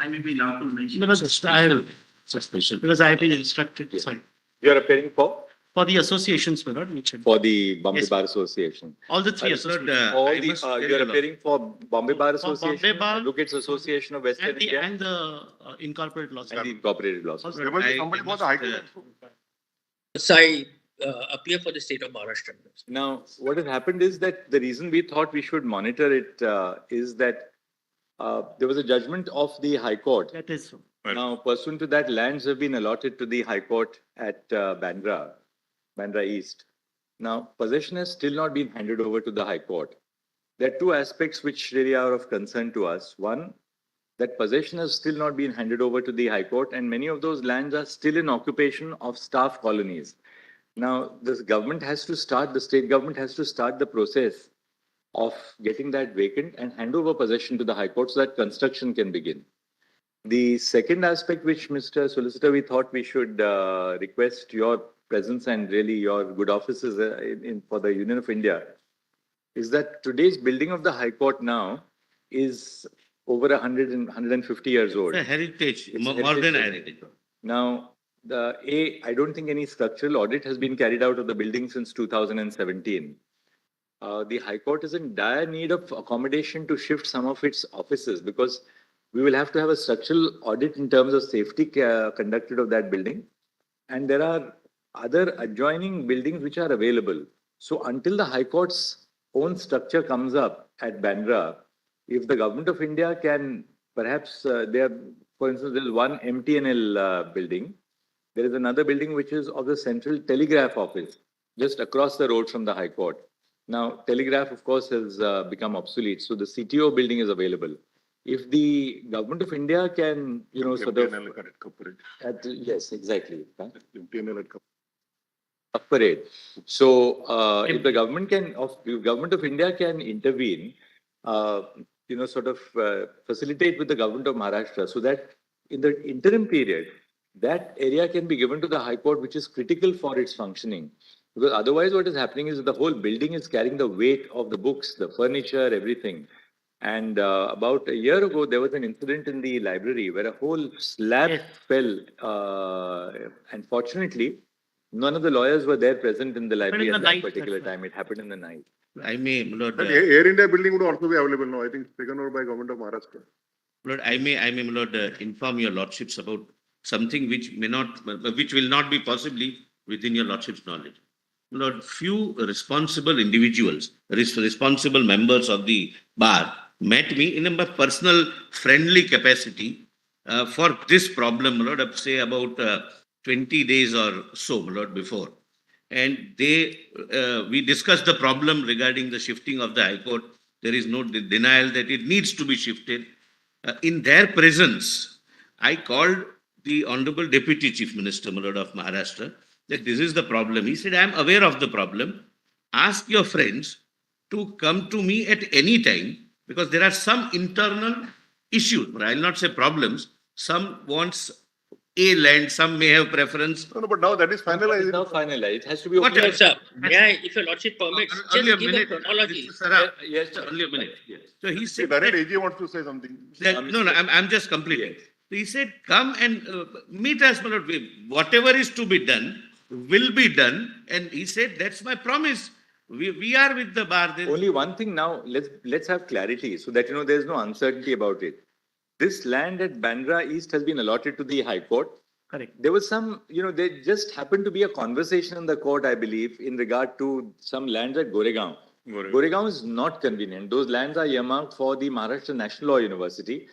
I may be allowed to mention. Because I have suspicion. Because I have been instructed. Sorry. You are appearing for The associations, my lord. for the Bombay Yes. Bar Association. All the three associations. All the you are appearing for Bombay Bar Association, Bombay Bar, Advocates Association of Western And the, India, and the incorporated laws. and the incorporated laws. Also, There must be somebody for the High Court. So I appear for the state of Maharashtra. Now, what has happened is that the reason we thought we should monitor it is that there was a judgment of the High Court. That is so. Now, pursuant to that, lands have been allotted to the High Court at Bandra East. Now, possession has still not been handed over to the High Court. There are two aspects which really are of concern to us. One, that possession has still not been handed over to the High Court, and many of those lands are still in occupation of staff colonies. Now, the state government has to start the process of getting that vacant and hand over possession to the High Court so that construction can begin. The second aspect, which Mr. Solicitor, we thought we should request your presence and really your good offices for the Union of India, is that today's building of the High Court now is over 150 years old. It's a heritage, It's more heritage than building. heritage. Now, I don't think any structural audit has been carried out of the building since 2017. The High Court is in dire need of accommodation to shift some of its offices because we will have to have a structural audit in terms of safety conducted of that building. And there are other adjoining buildings which are available. So until the High Court's own structure comes up at Bandra, if the Government of India can perhaps, for instance, there is one MTNL building. There is another building which is of the Central Telegraph Office, just across the road from the High Court. Now, Telegraph, of course, has become obsolete. So the CTO building is available. If the Government of India can, yes, exactly. Parade. So, if the Government of India can intervene, facilitate with the Government of Maharashtra so that in the interim period, that area can be given to the High Court, which is critical for its functioning. Because otherwise what is happening is that the whole building is carrying the weight of the books, the furniture, everything. And about a year ago, there was an incident in the library where a whole slab fell. And fortunately, none of the lawyers were there present in the library at that particular time. It happened in the night. I may, Lord, But Air India building would also be available now. I think it's taken over by Government of Maharashtra. Lord, I may, Lord, inform your lordships about something which will not be possibly within your lordship's knowledge. Lord, few responsible individuals, responsible members of the bar met me in a personal friendly capacity for this problem, Lord, say about 20 days or so, Lord, before. And we discussed the problem regarding the shifting of the High Court. There is no denial that it needs to be shifted. In their presence, I called the Honorable Deputy Chief Minister, Lord, of Maharashtra, that this is the problem. He said, I am aware of the problem. Ask your friends to come to me at any time because there are some internal issues. I will not say problems. Some wants a land, some may have preference. No, but now that is finalized. It's now finalized. It has to be. What Sir, may I, if your lordship permits, just give a chronology. Yes, sir, only a minute. Yes. So he The said, direct AG wants to say something. no, I'm just completing. Yes. So he said, come and meet us, my lord. Whatever is to be done will be done. And he said, that's my promise. We are with the bar. Only one thing now, let's have clarity so that, there's no uncertainty about it. This land at Bandra East has been allotted to the High Court. Correct. There was some, there just happened to be a conversation in the court, I believe, in regard to some lands at Goregaon. Goregaon is not convenient. Those lands are earmarked for the Maharashtra National Law University.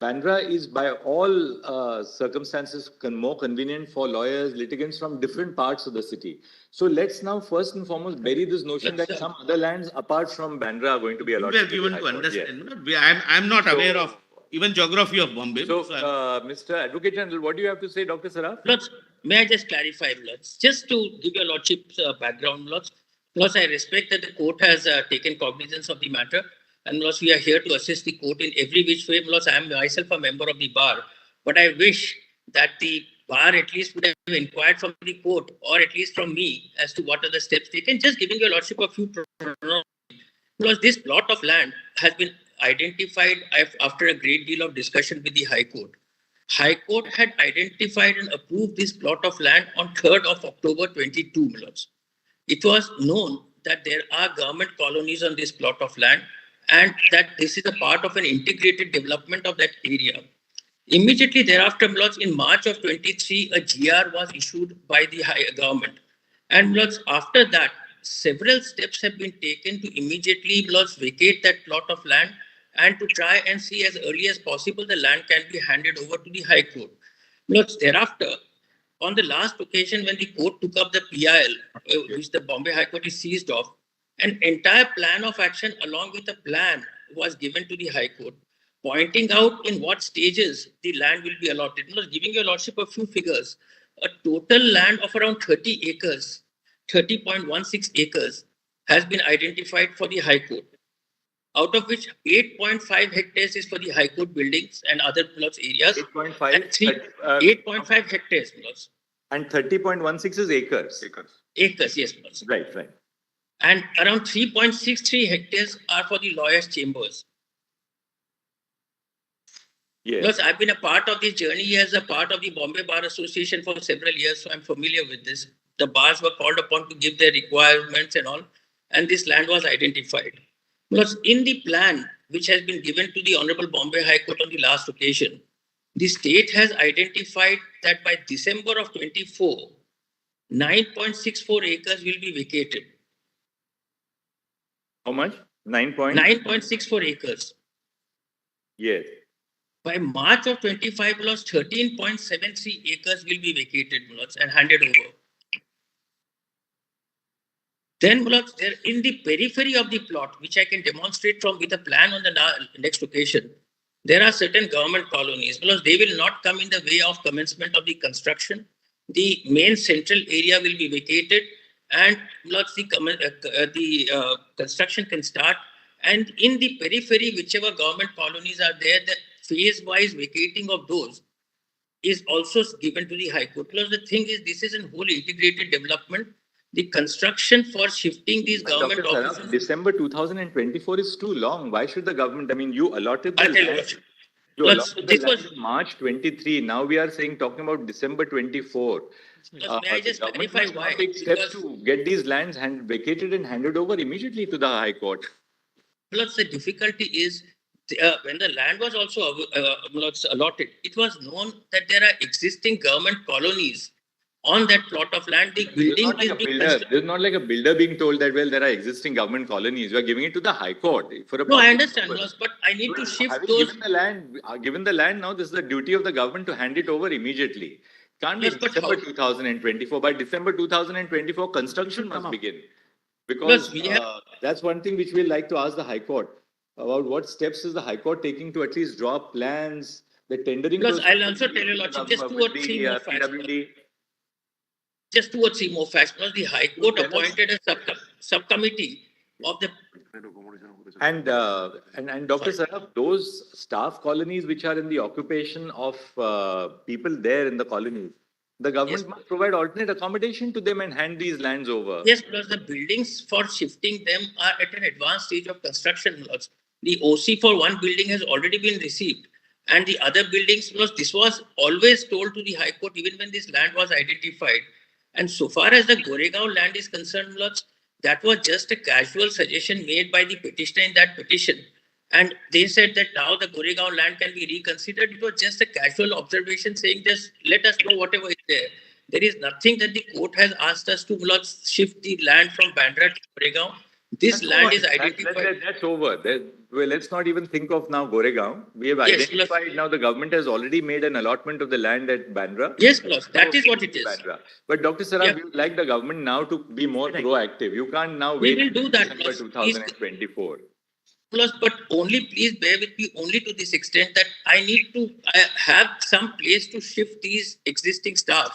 Bandra is by all circumstances more convenient for lawyers, litigants from different parts of the city. So let's now first and foremost bury this notion that some other lands apart from Bandra are going to be allotted. We are given to understand. Yeah. I'm not aware of even geography of Bombay. So, Mr. Advocate General, what do you have to say, Dr. Saraf? Lords, may I just clarify, Lords? Just to give your lordship's background, Lords. Lords, I respect that the court has taken cognizance of the matter. And Lords, we are here to assist the court in every which way. Lords, I am myself a member of the bar. But I wish that the bar at least would have inquired from the court or at least from me as to what are the steps taken. Just giving your lordship a few chronology. Because this plot of land has been identified after a great deal of discussion with the High Court. High Court had identified and approved this plot of land on 3rd of October 22, my lords. It was known that there are government colonies on this plot of land and that this is a part of an integrated development of that area. Immediately thereafter, my lords, in March of 23, a GR was issued by the government. And my lords, after that, several steps have been taken to immediately, my lords, vacate that plot of land and to try and see as early as possible the land can be handed over to the High Court. My lords, thereafter, on the last occasion when the court took up the PIL, which the Bombay High Court is seized of, an entire plan of action along with a plan was given to the High Court, pointing out in what stages the land will be allotted. I was giving your lordship a few figures. A total land of around 30 acres, 30.16 acres, has been identified for the High Court, out of which 8.5 hectares is for the High Court buildings and other plots areas. 8.5 and 8.5 hectares plots. and 30.16 is acres. Acres, yes, plots. Right. And around 3.63 hectares are for the lawyers' chambers. Yes. Plus, I've been a part of this journey as a part of the Bombay Bar Association for several years, so I'm familiar with this. The bars were called upon to give their requirements and all, and this land was identified. Plus, in the plan which has been given to the Honorable Bombay High Court on the last occasion, the state has identified that by December of 24, 9.64 acres will be vacated. How much? 9.64 acres. Yes. By March of 25, 13.73 acres will be vacated and handed over. Then, there in the periphery of the plot, which I can demonstrate from with a plan on the next occasion, there are certain government colonies. They will not come in the way of commencement of the construction. The main central area will be vacated, and the construction can start. And in the periphery, whichever government colonies are there, the phase-wise vacating of those is also given to the High Court. Plus, the thing is, this is a whole integrated development. The construction for shifting these government Dr. offices. December 2024 is too long. Why should the government? I mean, you allotted the I'll tell you land. what. You Plus, allotted the this land was- in March 23. Now we are talking about December 24. Plus, may I just the government clarify must why? take steps Because- to get these lands vacated and handed over immediately to the High Court. Plus, the difficulty is when the land was also allotted, it was known that there are existing government colonies on that plot of land. The building is being constructed. There's not like a builder being told that, well, there are existing government colonies. You are giving it to the High Court. For a No, I public understand, purpose. but I need to shift Having those. given the land now, this is the duty of the government to hand it over immediately. Can't be Yes, but December how? 2024. By December 2024, construction must begin. Plus, Because we have- that's one thing which we'd like to ask the High Court about what steps is the High Court taking to at least draw plans, the tendering. Plus, process I'll also tell you, Lordship, just two or with three the, more facts. PWD. Just 2 or 3 more facts. Plus, the High Court Tell us. appointed a subcommittee of the. And Dr. Saraf, those staff colonies which are in the occupation of people there in the colonies, the government Yes. must provide alternate accommodation to them and hand these lands over. Yes, plus the buildings for shifting them are at an advanced stage of construction. Plus, the OC for one building has already been received. And the other buildings, plus this was always told to the High Court even when this land was identified. And so far as the Goregaon land is concerned, Lords, that was just a casual suggestion made by the petitioner in that petition. And they said that now the Goregaon land can be reconsidered. It was just a casual observation saying just let us know whatever is there. There is nothing that the court has asked us to shift the land from Bandra to Goregaon. This land is identified. That's over. Well, let's not even think of now Goregaon. We have Yes, identified now the government has already made an allotment of the land at Bandra. Yes, Lords, that is what it is. Bandra. But Dr. Saraf, Yeah. we would like the government now to be more proactive. You can't now We wait will do that, until Lords. 2024. Plus, but only please bear with me only to this extent that I need to have some place to shift these existing staff.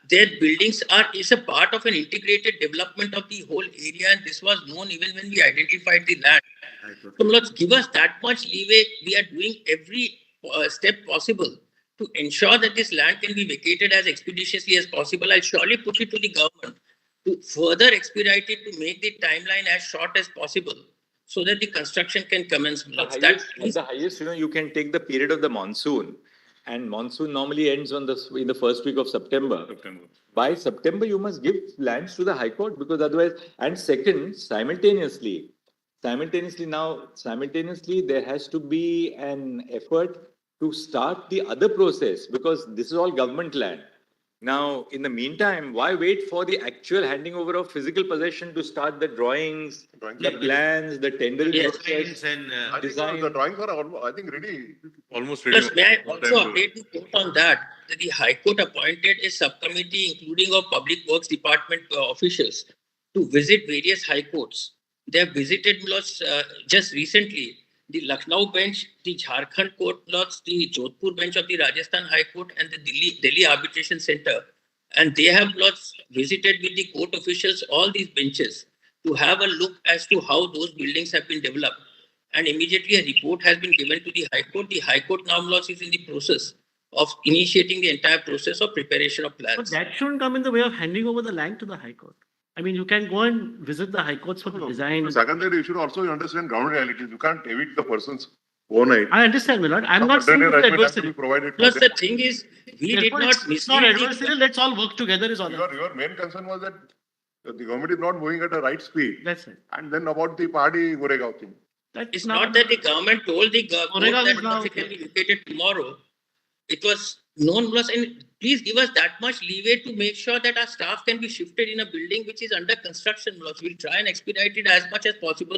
Their buildings is a part of an integrated development of the whole area, and this was known even when we identified the land. So let's give us that much leeway. We are doing every step possible to ensure that this land can be vacated as expeditiously as possible. I'll surely put it to the government to further expedite it to make the timeline as short as possible, so that the construction can commence. At the highest, you can take the period of the monsoon, and monsoon normally ends in the first week of September. By September, you must give lands to the High Court, because otherwise, and second, simultaneously, there has to be an effort to start the other process, because this is all government land. Now, in the meantime, why wait for the actual handing over of physical possession to start the drawings, the plans, the tendering process? And I think Design. the drawings are, I think, ready. Almost ready. Plus, may I also update the court on that? The High Court appointed a subcommittee, including of Public Works Department officials, to visit various High Courts. They have visited just recently the Lucknow bench, the Jharkhand court, the Jodhpur bench of the Rajasthan High Court, and the Delhi Arbitration Center. And they have visited with the court officials all these benches to have a look as to how those buildings have been developed. And immediately a report has been given to the High Court. The High Court now is in the process of initiating the entire process of preparation of plans. But that shouldn't come in the way of handing over the land to the High Court. I mean, you can go and visit the High Courts for the design. Secondly, you should also understand ground realities. You can't evict the person's overnight. I understand, my lord. I'm not saying it's adversary. Plus, the thing is, we did not It's not adversarial. Let's all work together is all. Your main concern was that the government is not moving at a right speed. That's it. And then about the party Goregaon thing. It's not that the government told the court Goregaon is that now- it can be located tomorrow. It was known, and please give us that much leeway to make sure that our staff can be shifted in a building which is under construction. We'll try and expedite it as much as possible.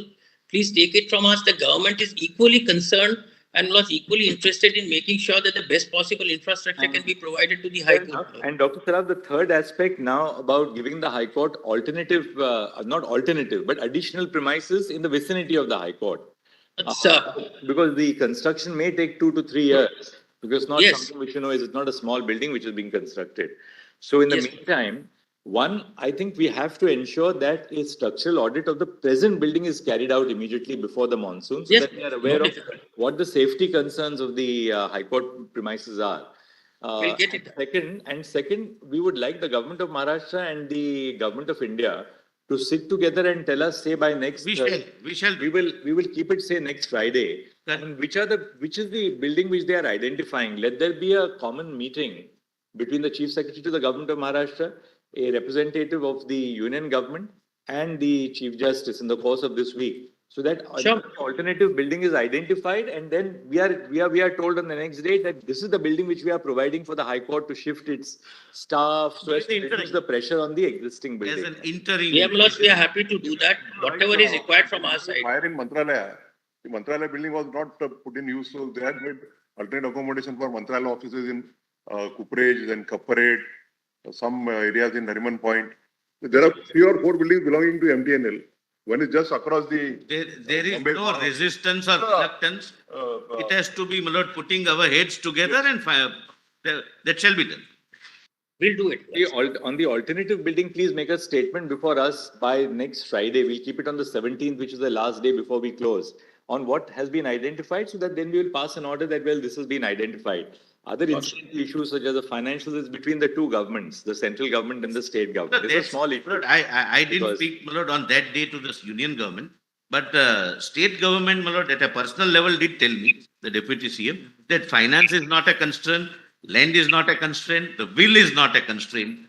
Please take it from us. The government is equally concerned and equally interested in making sure that the best possible infrastructure can be provided to the High Court. And Dr. Saraf, the third aspect now about giving the High Court not alternative, but additional premises in the vicinity of the High Court. Because the construction may take 2 to 3 years. Because not something which is not a small building which is being constructed. So in the meantime, I think we have to ensure that a structural audit of the present building is carried out immediately before the monsoon, so that we are aware of what the safety concerns of the High Court premises are. We'll get it. Second, we would like the government of Maharashtra and the government of India to sit together and tell us, say by next, we shall. we will keep it, say next Friday. And which is the building which they are identifying? Let there be a common meeting between the Chief Secretary to the government of Maharashtra, a representative of the Union government, and the Chief Justice in the course of this week, so that alternative building is identified, and then we are told on the next day that this is the building which we are providing for the High Court to shift its staff so as to reduce the pressure on the existing building. As an interim. We are happy to do that. Whatever is required from our side. Fire in Mantralaya. The Mantralaya building was not put in use, so they had made alternate accommodation for Mantralaya offices in Kuprej and Kappared, some areas in Nariman Point. There are 3 or 4 buildings belonging to MTNL. One is just across the... There is no resistance or reluctance. It has to be, my lord, putting our heads together and fire. That shall be done. We'll do it. On the alternative building, please make a statement before us by next Friday. We'll keep it on the 17th, which is the last day before we close, on what has been identified, so that then we will pass an order that, well, this has been identified. Other incidental issues such as the financials is between the two governments, the central government and the state government. It's a small issue. Lord, I didn't speak, my lord, on that day to this union government, but state government, my lord, at a personal level did tell me, the deputy CM, that finance is not a constraint, land is not a constraint, the will is not a constraint.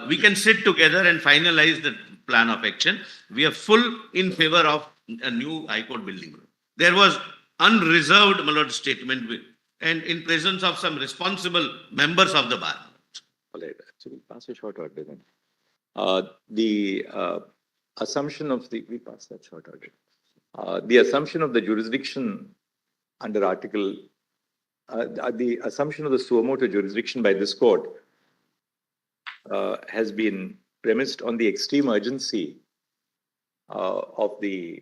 We can sit together and finalize the plan of action. We are full in favor of a new High Court building. There was unreserved, my lord, statement and in presence of some responsible members of the bar. All right, actually, pass a short order then. The assumption of we pass that short order. The assumption of the jurisdiction under article, the assumption of the suo motu jurisdiction by this court has been premised on the extreme urgency of the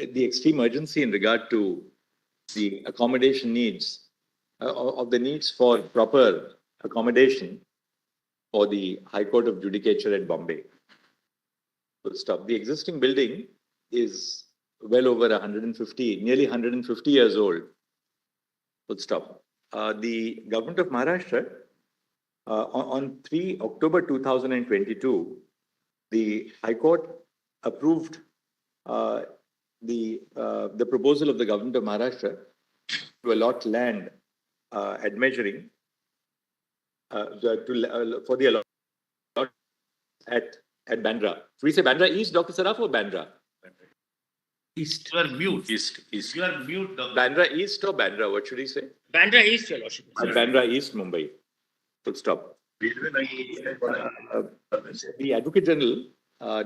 extreme urgency in regard to the accommodation needs, of the needs for proper accommodation for the High Court of Judicature at Bombay. Full stop. The existing building is well over 150, nearly 150 years old. Full stop. The government of Maharashtra, on 3 October 2022, the High Court approved the proposal of the government of Maharashtra to allot land at measuring for the allot at Bandra. So we say Bandra East, Dr. Saraf, or Bandra? East. You are mute. East. You are mute. Doctor. Bandra East or Bandra? What should he say? Bandra East, Your Lordship. At Bandra East, Mumbai. Full stop. The Advocate General,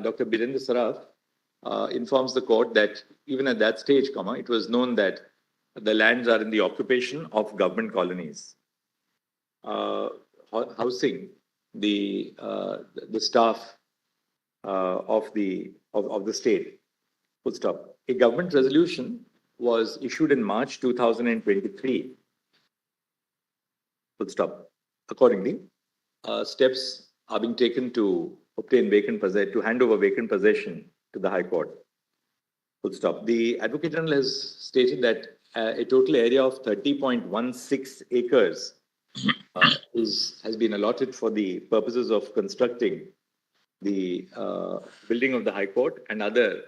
Dr. Birendra Saraf, informs the court that even at that stage, it was known that the lands are in the occupation of government colonies, housing the staff of the state. Full stop. A government resolution was issued in March 2023. Full stop. Accordingly, steps are being taken to obtain to hand over vacant possession to the High Court. Full stop. The Advocate General has stated that a total area of 30.16 acres has been allotted for the purposes of constructing the building of the High Court and other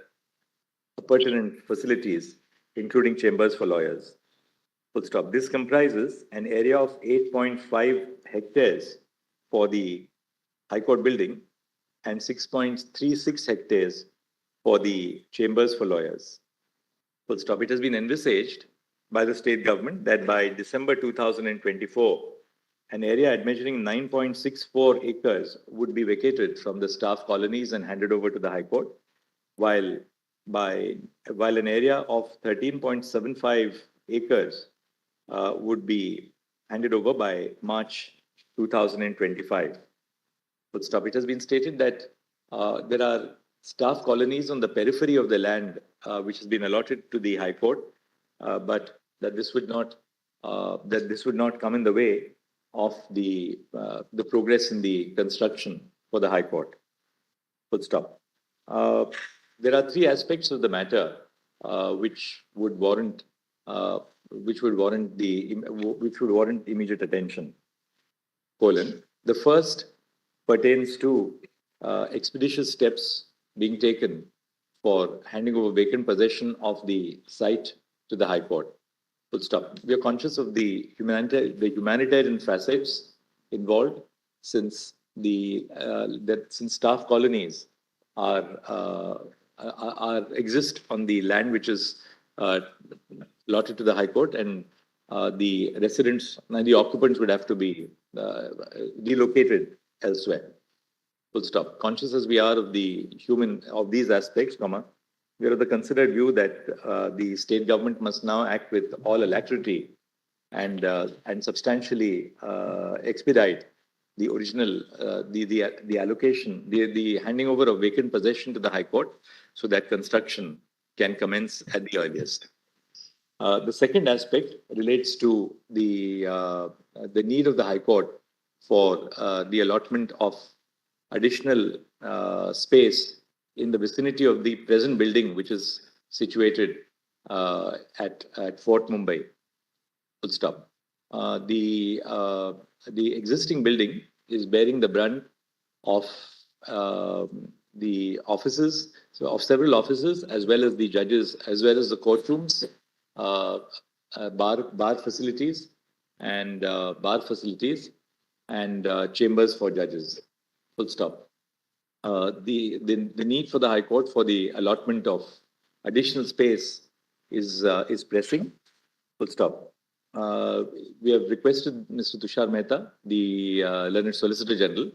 pertinent facilities, including chambers for lawyers. Full stop. This comprises an area of 8.5 hectares for the High Court building and 6.36 hectares for the chambers for lawyers. Full stop. It has been envisaged by the state government that by December 2024, an area at measuring 9.64 acres would be vacated from the staff colonies and handed over to the High Court, while an area of 13.75 acres would be handed over by March 2025. Full stop. It has been stated that there are staff colonies on the periphery of the land which has been allotted to the High Court, but that this would not come in the way of the progress in the construction for the High Court. Full stop. There are three aspects of the matter which would warrant immediate attention. The first pertains to expeditious steps being taken for handing over vacant possession of the site to the High Court. Full stop. We are conscious of the humanitarian facets involved, since since staff colonies exist on the land which is allotted to the High Court, and the residents and the occupants would have to be relocated elsewhere. Full stop. Conscious as we are of these aspects, we are of the considered view that the state government must now act with all alacrity and substantially expedite the original the allocation, the handing over of vacant possession to the High Court, so that construction can commence at the earliest. The second aspect relates to the need of the High Court for the allotment of additional space in the vicinity of the present building, which is situated at Fort Mumbai. Full stop. The existing building is bearing the brunt of the offices, of several offices, as well as the judges, as well as the courtrooms, bar facilities, and chambers for judges. Full stop. The need for the High Court for the allotment of additional space is pressing. Full stop. We have requested Mr. Tushar Mehta, the Learned Solicitor General,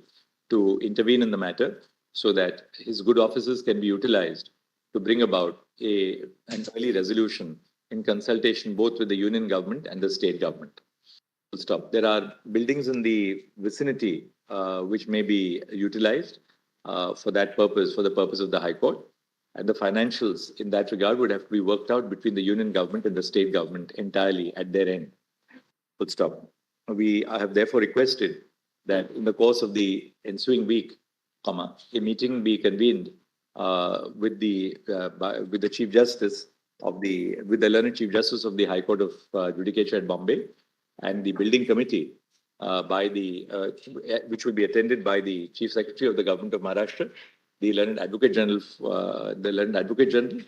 to intervene in the matter so that his good offices can be utilized to bring about an early resolution in consultation both with the union government and the state government. Full stop. There are buildings in the vicinity which may be utilized for that purpose, for the purpose of the High Court. And the financials in that regard would have to be worked out between the union government and the state government entirely at their end. Full stop. I have therefore requested that in the course of the ensuing week, a meeting be convened with the Chief Justice with the Learned Chief Justice of the High Court of Judicature at Bombay and the building committee which will be attended by the Chief Secretary of the Government of Maharashtra the Learned Advocate General, the Learned Advocate General,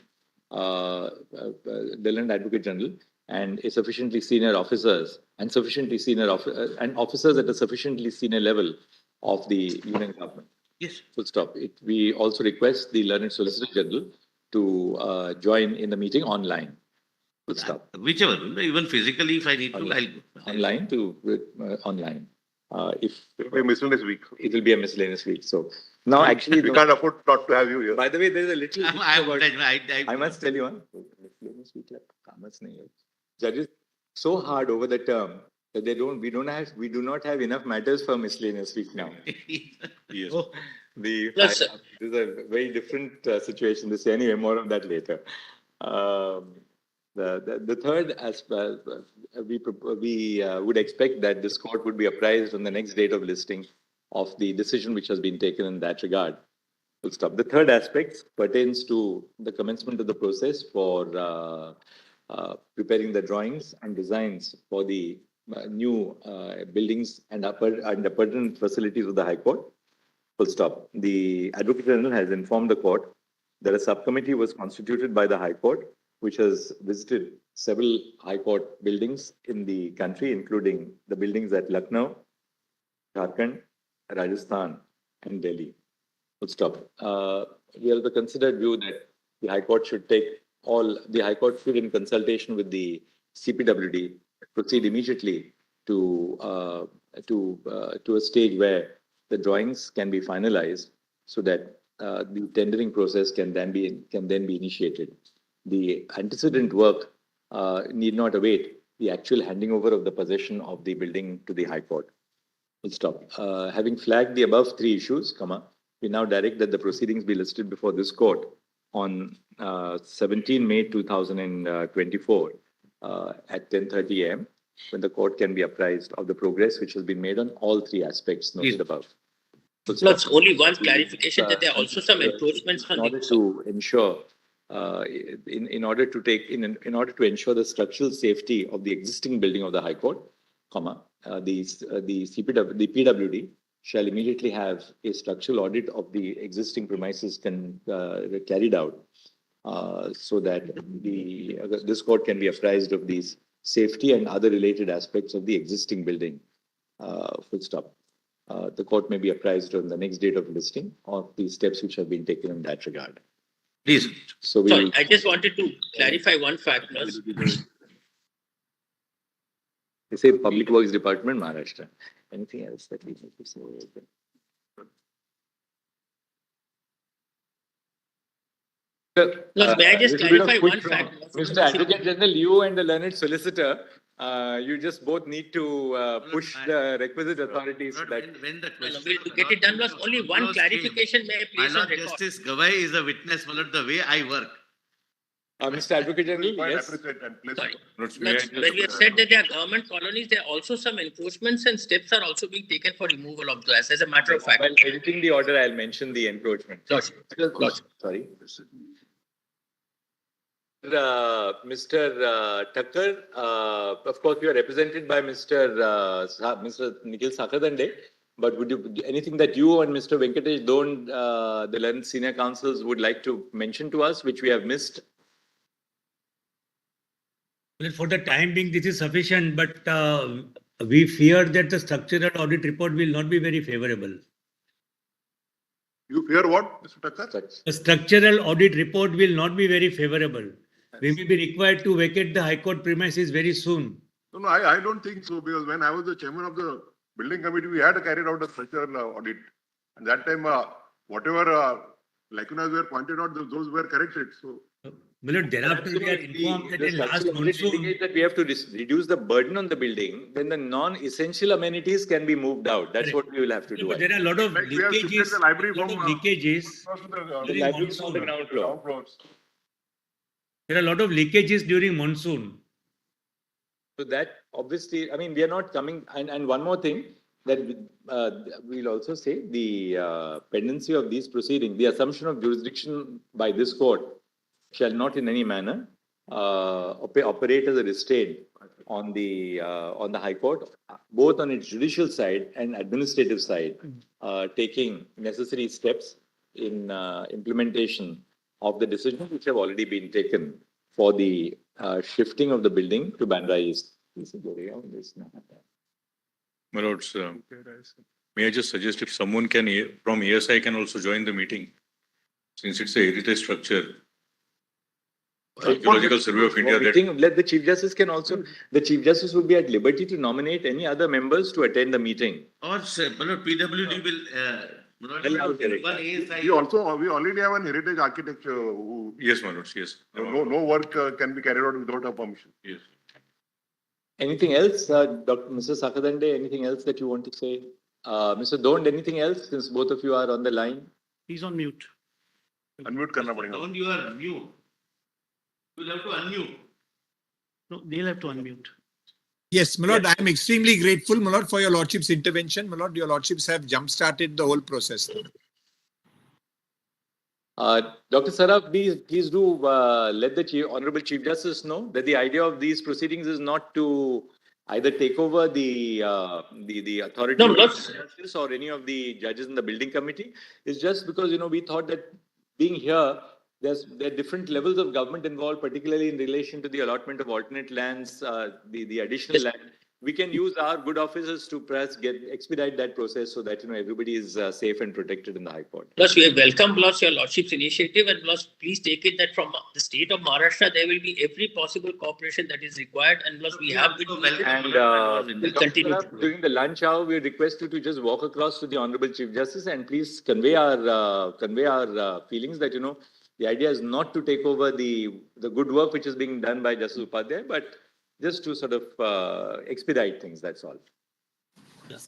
the Learned Advocate General, and a sufficiently senior officers and and officers at a sufficiently senior level of the Union government. Yes. Full stop. We also request the Learned Solicitor General to join in the meeting online. Full stop. Whichever, even physically, if I need to, I'll go. Online to online. If It'll be a miscellaneous week. it will be a miscellaneous week. So now actually, We can't afford not to have you here. by the way, there is a little. I I must tell you one. Miscellaneous week, that is so hard over the term that we do not have enough matters for miscellaneous week now. Yes. Oh, Yes, sir. This is a very different situation. This anyway, more of that later. The third aspect, we would expect that this court would be apprised on the next date of listing of the decision which has been taken in that regard. Full stop. The third aspect pertains to the commencement of the process for preparing the drawings and designs for the new buildings and appurtenant facilities of the High Court. Full stop. The Advocate General has informed the court that a subcommittee was constituted by the High Court, which has visited several High Court buildings in the country, including the buildings at Lucknow, Jharkhand, Rajasthan, and Delhi. Full stop. We have the considered view that the High Court should in consultation with the CPWD, proceed immediately to a stage where the drawings can be finalized so that the tendering process can then be initiated. The antecedent work need not await the actual handing over of the possession of the building to the High Court. Full stop. Having flagged the above three issues, we now direct that the proceedings be listed before this court on 17 May 2024 at 10:30 a.m. when the court can be apprised of the progress which has been made on all three aspects noted above. Plus, only one clarification that there are also some encroachments In on order the. to ensure, in order to ensure the structural safety of the existing building of the High Court, the PWD shall immediately have a structural audit of the existing premises carried out, so that this court can be apprised of these safety and other related aspects of the existing building. Full stop. The court may be apprised on the next date of listing of the steps which have been taken in that regard. please. So we Sorry, I just wanted to clarify one fact. They say Public Works Department, Maharashtra. Anything else that we need to say? May I just little bit of clarify quick one fact? Mr. Advocate General, you and the learned solicitor, you just both need to push the requisite authorities. When the No, no, question. we'll get it done. Was only one clarification may I My place on Lord record. Justice Gawai is a witness, my Lord, the way I work. Mr. Advocate General, Quite yes. appreciate and place. Sorry. Notes. When we have said that there are government colonies, there are also some encroachments and steps are also being taken for removal of glass as a matter of fact. While editing the order, I'll mention the encroachment. Lordship. Sorry. Mr. Thakkar, of course, you are represented by Mr. Nikhil Sakadande, but would you anything that you and Mr. Venkatesh don't, the learned senior counsels would like to mention to us, which we have missed? Well, for the time being, this is sufficient, but we fear that the structural audit report will not be very favorable. You fear what, Mr. Thakkar? The structural audit report will not be very favorable. We may be required to vacate the High Court premises very soon. No, I don't think so, because when I was the chairman of the building committee, we had carried out a structural audit. And that time, whatever lacunas were pointed out, those were corrected. So, But thereafter, we are informed that in last monsoon, Indicate that we have to reduce the burden on the building, then the non-essential amenities can be moved out. That's what we will have to do. but there are a lot of like we have shifted leakages, the library lot of from leakages. the During library is on the monsoon. ground floor. ground floors. There are a lot of leakages during monsoon. So that obviously, I mean, we are not coming, and one more thing that we'll also say, the pendency of these proceedings, the assumption of jurisdiction by this court shall not in any manner operate as a restraint on the High Court, both on its judicial side and administrative side, taking necessary steps in implementation of the decisions which have already been taken for the shifting of the building to Bandra East. My lords, may I just suggest if someone can, from ASI can also join the meeting, since it's a heritage structure. Archaeological Survey of India. Let the Chief Justice can also, the Chief Justice will be at liberty to nominate any other members to attend the meeting. Or say, PWD will, one ASI. We already have an heritage architecture who, Yes, my lords, yes. no work can be carried out without a permission. Yes. Anything else, Dr. Mr. Sakadande, anything else that you want to say? Mr. Dond, anything else, since both of you are on the line? He's on mute. Unmute karna padega. Don't you are mute. You will have to unmute. No, they'll have to unmute. Yes, my lord, I am extremely grateful, my lord, for your lordship's intervention. My lord, your lordships have jump-started the whole process. Dr. Saraf, please do let the Honorable Chief Justice know that the idea of these proceedings is not to either take over the authority of the justice or any of the judges in the building committee. It's just because, we thought that being here, there are different levels of government involved, particularly in relation to the allotment of alternate lands, the additional land. We can use our good officers to expedite that process so that everybody is safe and protected in the High Court. Plus, we welcome your Lordship's initiative, and plus, please take it that from the state of Maharashtra, there will be every possible cooperation that is required, and plus, we have been and we'll continue. During the lunch hour, we request you to just walk across to the Honorable Chief Justice and please convey our feelings that the idea is not to take over the good work which is being done by Justice Upadhyay, but just to sort of expedite things, that's all. Yes.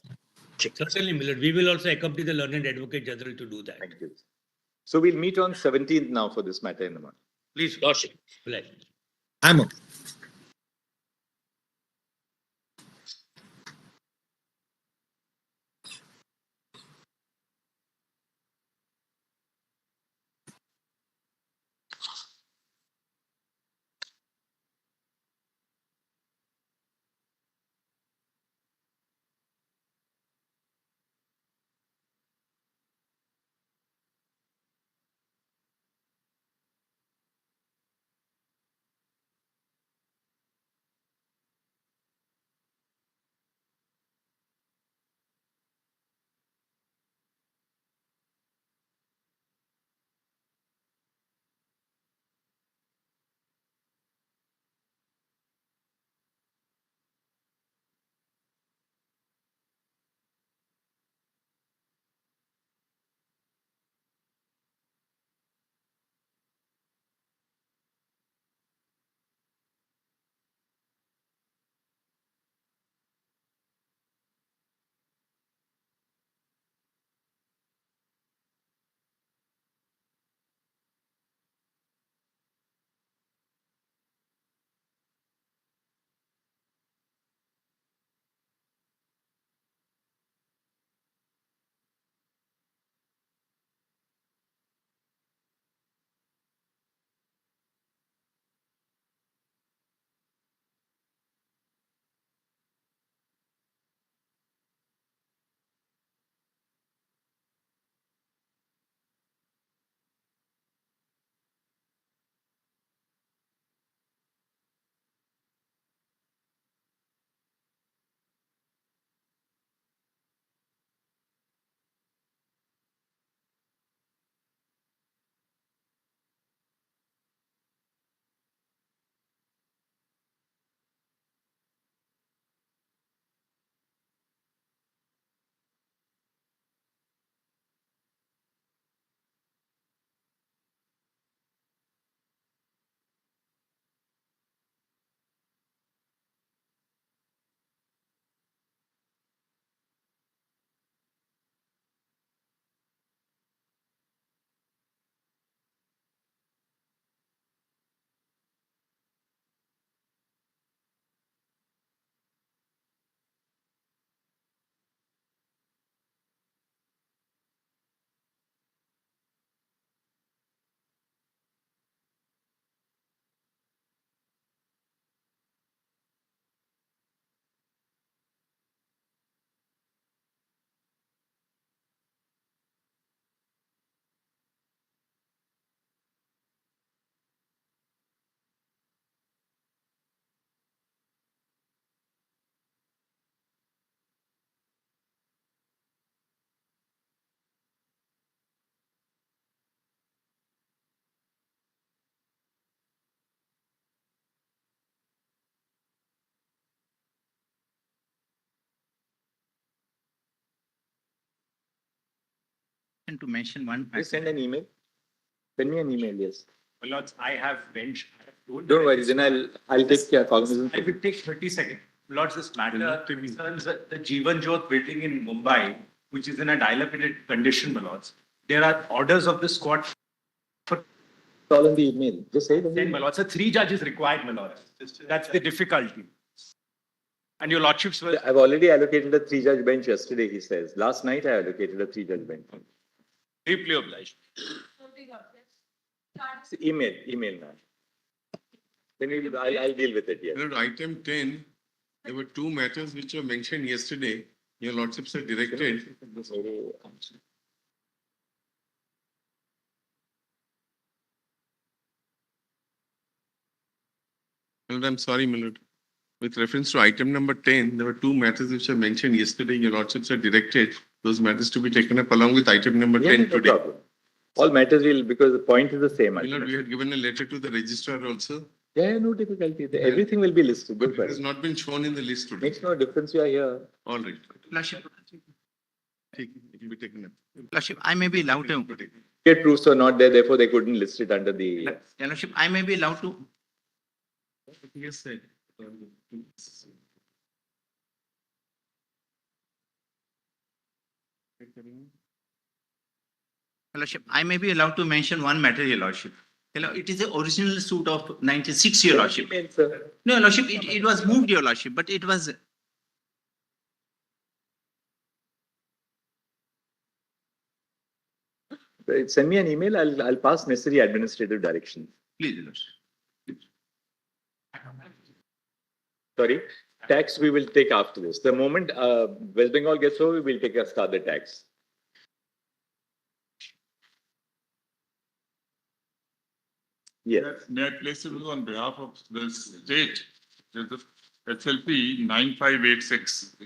Certainly, my lord. We will also accompany the Learned Advocate General to do that. Thank you. So we'll meet on 17th now for this matter in the morning. Please. Lordship. Pleasure. I'm okay. to mention one. Please send an email. Send me an email, yes. My lords, I have bench. Don't worry, then I'll take cognizance. I will take 30 seconds. Lords, this matter concerns the Jeevan Jyot building in Mumbai, which is in a dilapidated condition, my lords. There are orders of the squad for All in the email. Just say it. in the 10, email. my lords. So 3 judges required, my lords. That's the difficulty. And your lordships were. I've already allocated a 3-judge bench yesterday, he says. Last night I allocated a 3-judge bench. Deeply obliged. Email now. Then I'll deal with it, yes. Lord, item 10, there were 2 matters which were mentioned yesterday. Your lordships are directed. Lord, I'm sorry, my lord. With reference to item number 10, there were 2 matters which were mentioned yesterday. Your lordships are directed those matters to be taken up along with item number Yeah, 10 no today. problem. All matters will, because the point is the same. My lord, ultimately. we had given a letter to the registrar also. Yeah, no difficulty. Everything will be listed. But Don't it worry. has not been shown in the list today. Makes no difference. You are here. All right. Lordship, It will be taken up. Lordship, I may be allowed to. Get proofs are not there, therefore they couldn't list it under the. Your Lordship, I may be allowed to. Yes, sir. Your Lordship, I may be allowed to mention one matter, Your Lordship. It is the original suit of 96, Your Lordship. Email, sir. No, Your Lordship, it was moved, Your Lordship, but it was. Send me an email. I'll pass necessary administrative directions. Please, Your Lordship. Sorry. Tax we will take after this. The moment West Bengal gets over, we will take a start the tax. Yes. May I place it on behalf of the state? There's the SLP 9586.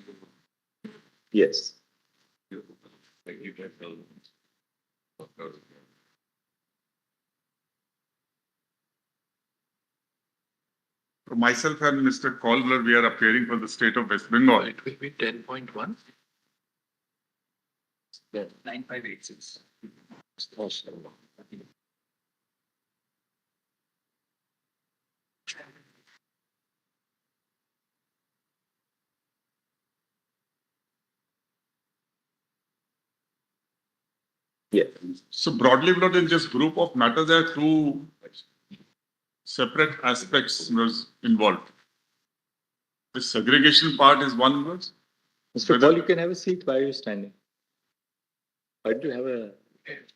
Yes. For myself and Mr. Colbler, we are appearing for the state of West Bengal. It will be 10.1. 9586. Yes. So broadly, Lord, in this group of matters, there are 2 separate aspects was involved. The segregation part is one was. Mr. Paul, you can have a seat. Why are you standing? Why do you have a?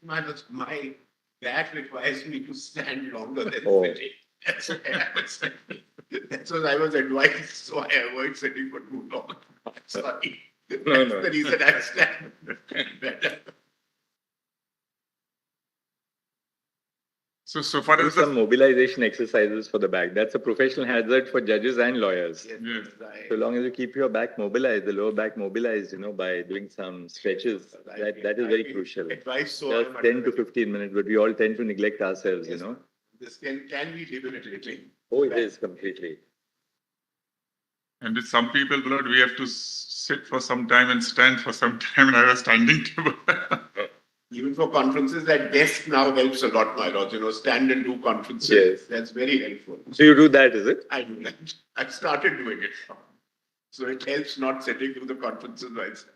My back requires me to stand longer than Oh. sitting. That's why I was standing. That's what I was advised, so I avoid sitting for too long. Sorry. No, That's no. the reason I stand better. So far Do as some the, mobilization exercises for the back. That's a professional hazard for judges and lawyers. yes. So long as you keep your back mobilized, the lower back mobilized, by doing some stretches, that is very crucial. Advice, so Just I'm 10 to 15 minutes, but we all tend to neglect ourselves, Yes. This can be debilitating. Oh, it is completely. And with some people, Lord, we have to sit for some time and stand for some time, and I was standing table. Even for conferences, that desk now helps a lot, my lords, stand and do conferences. Yes. That's very helpful. So you do that, is it? I do that. I've started doing it now. So it helps not sitting through the conferences myself.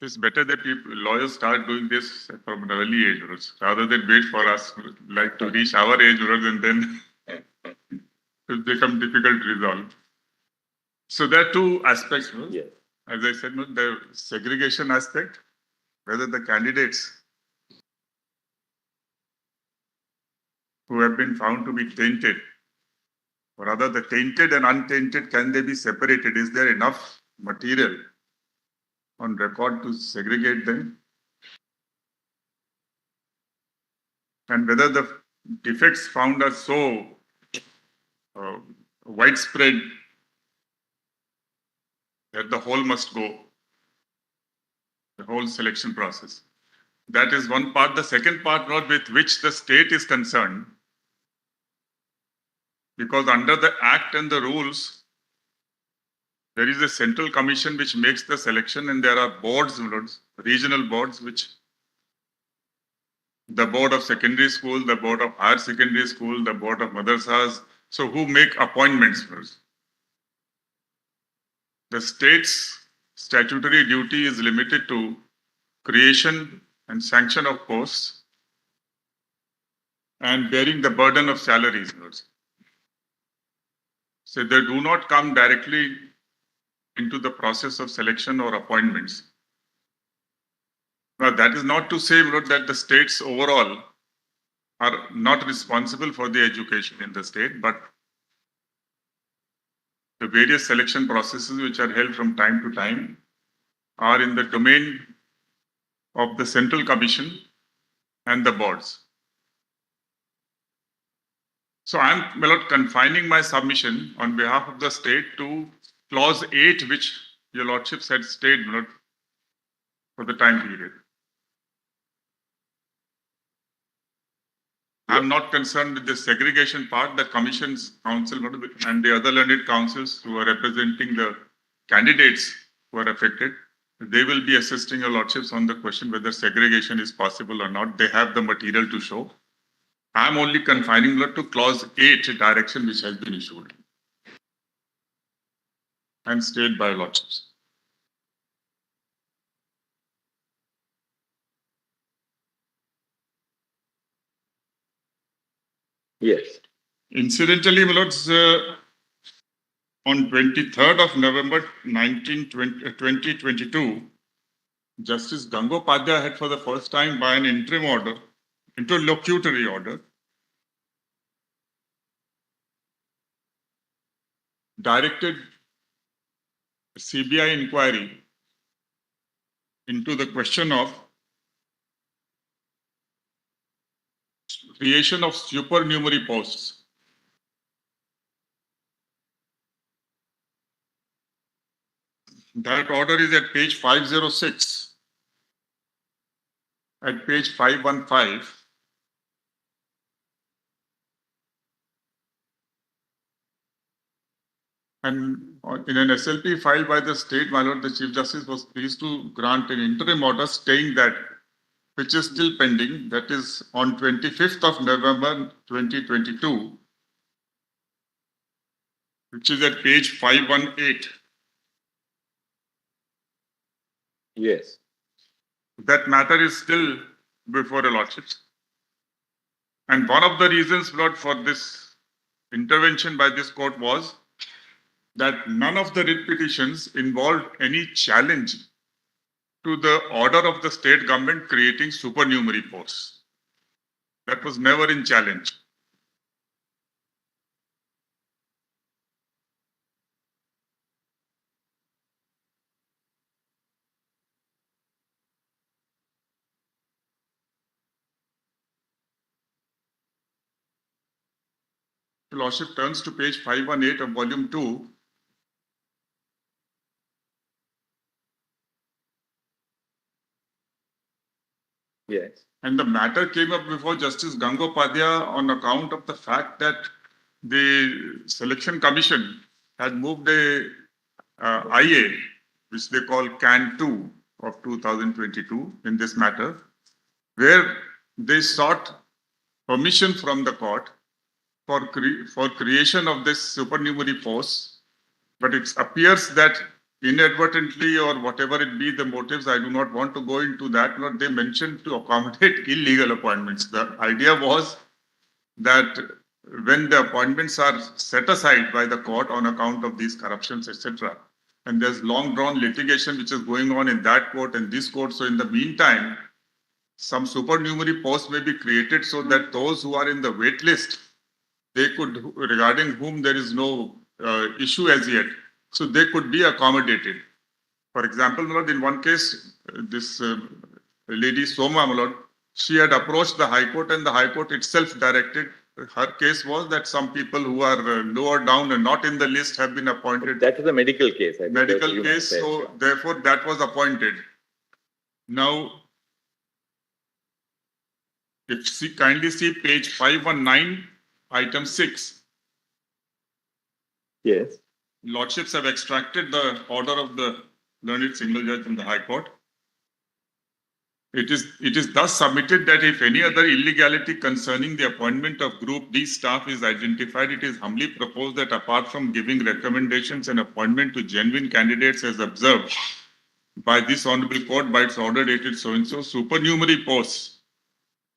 It's better that lawyers start doing this from an early age, rather than wait for us like to reach our age, and then it become difficult to resolve. So there are 2 aspects. Yes. As I said, the segregation aspect, whether the candidates who have been found to be tainted, or rather the tainted and untainted, can they be separated? Is there enough material on record to segregate them? And whether the defects found are so widespread that the whole must go, the whole selection process. That is one part. The second part, Lord, with which the state is concerned, because under the Act and the rules, there is a central commission which makes the selection, and there are boards, Lord, regional boards, which the board of secondary school, the board of higher secondary school, the board of madrasas, so who make appointments first. The state's statutory duty is limited to creation and sanction of posts and bearing the burden of salaries. So they do not come directly into the process of selection or appointments. Now, that is not to say, Lord, that the states overall are not responsible for the education in the state, but the various selection processes which are held from time to time are in the domain of the Central Commission and the boards. So I'm, my Lord, confining my submission on behalf of the state to clause 8, which your lordships had stayed, my Lord, for the time period. I'm not concerned with the segregation part. The commission's council and the other learned councils who are representing the candidates who are affected, they will be assisting your lordships on the question whether segregation is possible or not. They have the material to show. I'm only confining to clause 8 direction which has been issued and stayed by lordships. Yes. Incidentally, my lords, on 23rd of November 2022, Justice Gangopadhyay had for the first time by an interim order, interlocutory order, directed a CBI inquiry into the question of creation of supernumerary posts. That order is at page 506, at page 515. And in an SLP filed by the state, my lord, the Chief Justice was pleased to grant an interim order stating that, which is still pending, that is on 25th of November 2022, which is at page 518. Yes. That matter is still before the lordships. And one of the reasons, Lord, for this intervention by this court was that none of the writ petitions involved any challenge to the order of the state government creating supernumerary posts. That was never in challenge. The lordship turns to page 518 of volume 2. Yes. And the matter came up before Justice Gangopadhyay on account of the fact that the Selection Commission had moved a IA, which they call CAN 2 of 2022 in this matter, where they sought permission from the court for creation of this supernumerary posts. But it appears that inadvertently or whatever it be the motives, I do not want to go into that, but they mentioned to accommodate illegal appointments. The idea was that when the appointments are set aside by the court on account of these corruptions, etc., and there's long drawn litigation which is going on in that court and this court, so in the meantime, some supernumerary posts may be created so that those who are in the wait list, they could, regarding whom there is no issue as yet, so they could be accommodated. For example, my lord, in one case, this lady Soma, my lord, she had approached the High Court and the High Court itself directed. Her case was that some people who are lower down and not in the list have been appointed. That is a medical case. Medical case, so therefore that was appointed. Now, If you kindly see page 519, item 6. Yes. Lordships have extracted the order of the learned single judge from the High Court. It is thus submitted that if any other illegality concerning the appointment of Group D staff is identified, it is humbly proposed that apart from giving recommendations and appointment to genuine candidates as observed by this Honorable Court by its order dated so-and-so, supernumerary posts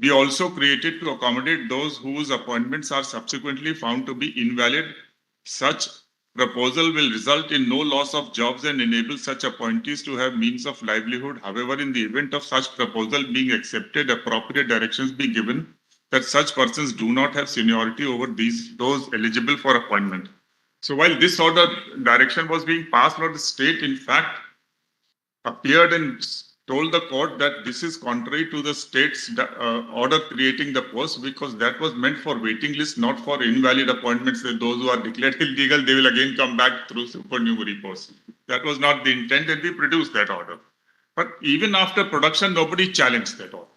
be also created to accommodate those whose appointments are subsequently found to be invalid. Such proposal will result in no loss of jobs and enable such appointees to have means of livelihood. However, in the event of such proposal being accepted, appropriate directions be given that such persons do not have seniority over those eligible for appointment. So while this order direction was being passed, the state in fact appeared and told the court that this is contrary to the state's order creating the post, because that was meant for waiting list, not for invalid appointments. That those who are declared illegal, they will again come back through supernumerary posts. That was not the intent, and we produced that order. But even after production, nobody challenged that order.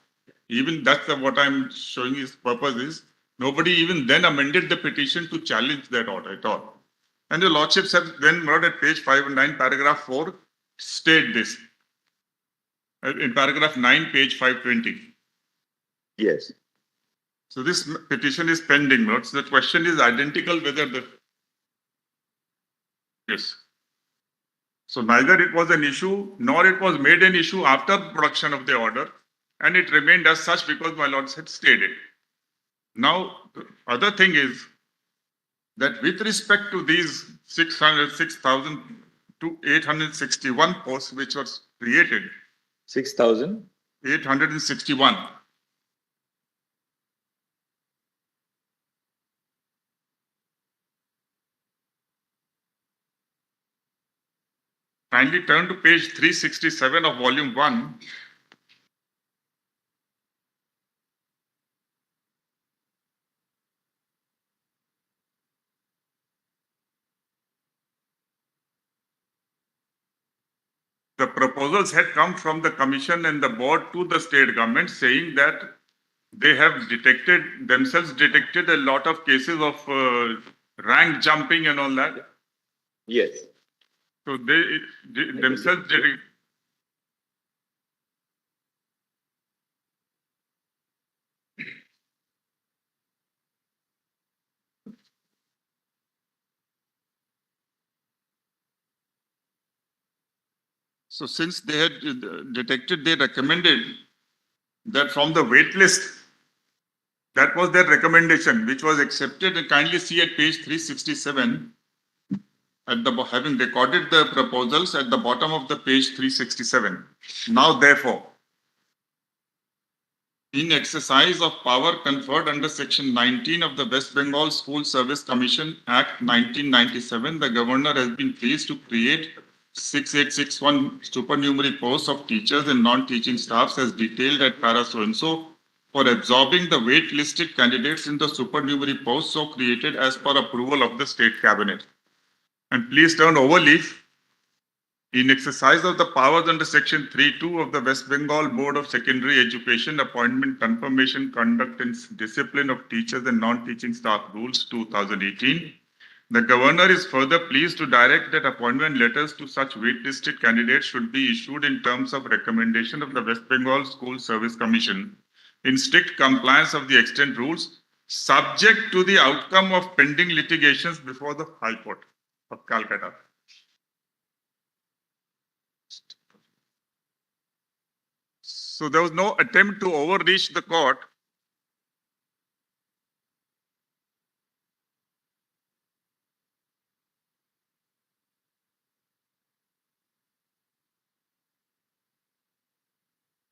Even that's what I'm showing his purpose is. Nobody even then amended the petition to challenge that order at all. And the Lordships have then wrote at page 509, paragraph 4, state this. In paragraph 9, page 520. Yes. So this petition is pending. Notes. The question is identical whether the... Yes. So neither it was an issue, nor it was made an issue after production of the order. And it remained as such because my lords had stated. Now, the other thing is that with respect to these 6,000 to 861 posts which were created, 6,861. Kindly turn to page 367 of volume 1. The proposals had come from the commission and the board to the state government saying that they have themselves detected a lot of cases of rank jumping and all that. Yes. So they themselves detected. So since they had detected, they recommended that from the wait list, that was their recommendation, which was accepted. And kindly see at page 367, at the having recorded the proposals at the bottom of the page 367. Now, therefore, in exercise of power conferred under Section 19 of the West Bengal School Service Commission Act 1997, the governor has been pleased to create 6861 supernumerary posts of teachers and non-teaching staffs as detailed at para so-and-so for absorbing the wait-listed candidates in the supernumerary posts so created as per approval of the state cabinet. And please turn overleaf. In exercise of the powers under Section 3.2 of the West Bengal Board of Secondary Education Appointment, Confirmation, Conduct and Discipline of Teachers and Non-Teaching Staff Rules 2018, the governor is further pleased to direct that appointment letters to such waitlisted candidates should be issued in terms of recommendation of the West Bengal School Service Commission in strict compliance of the extant rules, subject to the outcome of pending litigations before the High Court of Calcutta. So there was no attempt to overreach the court.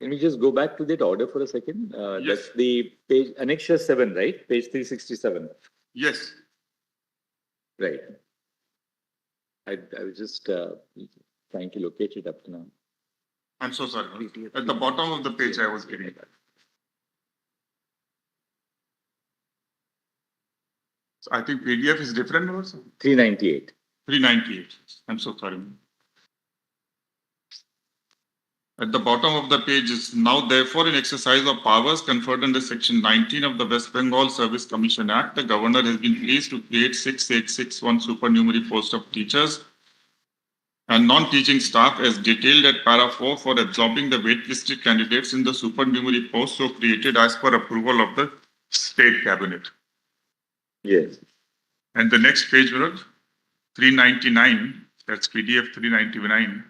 Can we just go back to that order for a second? Yes. That's the page, annexure 7, right? Page 367. Yes. Right. I was just trying to locate it up to now. I'm so sorry. At the bottom of the page I was getting. So I think PDF is different also. 398. 398. I'm so sorry. At the bottom of the page is now therefore in exercise of powers conferred under Section 19 of the West Bengal Service Commission Act, the governor has been pleased to create 6861 supernumerary posts of teachers and non-teaching staff as detailed at para 4 for absorbing the waitlisted candidates in the supernumerary posts so created as per approval of the state cabinet. Yes. And the next page, Vinod, 399, that's PDF 399.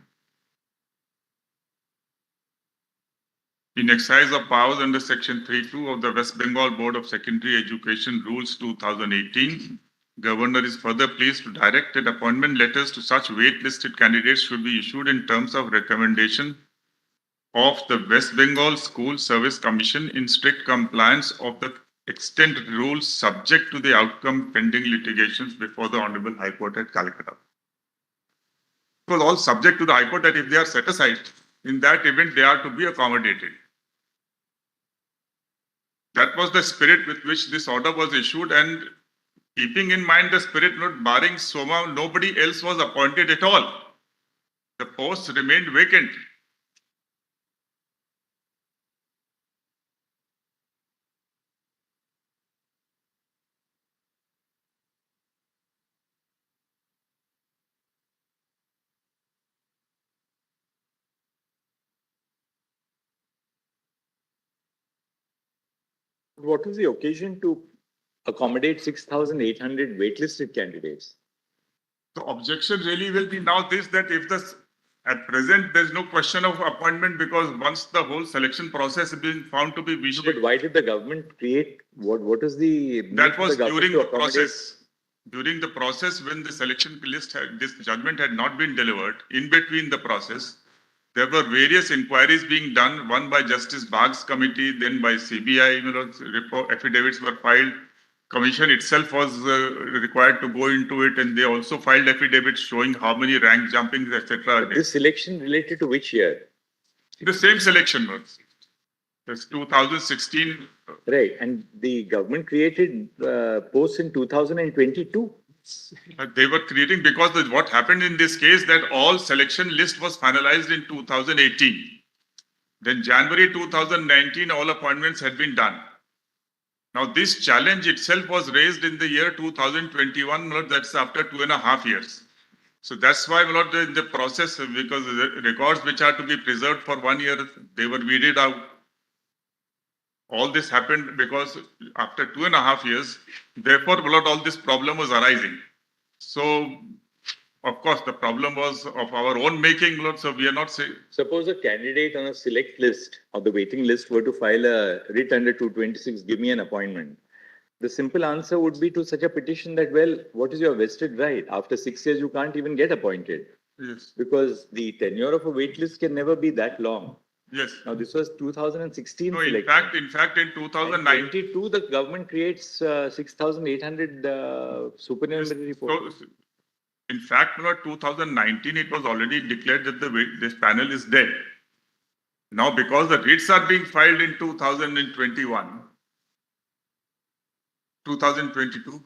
In exercise of powers under Section 3.2 of the West Bengal Board of Secondary Education Rules 2018, Governor is further pleased to direct that appointment letters to such waitlisted candidates should be issued in terms of recommendation of the West Bengal School Service Commission in strict compliance of the extant rules subject to the outcome pending litigations before the Honorable High Court at Calcutta. It was all subject to the High Court that if they are set aside, in that event they are to be accommodated. That was the spirit with which this order was issued, and keeping in mind the spirit, not barring Soma, nobody else was appointed at all. The posts remained vacant. What was the occasion to accommodate 6,800 waitlisted candidates? The objection really will be now this, that if the at present there's no question of appointment because once the whole selection process has been found to be vicious. But why did the government create, what is the... That was during the process. During the process when the selection list had, this judgment had not been delivered, in between the process, there were various inquiries being done, one by Justice Bag's committee, then by CBI, affidavits were filed. Commission itself was required to go into it, and they also filed affidavits showing how many rank jumpings, etc. This selection related to which year? The same selection was. That's 2016. Right, and the government created posts in 2022. They were creating because what happened in this case that all selection list was finalized in 2018. Then January 2019, all appointments had been done. Now this challenge itself was raised in the year 2021, that's after 2.5 years. So that's why in the process, because the records which are to be preserved for 1 year, they were weeded out. All this happened because after 2.5 years, therefore all this problem was arising. So, of course, the problem was of our own making, so we are not saying. Suppose a candidate on a select list or the waiting list were to file a writ under 226, give me an appointment. The simple answer would be to such a petition that, well, what is your vested right? After 6 years, you can't even get appointed. Yes. Because the tenure of a wait list can never be that long. Yes. Now, this was 2016. No, in fact, in 2022, the government creates 6,800 supernumerary reports. So, in fact, 2019, it was already declared that this panel is dead. Now, because the writs are being filed in 2021, 2022.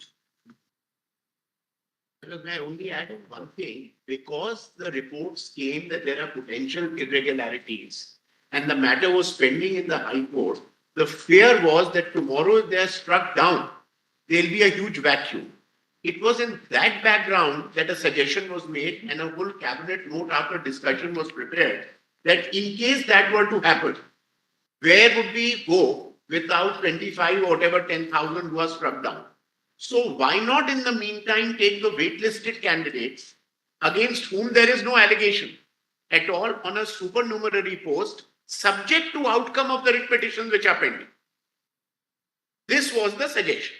Look, I only added one thing. Because the reports came that there are potential irregularities and the matter was pending in the High Court, the fear was that tomorrow if they are struck down, there will be a huge vacuum. It was in that background that a suggestion was made and a whole cabinet note after discussion was prepared that in case that were to happen, where would we go without 25 or whatever 10,000 who are struck down? So why not in the meantime take the waitlisted candidates against whom there is no allegation at all on a supernumerary post subject to outcome of the writ petitions which are pending. This was the suggestion.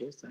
Yes,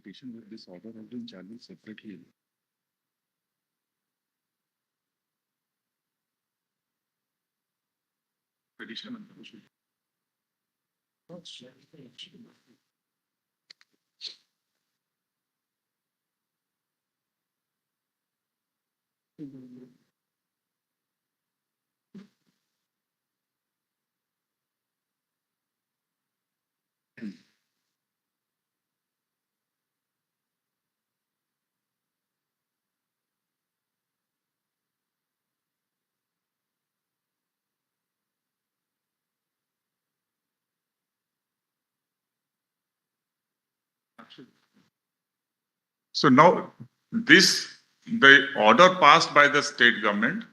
petition with this order has been challenged separately. Petition. So now the order passed by the state government,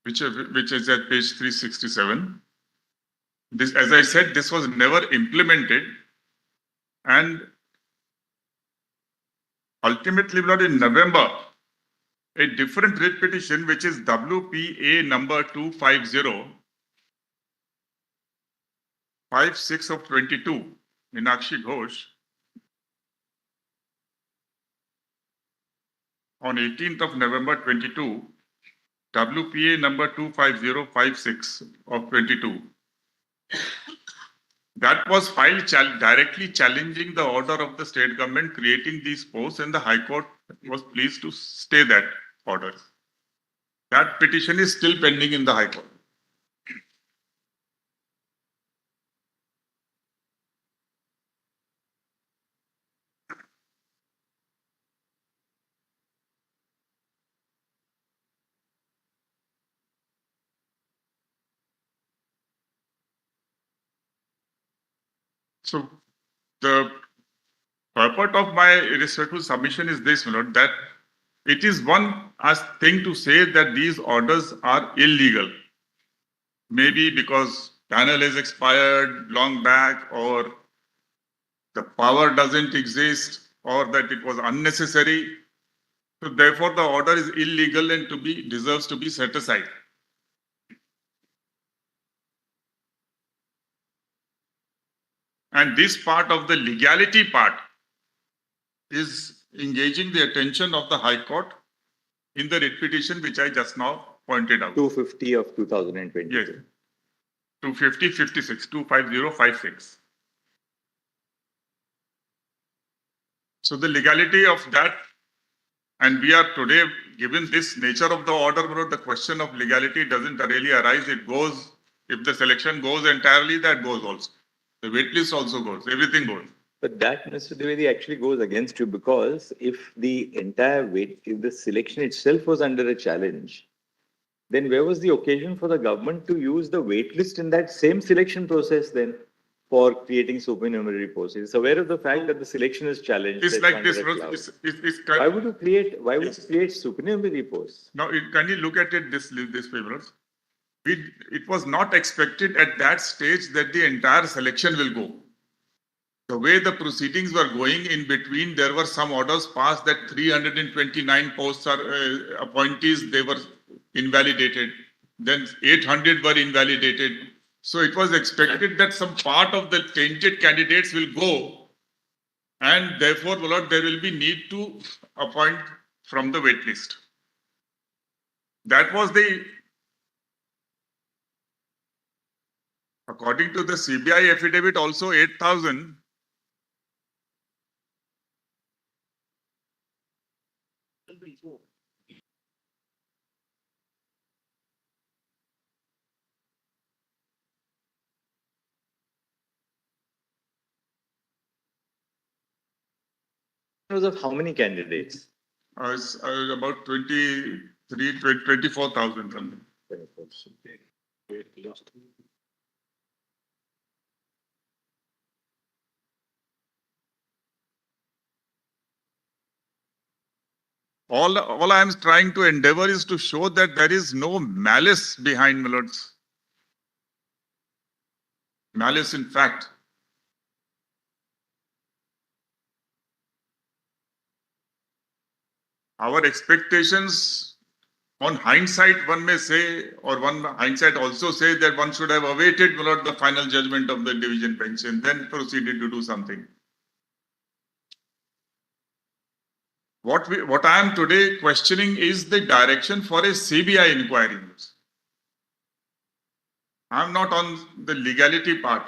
which is at page 367. This, as I said, this was never implemented, and ultimately, Lord, in November, a different writ petition, which is WPA number 250, 56 of 22, Meenakshi Ghosh, on 18th of November 22, WPA number 25056 of 22. That was filed directly challenging the order of the state government creating these posts, and the High Court was pleased to stay that order. That petition is still pending in the High Court. So the purport of my respectful submission is this, my lord, that it is one thing to say that these orders are illegal. Maybe because panel has expired long back, or the power doesn't exist, or that it was unnecessary. So therefore the order is illegal and deserves to be set aside. And this part of the legality part is engaging the attention of the High Court in the writ petition which I just now pointed out. 250 of 2020. Yes. 250-56, 25056. So the legality of that, and we are today, given this nature of the order, the question of legality doesn't really arise. It goes, if the selection goes entirely, that goes also. The wait list also goes, everything goes. But that, Mr. Dwivedi, actually goes against you, because if the entire if the selection itself was under a challenge, then where was the occasion for the government to use the wait list in that same selection process then for creating supernumerary posts? It's aware of the fact that the selection is challenged. It's like this. Why would you create supernumerary posts? Now, can you look at it this way, brothers? It was not expected at that stage that the entire selection will go. The way the proceedings were going, in between, there were some orders passed that 329 posts are appointees, they were invalidated. Then 800 were invalidated. So it was expected that some part of the tainted candidates will go, and therefore, Lord, there will be need to appoint from the wait list. That was according to the CBI affidavit, also 8,000. Of how many candidates? About 24,000. All I am trying to endeavor is to show that there is no malice behind, my lords. Malice, in fact. Our expectations, on hindsight, one may say, or one hindsight also say that one should have awaited, my lord, the final judgment of the division bench and then proceeded to do something. What I am today questioning is the direction for a CBI inquiry. I am not on the legality part.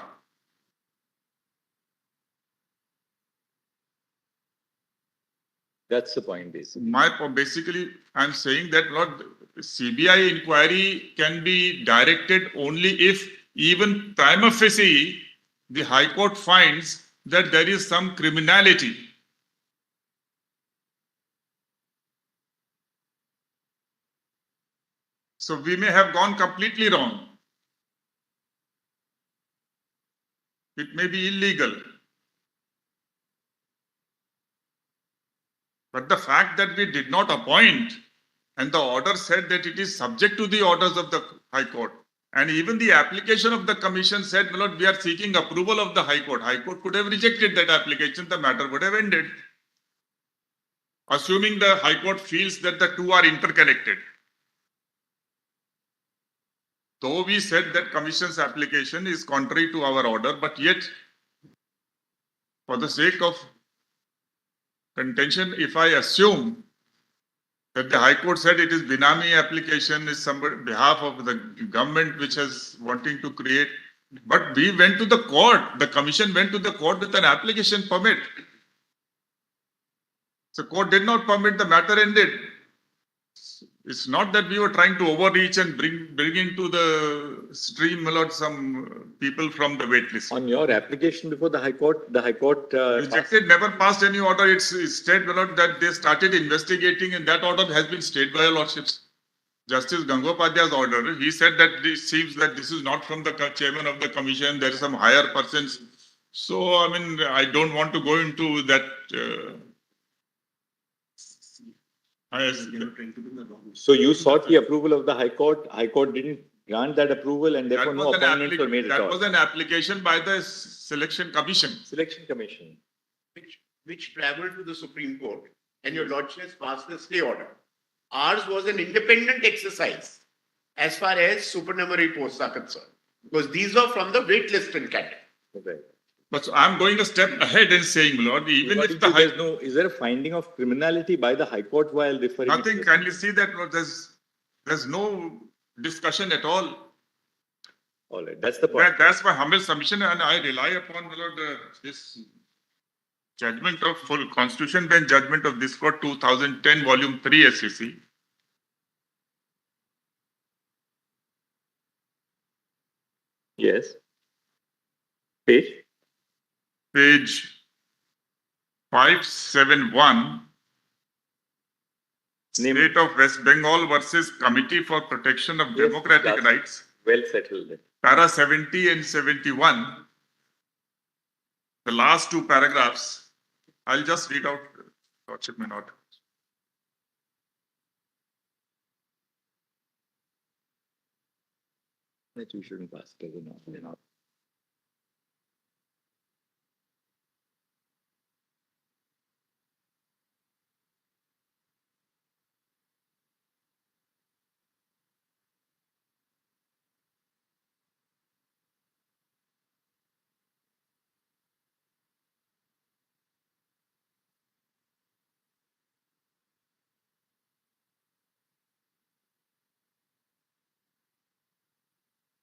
That's the point, basically. Basically, I'm saying that CBI inquiry can be directed only if even prima facie the High Court finds that there is some criminality. So we may have gone completely wrong. It may be illegal. But the fact that we did not appoint and the order said that it is subject to the orders of the High Court. And even the application of the commission said, my lord, we are seeking approval of the High Court. High Court could have rejected that application, the matter would have ended. Assuming the High Court feels that the two are interconnected. Though we said that commission's application is contrary to our order, but yet, for the sake of contention, if I assume that the High Court said it is Binami application is somebody behalf of the government which is wanting to create, but we went to the court, the commission went to the court with an application permit. So court did not permit, the matter ended. It's not that we were trying to overreach and bring into the stream, my lord, some people from the wait list. On your application before the High Court, rejected, never passed any order. It's stayed, my lord, that they started investigating, and that order has been stayed by your lordships. Justice Gangopadhyay's order, he said that it seems that this is not from the chairman of the commission, there is some higher persons. So, I mean, I don't want to go into that. So you sought the approval of the High Court. High Court didn't grant that approval, and therefore no appointments were made at all. That was an application by the Selection Commission. Selection Commission. Which traveled to the Supreme Court, and your lordships passed the stay order. Ours was an independent exercise as far as supernumerary posts are concerned, because these were from the waitlisted category. Okay. But I'm going a step ahead and saying, Lord, even if the is there a finding of criminality by the High Court while referring? Nothing. Can you see that? Lord, there's no discussion at all. All right, that's the point. That's my humble submission, and I rely upon, Lord, this judgment of full Constitution Bench judgment of this court, 2010, Volume 3, SSC. Yes. Page 571. State of West Bengal versus Committee for Protection of Democratic Rights. Well settled. Para 70 and 71. The last two paragraphs. I'll just read out. Lordship may not. That you shouldn't pass it as a not.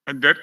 And that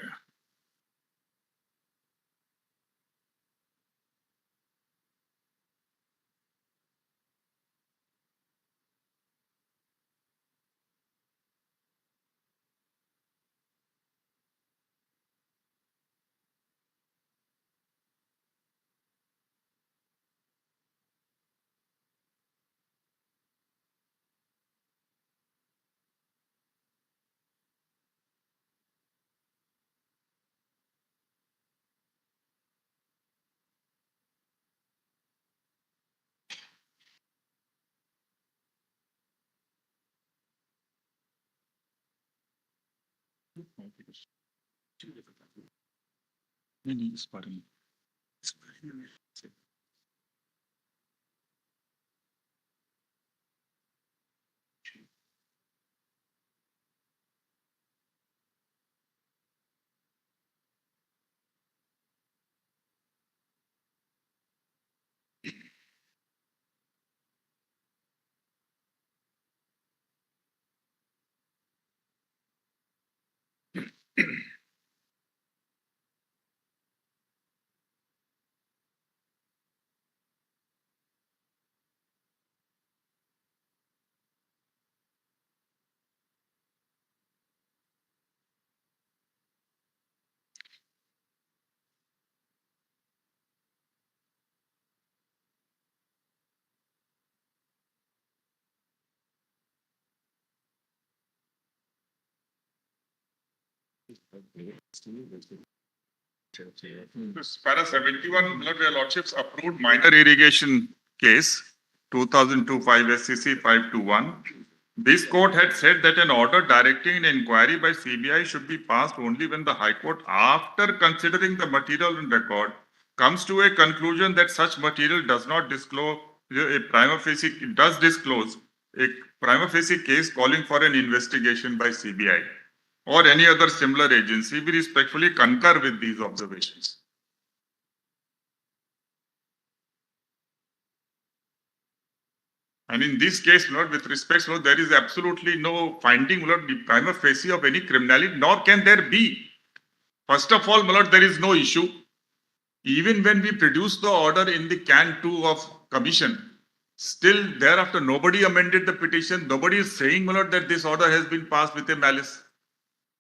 Para 71, Your Lordships approved minor irrigation case 2002-5 SCC 521. This court had said that an order directing an inquiry by CBI should be passed only when the High Court, after considering the material on record, comes to a conclusion that such material does not disclose a prima facie, does disclose a prima facie case calling for an investigation by CBI or any other similar agency. We respectfully concur with these observations. And in this case, Lord, with respect, Lord, there is absolutely no finding, Lord, the prima facie of any criminality, nor can there be. First of all, Lord, there is no issue. Even when we produce the order in the Can 2 of commission, still thereafter nobody amended the petition. Nobody is saying, Lord, that this order has been passed with a malice.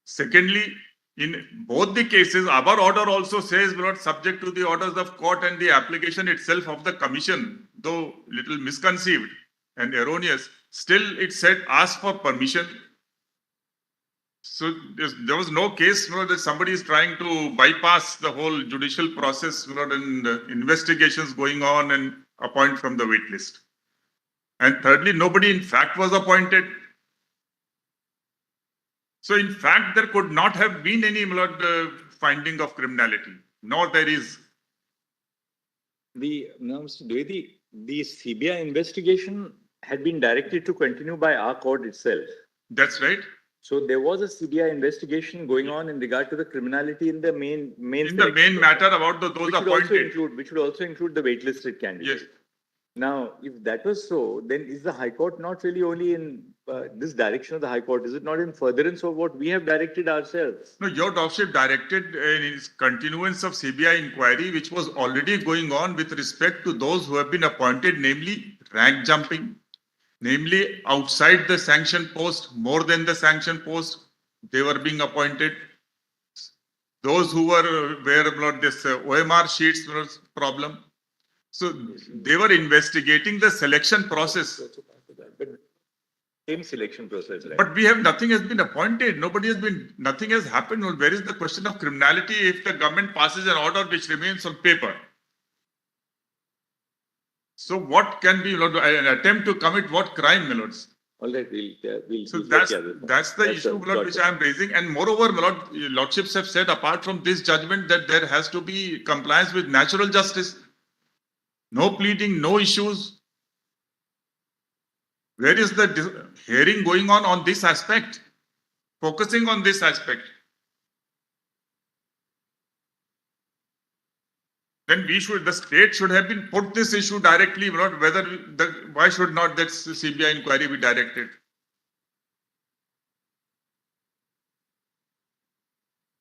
Secondly, in both the cases, our order also says, Lord, subject to the orders of court and the application itself of the commission, though little misconceived and erroneous, still it said ask for permission. So there was no case, that somebody is trying to bypass the whole judicial process, and investigations going on and appoint from the wait list. And thirdly, nobody in fact was appointed. So in fact, there could not have been any finding of criminality, nor there is. Mr. Dwivedi, the CBI investigation had been directed to continue by our court itself. That's right. So there was a CBI investigation going on in regard to the criminality in the main in the main matter about those appointed, which would also include the waitlisted candidates. Yes. Now, if that was so, then is the High Court not really only in this direction of the High Court? Is it not in furtherance of what we have directed ourselves? No, your lordship directed in continuance of CBI inquiry, which was already going on with respect to those who have been appointed, namely rank jumping, namely outside the sanction post, more than the sanction post, they were being appointed. Those who were where this OMR sheets was problem. So they were investigating the selection process. Same selection process, right? But we have nothing has been appointed. Nothing has happened. Where is the question of criminality if the government passes an order which remains on paper? So what can be an attempt to commit what crime, my lords? All right, we'll so that's the issue, my lord, which I am raising. And moreover, my lord, lordships have said apart from this judgment that there has to be compliance with natural justice. No pleading, no issues. Where is the hearing going on this aspect? Focusing on this aspect. Then the state should have been put this issue directly, not whether why should not that CBI inquiry be directed?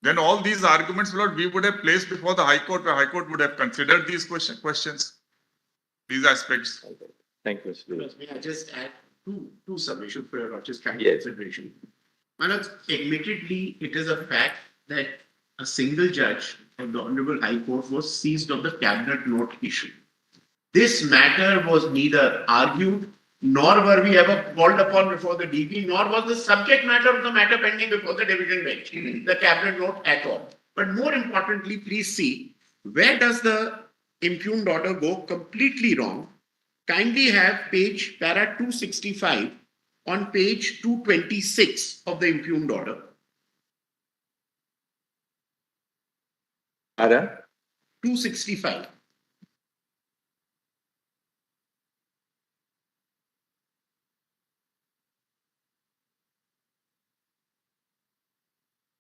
Then all these arguments, Lord, we would have placed before the High Court. The High Court would have considered these questions, these aspects. Thank you, Mr. May I just add two submissions for your Lordship's kind Yes. consideration? My lords, admittedly, it is a fact that a single judge of the Honorable High Court was seized of the cabinet note issue. This matter was neither argued, nor were we ever called upon before the DP, nor was the subject matter of the matter pending before the division bench, the cabinet note at all. But more importantly, please see, where does the impugned order go completely wrong? Kindly have page para 265 on page 226 of the impugned order. Para? 265.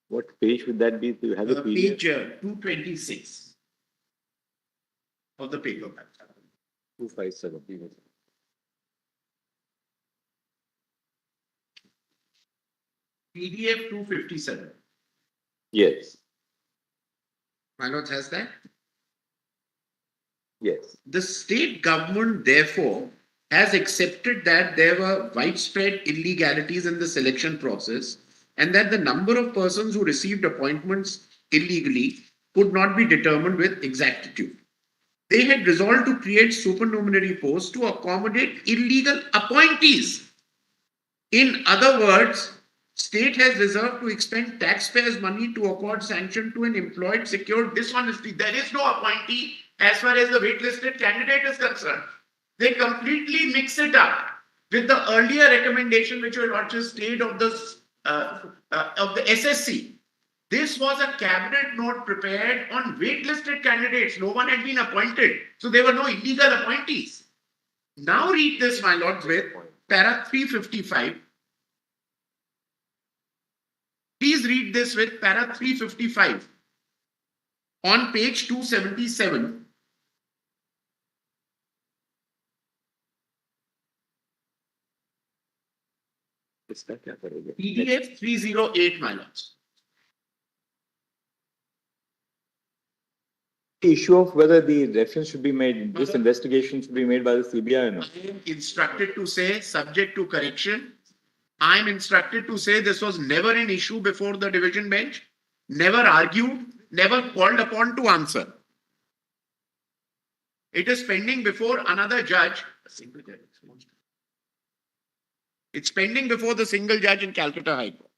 What page would that be? Do you have the PDF? Page 226 of the paper. 257. PDF 257. Yes, My lord has that. yes. The state government, therefore, has accepted that there were widespread illegalities in the selection process and that the number of persons who received appointments illegally could not be determined with exactitude. They had resolved to create supernumerary posts to accommodate illegal appointees. In other words, state has reserved to expend taxpayers' money to accord sanction to an employed secured dishonesty. There is no appointee as far as the waitlisted candidate is concerned. They completely mix it up with the earlier recommendation which your lordship stayed of the SSC. This was a cabinet note prepared on waitlisted candidates. No one had been appointed, so there were no illegal appointees. Now read this, my lords, with para 355. Please read this with para 355 on page 277. PDF 308, my lords. Issue of whether the reference should be made, this investigation should be made by the CBI or not. I am instructed to say, subject to correction, I am instructed to say this was never an issue before the division bench, never argued, never called upon to answer. It is pending before another judge. It's pending before the single judge in Calcutta High Court.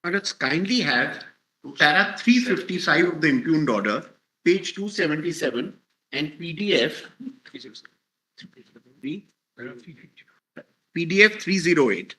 Let's kindly have para 355 of the impugned order, page 277, and PDF 308.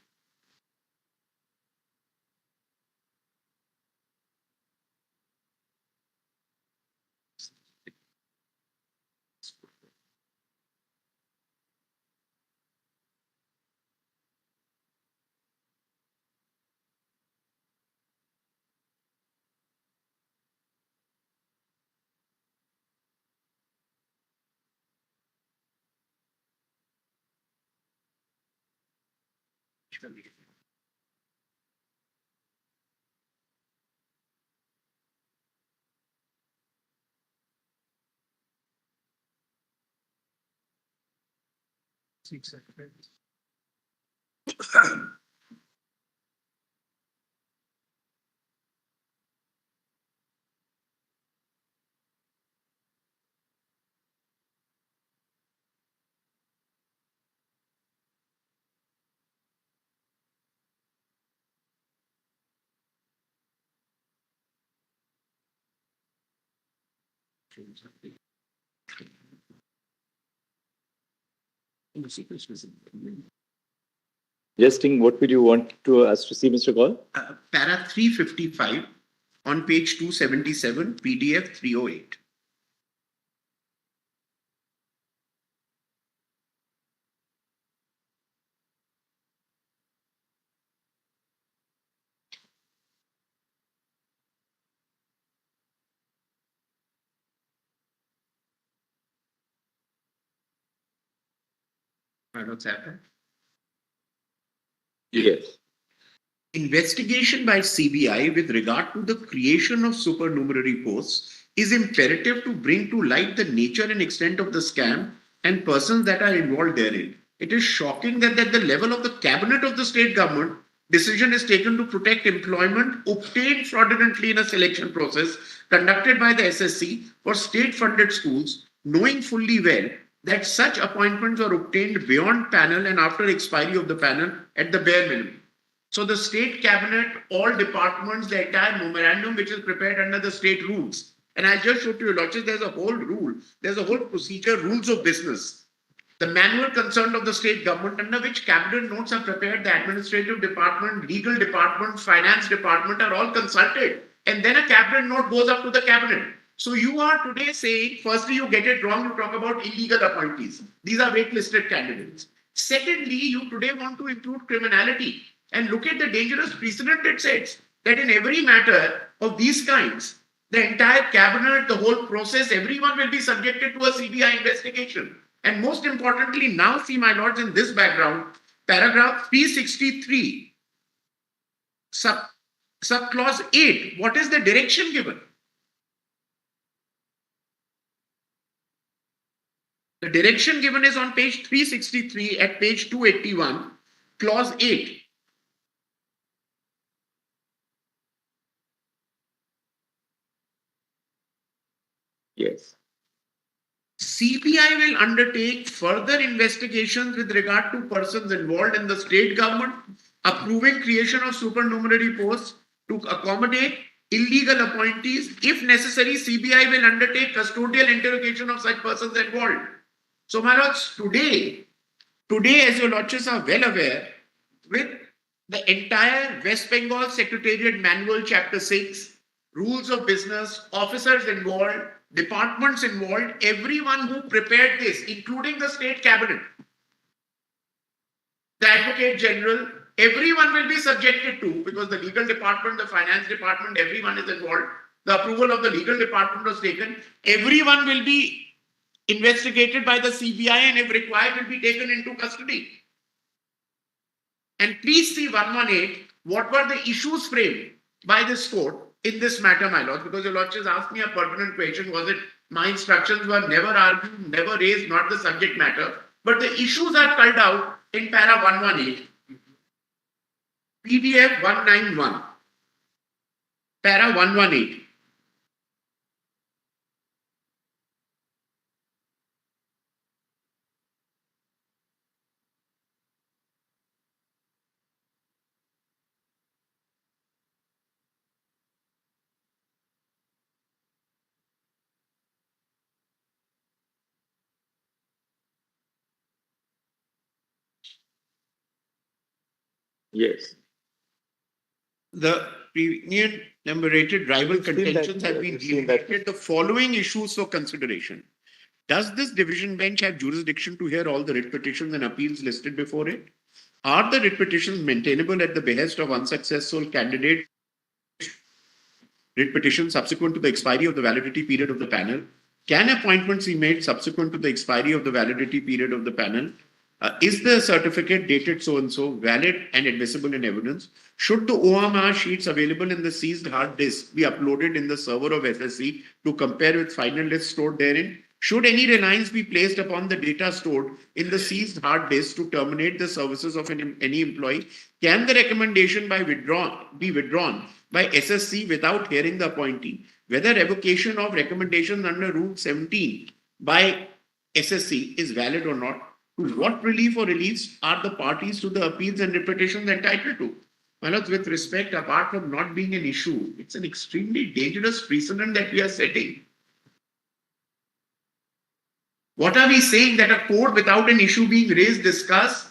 Suggesting what would you want to us to see, Mr. Gaul? Para 355 on page 277, PDF 308. What's happened? Yes. Investigation by CBI with regard to the creation of supernumerary posts is imperative to bring to light the nature and extent of the scam and persons that are involved therein. It is shocking that at the level of the cabinet of the state government, decision is taken to protect employment obtained fraudulently in a selection process conducted by the SSC for state-funded schools, knowing fully well that such appointments are obtained beyond panel and after expiry of the panel at the bare minimum. So the state cabinet, all departments, the entire memorandum which is prepared under the state rules. And I just showed to you, Lordship, there's a whole rule, there's a whole procedure, rules of business. The manual concerned of the state government under which cabinet notes are prepared, the administrative department, legal department, finance department are all consulted. And then a cabinet note goes up to the cabinet. So you are today saying, firstly, you get it wrong, you talk about illegal appointees. These are waitlisted candidates. Secondly, you today want to improve criminality. And look at the dangerous precedent it sets that in every matter of these kinds, the entire cabinet, the whole process, everyone will be subjected to a CBI investigation. And most importantly, now see, my lords, in this background, paragraph 363, subclause 8, what is the direction given? The direction given is on page 363 at page 281, clause 8. Yes. CBI will undertake further investigations with regard to persons involved in the state government, approving creation of supernumerary posts to accommodate illegal appointees. If necessary, CBI will undertake custodial interrogation of such persons involved. So, my lords, today, as your lordships are well aware, with the entire West Bengal Secretariat Manual, Chapter 6, rules of business, officers involved, departments involved, everyone who prepared this, including the state cabinet, the advocate general, everyone will be subjected to, because the legal department, the finance department, everyone is involved. The approval of the legal department was taken. Everyone will be investigated by the CBI and if required will be taken into custody. And please see 118, what were the issues framed by this court in this matter, my lord, because your lordships asked me a pertinent question. Was it my instructions were never argued, never raised, not the subject matter, but the issues are called out in para 118, PDF 191, para 118. Yes. The premium enumerated rival We've seen contentions that, have been we've seen that. delineated. The following issues for consideration. Does this division bench have jurisdiction to hear all the writ petitions and appeals listed before it? Are the writ petitions maintainable at the behest of unsuccessful candidate writ petitions subsequent to the expiry of the validity period of the panel? Can appointments be made subsequent to the expiry of the validity period of the panel? Is the certificate dated so and so valid and admissible in evidence? Should the OMR sheets available in the seized hard disk be uploaded in the server of SSC to compare with final list stored therein? Should any reliance be placed upon the data stored in the seized hard disk to terminate the services of any employee? Can the recommendation be withdrawn by SSC without hearing the appointee? Whether revocation of recommendations under Rule 17 by SSC is valid or not? What relief or reliefs are the parties to the appeals and repetitions entitled to? My lords, with respect, apart from not being an issue, it's an extremely dangerous precedent that we are setting. What are we saying? That a court without an issue being raised, discussed,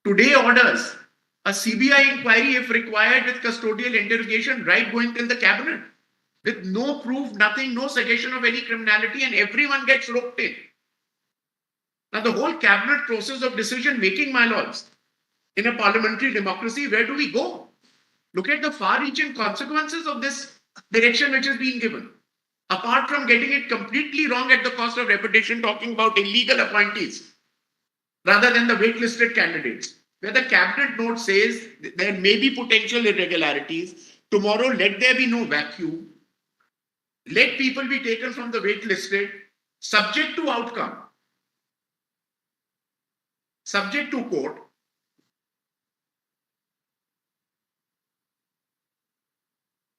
today orders a CBI inquiry if required with custodial interrogation, right going till the cabinet, with no proof, nothing, no suggestion of any criminality, and everyone gets roped in. Now, the whole cabinet process of decision making, my lords, in a parliamentary democracy, where do we go? Look at the far-reaching consequences of this direction which is being given. Apart from getting it completely wrong at the cost of reputation, talking about illegal appointees rather than the waitlisted candidates, where the cabinet note says there may be potential irregularities. Tomorrow, let there be no vacuum. Let people be taken from the waitlisted, subject to outcome, subject to court.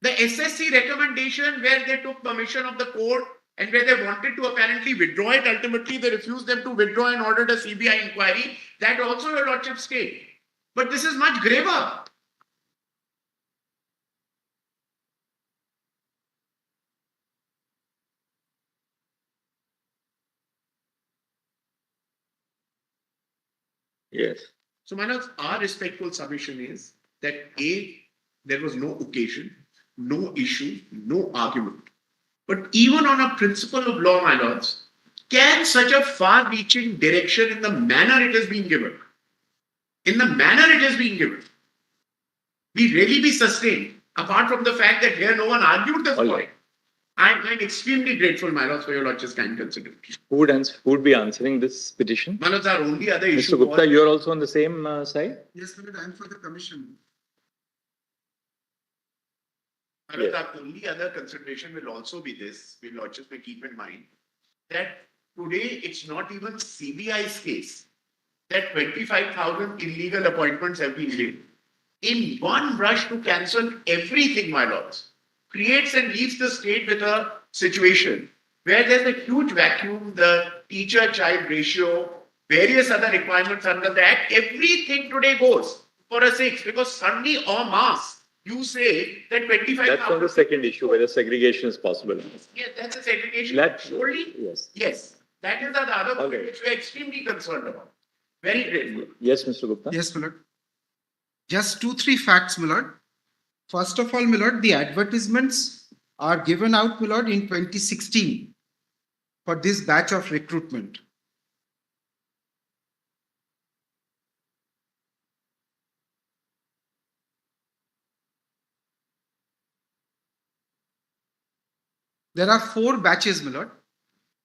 The SSC recommendation where they took permission of the court and where they wanted to apparently withdraw it, ultimately they refused them to withdraw and ordered a CBI inquiry. That also your lordship state. But this is much graver. Yes. So, my lords, our respectful submission is that A, there was no occasion, no issue, no argument. But even on a principle of law, my lords, can such a far-reaching direction in the manner it is being given, be really be sustained, apart from the fact that here no one argued this point? I'm extremely grateful, my lords, for your lordship's kind consideration. Who would be answering this petition? My lords, our only other issue Mr. Gupta, you're also on the same side? Yes, Lord, I'm for the commission. My lords, our only other consideration will also be this, we lordships may keep in mind, that today it's not even CBI's case that 25,000 illegal appointments have been made. In one rush to cancel everything, my lords, creates and leaves the state with a situation where there's a huge vacuum, the teacher-child ratio, various other requirements under the Act, everything today goes for a 6 because suddenly en masse, you say that 25,000... That's on the second issue, whether segregation is possible. Yes, that's a segregation. Surely? Yes. Yes. That is the other point which we are extremely concerned about. Very grateful. Yes, Mr. Gupta. Yes, my lord. Just 2-3 facts, my lord. First of all, my lord, the advertisements are given out, my lord, in 2016 for this batch of recruitment. There are 4 batches, my lord,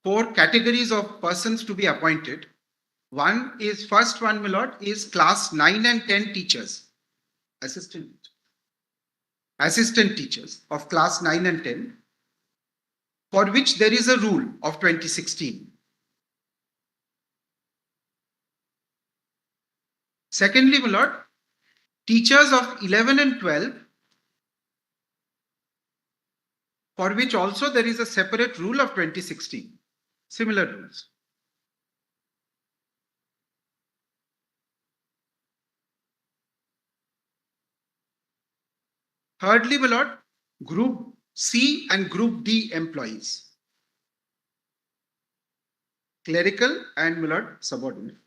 4 categories of persons to be appointed. First one, my lord, is class 9 and 10 teachers, assistant teachers of class 9 and 10, for which there is a rule of 2016. Secondly, my lord, teachers of 11 and 12, for which also there is a separate rule of 2016, similar rules. Thirdly, my lord, Group C and Group D employees, clerical and, my lord, subordinate.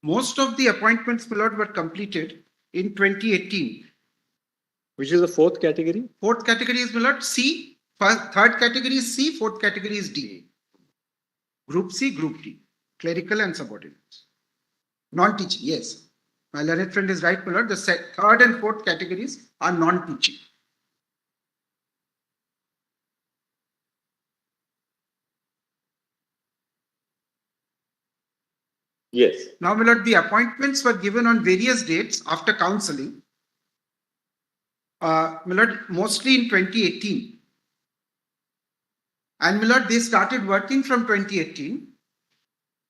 most of the appointments, my lord, were completed in 2018. Which is the fourth category? Fourth category is, my lord, C. Third category is C. Fourth category is D. Group C, Group D. Clerical and subordinates. Non-teaching, yes. My learned friend is right, my lord. The third and fourth categories are non-teaching. Yes. Now, my lord, the appointments were given on various dates after counseling. My lord, mostly in 2018. And my lord, they started working from 2018.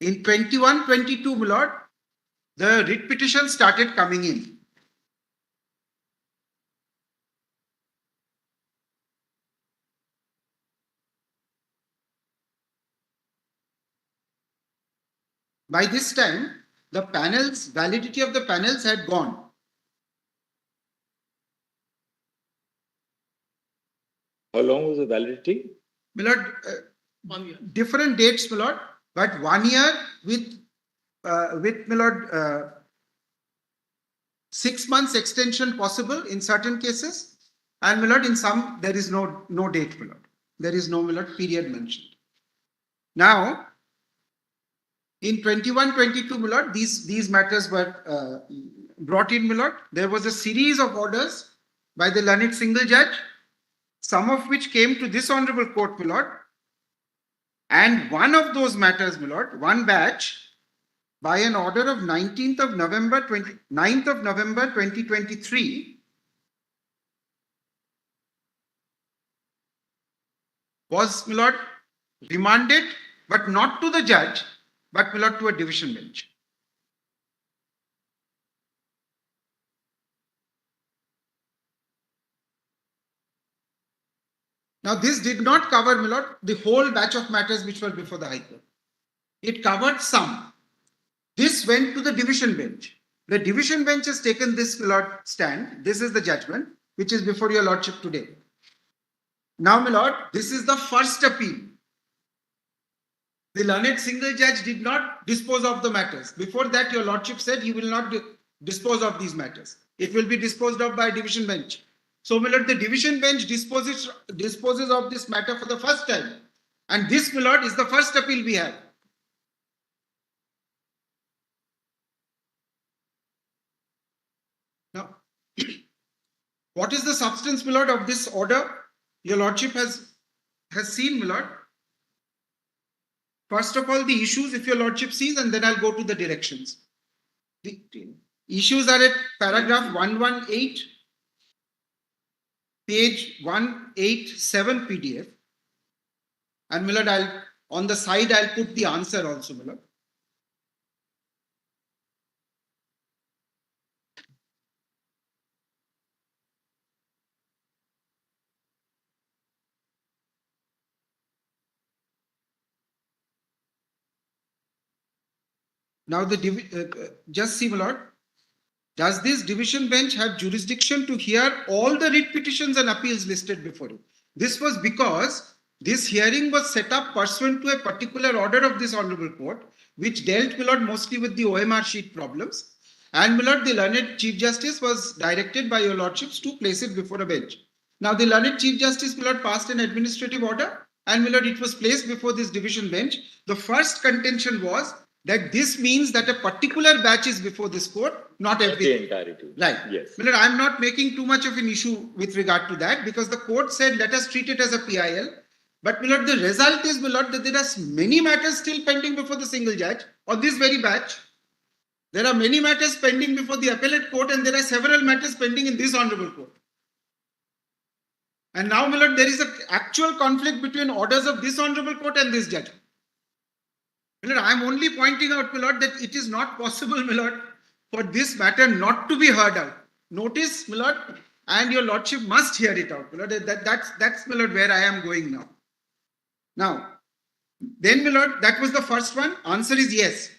In 21-22, my lord, the writ petition started coming in. By this time, the panels, validity of the panels had gone. How long was the validity? My lord, different dates, my lord, but 1 year with my lord, 6 months extension possible in certain cases, and my lord, in some there is no date, my lord. There is no, my lord, period mentioned. Now, in 21-22, my lord, these matters were brought in, my lord. There was a series of orders by the learned single judge, some of which came to this honorable court, my lord. And one of those matters, my lord, one batch, by an order of 9th of November 2023, was, my lord, remanded, but not to the judge, but, my lord, to a division bench. Now, this did not cover, my lord, the whole batch of matters which were before the High Court. It covered some. This went to the division bench. The division bench has taken this, my lord, stand. This is the judgment which is before your lordship today. Now, my lord, this is the first appeal. The learned single judge did not dispose of the matters. Before that, your lordship said he will not dispose of these matters. It will be disposed of by a division bench. So, my lord, the division bench disposes of this matter for the first time. And this, my lord, is the first appeal we have. Now, what is the substance, my lord, of this order? Your lordship has seen, my lord. First of all, the issues, if your lordship sees, and then I'll go to the directions. The issues are at paragraph 118, page 187 PDF. And, my lord, on the side, I'll put the answer also, my lord. Now, just see, my lord, does this division bench have jurisdiction to hear all the writ petitions and appeals listed before it? This was because this hearing was set up pursuant to a particular order of this honorable court, which dealt, my lord, mostly with the OMR sheet problems. And, my lord, the learned Chief Justice was directed by your lordships to place it before a bench. Now, the learned Chief Justice, my lord, passed an administrative order, and, my lord, it was placed before this division bench. The first contention was that this means that a particular batch is before this court, not everything. The entirety. Right. Yes. But I'm not making too much of an issue with regard to that, because the court said, let us treat it as a PIL. But, my lord, the result is, my lord, that there are many matters still pending before the single judge on this very batch. There are many matters pending before the appellate court, and there are several matters pending in this honorable court. And now, my lord, there is an actual conflict between orders of this honorable court and this judge. My lord, I am only pointing out, my lord, that it is not possible, my lord, for this matter not to be heard out. Notice, my lord, and your lordship must hear it out, my lord. That's, my lord, where I am going now. Now, then, my lord, that was the first one. Answer is yes.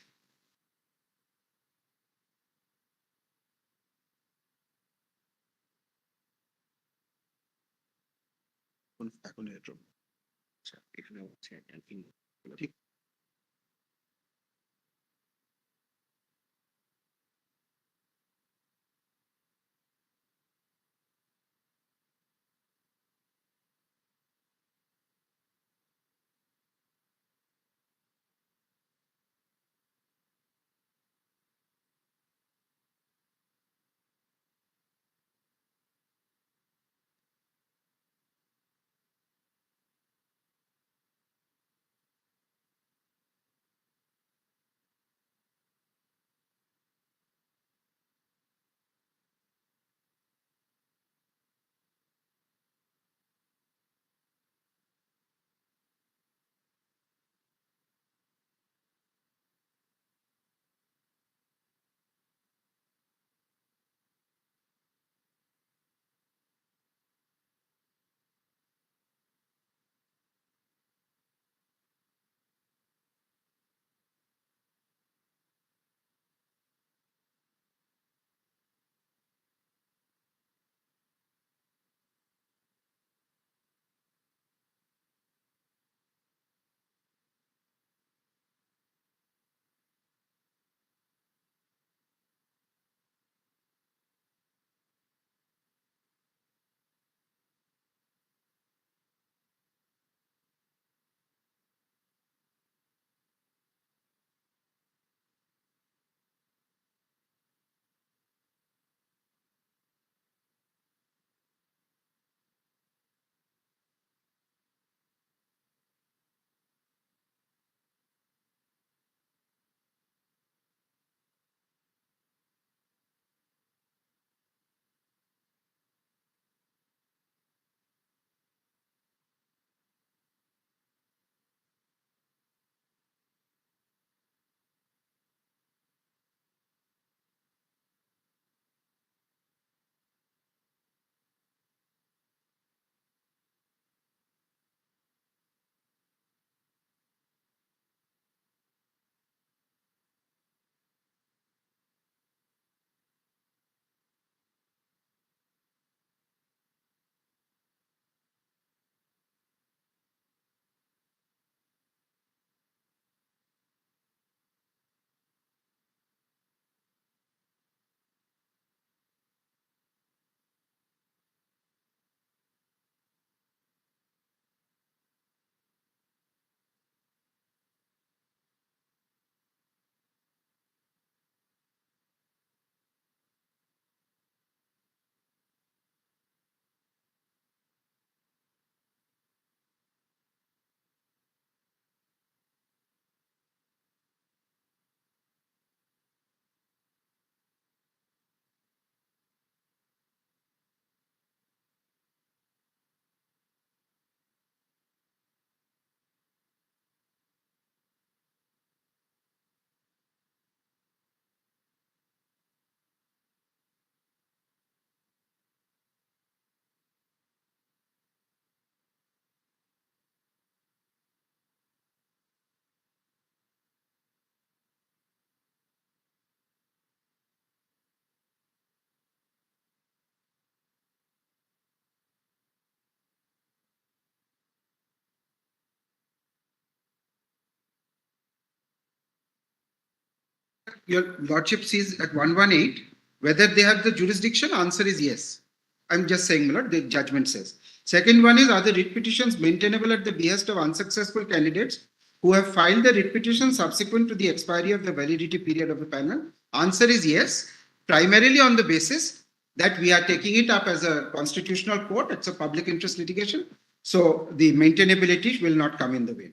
your lordship sees at 118, whether they have the jurisdiction, answer is yes. I'm just saying, my lord, the judgment says. Second one is, are the writ petitions maintainable at the behest of unsuccessful candidates who have filed the writ petition subsequent to the expiry of the validity period of the panel? Answer is yes, primarily on the basis that we are taking it up as a constitutional court. It's a public interest litigation. So the maintainability will not come in the way.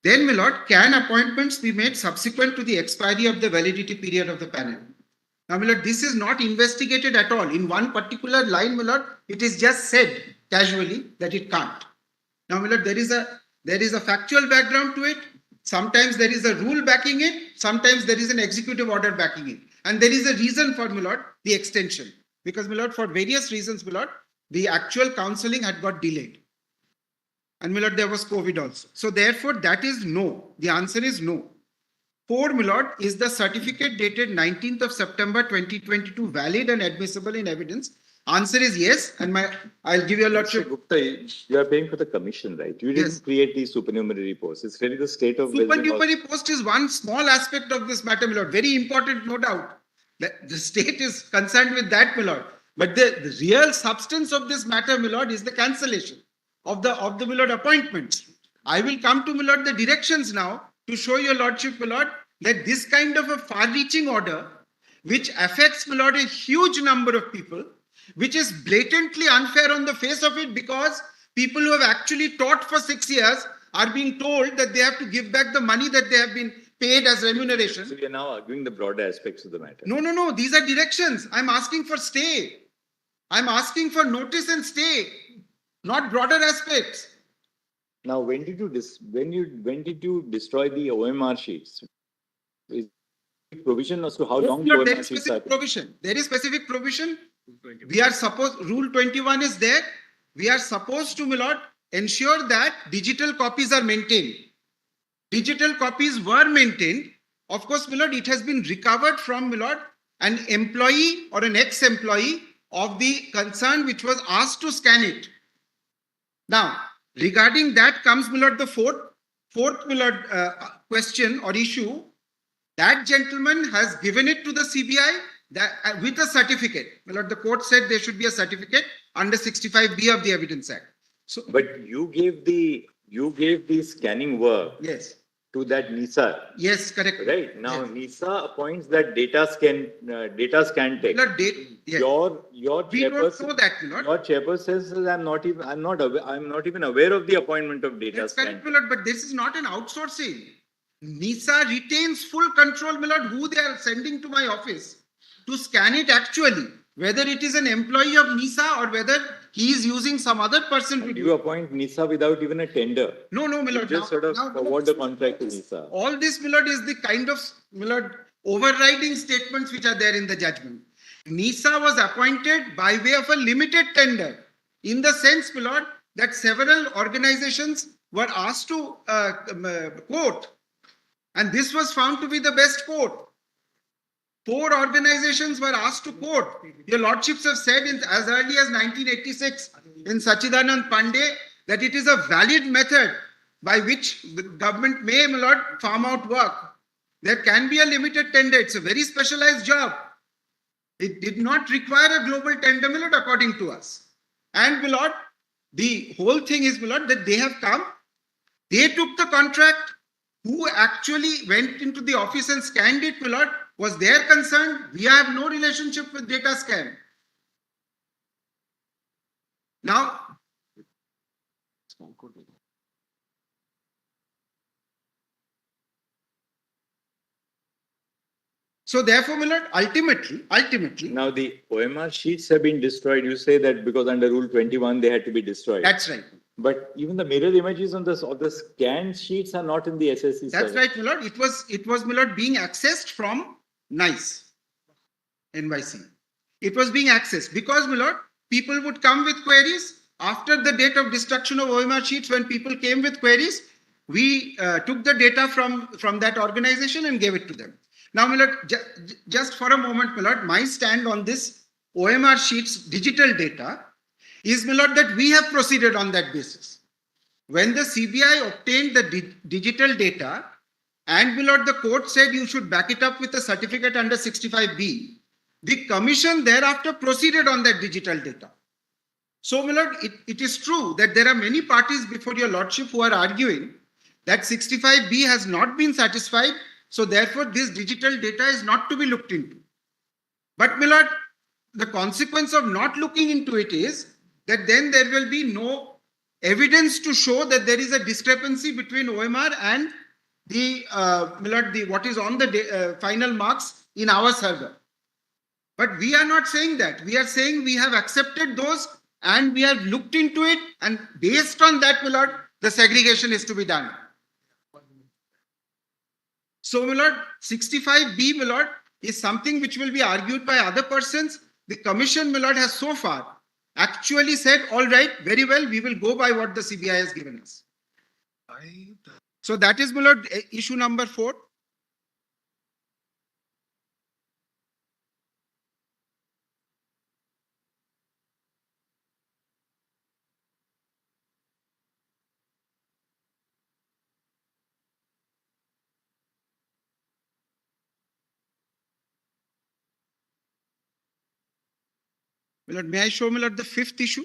Then, my lord, can appointments be made subsequent to the expiry of the validity period of the panel? Now, my lord, this is not investigated at all. In one particular line, my lord, it is just said casually that it can't. Now, my lord, there is a factual background to it. Sometimes there is a rule backing it. Sometimes there is an executive order backing it. And there is a reason for, my lord, the extension. Because, my lord, for various reasons, my lord, the actual counseling had got delayed. And, my lord, there was COVID also. So, therefore, that is no. The answer is no. 4, my lord, is the certificate dated 19th of September 2022 valid and admissible in evidence? Answer is yes. And I'll give you a lordship. Mr. Gupta, you are paying for the commission, right? You didn't create these supernumerary posts. It's really the state of Supernumerary post is one small aspect of this matter, my lord. Very important, no doubt. The state is concerned with that, my lord. But the real substance of this matter, my lord, is the cancellation of the my lord appointments. I will come to, my lord, the directions now to show your lordship, my lord, that this kind of a far-reaching order, which affects, my lord, a huge number of people, which is blatantly unfair on the face of it, because people who have actually taught for 6 years are being told that they have to give back the money that they have been paid as remuneration. So we are now arguing the broader aspects of the matter. No. These are directions. I'm asking for stay. I'm asking for notice and stay, not broader aspects. Now, when did you destroy the OMR sheets? Is there provision as to how long the There OMR is sheets specific are? provision. There is specific provision. We are supposed, Rule 21 is there. We are supposed to, my lord, ensure that digital copies are maintained. Digital copies were maintained. Of course, my lord, it has been recovered from, my lord, an employee or an ex-employee of the concern which was asked to scan it. Now, regarding that comes, my lord, the fourth, my lord, question or issue. That gentleman has given it to the CBI that, with a certificate. My lord, the court said there should be a certificate under 65B of the Evidence Act. So, but you gave the scanning work to that NISA. Yes, correct. Right. Now, NISA appoints that data scan tech. Lord, Your we don't know that, Lord. Your chairperson says I'm not even aware of the appointment of data That's scan. correct, my lord, but this is not an outsourcing. NISA retains full control, my lord, who they are sending to my office to scan it actually, whether it is an employee of NISA or whether he is using some other person to do. You appoint NISA without even a tender. No, my lord. You just award the contract to NISA. All this, my lord, is the kind of, my lord, overriding statements which are there in the judgment. NISA was appointed by way of a limited tender, in the sense, my lord, that several organizations were asked to quote, and this was found to be the best quote. 4 organizations were asked to quote. Your lordships have said as early as 1986 in Sachidanand Pandey that it is a valid method by which the government may, my lord, farm out work. There can be a limited tender. It's a very specialized job. It did not require a global tender, my lord, according to us. And, my lord, the whole thing is, my lord, that they have come. They took the contract. Who actually went into the office and scanned it, my lord, was their concern. We have no relationship with data scan. Now, so therefore, my lord, ultimately. Now the OMR sheets have been destroyed. You say that because under Rule 21 they had to be destroyed. That's right. But even the mirror images of the scanned sheets are not in the SSC. That's right, my lord. It was, my lord, being accessed from NICE, NYC. It was being accessed because, my lord, people would come with queries. After the date of destruction of OMR sheets, when people came with queries, we took the data from that organization and gave it to them. Now, my lord, just for a moment, my lord, my stand on this OMR sheets digital data is, my lord, that we have proceeded on that basis. When the CBI obtained the digital data, and my lord, the court said you should back it up with a certificate under 65B. The commission thereafter proceeded on that digital data. So, my lord, it is true that there are many parties before your lordship who are arguing that 65B has not been satisfied. So, therefore, this digital data is not to be looked into. But, my lord, the consequence of not looking into it is that then there will be no evidence to show that there is a discrepancy between OMR and the, my lord, what is on the final marks in our server. But we are not saying that. We are saying we have accepted those and we have looked into it, and based on that, my lord, the segregation is to be done. So, my lord, 65B, my lord, is something which will be argued by other persons. The commission, my lord, has so far actually said, all right, very well, we will go by what the CBI has given us. So that is, my lord, issue number 4. My lord, may I show, my lord, the 5th issue?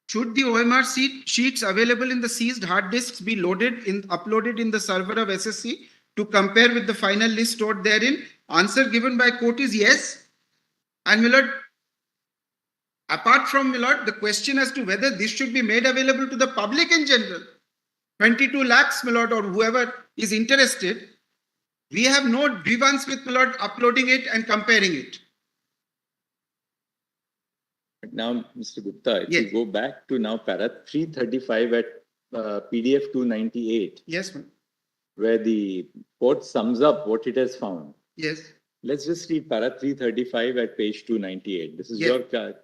Should the OMR sheets available in the seized hard disks be uploaded in the server of SSC to compare with the final list stored therein? Answer given by court is yes. And, my lord, apart from, my lord, the question as to whether this should be made available to the public in general, 22 lakhs, my lord, or whoever is interested, we have no grievance with, my lord, uploading it and comparing it. Now, Mr. Gupta, if Yes. you go back to now para 335 at PDF 298, Yes, ma'am. where the court sums up what it has found. Yes. Let's just read para 335 at page 298. This is Yes. your card.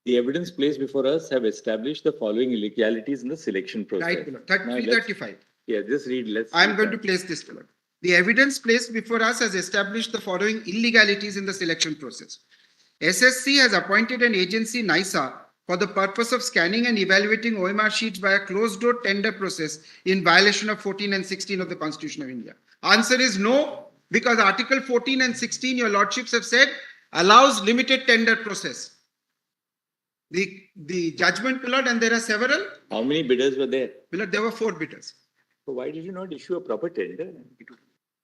The evidence placed before us have established the following illegalities in the selection process. Right, my lord. Now, let's- 335. Yeah, just read. I'm going to place this, my lord. The evidence placed before us has established the following illegalities in the selection process. SSC has appointed an agency, NISA, for the purpose of scanning and evaluating OMR sheets by a closed-door tender process in violation of 14 and 16 of the Constitution of India. Answer is no, because Article 14 and 16, your lordships have said, allows limited tender process. The judgment, my lord, and there are several. How many bidders were there? My lord, there were 4 bidders. So why did you not issue a proper tender?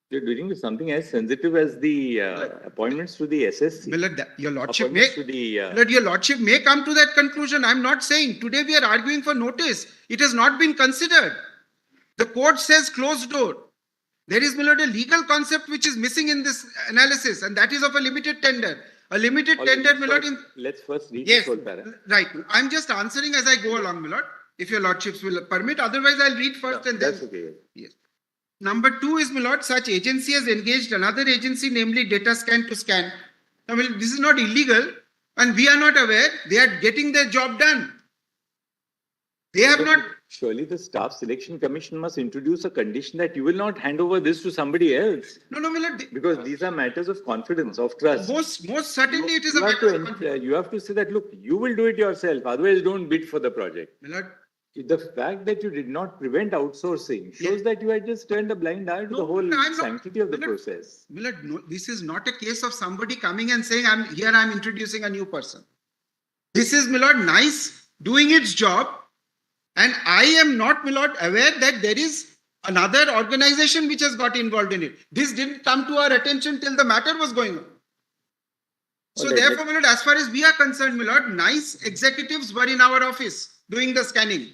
You're dealing with something as sensitive as the appointments to the SSC. My lord, your lordship may, Appointments to the, Lord, your lordship may come to that conclusion. I'm not saying. Today we are arguing for notice. It has not been considered. The court says closed door. There is, my lord, a legal concept which is missing in this analysis, and that is of a limited tender. A limited tender, my lord, Let's first read yes, the whole para. right. I'm just answering as I go along, my lord, if your lordships will permit. Otherwise, I'll read first and then. That's okay. Yes. Number 2 is, my lord, such agency has engaged another agency, namely Data Scan to scan. I mean, this is not illegal, and we are not aware. They are getting their job done. They have not. Surely the Staff Selection Commission must introduce a condition that you will not hand over this to somebody else. No, my lord. Because these are matters of confidence, of trust. Most certainly it is a You have matter of to, confidence. you have to say that, look, you will do it yourself. Otherwise, don't bid for the project. My lord, The fact that you did not prevent outsourcing shows that you had just turned a blind eye to No, the whole I'm not- sanctity of the My lord, process. my lord, no, this is not a case of somebody coming and saying, I'm introducing a new person. This is, my lord, NICE doing its job. And I am not, my lord, aware that there is another organization which has got involved in it. This didn't come to our attention till the matter was going on. So Alright, therefore, my lord, as far as we are concerned, my lord, NICE executives were in our office doing the scanning.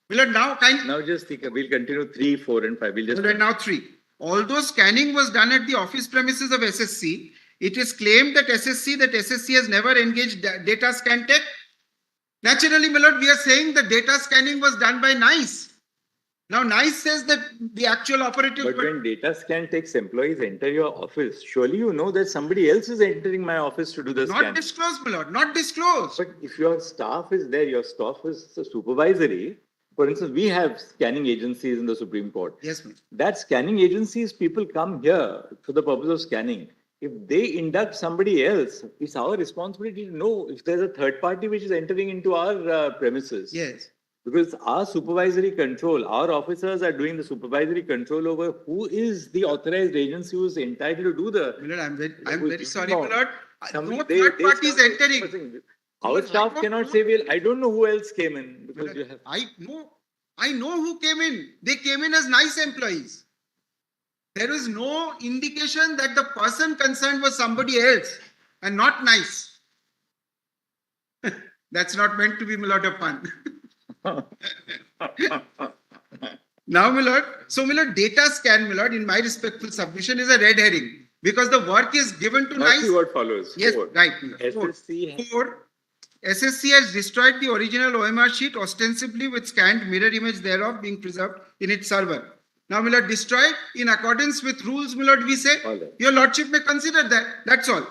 My lord, Now just think, we'll continue 3, 4 and 5. We'll just... now 3. Although scanning was done at the office premises of SSC, it is claimed that SSC has never engaged data scan tech. Naturally, my lord, we are saying the data scanning was done by NICE. Now, NICE says that the actual operative... But when data scan takes employees enter your office, surely you know that somebody else is entering my office to do the scan. Not disclosed, my lord, not disclosed. But if your staff is there, your staff is supervisory. For instance, we have scanning agencies in the Supreme Court. Yes, ma'am. That scanning agencies, people come here for the purpose of scanning. If they induct somebody else, it's our responsibility to know if there's a third party which is entering into our premises. Yes. Because our supervisory control, our officers are doing the supervisory control over who is the authorized agency who is entitled to do the. My lord, I'm who is very sorry, doing my the- lord. Some- No they- third they party is start entering. enforcing. Our staff cannot say, well, I don't know who else came in because you have. I know who came in. They came in as nice employees. There is no indication that the person concerned was somebody else and not nice. That's not meant to be, my lord, a pun. Now, my lord, so my lord, data scan, my lord, in my respectful submission is a red herring because the work is given to Now nice. see what follows. Yes, Four. right. My lord. SSC. Four. SSC has destroyed the original OMR sheet ostensibly with scanned mirror image thereof being preserved in its server. Now, my lord, destroyed in accordance with rules, my lord, we say, your lordship may consider that. That's all.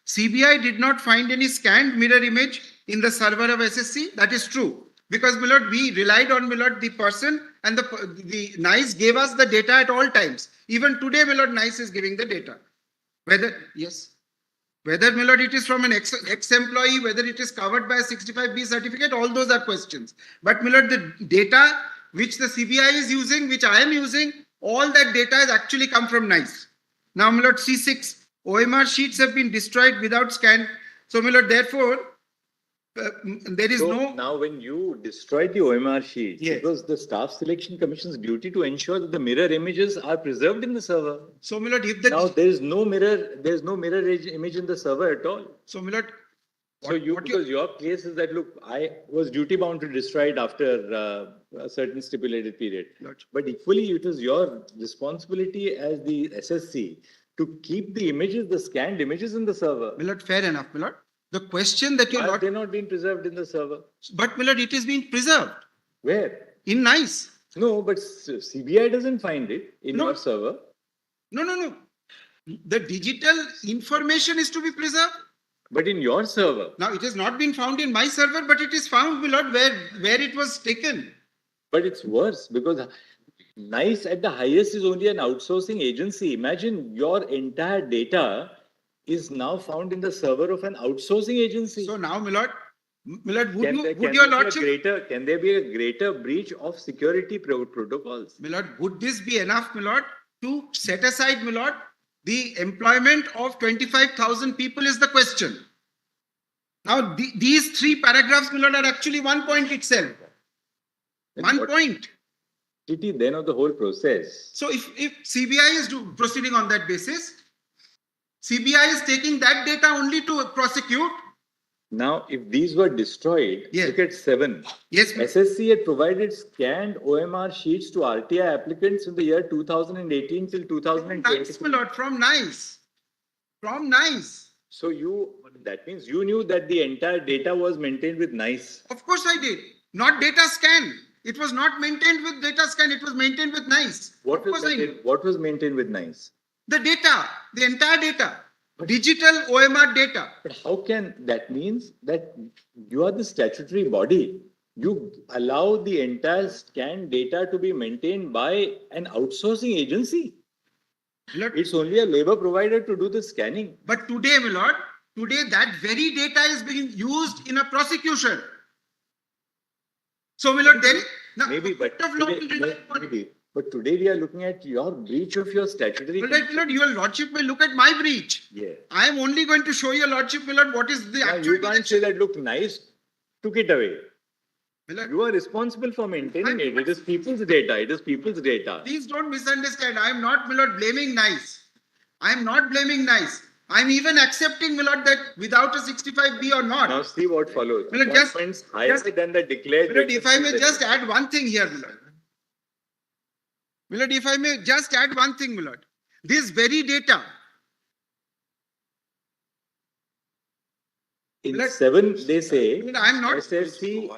CBI did not find any scanned mirror image in the server of SSC. That is true. Because, my lord, we relied on, my lord, the person and the NICE gave us the data at all times. Even today, my lord, NICE is giving the data. Whether, yes. Whether, my lord, it is from an ex-employee, whether it is covered by a 65B certificate, all those are questions. But, my lord, the data which the CBI is using, which I am using, all that data has actually come from NICE. Now, my lord, C6, OMR sheets have been destroyed without scan. So, my lord, therefore, there is So no... now when you destroyed the OMR sheet, Yes. it was the Staff Selection Commission's duty to ensure that the mirror images are preserved in the server. So, my lord, if the... Now there is no mirror image in the server at all. So, my lord... Because your case is that, look, I was duty bound to destroy it after a certain stipulated period. But equally, it is your responsibility as the SSC to keep the images, the scanned images in the server. My lord, fair enough, my lord. The question that Why have they not been preserved in the server? But, my lord, it is being preserved. Where? In NICE. No, but CBI doesn't find it in your server. No. The digital information is to be preserved. But in your server. Now, it has not been found in my server, but it is found, my lord, where it was taken. But it's worse because NICE at the highest is only an outsourcing agency. Imagine your entire data is now found in the server of an outsourcing agency. So now, my lord, would your lordship... Can there be a greater breach of security protocols? My lord, would this be enough, my lord, to set aside, my lord, the employment of 25,000 people is the question. Now, these three paragraphs, my lord, are actually one point itself. One point. Then of the whole process. So if CBI is proceeding on that basis, CBI is taking that data only to prosecute. Now, if these were destroyed, look at 7. Yes, SSC had provided scanned OMR sheets to RTI applicants in the year 2018 till 2020. NICE, my lord, from NICE. From NICE. So that means you knew that the entire data was maintained with NICE. Of course I did. Not data scan. It was not maintained with data scan. It was maintained with NICE. What was maintained with NICE? The data, the entire data. Digital OMR data. But how can that means that you are the statutory body? You allow the entire scanned data to be maintained by an outsourcing agency. It's only a labor provider to do the scanning. But today, my lord, that very data is being used in a prosecution. So, my lord, but today we are looking at your breach of your statutory. My lord, your lordship may look at my breach. Yeah. I am only going to show your lordship, my lord, what is the actual. You can't say that, look, NICE took it away. You are responsible for maintaining it. It is people's data. It is people's data. Please don't misunderstand. I am not, my lord, blaming NICE. I am not blaming NICE. I am even accepting, my lord, that without a 65B or not. Now see what follows. My lord, higher than the declared. My lord, if I may just add one thing here, my lord. My lord, if I may just add one thing, my lord. This very data. In 7, they say, I'm not SSC.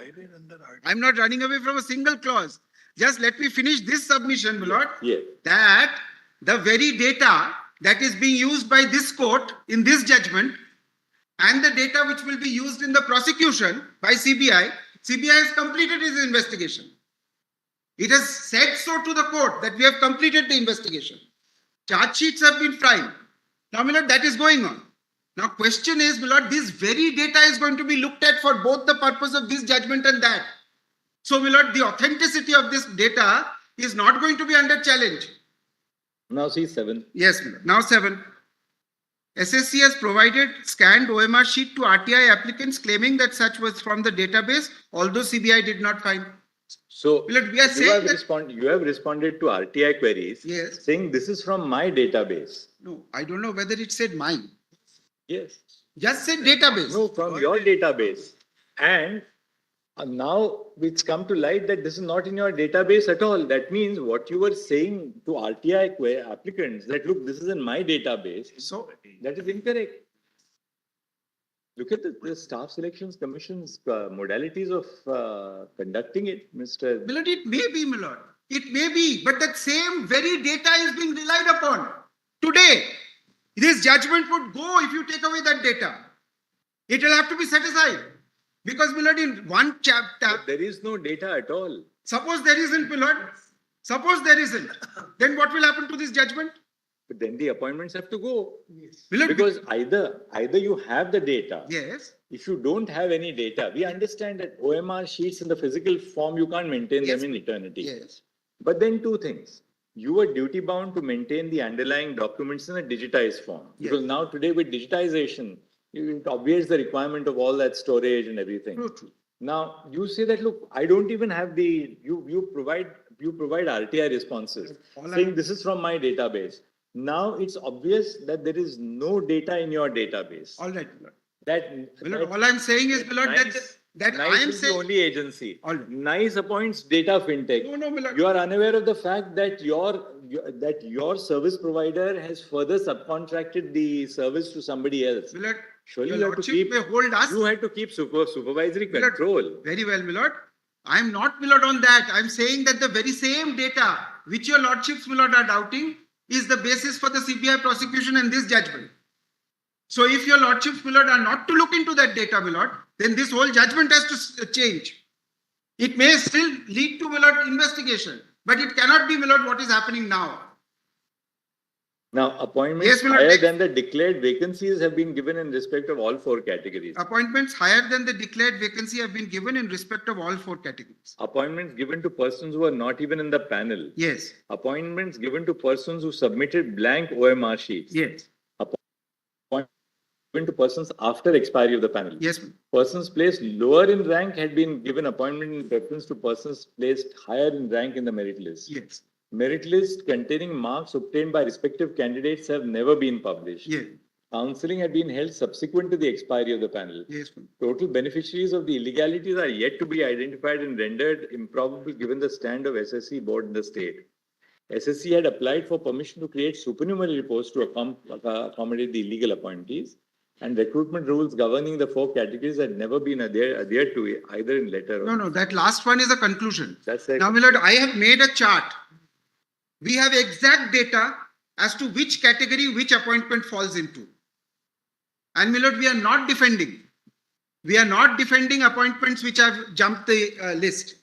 I'm not running away from a single clause. Just let me finish this submission, my lord. Yeah. That the very data that is being used by this court in this judgment and the data which will be used in the prosecution by CBI has completed its investigation. It has said so to the court that we have completed the investigation. Charge sheets have been filed. Now, my lord, that is going on. Now, question is, my lord, this very data is going to be looked at for both the purpose of this judgment and that. So, my lord, the authenticity of this data is not going to be under challenge. Now see 7. Yes, my lord. Now 7. SSC has provided scanned OMR sheet to RTI applicants claiming that such was from the database, although CBI did not find. So My lord, we are you saying have, that, you have responded to RTI queries yes. saying this is from my database. No, I don't know whether it said mine. Yes. Just said database. No, from your database. And now it's come to light that this is not in your database at all. That means what you were saying to RTI applicants that look, this is in my database. So that is incorrect. Look at the Staff Selections Commission's modalities of conducting it, Mr. my lord, it may be, my lord. It may be, but that same very data is being relied upon. Today, this judgment would go if you take away that data. It will have to be set aside. Because, my lord, in one chapter, there is no data at all. suppose there isn't, my lord. Suppose there isn't. Then what will happen to this judgment? But then the appointments have to go. Yes. My lord, Because either you have the data. yes. If you don't have any data, we understand that OMR sheets in the physical form, you can't maintain Yes. them in eternity. Yes. But then two things. You are duty bound to maintain the underlying documents in a digitized form. Yes. Because now today with digitization, it obviates the requirement of all that storage and everything. True. Now you say that, look, I don't even have you provide RTI responses All saying this is from my database. Now it's obvious that there is no data in your database. All right, my lord. That, My lord, all I'm saying is, my lord, that I NICE am is the saying. only agency. All right. NICE appoints data fintech. No, my lord. You are unaware of the fact that your service provider has further subcontracted the service to somebody else. My lord, Surely your you have to lordship keep. may hold us. You have to keep supervisory My lord, control. Very well, my lord. I am not, my lord, on that. I am saying that the very same data which your lordships, my lord, are doubting is the basis for the CBI prosecution and this judgment. So if your lordships, my lord, are not to look into that data, my lord, then this whole judgment has to change. It may still lead to, my lord, investigation, but it cannot be, my lord, what is happening now. Now, appointments Yes, my lord. higher than the declared vacancies have been given in respect of all 4 categories. Appointments higher than the declared vacancy have been given in respect of all 4 categories. Appointments given to persons who are not even in the panel. Yes. Appointments given to persons who submitted blank OMR sheets. Yes. Appointments given to persons after expiry of the panel. Yes, ma'am. Persons placed lower in rank had been given appointment in preference to persons placed higher in rank in the merit list. Yes. Merit list containing marks obtained by respective candidates have never been published. Yes. Counselling had been held subsequent to the expiry of the panel. Yes, ma'am. Total beneficiaries of the illegalities are yet to be identified and rendered improbable given the stand of SSC board in the state. SSC had applied for permission to create supernumerary posts to accommodate the illegal appointees, and recruitment rules governing the 4 categories had never been adhered to either in letter or... No, that last one is a conclusion. That's it. Now, my lord, I have made a chart. We have exact data as to which category which appointment falls into. And my lord, we are not defending. We are not defending appointments which have jumped the list.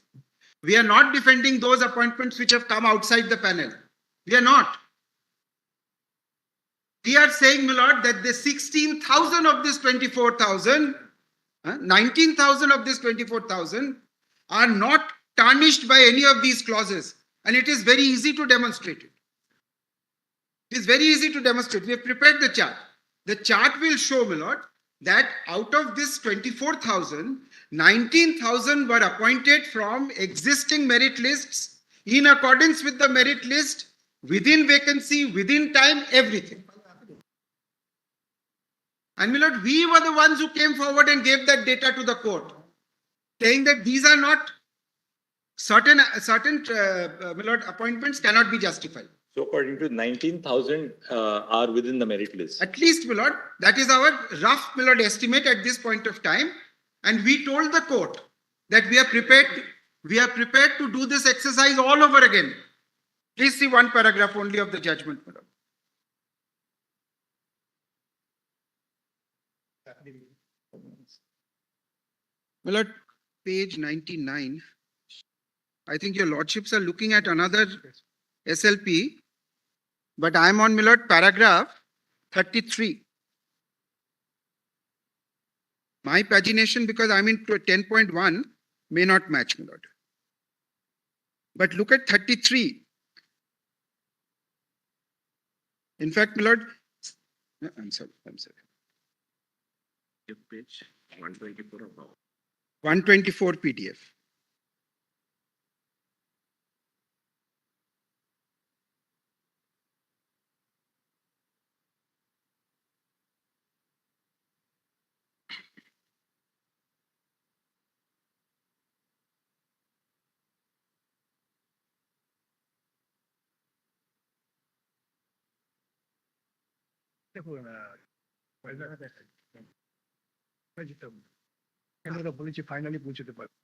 We are not defending those appointments which have come outside the panel. We are not. We are saying, my lord, that the 16,000 of this 24,000, 19,000 of this 24,000 are not tarnished by any of these clauses. And it is very easy to demonstrate it. It is very easy to demonstrate. We have prepared the chart. The chart will show, my lord, that out of this 24,000, 19,000 were appointed from existing merit lists in accordance with the merit list, within vacancy, within time, everything. And my lord, we were the ones who came forward and gave that data to the court, saying that these are not certain my lord, appointments cannot be justified. So according to 19,000 are within the merit list. At least, my lord, that is our rough, my lord, estimate at this point of time. And we told the court that we are prepared to do this exercise all over again. Please see one paragraph only of the judgment, my lord. My lord, page 99. I think your lordships are looking at another SLP, but I am on, my lord, paragraph 33. My pagination, because I'm in 10.1, may not match, my lord. But look at 33. In fact, my lord, no, I'm sorry. Page 124 about. 124 PDF. Finally পৌঁছতে পারবে।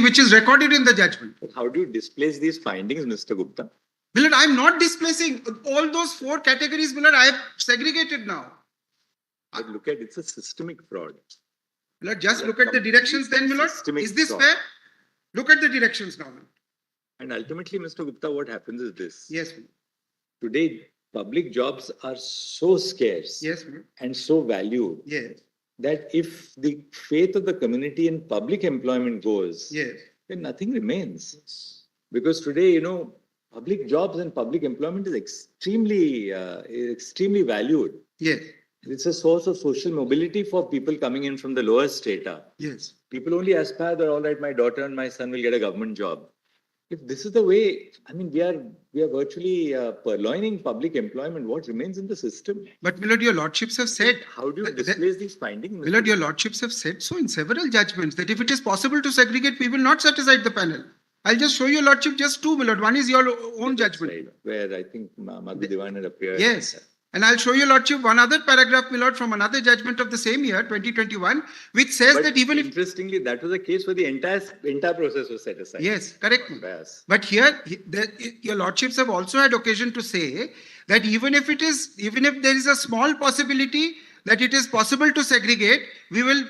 Which is recorded in the judgment. But how do you displace these findings, Mr. Gupta? Milord, I'm not displacing all those 4 categories, Milord. I have segregated now. But look at, it's a systemic fraud. Milord, just look at the directions then, Milord. Is this fair? Look at the directions now, Milord. And ultimately, Mr. Gupta, what happens is this. Yes, Milord. Today, public jobs are so scarce. Yes, Milord. And so valued. Yes. That if the faith of the community in public employment goes, Yes. then nothing remains. Because today, public jobs and public employment is extremely valued. Yes. It's a source of social mobility for people coming in from the lower strata. Yes. People only aspire that, all right, my daughter and my son will get a government job. If this is the way, we are virtually purloining public employment. What remains in the system? But Milord, your lordships have said. How do you displace these findings? Milord, your lordships have said so in several judgments that if it is possible to segregate, we will not set aside the panel. I'll just show your lordship just 2, Milord. One is your own judgment. Right, where I think Madhu Diwan had appeared. Yes. And I'll show your lordship one other paragraph, Milord, from another judgment of the same year, 2021, which says But that even if... Interestingly, that was the case where the entire process was set aside. Yes, correct. Yes. But here, your lordships have also had occasion to say that even if there is a small possibility that it is possible to segregate, we will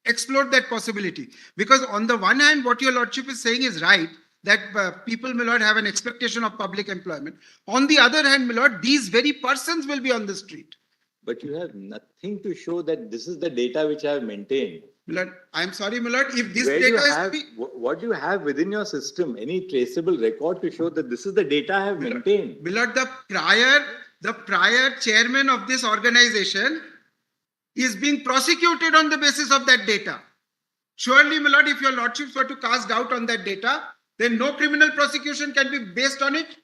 explore that possibility. Because on the one hand, what your lordship is saying is right, that people, my lord, have an expectation of public employment. On the other hand, my lord, these very persons will be on the street. But you have nothing to show that this is the data which I have maintained. My lord, I'm sorry, my lord, if this Where data is to be... What do you have within your system? Any traceable record to show that this is the data I have maintained? My lord, the prior chairman of this organization is being prosecuted on the basis of that data. Surely, my lord, if your lordships were to cast doubt on that data, then no criminal prosecution can be based on it.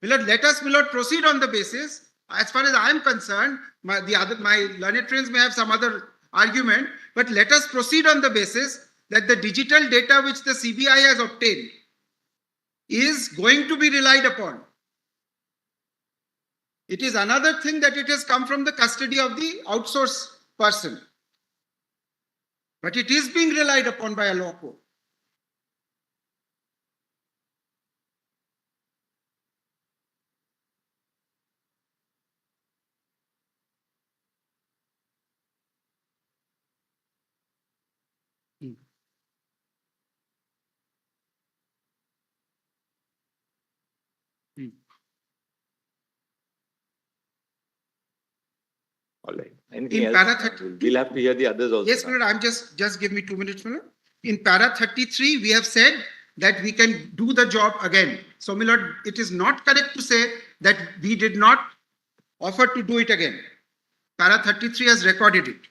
My lord, let us, my lord, proceed on the basis. As far as I am concerned, my learned friends may have some other argument, but let us proceed on the basis that the digital data which the CBI has obtained is going to be relied upon. It is another thing that it has come from the custody of the outsourced person. But it is being relied upon by a law court. All right. Anything In else? para 30 We'll have to hear the others also. Yes, now. Milord, I'm just give me 2 minutes, Milord. In para 33, we have said that we can do the job again. So, Milord, it is not correct to say that we did not offer to do it again. Para 33 has recorded it.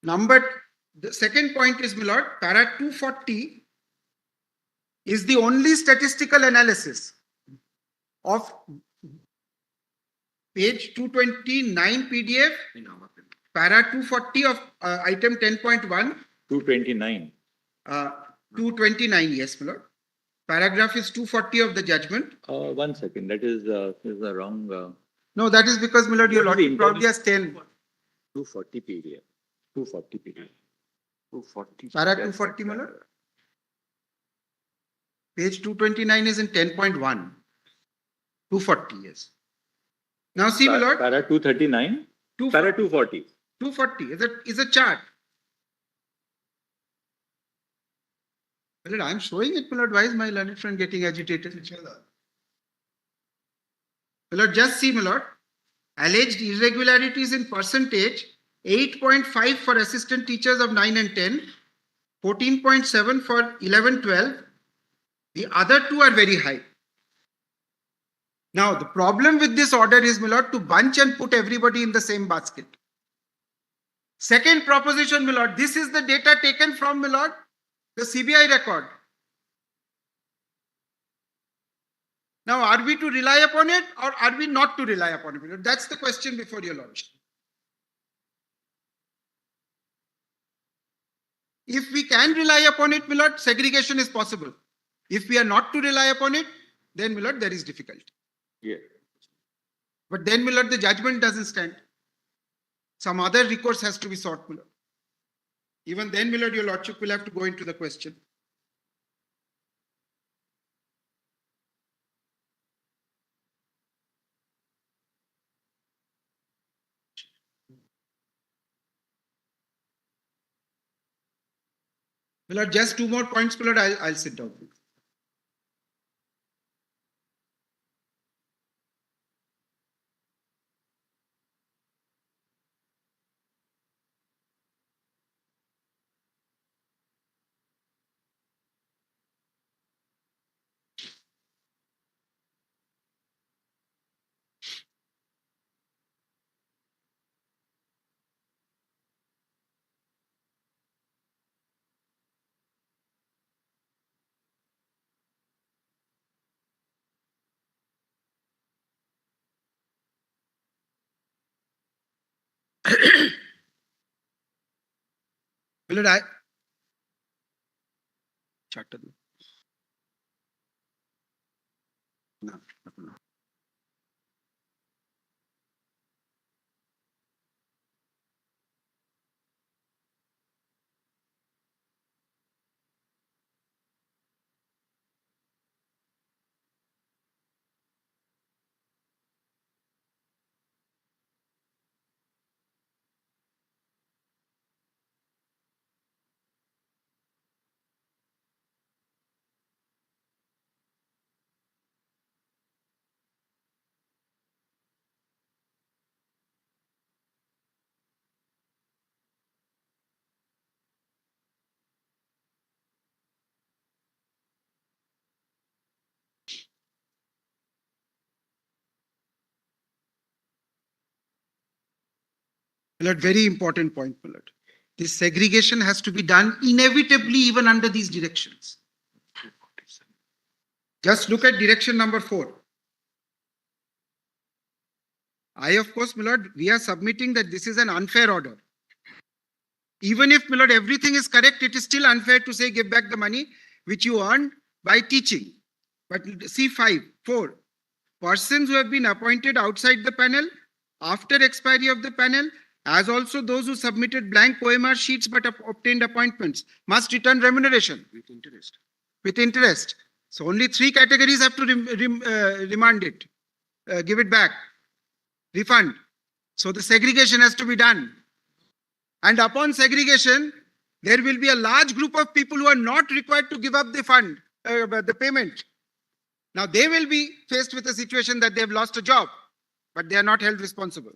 The second point is, Milord, para 240 is the only statistical analysis of page 229 PDF, para 240 of item 10.1. 229. 229, yes, my lord. Paragraph is 240 of the judgment. 1 second. That is the wrong. No, that is because, my lord, your What is the lord probably has 10. 240 PDF. 240 PDF. 240. Para 240, my lord. Page 229 is in 10.1. 240, yes. Now see, my lord. Para 239. Para 240. 240 is a chart. My lord, I'm showing it, my lord. Why is my learned friend getting agitated? My lord, just see, my lord. Alleged irregularities in percentage, 8.5 for assistant teachers of 9 and 10, 14.7 for 11, 12. The other two are very high. Now, the problem with this order is, my lord, to bunch and put everybody in the same basket. Second proposition, my lord, this is the data taken from, my lord, the CBI record. Now, are we to rely upon it or are we not to rely upon it? That's the question before your lordship. If we can rely upon it, my lord, segregation is possible. If we are not to rely upon it, then, my lord, there is difficulty. Yeah. But then, my lord, the judgment doesn't stand. Some other recourse has to be sought, my lord. Even then, my lord, your lordship will have to go into the question. My lord, just 2 more points, my lord, I'll sit down. My lord, No. My lord, very important point, my lord. This segregation has to be done inevitably even under these directions. Just look at direction number 4. Of course, my lord, we are submitting that this is an unfair order. Even if, my lord, everything is correct, it is still unfair to say give back the money which you earned by teaching. But see 4. Persons who have been appointed outside the panel after expiry of the panel, as also those who submitted blank OMR sheets but obtained appointments, must return remuneration. With interest. So only 3 categories have to remand it, give it back, refund. So the segregation has to be done. And upon segregation, there will be a large group of people who are not required to give up the fund, the payment. Now they will be faced with a situation that they have lost a job. but they are not held responsible.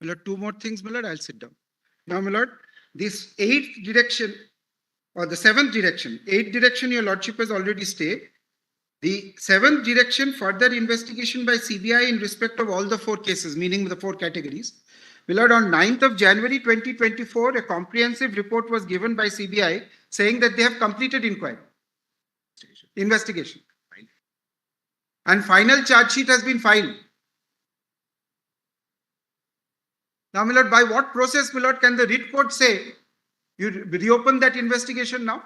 My lord, two more things, my lord, I'll sit down. Now, my lord, this eighth direction or the seventh direction, eighth direction, your lordship has already stayed. The seventh direction, further investigation by CBI in respect of all the four cases, meaning the four categories. My lord, on 9th of January 2024, a comprehensive report was given by CBI saying that they have completed inquiry, investigation. And final charge sheet has been filed. Now, my lord, by what process, my lord, can the writ court say you reopen that investigation now?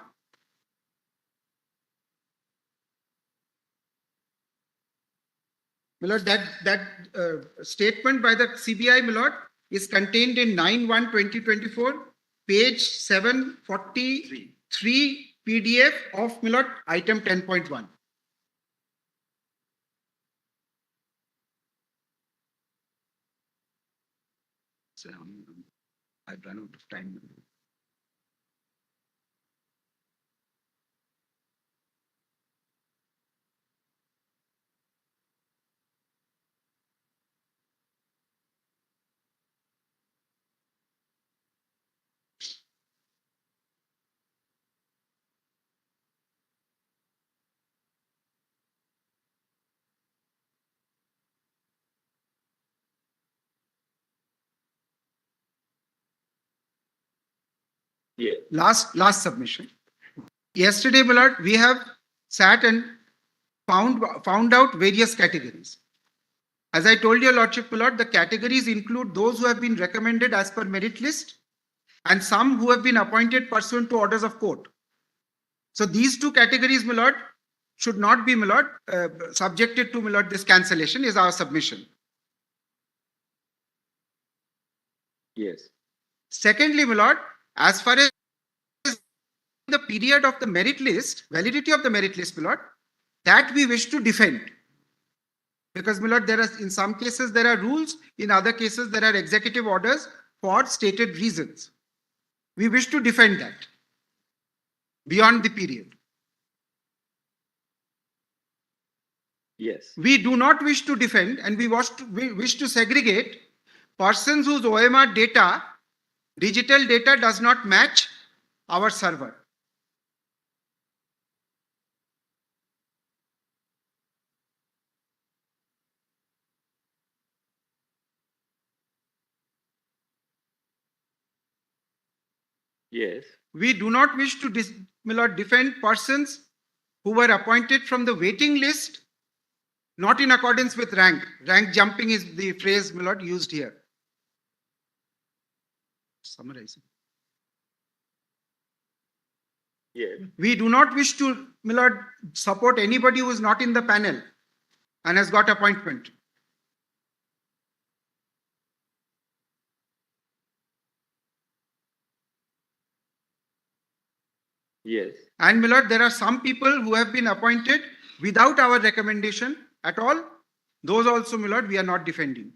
My lord, that statement by the CBI, my lord, is contained in 9/1/2024, page 743 PDF of, my lord, item 10.1. So, I've run out of time. Yeah. Last submission. Yesterday, my lord, we have sat and found out various categories. As I told your lordship, my lord, the categories include those who have been recommended as per merit list and some who have been appointed pursuant to orders of court. So these two categories, my lord, should not be, my lord, subjected to, my lord, this cancellation is our submission. Yes. Secondly, my lord, as far as the period of the merit list, validity of the merit list, my lord, that we wish to defend. Because, my lord, there are, in some cases, there are rules, in other cases, there are executive orders for stated reasons. We wish to defend that beyond the period. Yes. We do not wish to defend and we wish to segregate persons whose OMR data, digital data does not match our server. Yes. We do not wish to defend persons who were appointed from the waiting list, not in accordance with rank. Rank jumping is the phrase, my lord, used here. Summarizing. Yes. We do not wish to, my lord, support anybody who is not in the panel and has got appointment. Yes. And, my lord, there are some people who have been appointed without our recommendation at all. Those also, my lord, we are not defending.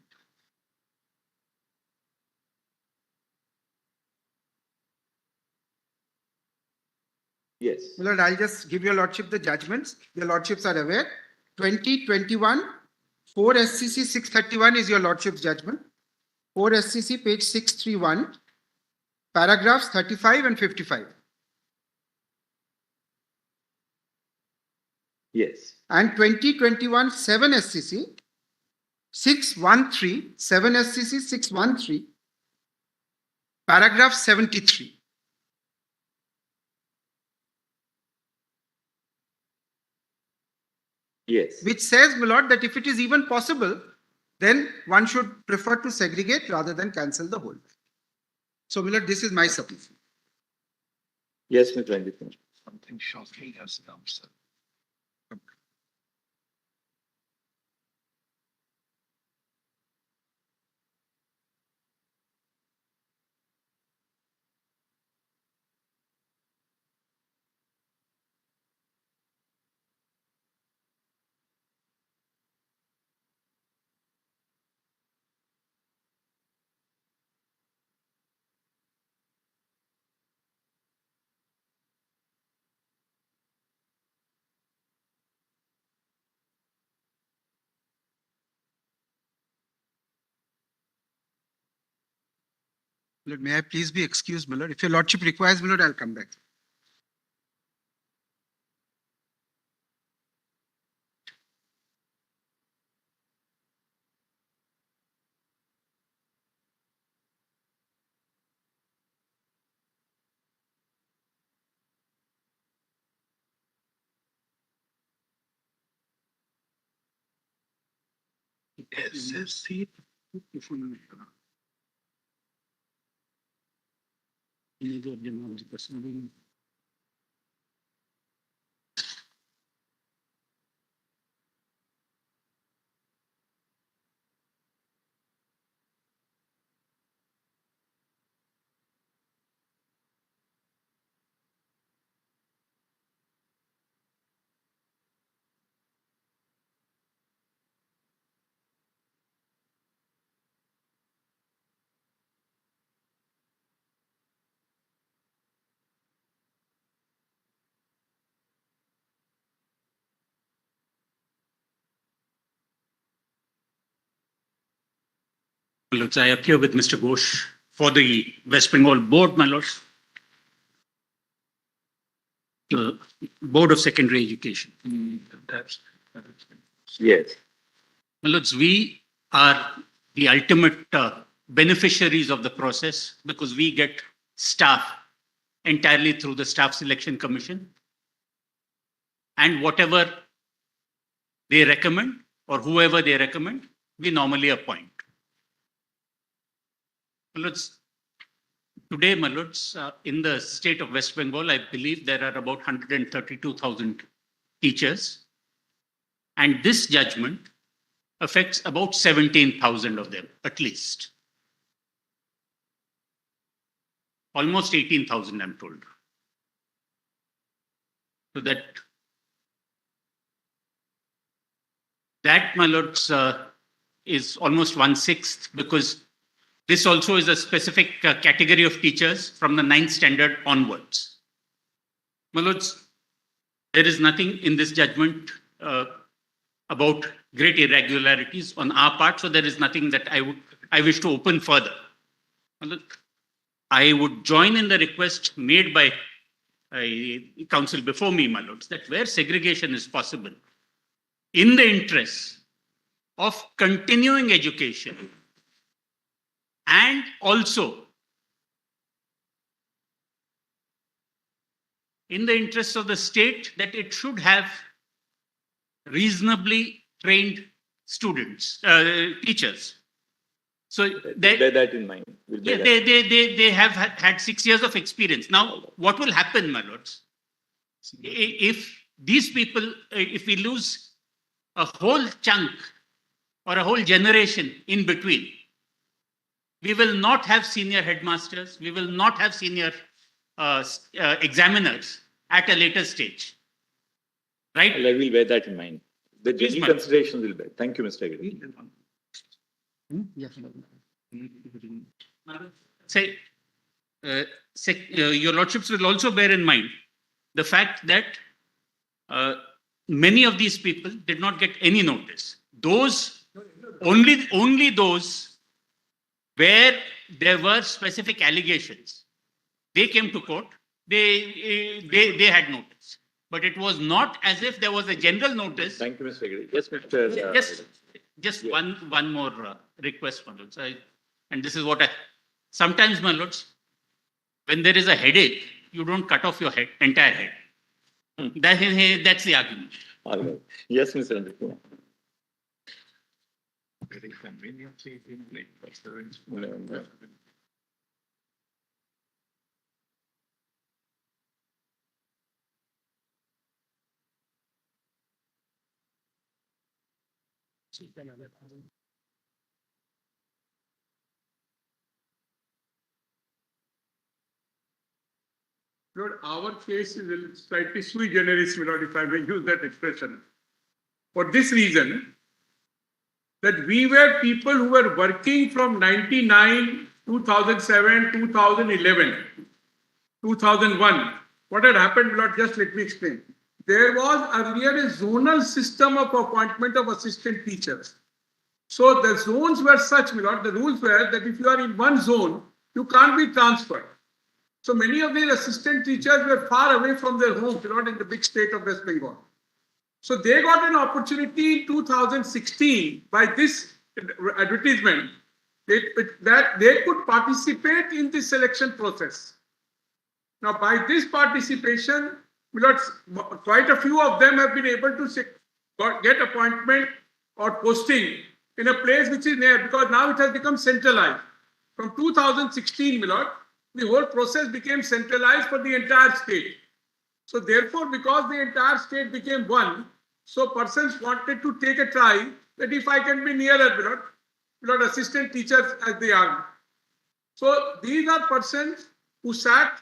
Yes. My lord, I'll just give your lordship the judgments. Your lordships are aware. 2021, 4 SCC 631 is your lordship's judgment. 4 SCC page 631, paragraphs 35 and 55. Yes. and 2021 7 SCC 613, 7 SCC 613, paragraph 73. Yes. Which says, my lord, that if it is even possible, then one should prefer to segregate rather than cancel the whole. So, my lord, this is my submission. Yes, Mr. Ranjit. Something shocking has come, sir. My lord, may I please be excused, my lord? If your lordship requires, my lord, I'll come back. SSC. My lords, I appear with Mr. Ghosh for the West Bengal Board, my lords. The Board of Secondary Education. Yes. My lords, we are the ultimate beneficiaries of the process because we get staff entirely through the Staff Selection Commission. And whatever they recommend or whoever they recommend, we normally appoint. My lords, today, my lords, in the state of West Bengal, I believe there are about 132,000 teachers. And this judgment affects about 17,000 of them, at least. Almost 18,000, I'm told. So that, my lords, is almost 1/6 because this also is a specific category of teachers from the 9th standard onwards. My lords, there is nothing in this judgment about great irregularities on our part, so there is nothing that I wish to open further. My lord, I would join in the request made by counsel before me, my lords, that where segregation is possible, in the interest of continuing education, and also in the interest of the state that it should have reasonably trained students, teachers. So bear that in mind. They have had 6 years of experience. Now, what will happen, my lords? If these people, if we lose a whole chunk or a whole generation in between, we will not have senior headmasters, we will not have senior examiners at a later stage. Right? I will bear that in mind. The Please, general madam. consideration will bear. Thank you, Mr. Agri. Say, your lordships will also bear in mind the fact that many of these people did not get any notice. Those, only those where there were specific allegations, they came to court, they had notice. but it was not as if there was a general notice. Thank you, Mr. Giri. Yes, Mr. Just one more request, my lords. And this is what sometimes, my lords, when there is a headache, you don't cut off your entire head. That's the argument. All right. Yes, Mr. Andrew. Very conveniently, No. Lord, our case is slightly sui generis, Lord, if I may use that expression. For this reason, that we were people who were working from 99, 2007, 2011, 2001. What had happened, Lord, just let me explain. There was earlier a zonal system of appointment of assistant teachers. So the zones were such, Lord, the rules were that if you are in one zone, you can't be transferred. So many of these assistant teachers were far away from their homes, Lord, in the big state of West Bengal. So they got an opportunity in 2016 by this advertisement that they could participate in the selection process. Now, by this participation, quite a few of them have been able to get appointment or posting in a place which is near, because now it has become centralized. From 2016, the whole process became centralized for the entire state. So therefore, because the entire state became one, so persons wanted to take a try that if I can be nearer, assistant teachers as they are. So these are persons who sat,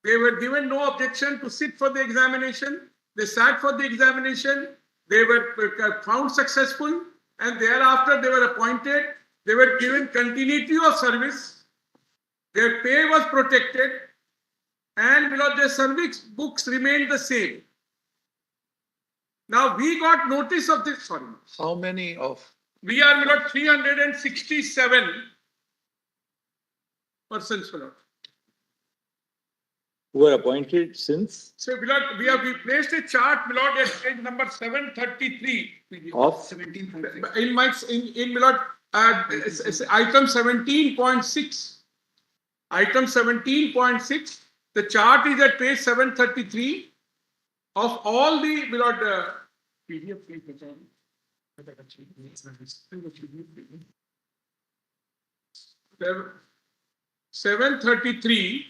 they were given no objection to sit for the examination. They sat for the examination, they were found successful, and thereafter they were appointed, they were given continuity of service, their pay was protected, and their service books remained the same. Now we got notice of this, sorry. How many of? We are 367 persons. Who were appointed since? So we placed a chart at page number 733 of 17. In item 17.6. Item 17.6. The chart is at page 733 of all the PDF. 733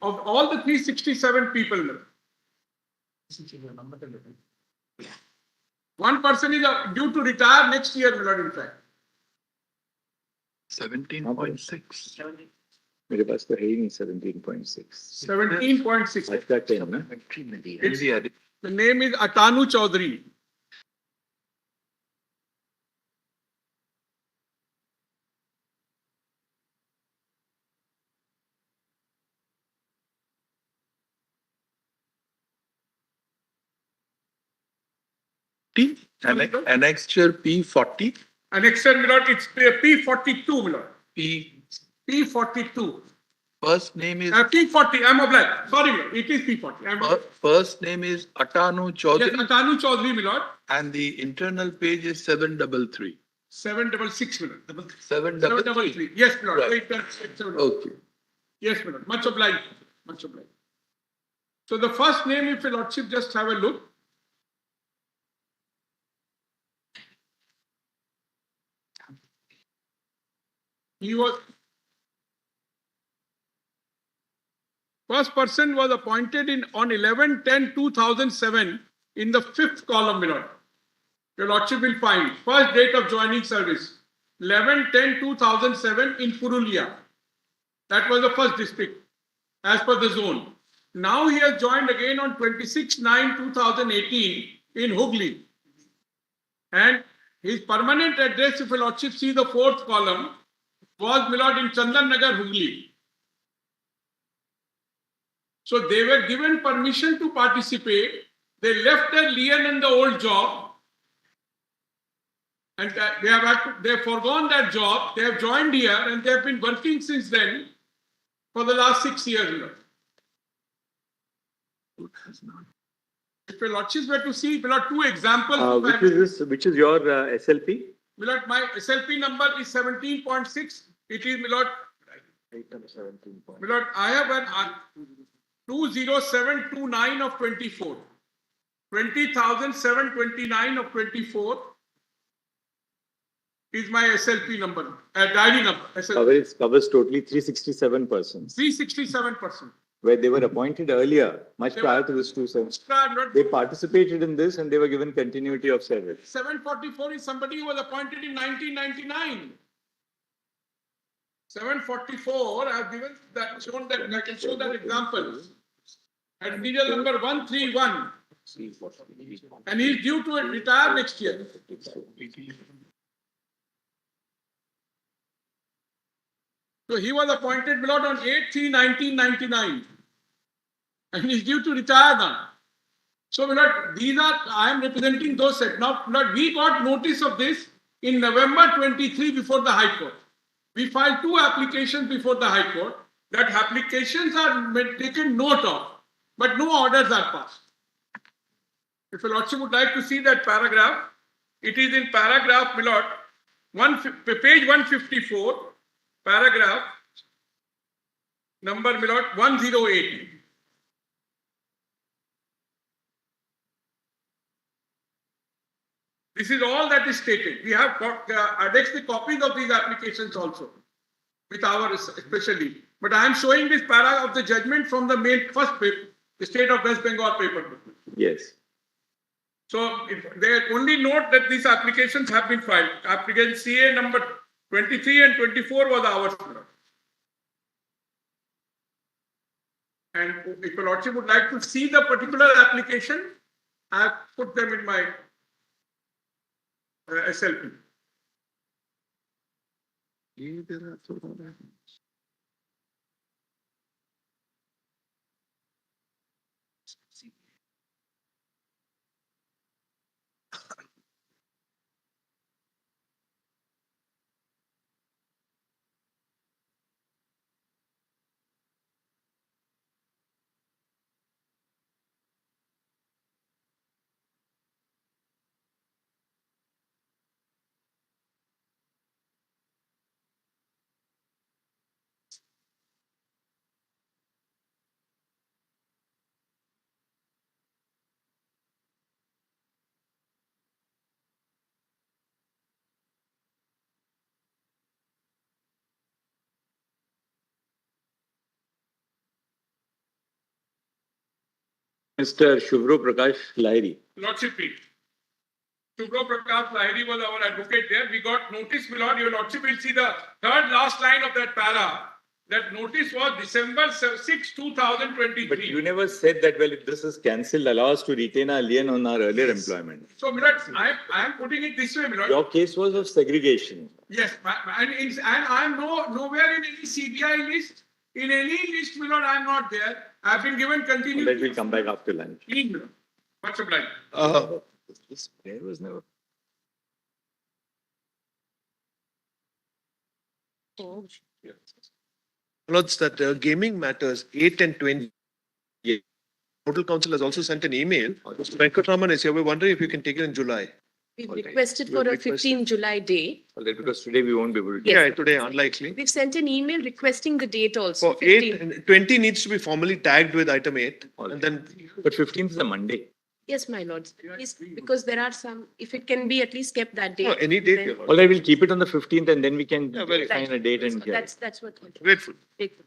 of all the 367 people. One person is due to retire next year, in fact. 17.6. मेरे पास तो है ही नहीं 17.6. 17.6. अच्छा 10 ना? The name is Atanu Chaudhary. Annexure P40. Annexure, it's P42, P42. First name is P40. I'm obliged. Sorry, it is P40. First name is Atanu Chaudhary. Yes, Atanu Chaudhary, And the internal page is 733. 766, 733. Yes, Right. Okay. Yes, much obliged. Much obliged. So the first name, if your lordship just have a look. First person was appointed on 11/10/2007 in the 5th column, Your lordship will find first date of joining service 11/10/2007 in Purulia. That was the first district as per the zone. Now he has joined again on 26/9/2018 in Hooghly. And his permanent address, if your lordship see the 4th column, was in Chandan Nagar, Hooghly. So they were given permission to participate. They left their lien and the old job, and they have forgone that job. They have joined here and they have been working since then for the last 6 years. If your lordships were to see, my lord, two examples. Which is your SLP? My lord, my SLP number is 17.6. It is, my lord, my lord, I have an 20729 of 24. 20,729 of 24 is my SLP number, diary number. SLP. Covers totally 367 persons. 367%. Where they were appointed earlier, much prior to this 270. They participated in this and they were given continuity of service. 744 is somebody who was appointed in 1999. 744, I have given that, shown that, I can show that example. At serial number 131. And he is due to retire next year. So he was appointed, my lord, on 8/3/1999. And he is due to retire now. So, my lord, these are, I am representing those set. Now, my lord, we got notice of this in November 23 before the High Court. We filed 2 applications before the High Court. That applications are taken note of, but no orders are passed. If your lordship would like to see that paragraph, it is in paragraph, my lord, page 154, paragraph number, my lord, 108. This is all that is stated. We have got annexed the copies of these applications also with our especially. But I am showing this paragraph of the judgment from the main first paper, the State of West Bengal paper. Yes. So they only note that these applications have been filed. Application CA number 23 and 24 was ours. And if your lordship would like to see the particular application, I have put them in my SLP. Mr. Shubhro Prakash Lahiri. Lordship, please. Subro Prakash Lahiri was our advocate there. We got notice, my lord, your lordship will see the third last line of that para. That notice was December 6, 2023. But you never said that, well, if this is cancelled, allow us to retain our lien on our earlier employment. So, my lord, I am putting it this way, my lord. Your case was of segregation. Yes, and I am nowhere in any CBI list. In any list, my lord, I am not there. I have been given continuity. That will come back after lunch. Much obliged. This prayer was never. Lords, that gaming matters 8 and 20. Yeah. Total Council has also sent an email. Mr. Venkatraman is here. We're wondering if you can take it in July. We've requested for a 15 July date. All right, because today we won't be able to. Yeah, today unlikely. We've sent an email requesting the date also. For 8 and 20 needs to be formally tagged with item 8. And then. But 15th is a Monday. Yes, my lords. Please, because there are some, if it can be at least kept that date. No, any date. then- All right, we'll keep it on the 15th and then we can very find a date and So hear. that's what. Grateful. Grateful.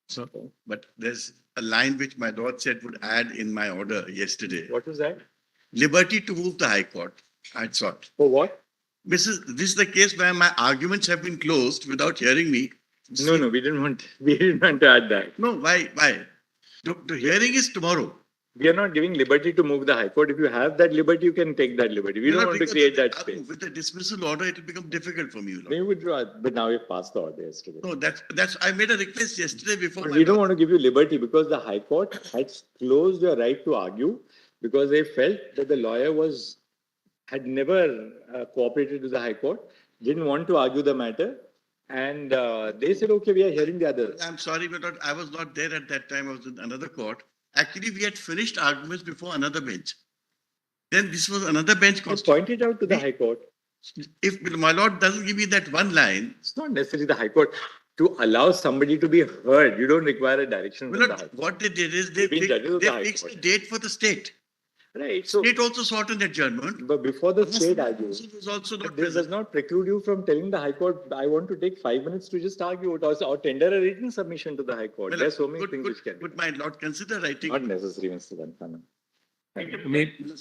So, but there's a line which my lord said would add in my order yesterday. What was that? Liberty to move the High Court, I thought. For what? This is the case where my arguments have been closed without hearing me. No, we didn't want to add that. No, why? The hearing is tomorrow. We are not giving liberty to move the High Court. If you have that liberty, you can take that liberty. We don't want to create that space. With the dismissal order, it will become difficult for me. We withdraw, but now we've passed the order yesterday. No, I made a request yesterday before. But we don't want to give you liberty because the High Court had closed your right to argue because they felt that the lawyer had never cooperated with the High Court, didn't want to argue the matter, and they said, okay, we are hearing the others. I'm sorry, but I was not there at that time. I was in another court. Actually, we had finished arguments before another bench. Then this was another bench. Pointed out to the High Court. If my lord doesn't give me that one line. It's not necessarily the High Court. To allow somebody to be heard, you don't require a direction from the High Court. What they did is they fixed a date for the state. Right. So state also sought an adjournment. But before the state argues, this does not preclude you from telling the High Court, I want to take 5 minutes to just argue it or tender a written submission to the High Court. There's so many things which can be. Would my lord consider writing? Not necessary, Mr. Sankha.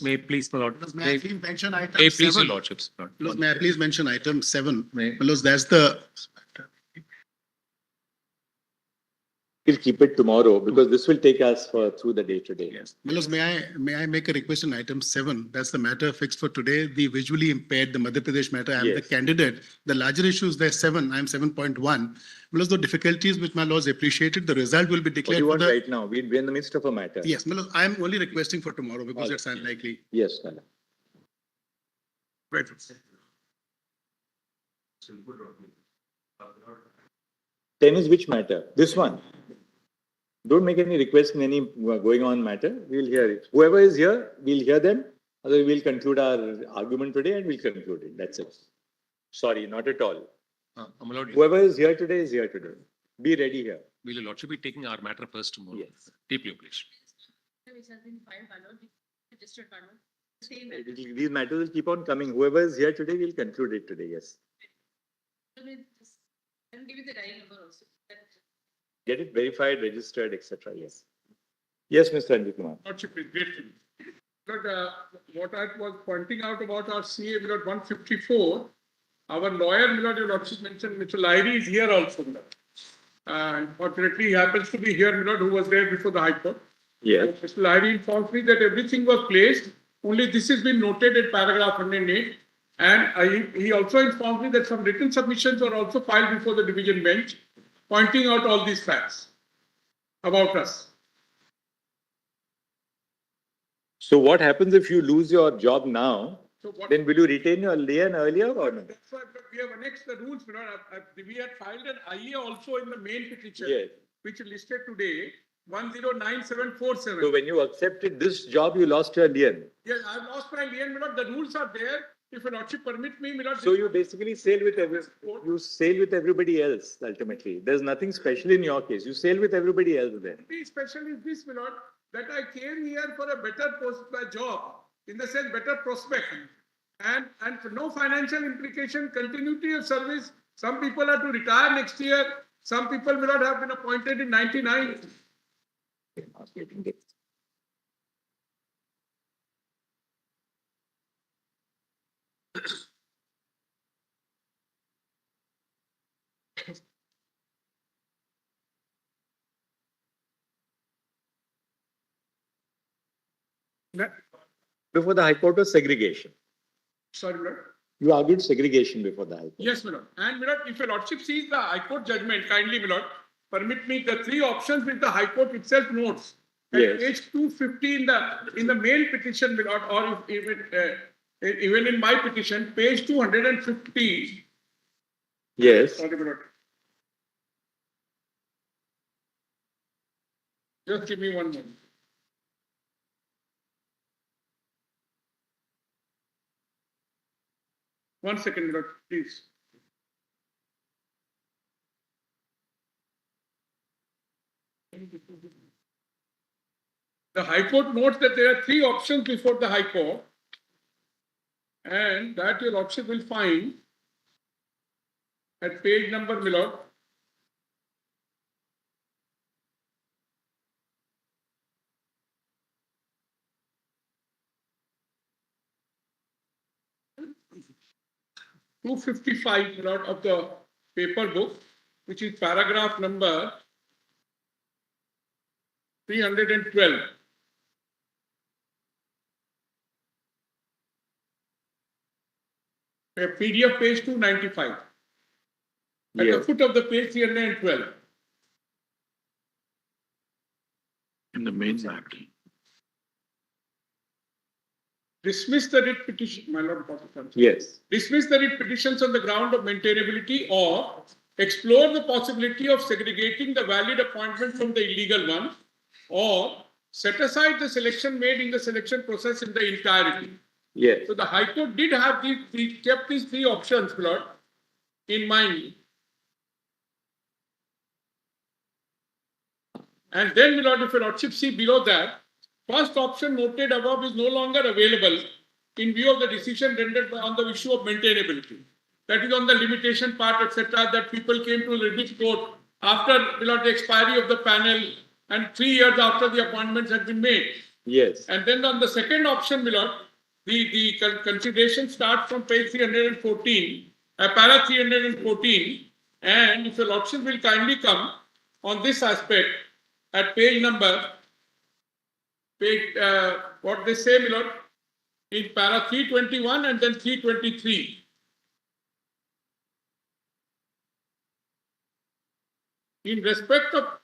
May please, my lord. May I please mention item Please, 7? your lordships. May I please mention item 7? Because that's the. We'll keep it tomorrow because this will take us through the day today. Yes. Milos, may I make a request on item 7? That's the matter fixed for today. The visually impaired, the Madhya Pradesh matter. I'm the candidate. The larger issues, there's 7. I'm 7.1. Milos, the difficulties which my lords appreciated, the result will be declared. What do you want right now? We're in the midst of a matter. Yes, Milos, I'm only requesting for tomorrow because it's unlikely. Yes, Kala. Right. 10 is which matter? This one. Don't make any request in any going on matter. We'll hear it. Whoever is here, we'll hear them. Otherwise, we'll conclude our argument today and we'll conclude it. That's it. Sorry, not at all. Whoever is here today is here today. Be ready here. Will your lordship be taking our matter first tomorrow? Yes. Deeply obliged. Which has been filed, registered panel. These matters will keep on coming. Whoever is here today, we'll conclude it today. Yes. I'll give you the dial number also. Get it verified, registered, etc. Yes. Yes, Mr. Anjit Kumar. Lordship is grateful. But what I was pointing out about our CA 154, our lawyer, your lordship mentioned, Mr. Lahiri is here also. Unfortunately, he happens to be here, who was there before the High Court. Yes. Mr. Lahiri informed me that everything was placed. Only this has been noted in paragraph 108. And he also informed me that some written submissions were also filed before the division bench, pointing out all these facts about us. So what happens if you lose your job now? Then will you retain your lien earlier or no? That's why we have annexed the rules. We had filed an IA also in the main petition, which is listed today, 109747. So when you accepted this job, you lost your lien. Yes, I've lost my lien, the rules are there. If a lordship permit me, so you basically sail with everybody else ultimately. There's nothing special in your case. You sail with everybody else then. The special is this, Milord, that I came here for a better job, in the sense better prospect, and for no financial implication, continuity of service. Some people are to retire next year. Some people will not have been appointed in 99. Before the High Court was segregation. Sorry, Milord. You argued segregation before the High Court. Yes, Milord. And Milord, if your lordship sees the High Court judgment, kindly, Milord, permit me the 3 options which the High Court itself notes. At page 250 in the main petition, Milord, or even in my petition, page 250. Yes. Sorry, Milord. Just give me one moment. One second, Milord, please. The High Court notes that there are 3 options before the High Court, and that your lordship will find at page number, Milord, 255, my lord, of the paper book, which is paragraph number 312. A PDF page 295. At the Yes. foot of the page 312. In the main act. Dismiss the writ petition, my lord. Yes. Dismiss the writ petitions on the ground of maintainability or explore the possibility of segregating the valid appointment from the illegal one or set aside the selection made in the selection process in the entirety. Yes. So the High Court did have kept these three options, my lord, in mind. And then, my lord, if your lordship see below that, first option noted above is no longer available in view of the decision rendered on the issue of maintainability. That is on the limitation part, etc., that people came to the British court after, my lord, the expiry of the panel and 3 years after the appointments had been made. Yes. And then on the second option, my lord, the consideration starts from page 314, para 314, and if your lordship will kindly come on this aspect at page number, what they say, my lord, in para 321 and then 323. In respect of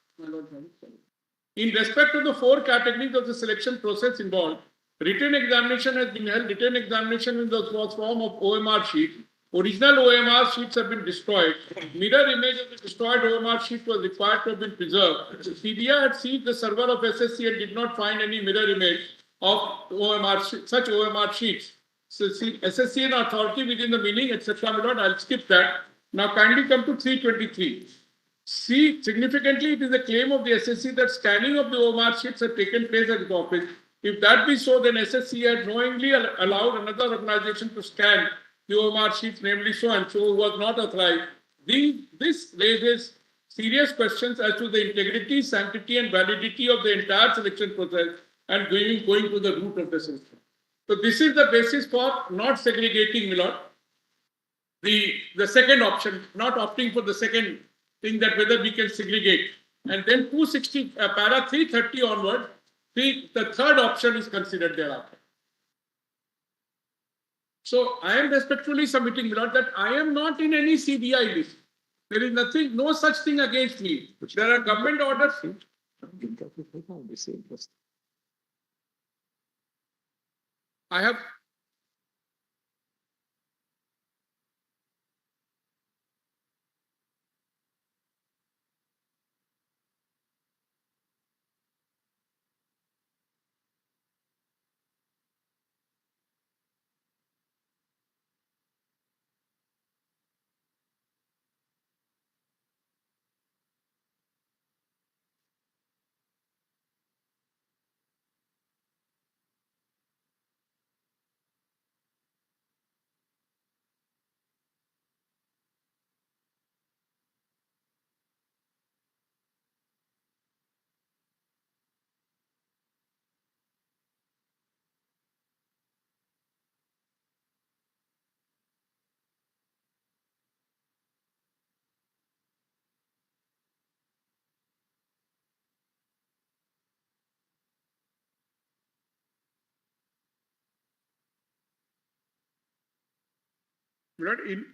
the four categories of the selection process involved, written examination has been held. Written examination in the form of OMR sheet. Original OMR sheets have been destroyed. Mirror image of the destroyed OMR sheet was required to have been preserved. Sreya had seized the server of SSC and did not find any mirror image of such OMR sheets. So SSC and authority within the meaning, etc. My lord, I'll skip that. Now kindly come to 323. See, significantly, it is a claim of the SSC that scanning of the OMR sheets had taken place at the office. If that be so, then SSC had knowingly allowed another organization to scan the OMR sheets, namely so and so, who was not authorized. This raises serious questions as to the integrity, sanctity, and validity of the entire selection process and going to the root of the system. So this is the basis for not segregating, my lord. The second option, not opting for the second thing, that whether we can segregate. And then 260, para 330 onward, the third option is considered thereafter. So I am respectfully submitting, my lord, that I am not in any CBI list. There is nothing, no such thing against me. There are government orders. I have.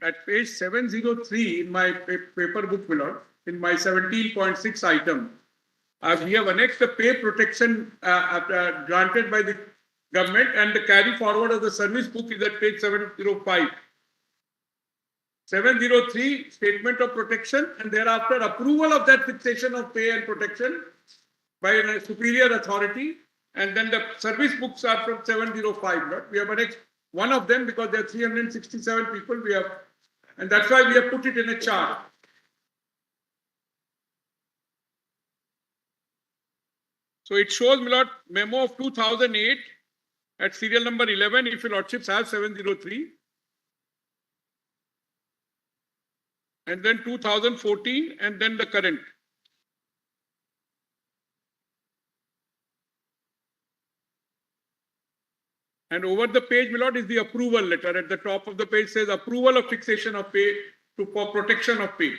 At page 703 in my paper book, in my 17.6 item, we have annexed the pay protection granted by the government, and the carry forward of the service book is at page 705. 703, statement of protection, and thereafter approval of that fixation of pay and protection by a superior authority, and then the service books are from 705. We have annexed one of them because there are 367 people we have, and that's why we have put it in a chart. So it shows, my lord, memo of 2008 at serial number 11, if your lordships have 703. And then 2014, and then the current. And over the page, my lord, is the approval letter. At the top of the page says approval of fixation of pay for protection of pay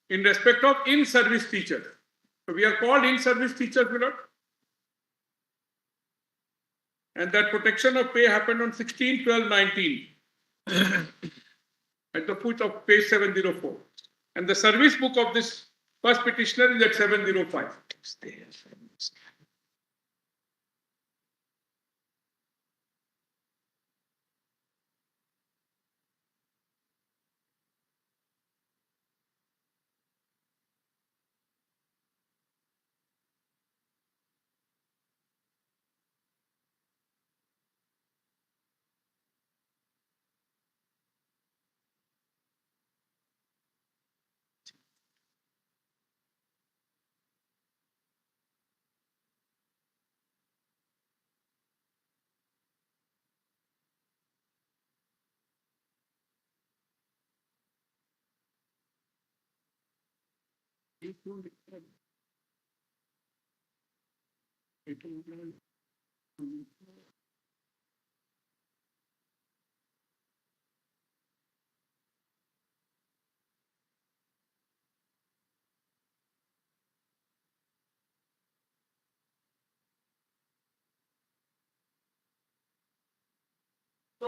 in respect of in-service teachers. So we are called in-service teachers, my lord. And that protection of pay happened on 16/12/19 at the foot of page 704. And the service book of this first petitioner is at 705. So,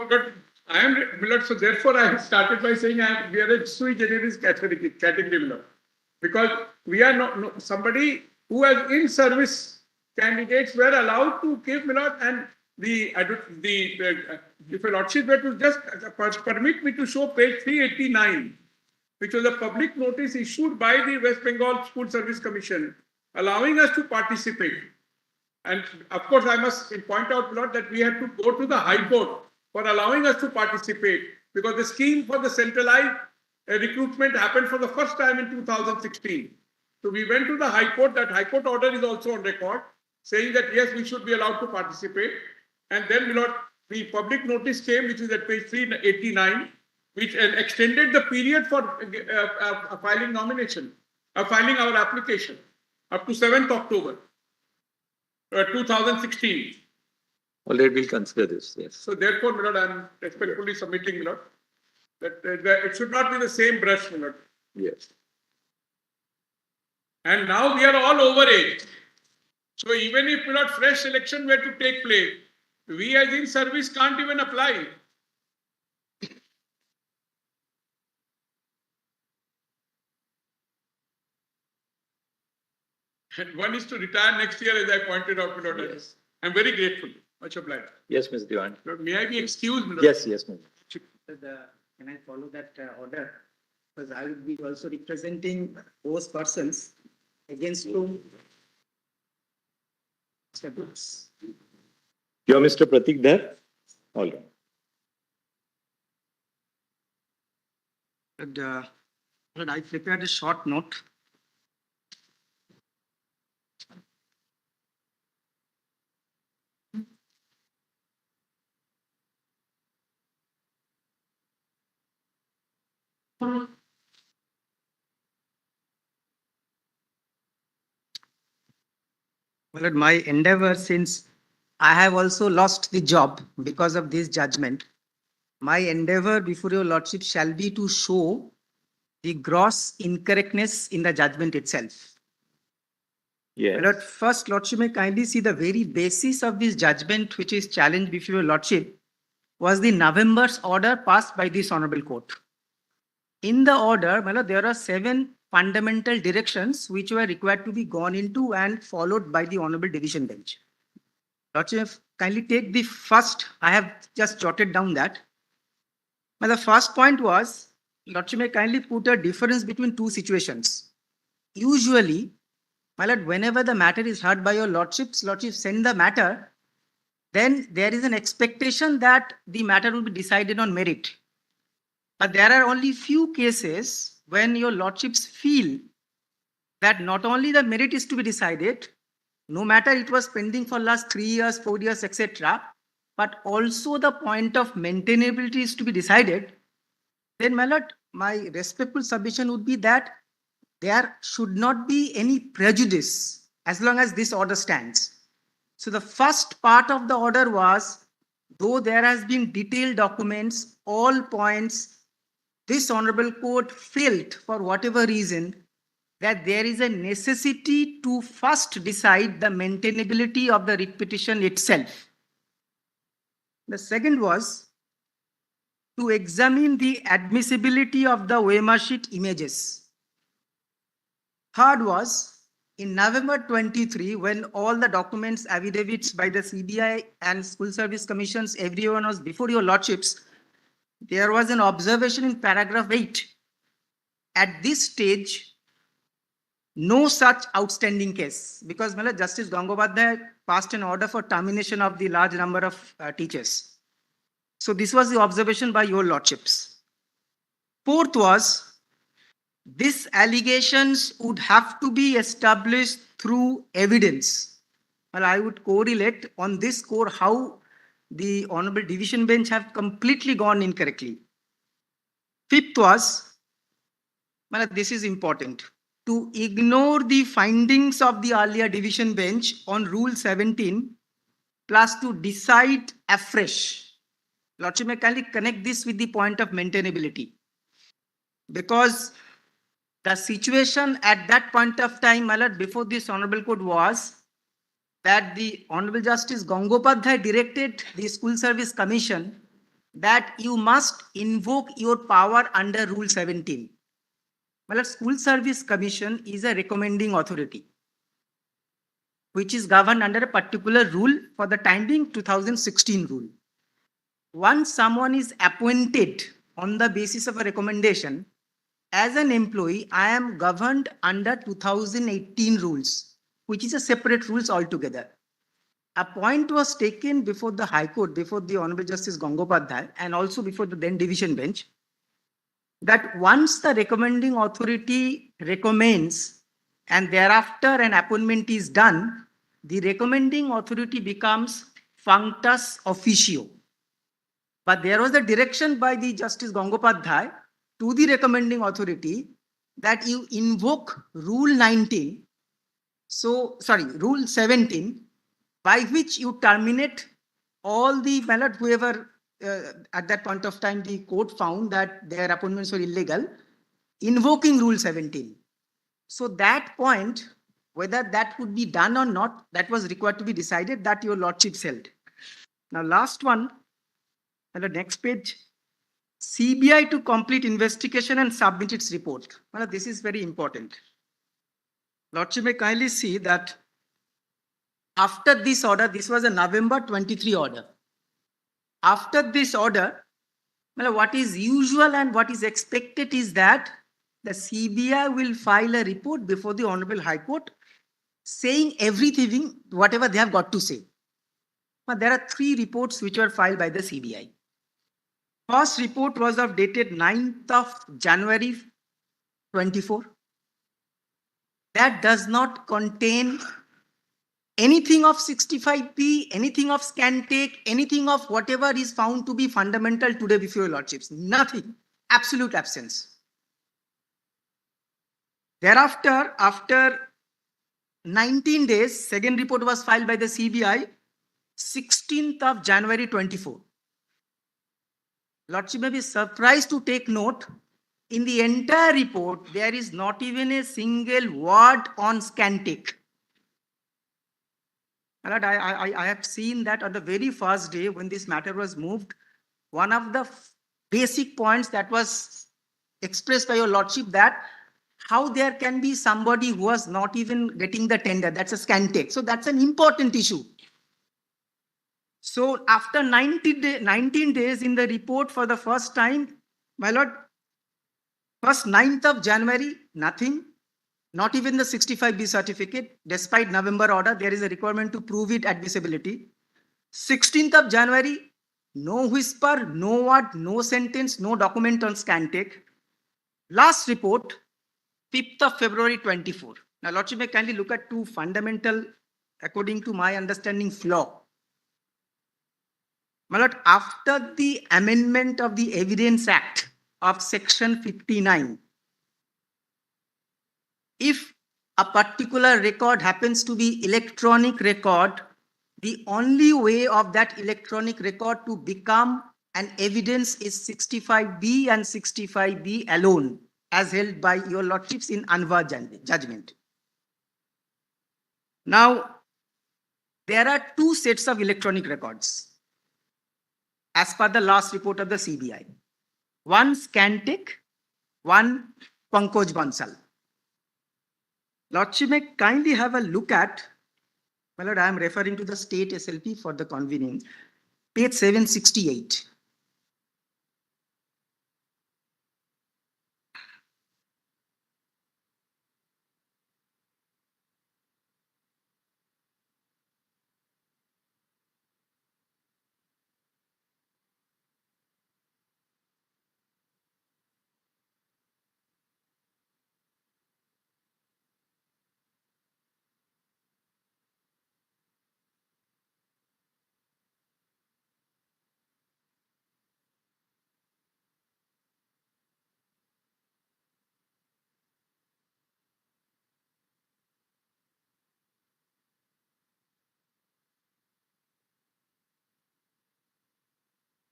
but I am, Millard, so therefore I have started by saying we are a sui generis category, Millard. Because we are not somebody who has in-service candidates were allowed to give, Millard, and if a lordship were to just permit me to show page 389, which was a public notice issued by the West Bengal School Service Commission, allowing us to participate. And of course, I must point out, Millard, that we had to go to the High Court for allowing us to participate, because the scheme for the centralized recruitment happened for the first time in 2016. So we went to the High Court. That High Court order is also on record, saying that yes, we should be allowed to participate. And then, Millard, the public notice came, which is at page 389, which extended the period for filing nomination, filing our application up to 7th October 2016. Already we'll consider this, yes. So therefore, Millard, I am respectfully submitting, Millard, that it should not be the same brush, Millard. Yes. And now we are all over age. So even if, Millard, fresh election were to take place, we as in service can't even apply. And one is to retire next year, as I pointed out, Millard. Yes. I'm very grateful. Much obliged. Yes, Ms. Diwan. May I be excused, Millard? Yes, yes, ma'am. Can I follow that order? Because I will be also representing those persons against whom. You're Mr. Pratik there? All right. But I prepared a short note. Well, my endeavor, since I have also lost the job because of this judgment, my endeavor before your lordship shall be to show the gross incorrectness in the judgment itself. Yes. But first, lordship may kindly see the very basis of this judgment, which is challenged before your lordship, was the November's order passed by this honorable court. In the order, my lord, there are 7 fundamental directions which were required to be gone into and followed by the honorable division bench. Lordship, kindly take the first. I have just jotted down that. Now, the first point was, Lordship may kindly put a difference between two situations. Usually, my lord, whenever the matter is heard by your lordships, lordship send the matter, then there is an expectation that the matter will be decided on merit. But there are only few cases when your lordships feel that not only the merit is to be decided, no matter it was pending for last 3 years, 4 years, etc., but also the point of maintainability is to be decided, then, my lord, my respectful submission would be that there should not be any prejudice as long as this order stands. So the first part of the order was, though there has been detailed documents, all points, this Honorable Court felt for whatever reason that there is a necessity to first decide the maintainability of the writ petition itself. The second was to examine the admissibility of the OMR sheet images. Third was in November 23, when all the documents, affidavits by the CBI and School Service Commissions, everyone was before your lordships, there was an observation in paragraph 8. At this stage, no such outstanding case, because Justice Gangopadhyay passed an order for termination of the large number of teachers. So this was the observation by your lordships. Fourth was, these allegations would have to be established through evidence. Well, I would correlate on this score how the Honorable Division Bench have completely gone incorrectly. Fifth was, well, this is important, to ignore the findings of the earlier Division Bench on Rule 17 plus to decide afresh. Lordship may kindly connect this with the point of maintainability. Because the situation at that point of time, my lord, before this Honorable Court was that the Honorable Justice Gangopadhyay directed the School Service Commission that you must invoke your power under Rule 17. My lord, School Service Commission is a recommending authority which is governed under a particular rule, for the time being 2016 rule. Once someone is appointed on the basis of a recommendation, as an employee, I am governed under 2018 rules, which is a separate rules altogether. A point was taken before the High Court, before the Honorable Justice Gangopadhyay, and also before the then Division Bench, that once the recommending authority recommends and thereafter an appointment is done, the recommending authority becomes functus officio. But there was a direction by the Justice Gangopadhyay to the recommending authority that you invoke Rule 19, Rule 17, by which you terminate all the ballot, whoever at that point of time the court found that their appointments were illegal, invoking Rule 17. So that point, whether that would be done or not, that was required to be decided, that your lordships held. Now last one, and the next page, CBI to complete investigation and submit its report. Well, this is very important. Lordship may kindly see that after this order, this was a November 23 order. After this order, well, what is usual and what is expected is that the CBI will file a report before the Honorable High Court saying everything, whatever they have got to say. But there are 3 reports which were filed by the CBI. First report was of dated 9th of January 24. That does not contain anything of 65P, anything of scan take, anything of whatever is found to be fundamental today before your lordships. Nothing. Absolute absence. Thereafter, after 19 days, second report was filed by the CBI, 16th of January 24. Lordship may be surprised to take note, in the entire report, there is not even a single word on scan take. I have seen that on the very first day when this matter was moved, one of the basic points that was expressed by your lordship, that how there can be somebody who was not even getting the tender, that's a scan take. So that's an important issue. So after 19 days in the report for the first time, my lord, first 9th of January, nothing. Not even the 65B certificate. Despite November order, there is a requirement to prove it admissibility. 16th of January, no whisper, no word, no sentence, no document on scan take. Last report, 5th of February 24. Now, Lordship may kindly look at 2 fundamental, according to my understanding, flaw. My lord, after the amendment of the Evidence Act of Section 59, if a particular record happens to be electronic record the only way of that electronic record to become an evidence is 65B and 65B alone, as held by your lordships in Anwar judgment. Now, there are two sets of electronic records, as per the last report of the CBI. One Scantic, one Pankaj Bansal. Lordship may kindly have a look at, my lord, I am referring to the state SLP for the convening, page 768.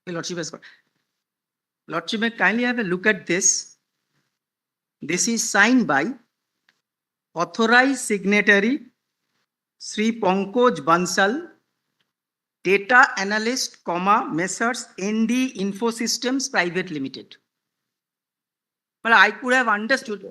Lordship has got. Lordship may kindly have a look at this. This is signed by authorized signatory Sri Pankaj Bansal, data analyst, comma, Messrs. ND Infosystems Private Limited. Well, I could have understood.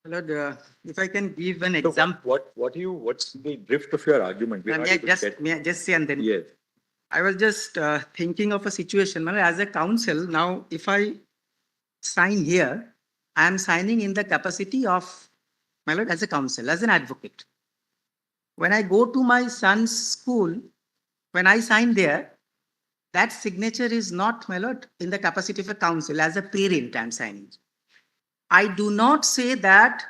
My Lord, if I can give an example. What's the drift of your argument? We're not able to get- May I just say and then? Yes. I was just thinking of a situation, my Lord, as a counsel, now if I sign here, I am signing in the capacity of, my Lord, as a counsel, as an advocate. When I go to my son's school, when I sign there, that signature is not, my Lord, in the capacity of a counsel, as a parent I am signing. I do not say that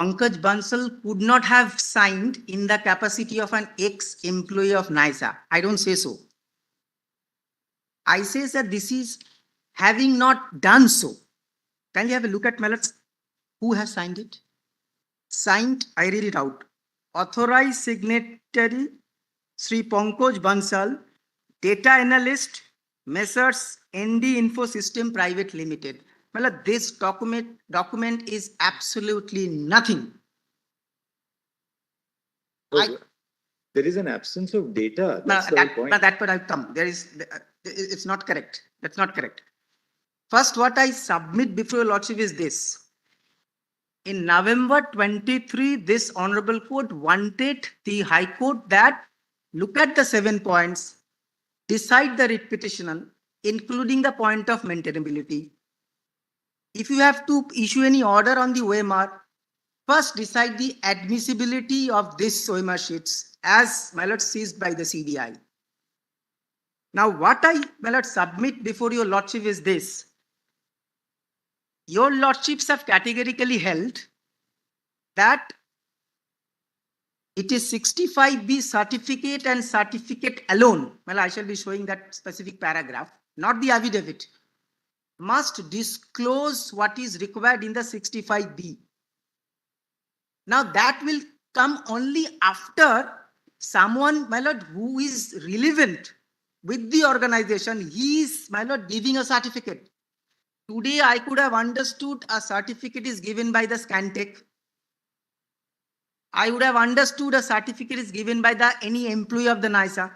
Pankaj Bansal could not have signed in the capacity of an ex-employee of NISA. I don't say so. I say that this is having not done so. Can you have a look at, my Lord, who has signed it? Signed, I read it out. Authorized signatory, Sri Pankaj Bansal, data analyst, Messrs. ND Info System Private Limited. Well, this document is absolutely nothing. There is an absence of data. No, That's the whole point. that would have come. It's not correct. That's not correct. First, what I submit before your lordship is this. In November 23, this honorable court wanted the High Court that look at the 7 points, decide the writ petition, including the point of maintainability. If you have to issue any order on the OMR, first decide the admissibility of this OMR sheets as, my lord, seized by the CBI. Now, what I, my lord, submit before your lordship is this. Your lordships have categorically held that it is 65B certificate and certificate alone. Well, I shall be showing that specific paragraph, not the affidavit, must disclose what is required in the 65B. Now that will come only after someone, my lord, who is relevant with the organization, he is, my lord, giving a certificate. Today, I could have understood a certificate is given by the Scantech. I would have understood a certificate is given by any employee of the NISA.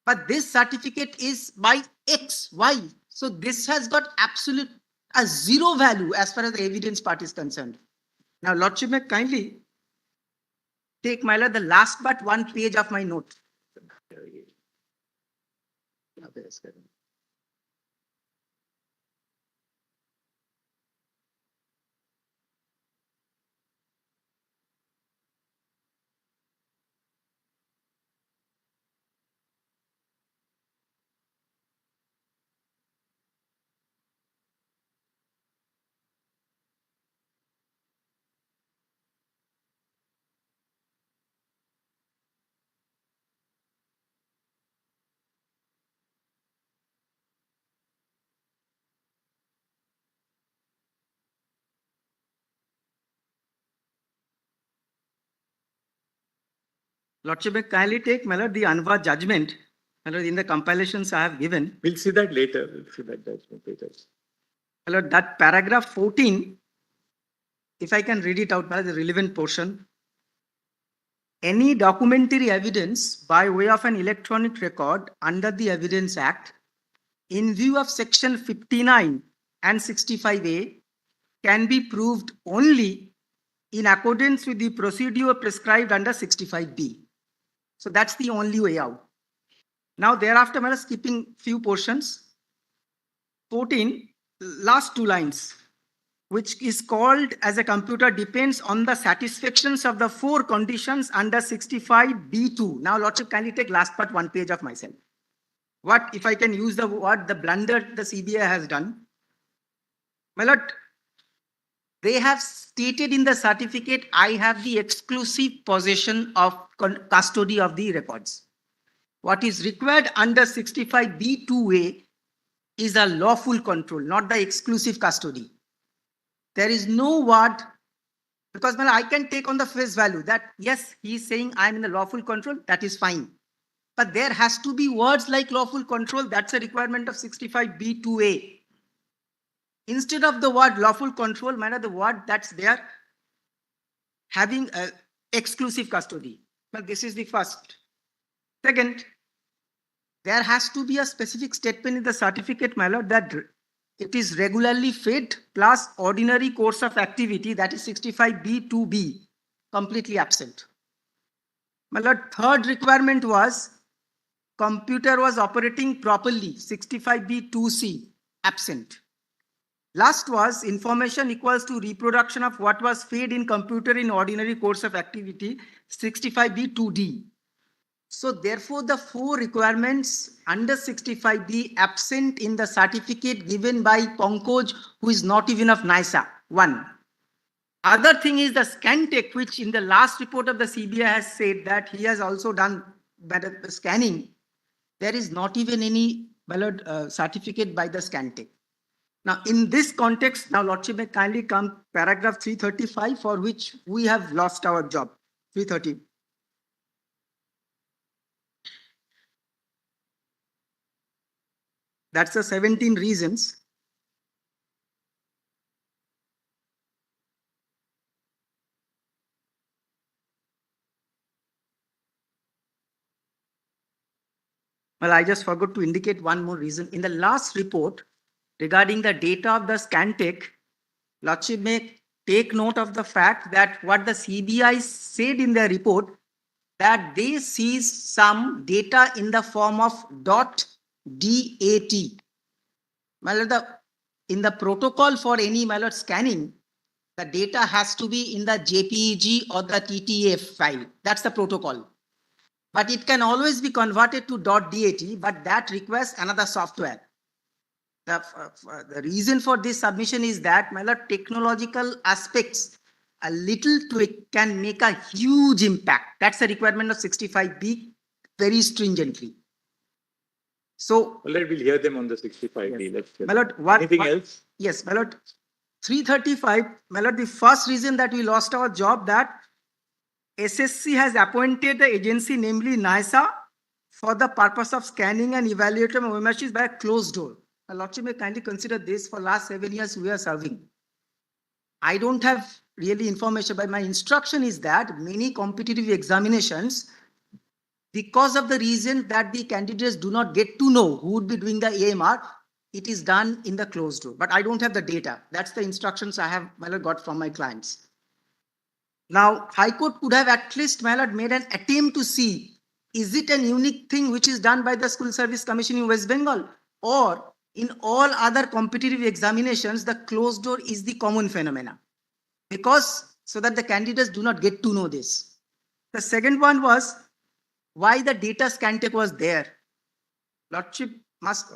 But this certificate is by X, Y. So this has got absolute a zero value as far as the evidence part is concerned. Now, lordship may kindly take, my lord, the last but one page of my note. Lordship may kindly take, my lord, the Anwar judgment, my lord, in the compilations I have given. We'll see that later. We'll see that judgment later. My lord, that paragraph 14, if I can read it out, my lord, the relevant portion. Any documentary evidence by way of an electronic record under the Evidence Act in view of section 59 and 65A can be proved only in accordance with the procedure prescribed under 65B. So that's the only way out. Now thereafter, I'm skipping few portions. 14, last two lines, which is called as a computer depends on the satisfactions of the 4 conditions under 65B2. Now, lordship, kindly take last part 1 page of myself. What, if I can use the word, the blunder the CBI has done? My lord, they have stated in the certificate, I have the exclusive possession of custody of the records. What is required under 65B2A is a lawful control, not the exclusive custody. There is no word, because I can take on the face value that, yes, he is saying I'm in the lawful control, that is fine. But there has to be words like lawful control, that's a requirement of 65B2A. Instead of the word lawful control, the word that's there, having exclusive custody. Well, this is the first. Second, there has to be a specific statement in the certificate, my lord, that it is regularly fed plus ordinary course of activity, that is 65B to B, completely absent. My lord, third requirement was computer was operating properly, 65B to C, absent. Last was information equals to reproduction of what was fed in computer in ordinary course of activity, 65B to D. So therefore, the four requirements under 65B absent in the certificate given by Pankaj, who is not even of NISA. One. Other thing is the Scantech, which in the last report of the CBI has said that he has also done better scanning. There is not even any valid certificate by the Scantech. Now, in this context, now Lordship may kindly come paragraph 335, for which we have lost our job. 330. That's the 17 reasons. Well, I just forgot to indicate one more reason. In the last report regarding the data of the Scantech, Lordship may take note of the fact that what the CBI said in their report, that they sees some data in the form of .dat. Well, in the protocol for any malware scanning, the data has to be in the JPEG or the TTF file. That's the protocol. But it can always be converted to .dat, but that requires another software. The reason for this submission is that malware technological aspects, a little tweak can make a huge impact. That's a requirement of 65B very stringently. So, Well, we'll hear them on the 65B. Yes. Let's Anything else? Yes, my lord. 335, my lord, the first reason that we lost our job, that SSC has appointed the agency, namely NISA, for the purpose of scanning and evaluating OMSs by a closed door. My lordship may kindly consider this. For last 7 years we are serving. I don't have really information, but my instruction is that many competitive examinations, because of the reason that the candidates do not get to know who would be doing the AMR, it is done in the closed door. But I don't have the data. That's the instructions I have got from my clients. Now, High Court could have at least made an attempt to see, is it an unique thing which is done by the School Service Commission in West Bengal, or in all other competitive examinations, the closed door is the common phenomena, because so that the candidates do not get to know this. The second one was why the data Scantech was there. Lordship must.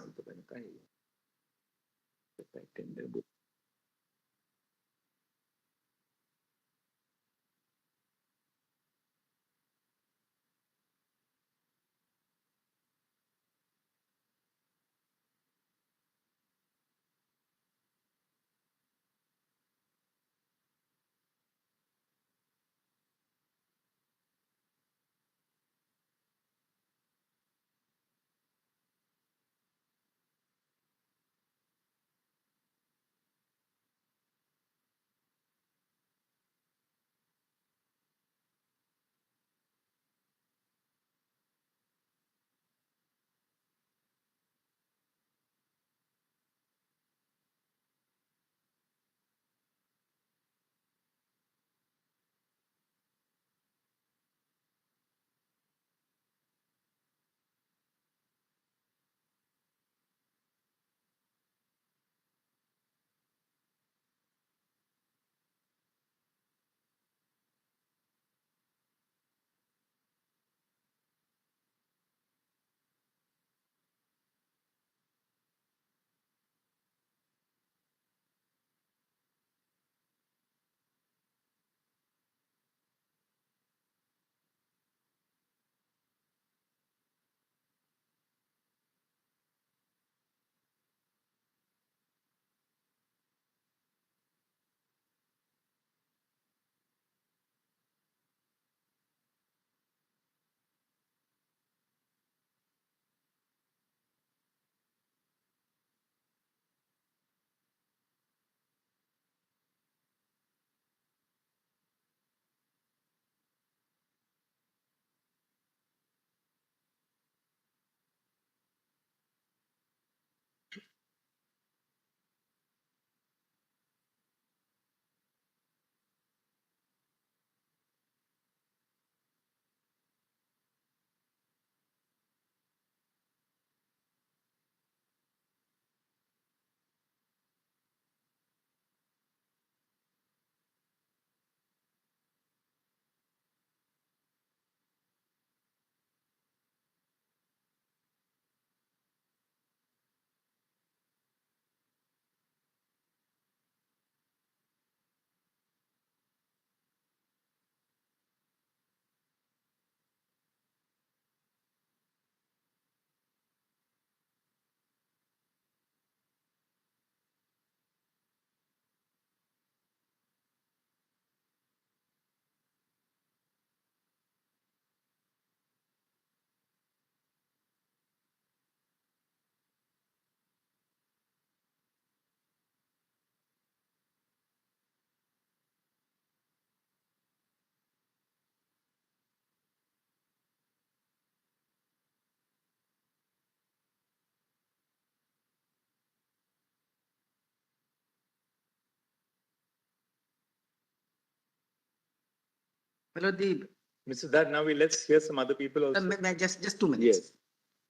My lord, the Mr. That now let's hear some other people also. just 2 minutes. Yes.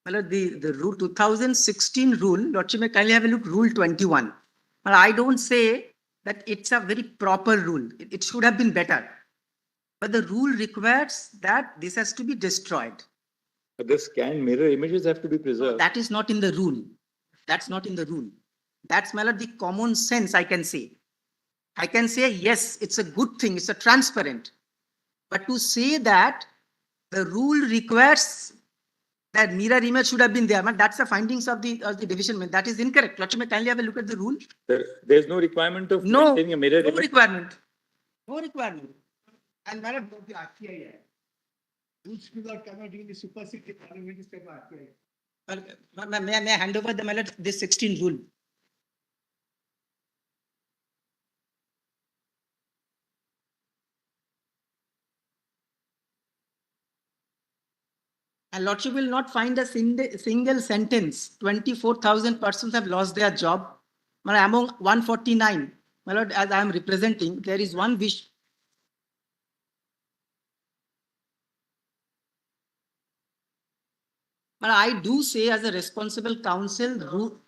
My lord, the rule 2016 rule, Lordship may kindly have a look, rule 21. But I don't say that it's a very proper rule. It should have been better. But the rule requires that this has to be destroyed. But the scanned mirror images have to be preserved. That is not in the rule. That's not in the rule. That's, my lord, the common sense I can say. I can say, yes, it's a good thing. It's a transparent. But to say that the rule requires that mirror image should have been there, but that's the findings of the division. That is incorrect. Lordship may kindly have a look at the rule. There's no requirement of maintaining a mirror No image. requirement. No requirement. And my lord, the RTI. Rules do not come out in the superseded parliament is RTI. Well, may I hand over the, my lord, this 16 rule? And Lordship will not find a single sentence. 24,000 persons have lost their job. But among 149, my lord, as I am representing, there is one wish. But I do say, as a responsible council,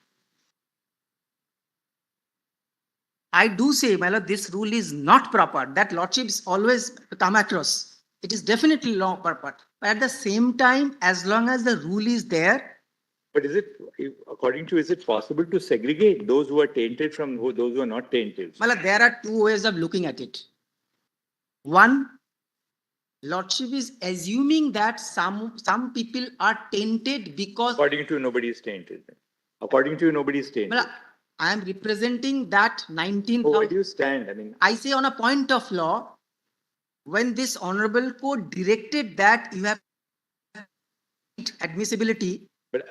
I do say, my lord, this rule is not proper. That Lordships always come across. It is definitely not proper. But at the same time, as long as the rule is there. But is it, according to you, is it possible to segregate those who are tainted from those who are not tainted? Well, there are two ways of looking at it. One, Lordship is assuming that some people are tainted because. According to you, nobody is tainted. According to you, nobody is tainted. Well, I am representing that 19. Where do you stand? I mean, I say on a point of law, when this honorable court directed that you have admissibility. But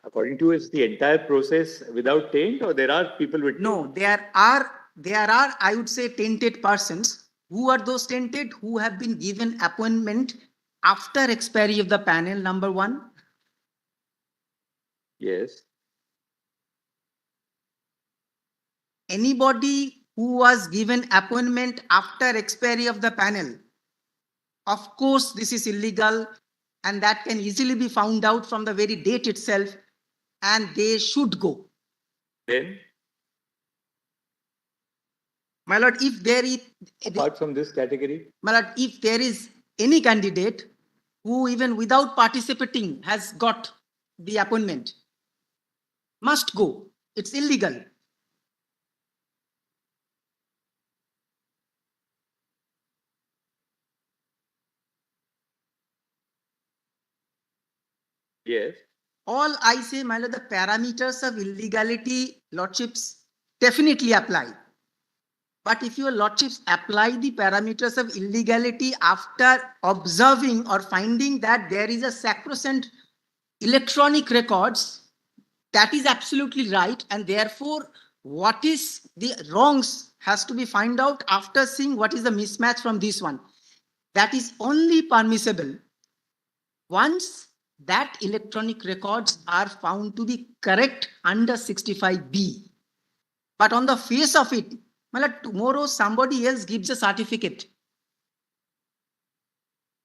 according to you, is the entire process without taint, or there are people with? No, there are, I would say, tainted persons. Who are those tainted? Who have been given appointment after expiry of the panel, number one. Yes. Anybody who was given appointment after expiry of the panel, of course, this is illegal and that can easily be found out from the very date itself, and they should go. Then? My lord, if there is... Apart from this category? My lord, if there is any candidate who even without participating has got the appointment, must go. It's illegal. Yes. All I say, my lord, the parameters of illegality, Lordships definitely apply. But if your Lordships apply the parameters of illegality after observing or finding that there is a sacrosanct electronic records, that is absolutely right. And therefore, what is the wrongs has to be found out after seeing what is the mismatch from this one. That is only permissible once that electronic records are found to be correct under 65B. But on the face of it, tomorrow somebody else gives a certificate.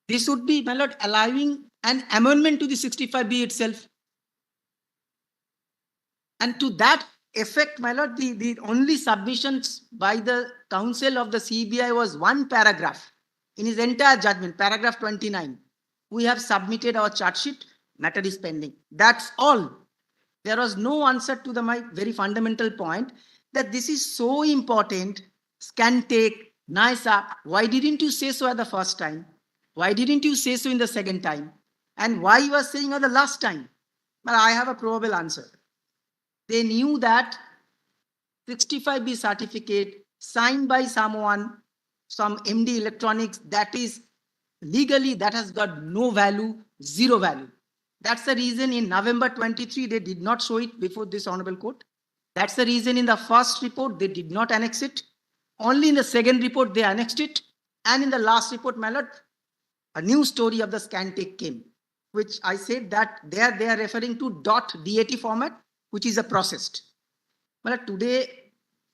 This would be, my lord, allowing an amendment to the 65B itself. And to that effect, my lord, the only submissions by the counsel of the CBI was one paragraph in his entire judgment, paragraph 29. We have submitted our charge sheet, matter is pending. That's all. There was no answer to my very fundamental point that this is so important, can take, nice up. Why didn't you say so at the first time? Why didn't you say so in the second time? And why you are saying at the last time? But I have a probable answer. They knew that 65B certificate signed by someone, some MD electronics, that is legally, that has got no value, zero value. That's the reason in November 23, they did not show it before this honorable court. That's the reason in the first report, they did not annex it. Only in the second report, they annexed it. And in the last report, my lord, a new story of the scan take came, which I said that there they are referring to .dat format, which is a processed. But today,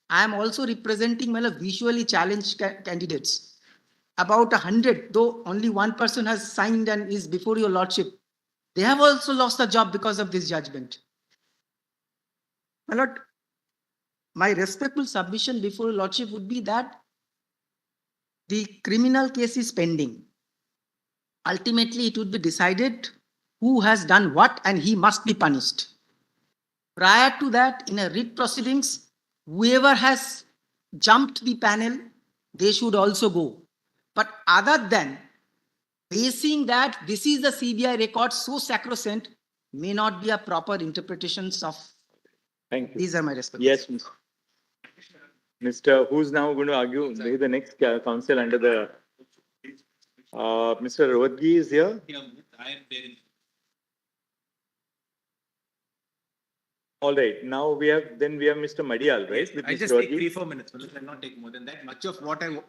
I am also representing visually challenged candidates. about 100, though only one person has signed and is before your lordship, they have also lost a job because of this judgment. My lord, my respectful submission before your lordship would be that the criminal case is pending. Ultimately, it would be decided who has done what and he must be punished. Prior to that, in a writ proceedings, whoever has jumped the panel, they should also go. But other than basing that this is the CBI record so sacrosanct may not be a proper interpretations of. Thank you. These are my responses. Yes, Mr. Who's now going to argue? Maybe the next counsel under the. Mr. Rohitgi is here. I am there. All right. Now we have Mr. Madiyal, right? With I Mr. just take Rohitgi. 3-4 minutes. I'll not take more than that. Much of what I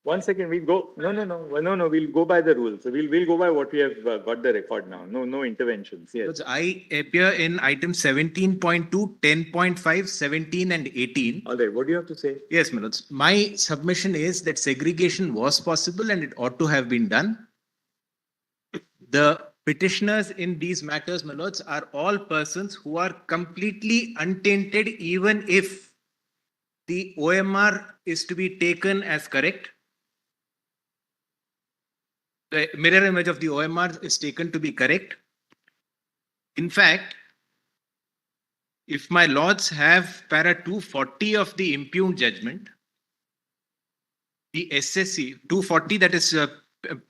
1 second, we'll go. No. We'll go by the rules. So we'll go by what we have got the record now. No interventions. Yes. Because I appear in item 17.2, 10.5, 17 and 18. All right. What do you have to say? Yes, my lords. My submission is that segregation was possible and it ought to have been done. The petitioners in these matters, my lords, are all persons who are completely untainted, even if the OMR is to be taken as correct. The mirror image of the OMR is taken to be correct. In fact, if my lords have para 240 of the impugned judgment, the SSC 240, that is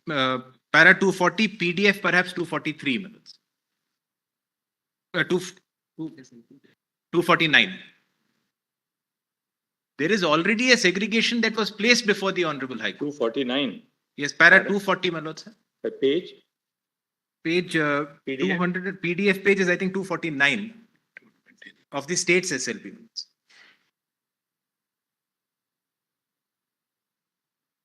para 240, PDF perhaps 243 minutes. 249. There is already a segregation that was placed before the Honorable High Court. 249. Yes, para 240, my lord, sir. The page? Page PDF? 200, PDF page is I think 249 of the state's SLP minutes.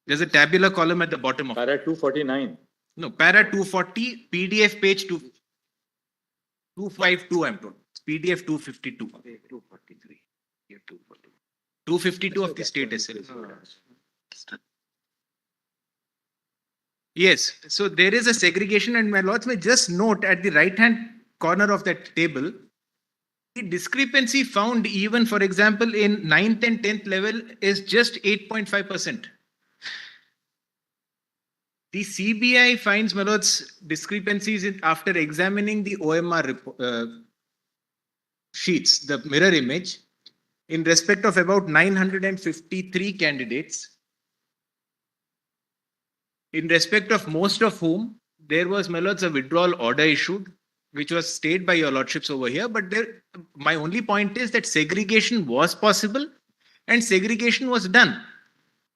There's a tabular column at the bottom of para 249. No, para 240, PDF page 252, I'm told. PDF 252. 243. 252 of the state SLP. Yes, so there is a segregation, and my lords may just note at the right-hand corner of that table, the discrepancy found even, for example, in 9th and 10th level is just 8.5%. The CBI finds, my lords, discrepancies after examining the OMR sheets, the mirror image, in respect of about 953 candidates, in respect of most of whom there was, my lords, a withdrawal order issued, which was stayed by your lordships over here. But my only point is that segregation was possible and segregation was done.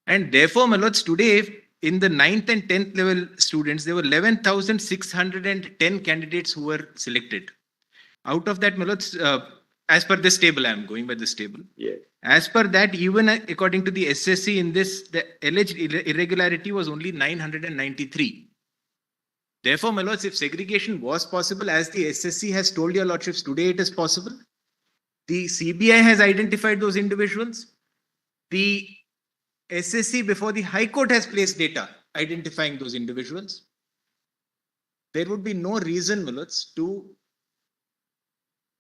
And therefore, my lords, today in the 9th and 10th level students, there were 11,610 candidates who were selected. Out of that, my lords, as per this table, I am going by this table. Yes. As per that, even according to the SSC in this, the alleged irregularity was only 993. Therefore, my lords, if segregation was possible, as the SSC has told your lordships today, it is possible. The CBI has identified those individuals. The SSC before the High Court has placed data identifying those individuals. There would be no reason, my lords, to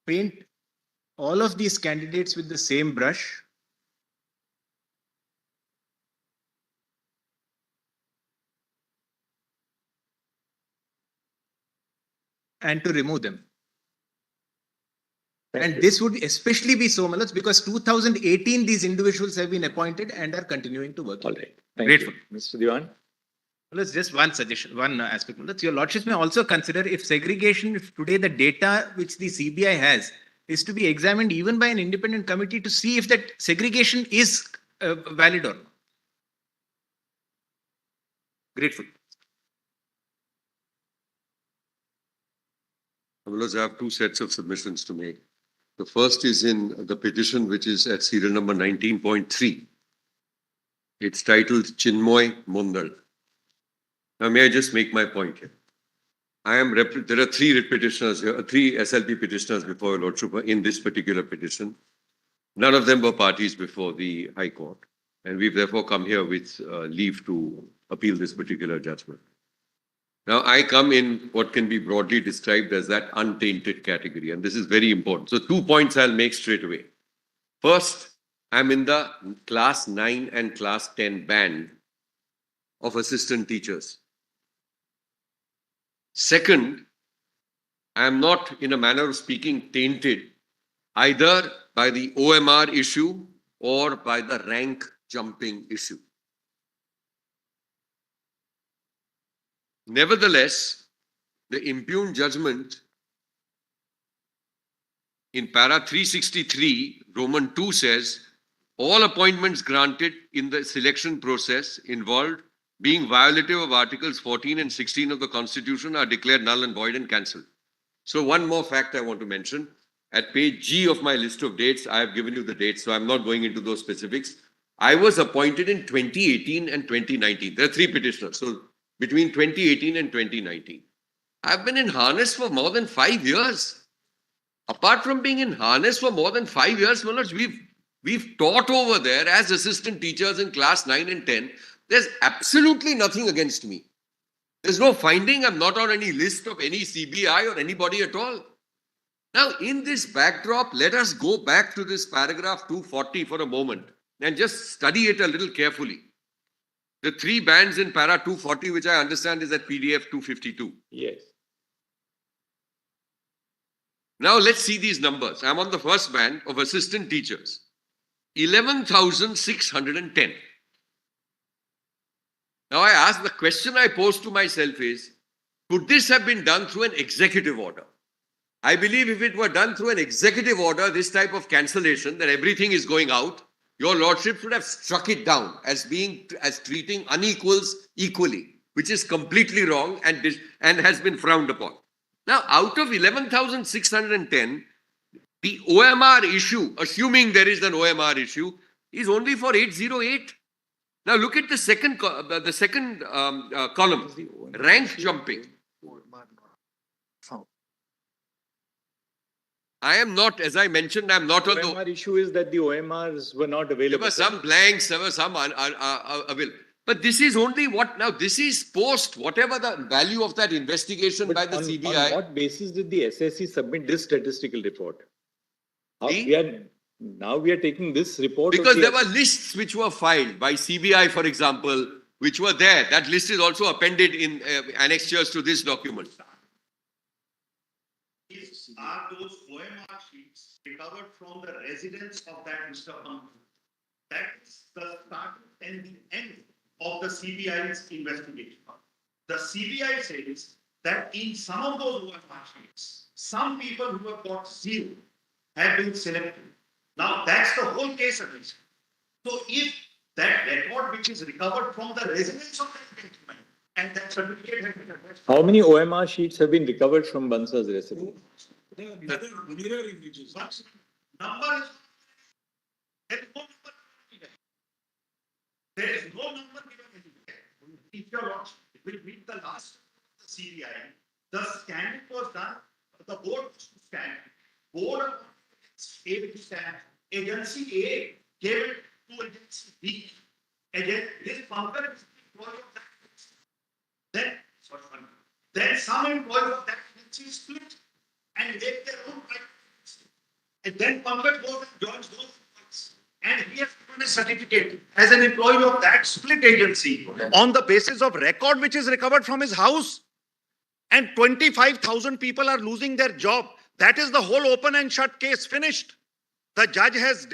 paint all of these candidates with the same brush. And to remove them. And this would especially be so, my lords, because 2018 these individuals have been appointed and are continuing to work. All right. Thank Grateful. you. Mr. Diwan? Let's just one suggestion, one aspect. Let's, your lordships may also consider if segregation, if today the data which the CBI has is to be examined even by an independent committee to see if that segregation is valid or not. Grateful. I have two sets of submissions to make. The first is in the petition, which is at serial number 19.3. It's titled Chinmoy Mundal. Now, may I just make my point here? There are three petitioners here, three SLP petitioners before your lordship in this particular petition. None of them were parties before the High Court. And we've therefore come here with leave to appeal this particular judgment. Now, I come in what can be broadly described as that untainted category, and this is very important. So 2 points I'll make straight away. First, I'm in the class 9 and class 10 band of assistant teachers. Second, I am not, in a manner of speaking, tainted either by the OMR issue or by the rank jumping issue. Nevertheless, the impugned judgment in para 363, Roman 2 says, all appointments granted in the selection process involved being violative of Articles 14 and 16 of the Constitution are declared null and void and cancelled. So one more fact I want to mention. At page G of my list of dates, I have given you the dates, so I'm not going into those specifics. I was appointed in 2018 and 2019. There are 3 petitioners. So between 2018 and 2019. I've been in harness for more than 5 years. Apart from being in harness for more than 5 years, Manoj, we've taught over there as assistant teachers in class 9 and 10. There's absolutely nothing against me. There's no finding. I'm not on any list of any CBI or anybody at all. Now, in this backdrop, let us go back to this paragraph 240 for a moment and just study it a little carefully. The 3 bands in para 240, which I understand is at PDF 252. Yes. Now, let's see these numbers. I'm on the first band of assistant teachers. 11,610. Now, I ask, the question I pose to myself is, could this have been done through an executive order? I believe if it were done through an executive order, this type of cancellation, that everything is going out, your lordship should have struck it down as treating unequals equally, which is completely wrong and has been frowned upon. Now, out of 11,610, the OMR issue, assuming there is an OMR issue, is only for 808. Now, look at the second column, rank jumping. I am not, as I mentioned, I'm not on the OMR issue is that the OMRs were not available. There were some blanks, there were some available. But this is only what now, this is post, whatever the value of that investigation by the CBI. On what basis did the SSC submit this statistical report? Now we are taking this report. Because there were lists which were filed by CBI, for example, which were there. That list is also appended in annexures to this document. Are those OMR sheets recovered from the residence of that Mr. Sankha? That is the start and the end of the CBI's investigation. The CBI says that in some of those OMR sheets, some people who have got 0 have been selected. Now that's the whole case against. So if that record which is recovered from the residence of that gentleman and that certificate has been attached. How many OMR sheets have been recovered from Bansa's residence? Number is there is no number. There is no number given anywhere. If your lordship will read the last of the CBI, the scanning was done. The board was to scan. Board of A to scan. Agency A gave it to agency B. This function is employee of that. Then some employees of that agency split and make their own private. And then Pankaj goes and joins those employees. And he has given a certificate as an employee of that split agency on the basis of record which is recovered from his house. And 25,000 people are losing their job. That is the whole open and shut case finished. The judge has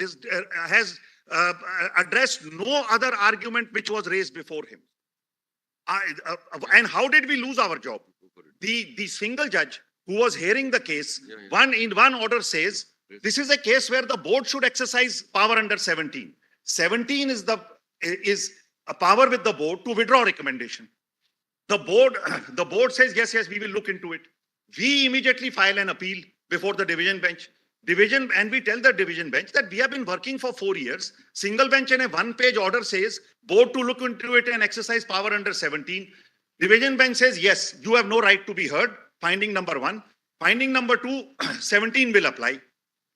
addressed no other argument which was raised before him. And how did we lose our job? The single judge who was hearing the case, in one order says, this is a case where the board should exercise power under 17. 17 is a power with the board to withdraw recommendation. The board says, yes, we will look into it. We immediately file an appeal before the division bench. And we tell the division bench that we have been working for 4 years. Single bench in a 1-page order says, board to look into it and exercise power under 17. Division bench says, yes, you have no right to be heard. Finding number 1. Finding number 2, 17 will apply.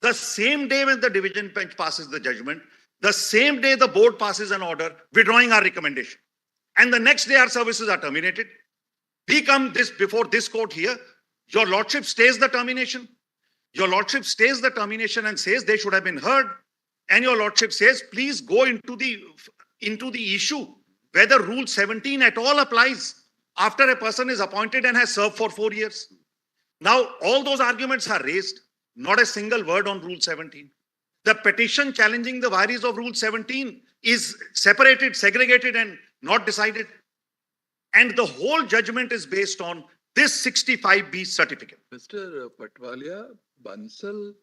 The same day when the division bench passes the judgment, The same day the board passes an order withdrawing our recommendation. And the next day our services are terminated. We come before this court here. Your lordship stays the termination. Your lordship stays the termination and says they should have been heard. And your lordship says, please go into the issue whether Rule 17 at all applies after a person is appointed and has served for 4 years. Now, all those arguments are raised, not a single word on Rule 17. The petition challenging the vires of Rule 17 is separated, segregated, and not decided. And the whole judgment is based on this 65B certificate. Mr. Patwalia, Bansal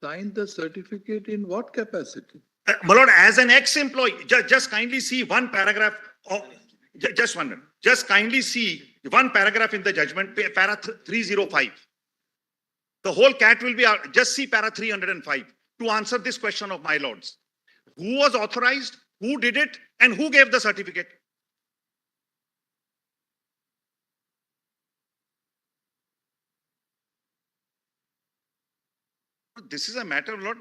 signed the certificate in what capacity? My lord, as an ex-employee, just kindly see one paragraph. Just one minute. Just kindly see one paragraph in the judgment, para 305. The whole cat will be out. Just see para 305 to answer this question of my lords. Who was authorized, who did it, and who gave the certificate? This is a matter, Lord.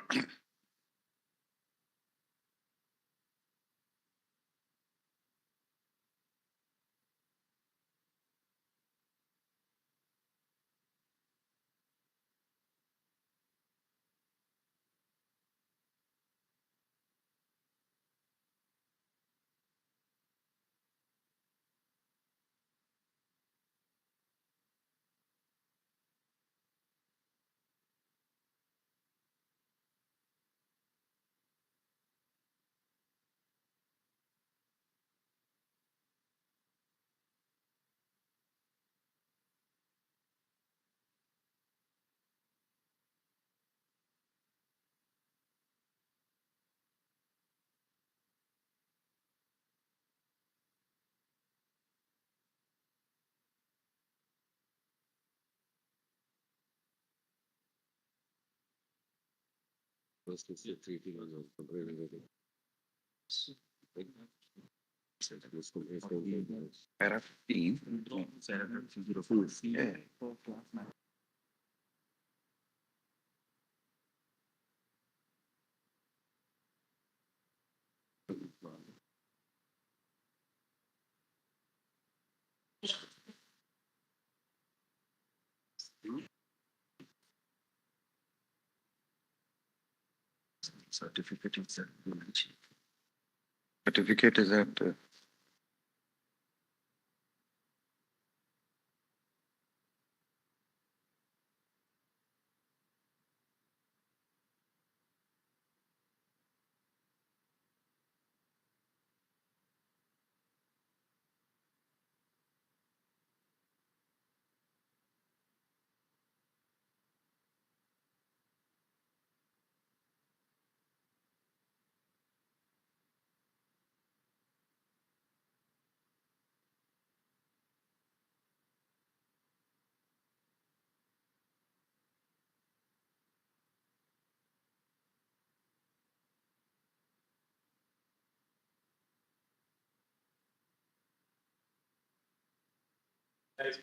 Para 15. Certificate is at certificate is at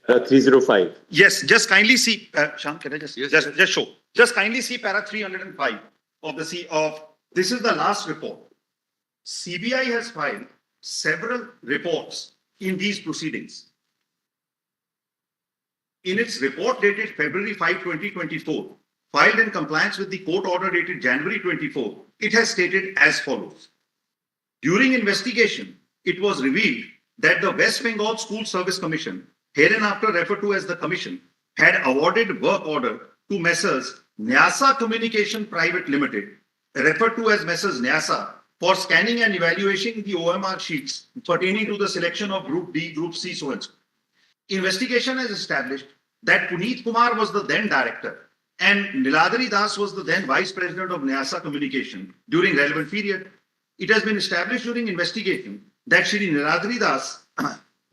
Para 305. Yes, just kindly see, Shyam, can I just show? Just kindly see para 305 of the this is the last report. CBI has filed several reports in these proceedings. In its report dated February 5, 2024, filed in compliance with the court order dated January 24, it has stated as follows. During investigation, it was revealed that the West Bengal School Service Commission, hereinafter referred to as the Commission, had awarded work order to Messrs. Nyasa Communication Private Limited, referred to as Messrs. Nyasa, for scanning and evaluating the OMR sheets pertaining to the selection of Group D, Group C, so and so. Investigation has established that Puneet Kumar was the then director and Niladri Das was the then vice president of Nyasa Communication during relevant period. It has been established during investigation that Shri Niladri Das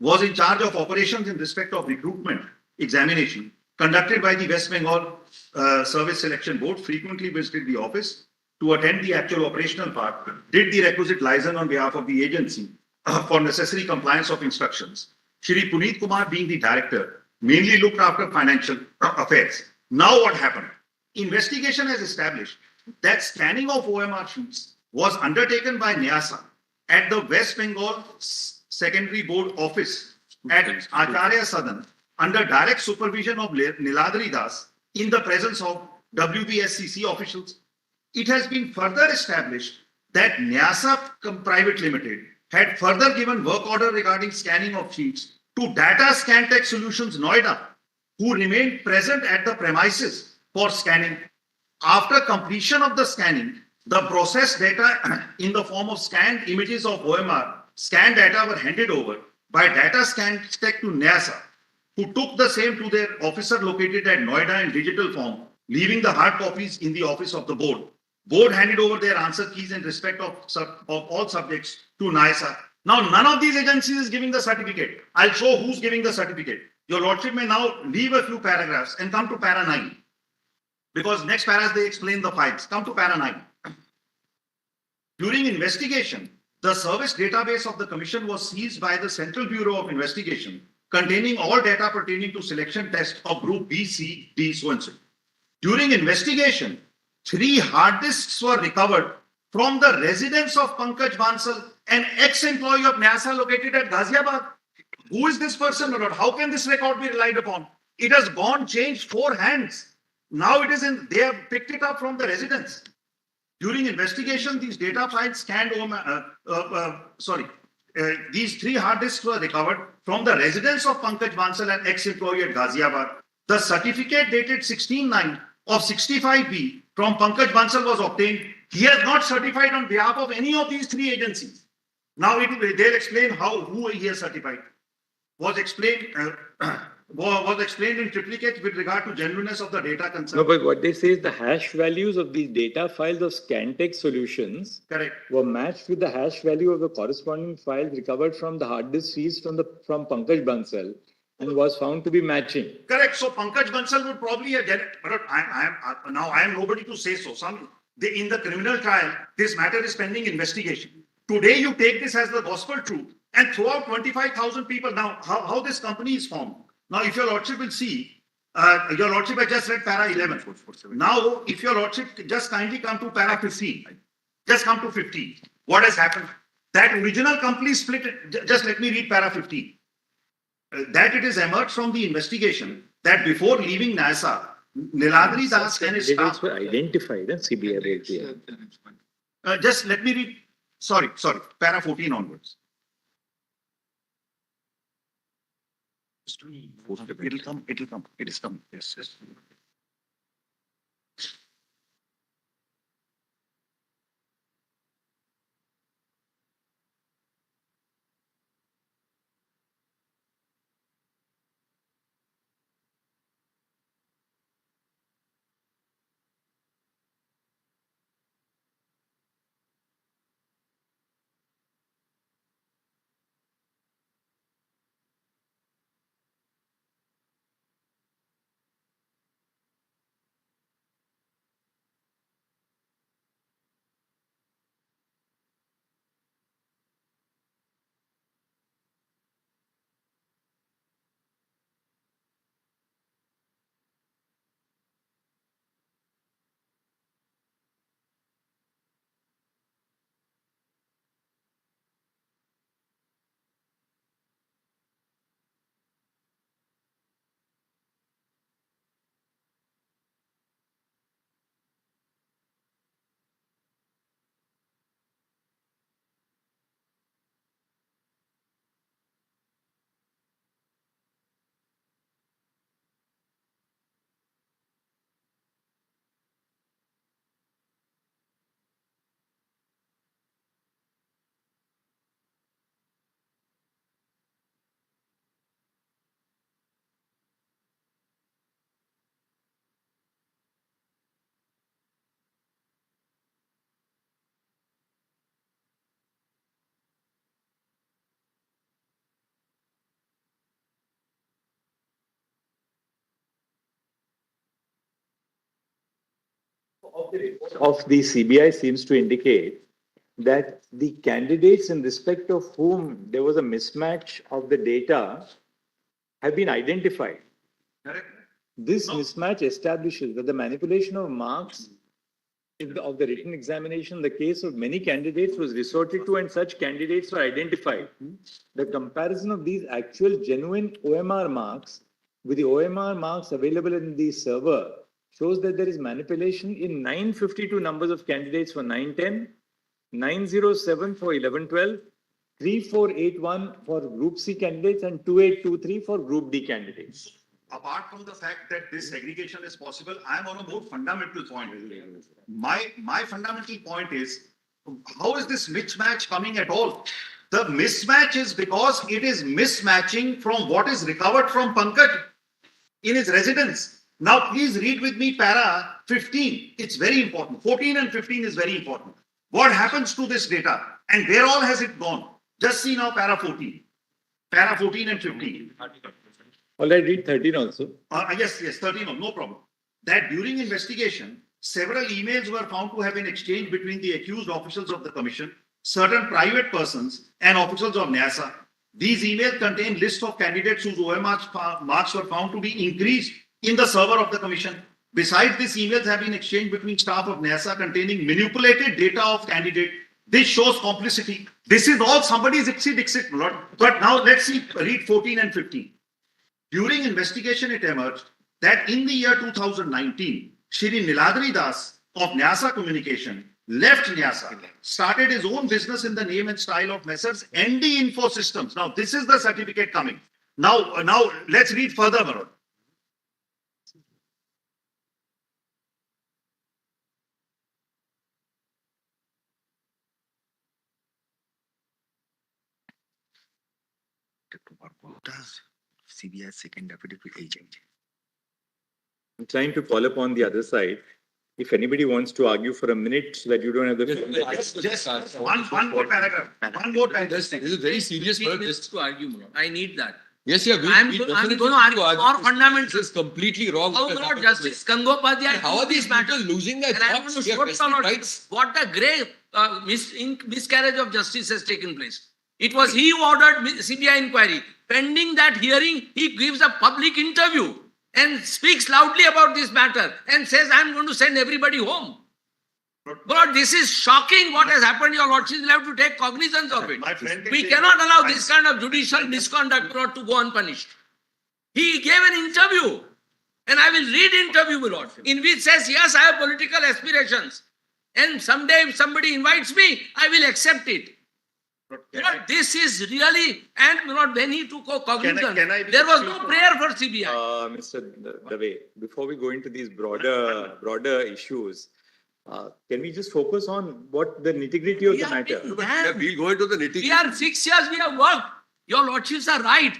was in charge of operations in respect of recruitment examination conducted by the West Bengal Service Selection Board, frequently visited the office to attend the actual operational part, did the requisite liaison on behalf of the agency for necessary compliance of instructions. Shri Puneet Kumar, being the director, mainly looked after financial affairs. Now what happened? Investigation has established that scanning of OMR sheets was undertaken by NYASA at the West Bengal Secondary Board Office at Acharya Sadan under direct supervision of Niladri Das in the presence of WBSCC officials. It has been further established that NYASA Private Limited had further given work order regarding scanning of sheets to Data Scan Tech Solutions Noida, who remained present at the premises for scanning. After completion of the scanning, the processed data in the form of scanned images of OMR, scanned data were handed over by Data Scan Tech to NYASA, who took the same to their officer located at Noida in digital form, leaving the hard copies in the office of the board. Board handed over their answer keys in respect of all subjects to NYASA. Now, none of these agencies is giving the certificate. I'll show who's giving the certificate. Your Lordship may now leave a few paragraphs and come to para 9. Because next paras they explain the files. Come to para 9. During investigation, the service database of the Commission was seized by the Central Bureau of Investigation, containing all data pertaining to selection test of group B, C, D, so and so. During investigation, 3 hard disks were recovered from the residence of Pankaj Bansal, an ex-employee of NYASA located at Ghaziabad. Who is this person or not? How can this record be relied upon? It has gone changed 4 hands. Now it is in, they have picked it up from the residence. During investigation, these data files scanned, these 3 hard disks were recovered from the residence of Pankaj Bansal, an ex-employee at Ghaziabad. The certificate dated 16/9 of 65B from Pankaj Bansal was obtained. He has not certified on behalf of any of these 3 agencies. Now they'll explain who he has certified. Was explained in triplicate with regard to genuineness of the data concerned. No, but what they say is the hash values of these data files of Scantech solutions were matched with the hash value of the corresponding files recovered from the hard disk seized from Pankaj Bansal and was found to be matching. Correct. So Pankaj Bansal would probably get it, but I am nobody to say so. In the criminal trial, this matter is pending investigation. Today, you take this as the gospel truth and throw out 25,000 people. Now, how this company is formed? Now, if your Lordship will see, your Lordship has just read para 11. Now, if your Lordship just kindly come to para 15, just come to 15. What has happened? That original company split, just let me read para 15. That it is emerged from the investigation that before leaving NASA, Niladri Das and his staff were identified in CBI. Just let me read. Sorry, para 14 onwards. It'll come. It is coming. Yes. Of the CBI seems to indicate that the candidates in respect of whom there was a mismatch of the data have been identified. This mismatch establishes that the manipulation of marks of the written examination, the case of many candidates was resorted to and such candidates were identified. The comparison of these actual genuine OMR marks with the OMR marks available in the server shows that there is manipulation in 952 numbers of candidates for 910, 907 for 1112, 3481 for Group C candidates and 2823 for Group D candidates. Apart from the fact that this segregation is possible, I am on a more fundamental point. My fundamental point is, how is this mismatch coming at all? The mismatch is because it is mismatching from what is recovered from Pankaj in his residence. Now, please read with me para 15. It's very important. 14 and 15 is very important. What happens to this data and where all has it gone? Just see now para 14. Para 14 and 15. All right, read 13 also. Yes, 13, no problem. That during investigation, several emails were found to have been exchanged between the accused officials of the commission, certain private persons, and officials of NASA. These emails contain lists of candidates whose OMR marks were found to be increased in the server of the commission. Besides, these emails have been exchanged between staff of NASA containing manipulated data of candidate. This shows complicity. This is all somebody's Dixit, Lord. But now let's see, read 14 and 15. During investigation, it emerged that in the year 2019, Shri Niladri Das of NASA Communication left NASA, started his own business in the name and style of Messrs. ND Info Systems. Now, this is the certificate coming. Now let's read further, Varun. CBI second deputy agent. I'm trying to call upon the other side. If anybody wants to argue for a minute so that you don't have the... Just one more paragraph. One more paragraph. This is very serious. Just to argue, Mulad. I need that. Yes, yeah. I'm going to argue more fundamental. This is completely wrong. How Lord Justice Gangopadhyay? How are these people losing their jobs? They are vested rights. What a grave miscarriage of justice has taken place. It was he who ordered CBI inquiry. Pending that hearing, he gives a public interview and speaks loudly about this matter and says, I'm going to send everybody home. But this is shocking what has happened. Your Lordship will have to take cognizance of it. We cannot allow this kind of judicial misconduct to go unpunished. He gave an interview, and I will read interview, my Lord, in which says, yes, I have political aspirations. And someday if somebody invites me, I will accept it. But this is really, and when he took cognizance, there was no prayer for CBI. Mr. Dave, before we go into these broader issues, can we just focus on what the nitty-gritty of the matter? We'll go into the nitty-gritty. We are 6 years, we have worked. Your Lordships are right.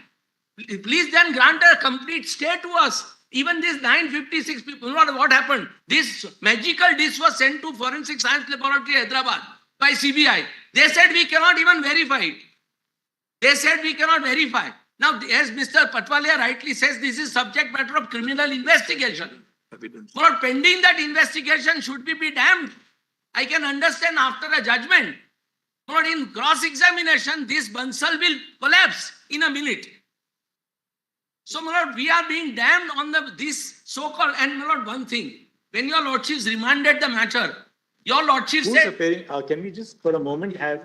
Please then grant a complete stay to us. Even these 956 people, what happened? This magical dish was sent to Forensic Science Laboratory, Hyderabad, by CBI. They said we cannot even verify it. They said we cannot verify. Now, as Mr. Patwalia rightly says, this is subject matter of criminal investigation. But pending that investigation, should we be damned? I can understand after a judgment. But in cross-examination, this Bansal will collapse in a minute. So, my Lord, we are being damned on this so-called, and my Lord, one thing, when your Lordships remanded the matter, your Lordship said... Can we just for a moment have...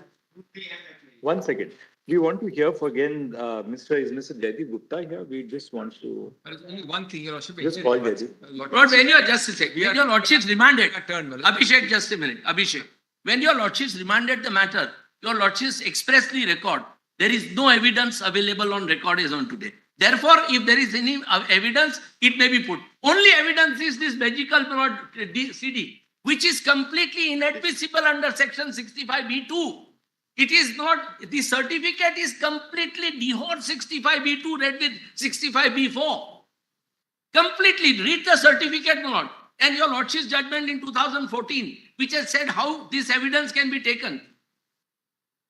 1 second. We want to hear again, Mr. Jaideep Gupta here. We just want to... There's only one thing, Your Lordship. Just call Jaideep. Lord, when you are just a second, when your Lordships remanded... Abhishek, just a minute. Abhishek. When your Lordships remanded the matter, your Lordships expressly record, there is no evidence available on record as on today. Therefore, if there is any evidence, it may be put. Only evidence is this magical CD, which is completely inadmissible under section 65B2. It is not, the certificate is completely dehored 65B2 read with 65B4. Completely read the certificate, my Lord. And your Lordship's judgment in 2014, which has said how this evidence can be taken.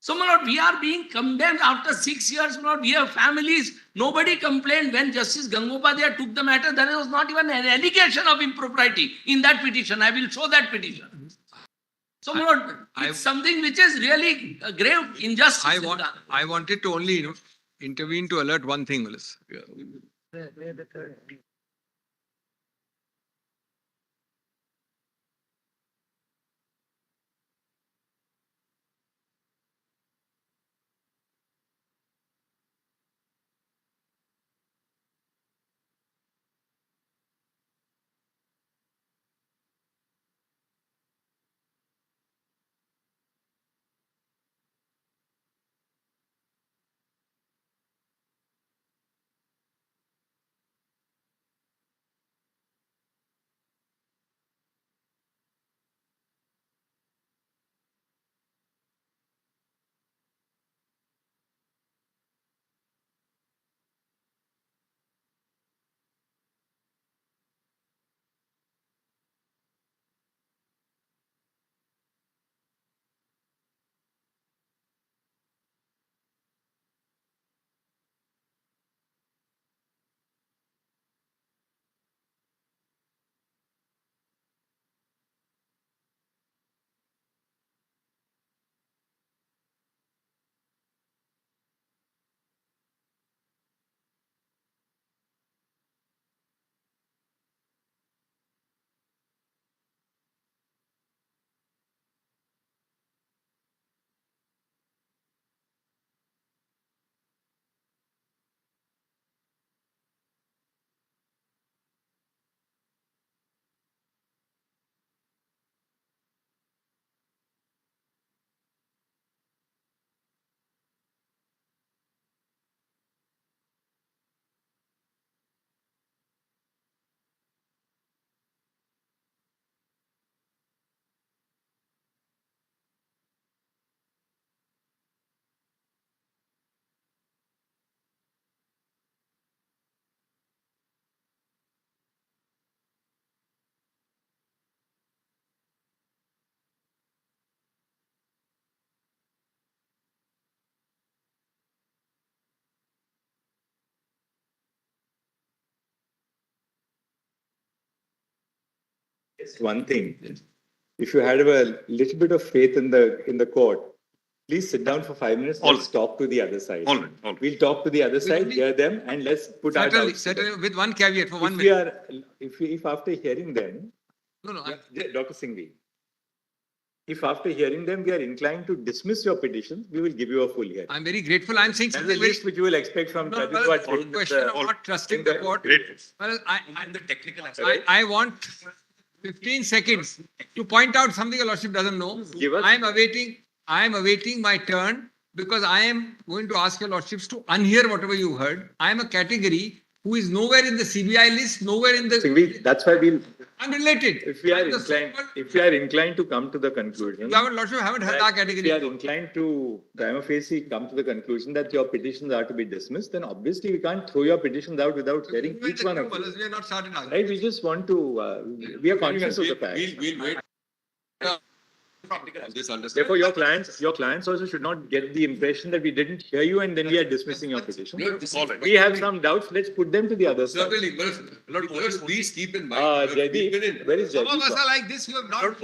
So, my Lord, we are being condemned after 6 years, my Lord. We have families. Nobody complained when Justice Gangopadhyay took the matter. There was not even an allegation of impropriety in that petition. I will show that petition. So, my Lord, it's something which is really a grave injustice. I wanted to only intervene to alert one thing, Willis. one thing. If you had a little bit of faith in the court, please sit down for 5 minutes. Let's talk to the other side. All right. We'll talk to the other side, hear them, and let's put our doubts. Certainly, with one caveat for 1 If minute. if after hearing them, No, Dr. Singhvi, if after hearing them we are inclined to dismiss your petitions, we will give you a full hearing. I'm very grateful. I'm saying That's the something very. least which you will expect from judges well, who are the trained with question the- of not trusting the court. Well, the technical I want 15 seconds to point out something your lordship doesn't know. Give us. I am awaiting my turn because I am going to ask your lordships to unhear whatever you heard. I am a category who is nowhere in the CBI list, nowhere in the. Singhvi, that's why we'll. Unrelated. If we are inclined to come to the conclusion. You haven't, lordship, haven't heard our category. If we are inclined to prima facie come to the conclusion that your petitions are to be dismissed, then obviously we can't throw your petitions out without hearing each one of them. We are not started arguing. Right? We just want to. We are conscious of the fact. We'll wait. Therefore, your clients also should not get the impression that we didn't hear you and then we are dismissing your petition. We have some doubts. Let's put them to the other side. Certainly, Lord, please keep in mind. Jaideep, where is Some of us Jaideep? are like this, you have not.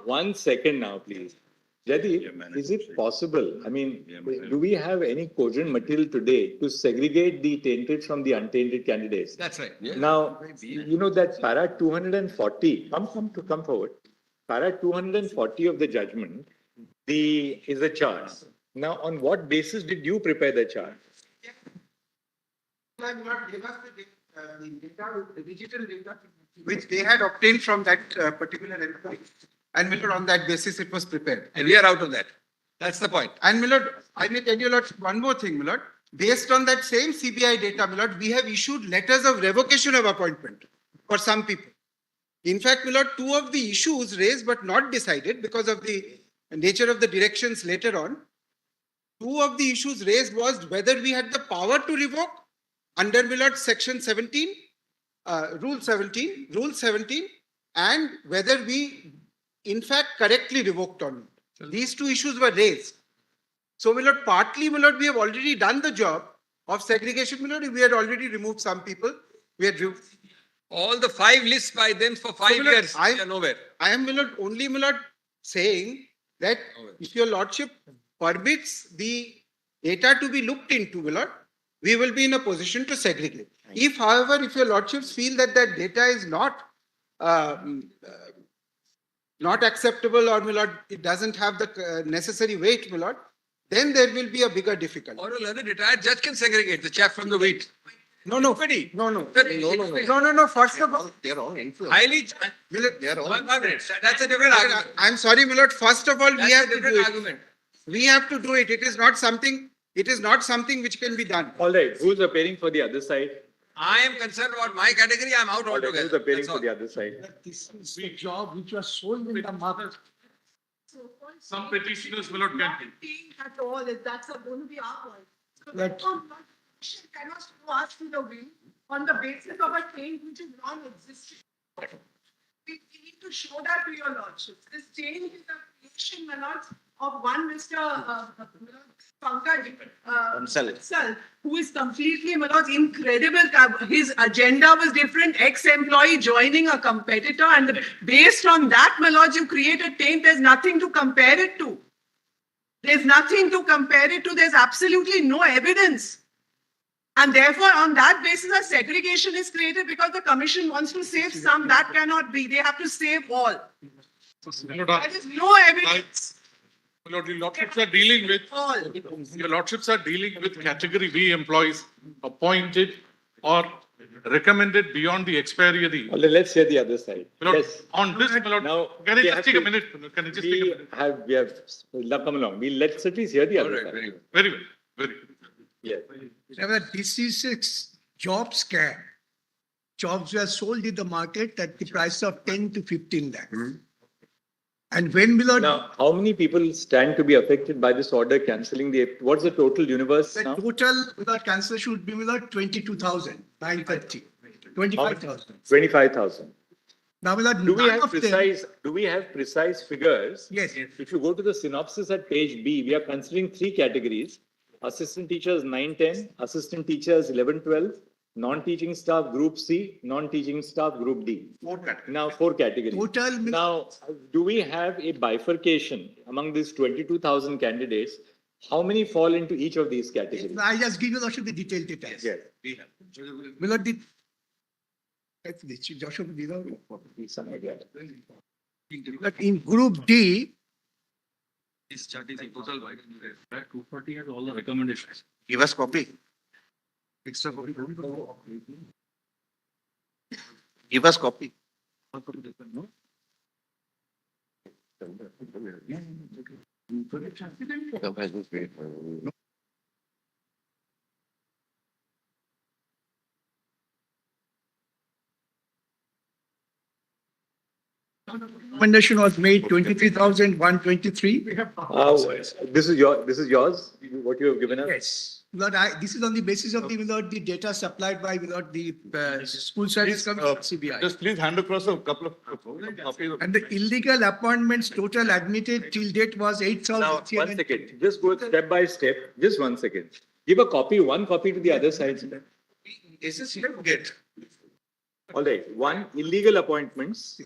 1 second now, please. Jaideep, is it possible? I mean, do we have any cogent material today to segregate the tainted from the untainted candidates? That's right. Now, you know that para 240, come forward. Para 240 of the judgment, is a chart. Now, on what basis did you prepare the chart? The digital data which they had obtained from that particular enterprise. And Milord, on that basis, it was prepared. And we are out of that. That's the point. And Milord, I may tell you one more thing, Milord. Based on that same CBI data, Milord, we have issued letters of revocation of appointment for some people. In fact, Milord, 2 of the issues raised but not decided because of the nature of the directions later on. 2 of the issues raised was whether we had the power to revoke under Milord section 17, rule 17, and whether we in fact correctly revoked or not. These 2 issues were raised. So, Milord, partly, Milord, we have already done the job of segregation, Milord. We had already removed some people. We had all the 5 lists by them for 5 years. We are nowhere. I am, Milord, only, Milord, saying that if your lordship permits the data to be looked into, Milord, we will be in a position to segregate. If, however, if your lordships feel that that data is not acceptable or, Milord, it doesn't have the necessary weight, Milord, then there will be a bigger difficulty. Or a learned retired judge can segregate the chaff from the wheat. No. First of all, They're all influenced. Highly. They're all. That's a different argument. I'm sorry, Milord. First of all, we have to do it. Argument. We have to do it. It is not something which can be done. All right. Who's appearing for the other side? I am concerned about my category. I'm out All right. altogether. Who's appearing That's for all. the other side? This is a job which was sold in the market. Some petitioners will not get it. At all, that's going to be our point. So That- therefore, cannot throw us to the wind on the basis of a change which is non-existent. We need to show that to your lordships. This change is a creation, my lords, of one Mr. Sankha, who is completely, my lords, incredible. His agenda was different. Ex-employee joining a competitor, and based on that, my lords, you create a taint. There's nothing to compare it to. There's nothing to compare it to. There's absolutely no evidence. And therefore, on that basis, a segregation is created because the commission wants to save some. That cannot be. They have to save all. There is no evidence. Lord, your lordships are dealing with your lordships are dealing with category B employees appointed or recommended beyond the expiry of the. Well, let's hear the other side. Lord, Yes. on this, my lord, Now, can I we just have take to- a minute? Can I just take a minute? We have come along. Let's at least hear the other side. Very well. Very well. Yes. This is a job scam. Jobs were sold in the market at the price of 10 to 15 lakhs. And when Milord, Now, how many people stand to be affected by this order cancelling what's the total universe the now? total Milord cancel should be Milord 22,930, 25,000. 25,000. Now, Milord, Do we none have of them- precise figures? Yes. If you go to the synopsis at page B, we are considering 3 categories. Assistant teachers 9-10, assistant teachers 11-12, non-teaching staff group C, non-teaching staff group D. Now 4 categories. Total. Now, do we have a bifurcation among these 22,000 candidates? How many fall into each of these categories? I just give you also the detailed data. Yes. Milord, Joshua, in group D, This chart is a total wide. 240 has all the recommendations. Give us copy. extra copy. Give us copy. Recommendation was made 23,123. This is yours, what you have given us? Yes. Lord, this is on the basis of the data supplied by the school service commission, CBI. Just please hand across a couple of copies. And the illegal appointments total admitted till date was 8,000. Now, 1 second, just go step by step, just 1 second. Give a copy, one copy to the other side. SSC get. All right, one, illegal appointments.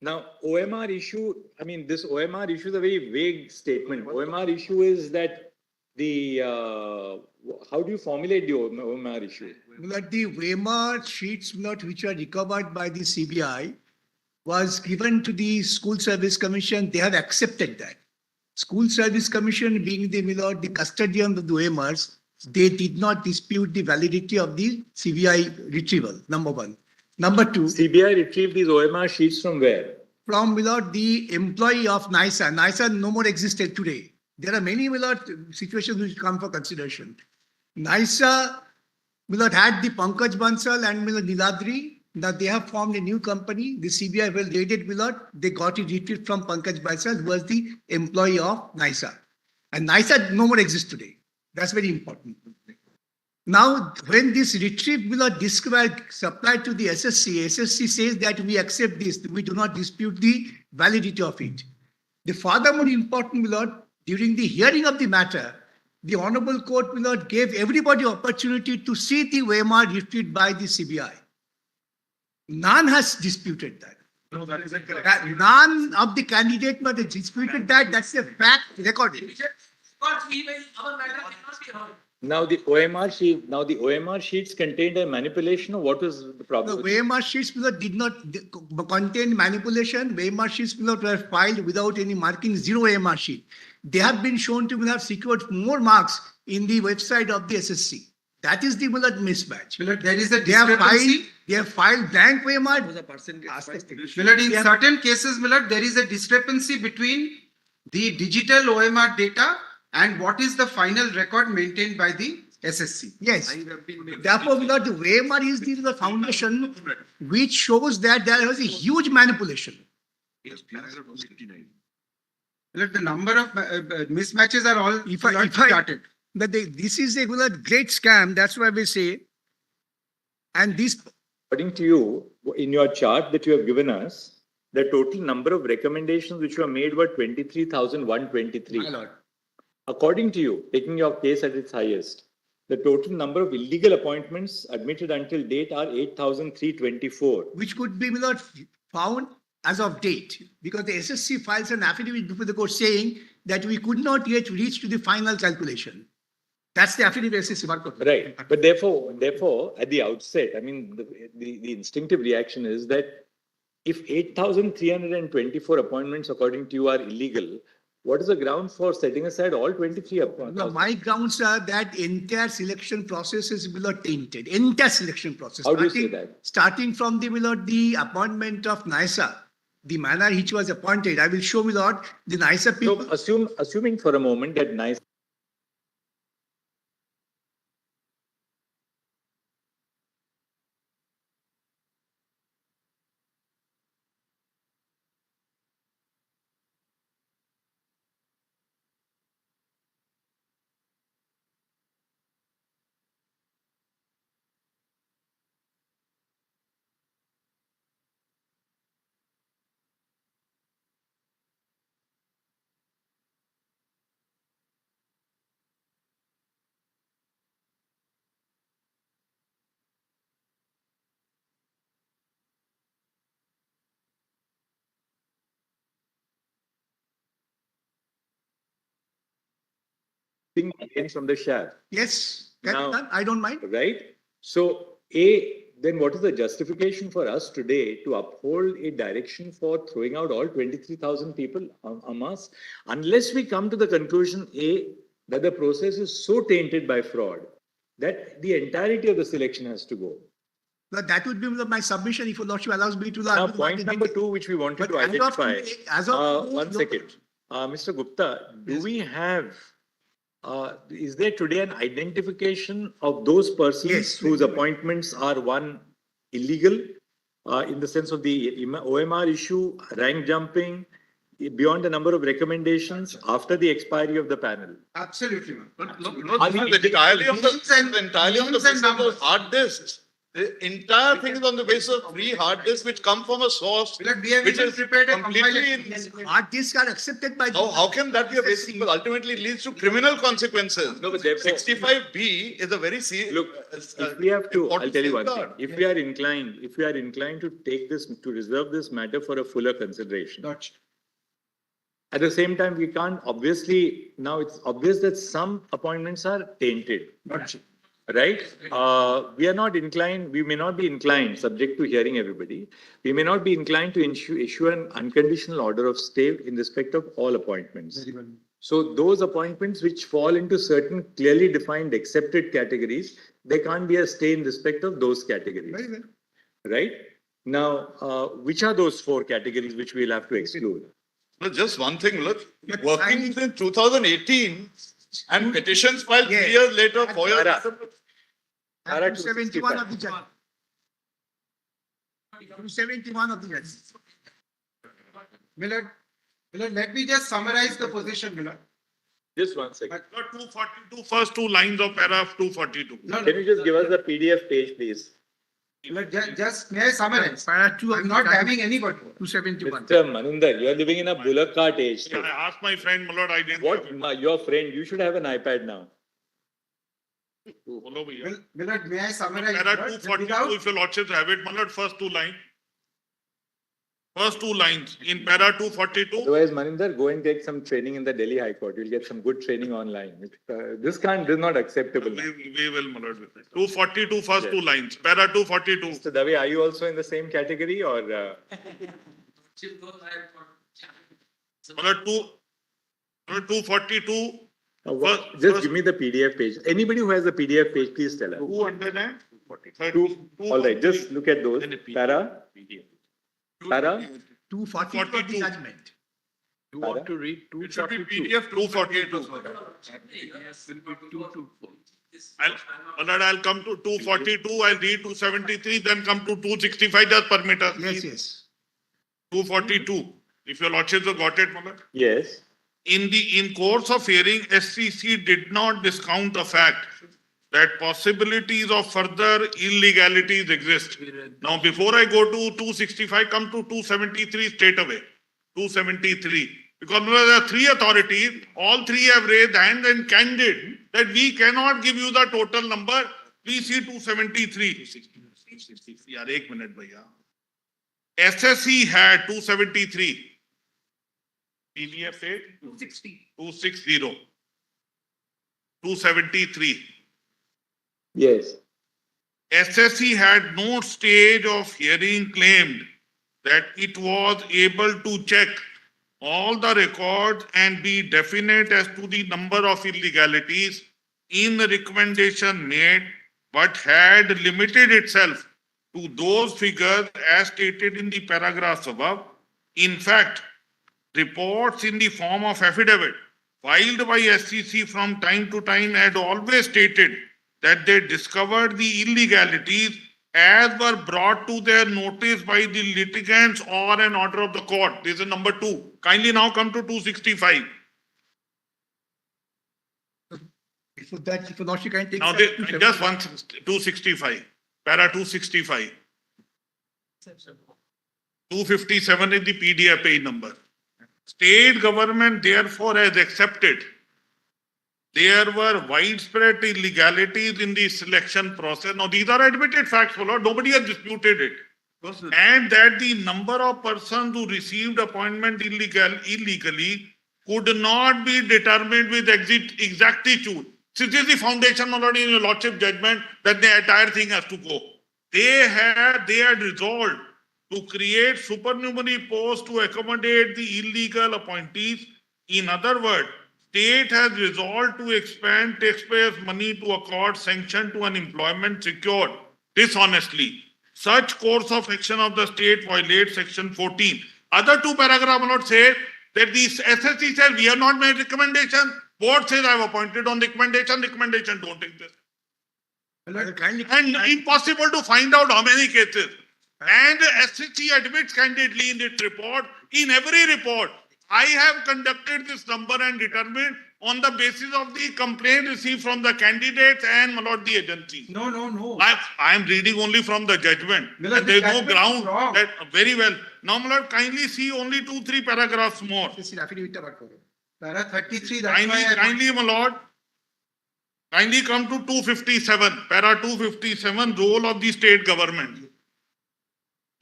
Now, OMR issue, I mean, this OMR issue is a very vague statement. OMR issue is that how do you formulate the OMR issue? That the Weimar sheets which were recovered by the CBI was given to the School Service Commission. They have accepted that. School Service Commission being the custodian of the Weimars, they did not dispute the validity of the CBI retrieval, number one. Number two. CBI retrieved these OMR sheets from where? From the employee of NISA. NISA no more existed today. There are many situations which come for consideration. NISA had the Pankaj Bansal and Niladri. That they have formed a new company. The CBI will raid it. They got it retrieved from Pankaj Bansal, who was the employee of NISA. And NISA no more exists today. That's very important. Now, when this retrieved disk were supplied to the SSC, SSC says that we accept this. We do not dispute the validity of it. The furthermore important, during the hearing of the matter, the Honorable Court gave everybody opportunity to see the Weimar retrieved by the CBI. None has disputed that. No, that is incorrect. None of the candidate has disputed that. That's a fact recorded. Now the OMR sheets contained a manipulation, or what was the problem? The OMR sheets did not contain manipulation. OMR sheets were filed without any marking, zero OMR sheet. They have been shown to have secured more marks in the website of the SSC. That is the mismatch. There is a discrepancy. They have filed blank OMR. In certain cases, there is a discrepancy between the digital OMR data and what is the final record maintained by the SSC. Yes. Therefore, the OMR is the foundation which shows that there was a huge manipulation. The number of mismatches are all started. This is a great scam. That's why we say. And this. According to you, in your chart that you have given us, the total number of recommendations which were made were 23,123. According to you, taking your case at its highest, the total number of illegal appointments admitted until date are 8,324. Which could be found as of date, because the SSC files an affidavit before the court saying that we could not yet reach to the final calculation. That's the affidavit SSC work. Right. But therefore, at the outset, I mean, the instinctive reaction is that if 8,324 appointments, according to you, are illegal, what is the ground for setting aside all 23 appointments? No, my grounds are that entire selection process is tainted. Entire selection process. How do you say that? Starting from the appointment of NISA, the manner which was appointed, I will show the NISA people. So assuming for a moment that NISA deducting again from the share. Yes, can Now- be done. I don't mind. Right? So, then what is the justification for us today to uphold a direction for throwing out all 23,000 people en masse, unless we come to the conclusion, that the process is so tainted by fraud that the entirety of the selection has to go. But that would be my submission if your lordship allows me to. Now, point number 2, which we wanted to But as of identify. today- as of today, One second. Mr. Gupta, do we have, is there today an identification of those persons Yes. whose appointments are one, illegal, in the sense of the OMR issue, rank jumping, beyond the number of recommendations after the expiry of the panel? Absolutely. Entirely on the basis of hard disks. The entire thing is on the basis of free hard disks which come from a source which is completely. Hard disks are accepted by. How can that be a basis? Because ultimately it leads to criminal consequences. No, but therefore, 65B is a very serious. Look, if we have to, I'll tell you one thing. If we are inclined to take this, to reserve this matter for a fuller consideration. At the same time, we can't obviously, now it's obvious that some appointments are tainted. Right? We are not inclined, we may not be inclined, subject to hearing everybody, we may not be inclined to issue an unconditional order of stay in respect of all appointments. So those appointments which fall into certain clearly defined accepted categories, there can't be a stay in respect of those categories. Very well. Right? Now, which are those 4 categories which we'll have to exclude? No, just one thing, look, working since 2018 and petitions filed 3 years later, 4 years later. 271 of the judge. 271 of the judge. Millard, let me just summarize the position, Millard. Just one second. 242, first 2 lines of paragraph 242. Can you just give us the PDF page, please? Just may I summarize? I'm not having anybody. 271. Mr. Maninder, you are living in a bullock cart age. Yeah, I asked my friend, my lord, I didn't. What, your friend, you should have an iPad now. Millard, may I summarize? Paragraph 242, if your lordships have it, my lord, first 2 lines. First 2 lines in para 242. Otherwise, Maninder, go and take some training in the Delhi High Court. You'll get some good training online. This is not acceptable. We will, my lord. 242, first 2 lines. Para 242. Mr. Dave, are you also in the same category or? My lord, 242. Just give me the PDF page. Anybody who has the PDF page, please tell us. 242. All right, just look at those. Para 242 of the judgment. You want to read It should be PDF 242. I'll come to 242, I'll read 273, then come to 265, just permit us. Yes. 242, if your lordships have got it, Malad. Yes. In course of hearing, SCC did not discount the fact that possibilities of further illegalities exist. Now, before I go to 265, come to 273 straight away. 273. Because there are 3 authorities, all 3 have raised hands and candid that we cannot give you the total number. Please see 273. Yeah, 1 minute, bhaiya. SSC had 273. PDF 260. 273. Yes. SSC had no stage of hearing claimed that it was able to check all the records and be definite as to the number of illegalities in the recommendation made, but had limited itself to those figures as stated in the paragraphs above. In fact, reports in the form of affidavit filed by SCC from time to time had always stated that they discovered the illegalities as were brought to their notice by the litigants or an order of the court. This is number 2. Kindly now come to 265. If you lordship can take. Now, just one, 265. Para 265. 257 is the PDF page number. State government therefore has accepted there were widespread illegalities in the selection process. Now, these are admitted facts, my lord. Nobody has disputed it. And that the number of persons who received appointment illegally could not be determined with exactitude. This is the foundation, my lord, in your lordship judgment that the entire thing has to go. They had resolved to create supernumerary posts to accommodate the illegal appointees. In other words, state has resolved to expend taxpayers' money to accord sanction to an employment secured dishonestly. Such course of action of the state violates section 14. Other two paragraphs, my lord, say that the SSC says we have not made recommendation. Board says I have appointed on recommendation. Recommendation don't exist. And impossible to find out how many cases. And SSC admits candidly in its report, in every report, I have conducted this number and determined on the basis of the complaint received from the candidates and, my lord, the agency. No. I am reading only from the judgment. My lord, And there is the no judgment is ground. wrong. That, very well. Now, my lord, kindly see only 2-3 paragraphs more. Para 33, that's why I Kindly, my lord. Kindly come to 257, para 257, role of the state government.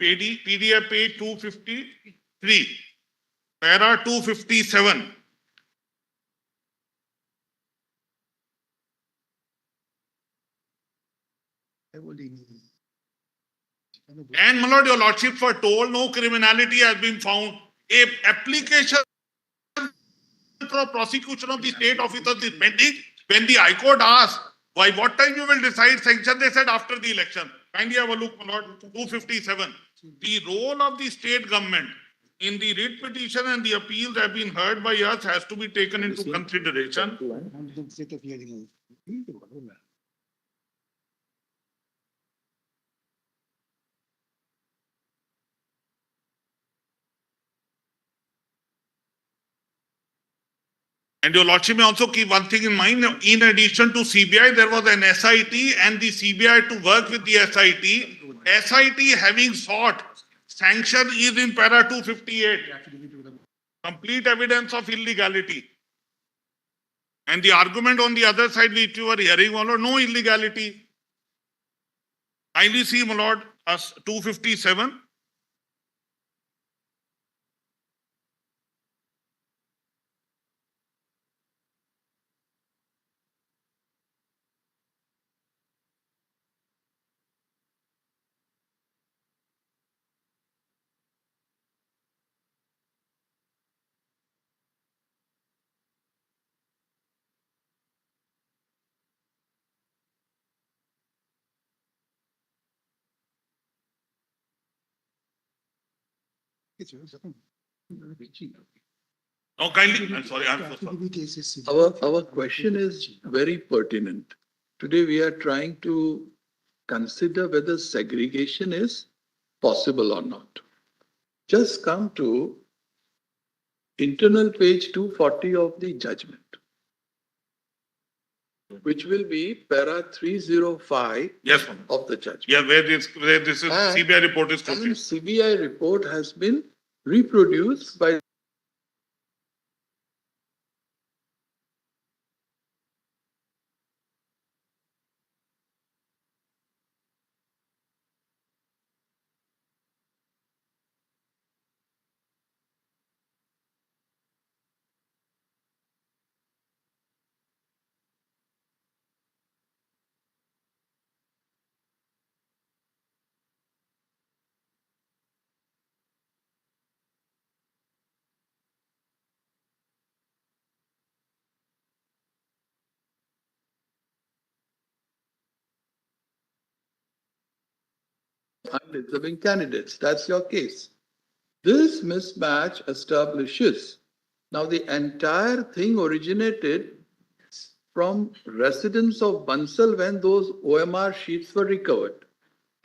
PDF page 253, para 257. And, my lord, your lordships were told no criminality has been found. A application for prosecution of the state officers is pending. When the High Court asked, by what time you will decide sanction, they said after the election. Kindly have a look, my lord, 257. The role of the state government in the writ petition and the appeals have been heard by us has to be taken into consideration. And your lordship may also keep one thing in mind. In addition to CBI, there was an SIT and the CBI to work with the SIT. SIT having sought sanction is in para 258. Complete evidence of illegality. And the argument on the other side which you were hearing, my lord, no illegality. Kindly see, my lord, us 257. No, kindly, I'm sorry, I'm so sorry. Our question is very pertinent. Today we are trying to consider whether segregation is possible or not. Just come to internal page 240 of the judgment, which will be para 305 yes, of the judgment. Yeah, where this is CBI report is And quoted. CBI report has been reproduced by undeserving candidates. That's your case. This mismatch establishes. Now, the entire thing originated from residents of Bansal when those OMR sheets were recovered.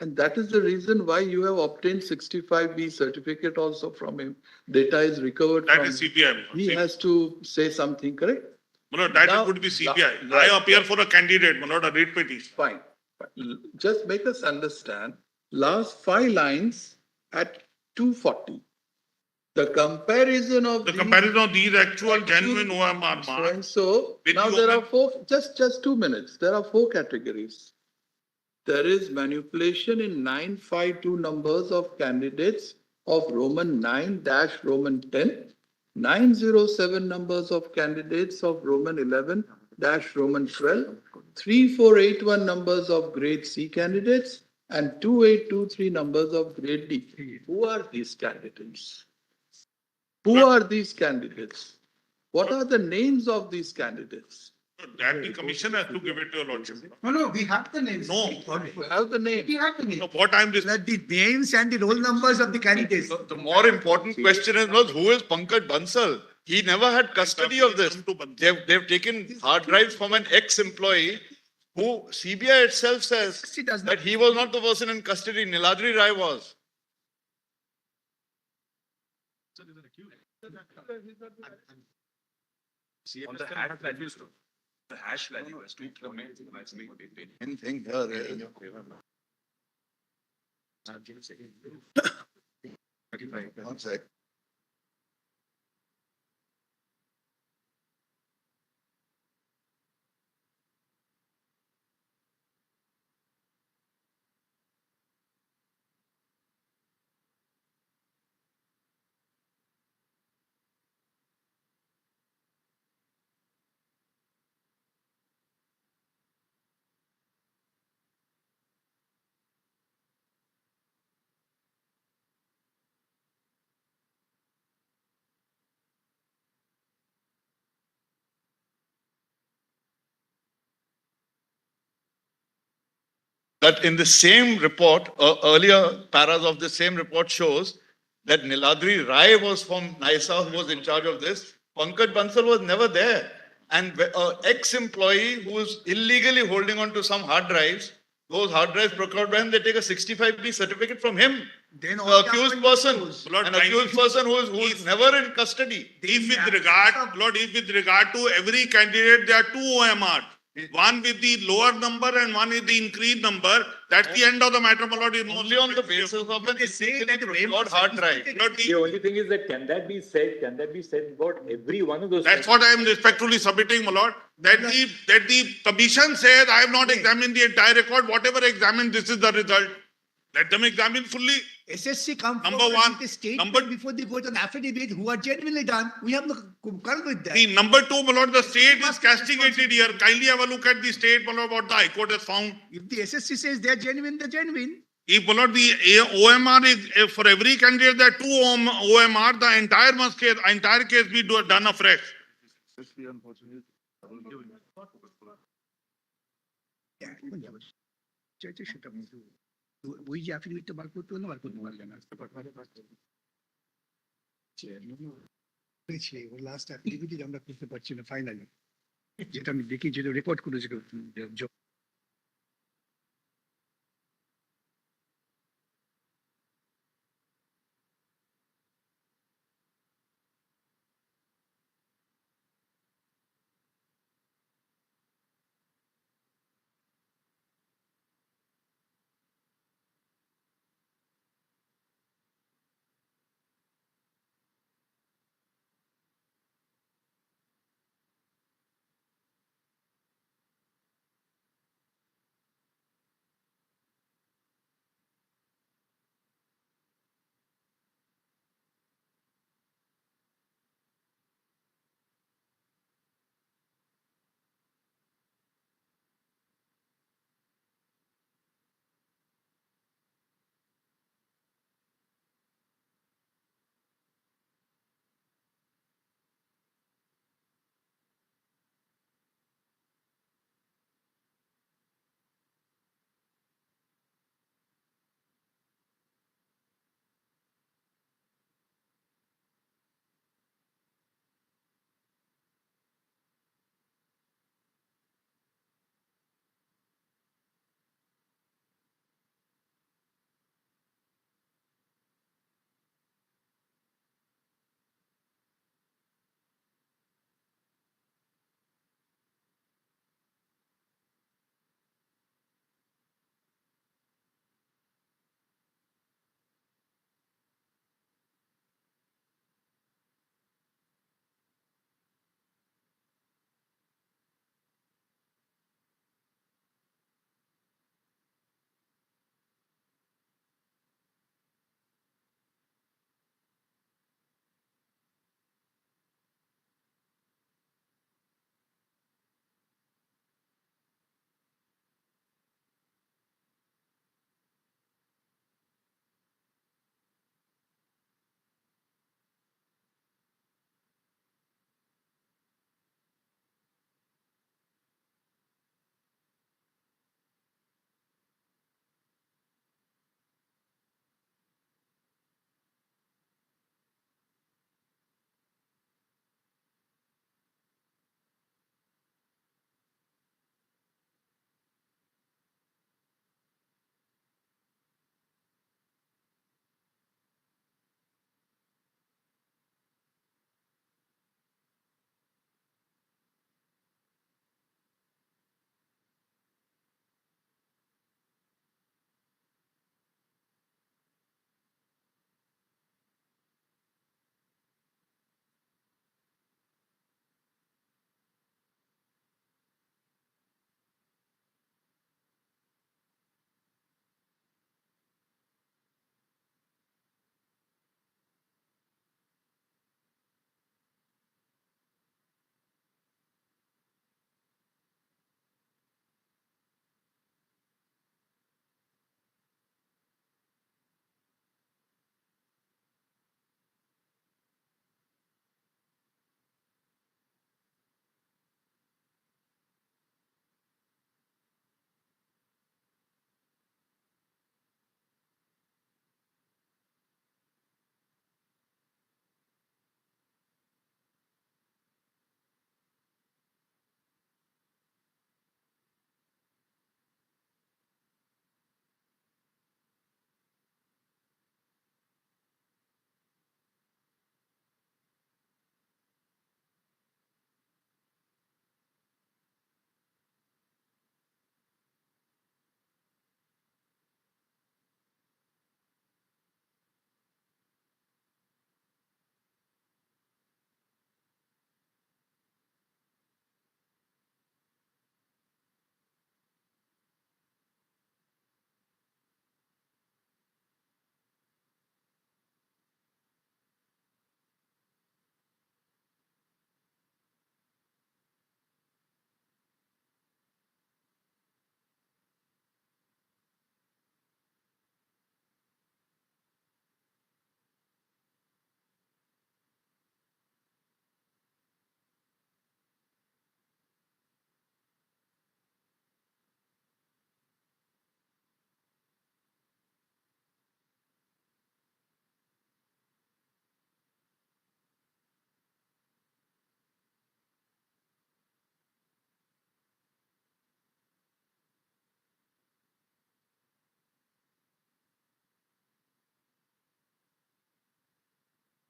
And that is the reason why you have obtained 65B certificate also from him. Data is recovered That from is CBI. He has to say something, correct? No, that would be CBI. Right. I appear for a candidate, not a writ petition. Fine. Just make us understand, last 5 lines at 240. The comparison of these actual genuine OMR marks. So now there are 4, just 2 minutes. There are 4 categories. There is manipulation in 952 numbers of candidates of Roman 9-Roman 10. 907 numbers of candidates of Roman 11 dash Roman 12, 3481 numbers of grade C candidates, and 2823 numbers of grade D. Who are these candidates? Who are these candidates? What are the names of these candidates? That the commission has to give it to your lordship. No, we have the names. No. We have the name. We have the names. No, what I'm just. The names and the roll numbers of the candidates. The more important question is not who is Pankaj Bansal. He never had custody of this. They've taken hard drives from an ex-employee who CBI itself says that he was not the person in custody. Niladri Rai was. On the hash values, the hash value has to Anything here is. One sec. That in the same report, earlier paras of the same report shows that Niladri Rai was from NISA who was in charge of this. Pankaj Bansal was never there. And an ex-employee who is illegally holding on to some hard drives, those hard drives procured by him, they take a 65B certificate from him. Then The accused person, an accused person who is never in custody. If with regard to every candidate, there are two OMR. One with the lower number and one with the increased number. That's the end of the matter, my lord. Only on the basis of an procured hard drive. The only thing is that can that be said about every one of those? That's what I am respectfully submitting, my lord. That the commission says I have not examined the entire record. Whatever examined, this is the result. Let them examine fully. SSC come Number forward one. with a statement before they go to an affidavit who are genuinely done. We have no quarrel with that. The number two, my lord, the state is castigated here. Kindly have a look at the state, my lord, what the High Court has found. If the SSC says they are genuine, they're genuine. If, my lord, the OMR is, for every candidate, there are two OMR, the entire case be done afresh. ওই যে অ্যাফিডেভিটটা বার করতে হলো বার করতে পারলেন না ওর last affidavit আমরা করতে পারছি না ফাইনালি যেটা আমি দেখি যেটা রেকর্ড করেছি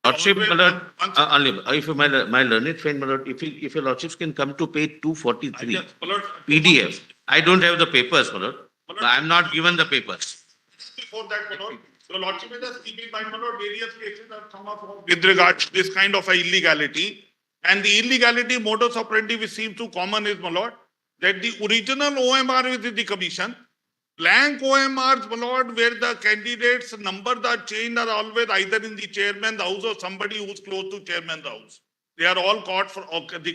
Lordship, my lord, if my learned friend, my lord, if your lordships can come to page 243, PDF. I don't have the papers, my lord. I'm not given the papers. Before that, my lord, the lordship is just keeping in mind, my lord, various cases have come up with regard to this kind of a illegality. And the illegality modus operandi which seems to common is, my lord, that the original OMR within the commission, blank OMRs, my lord, where the candidates' numbers are changed are always either in the chairman's house or somebody who's close to chairman's house. They are all caught for,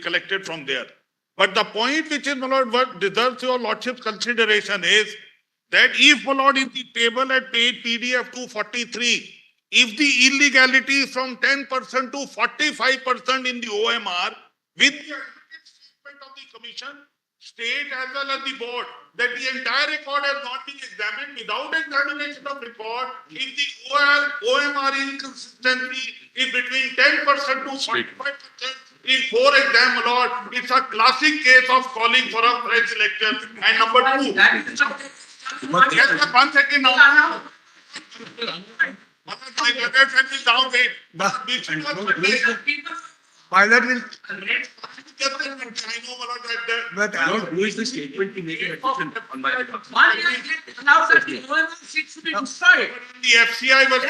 collected from there. But the point which is, my lord, what deserves your lordship's consideration is that if, my lord, in the table at page PDF 243, if the illegality is from 10% to 45% in the OMR, with the statement of the commission, state as well as the board, that the entire record has not been examined without examination of record, if the OMR inconsistency is between 10% to 45% in 4 exam, my lord, it's a classic case of calling for a fresh election. And number 2, yes, 1 second now. My letters have been down, wait. By that will. But who is the statement to make a decision on my behalf? Now that the OMR seats to be destroyed. The FCI was.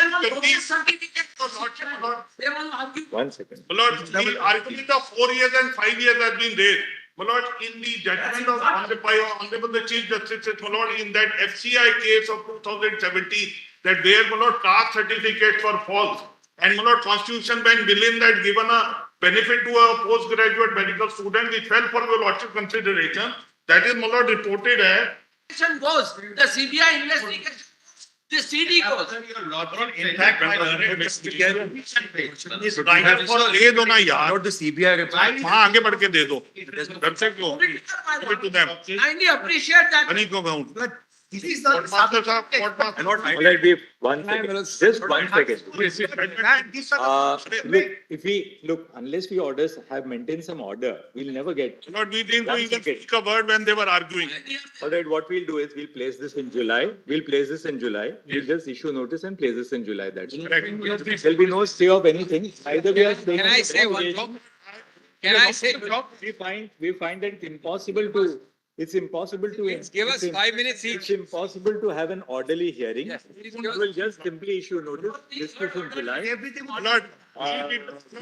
They want to argue. 1 second. My lord, the argument of 4 years and 5 years has been raised. My lord, in the judgment of Honorable the Chief Justice, my lord, in that FCI case of 2017, that where, my lord, caste certificates were false. And, my lord, Constitution bench believed that given a benefit to a postgraduate medical student, which fell for your lordship consideration, that is, my lord, reported as. Goes, the CBI investigation, the CD goes. In fact, my learned is दे दो ना यार. Not the CBI report. हाँ आगे बढ़ के दे दो. घर से क्यों? Give it to them. Kindly appreciate that. Money को count. This is not. Master साहब, court master. All right, we 1 second. Just 1 second. Look, if we look, unless we orders have maintained some order, we'll never get. Lord, we didn't even speak a word when they were arguing. All right, what we'll do is we'll place this in July. We'll place this in July. We'll just issue notice and place this in July. That's it. There'll be no stay of anything. Either we are staying. Can I say one job? Can I say job? We find that it's impossible to. Give us 5 minutes each. It's impossible to have an orderly hearing. Yes. We will just simply issue notice. This is in July. Lord,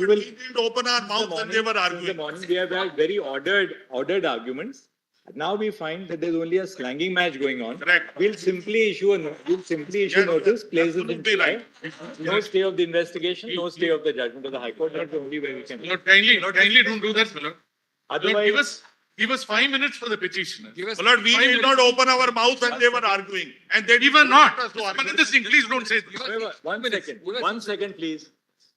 we didn't open our mouth when they were arguing. In the morning, we have had very ordered arguments. Now we find that there's only a slanging match going on. Correct. We'll simply issue notice, place it in July. No stay of the investigation, no stay of the judgment of the High Court. That's the only way we can. Lord, kindly don't do that, Lord. Otherwise, Give us 5 minutes for the petitioner. Lord, we did not open our mouth when they were arguing. And they We were not. Maninder Singh, please don't say this. however, 1 second, please.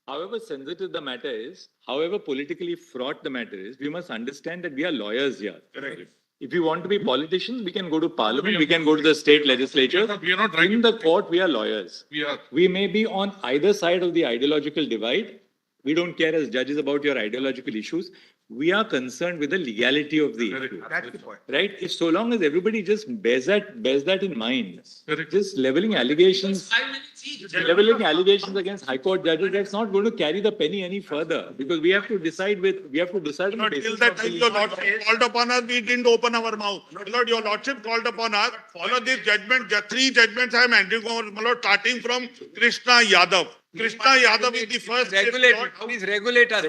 However sensitive the matter is, however politically fraught the matter is, we must understand that we are lawyers here. Correct. If we want to be politicians, we can go to parliament, we can go to the state legislature. We are not trying. In the court, we are lawyers. We are. We may be on either side of the ideological divide. We don't care as judges about your ideological issues. We are concerned with the legality of the issue. That's the point. Right? If so long as everybody just bears that in mind, Correct. just leveling allegations. 5 minutes each. Leveling allegations against High Court judges, that's not going to carry the penny any further because we have to decide on the Lord, basis till that of time the- your lordship called upon us, we didn't open our mouth. Lord, your lordship called upon us, follow this judgment, 3 judgments I am handing over, my lord, starting from Krishna Yadav. Krishna Yadav is the first. Please regulate us.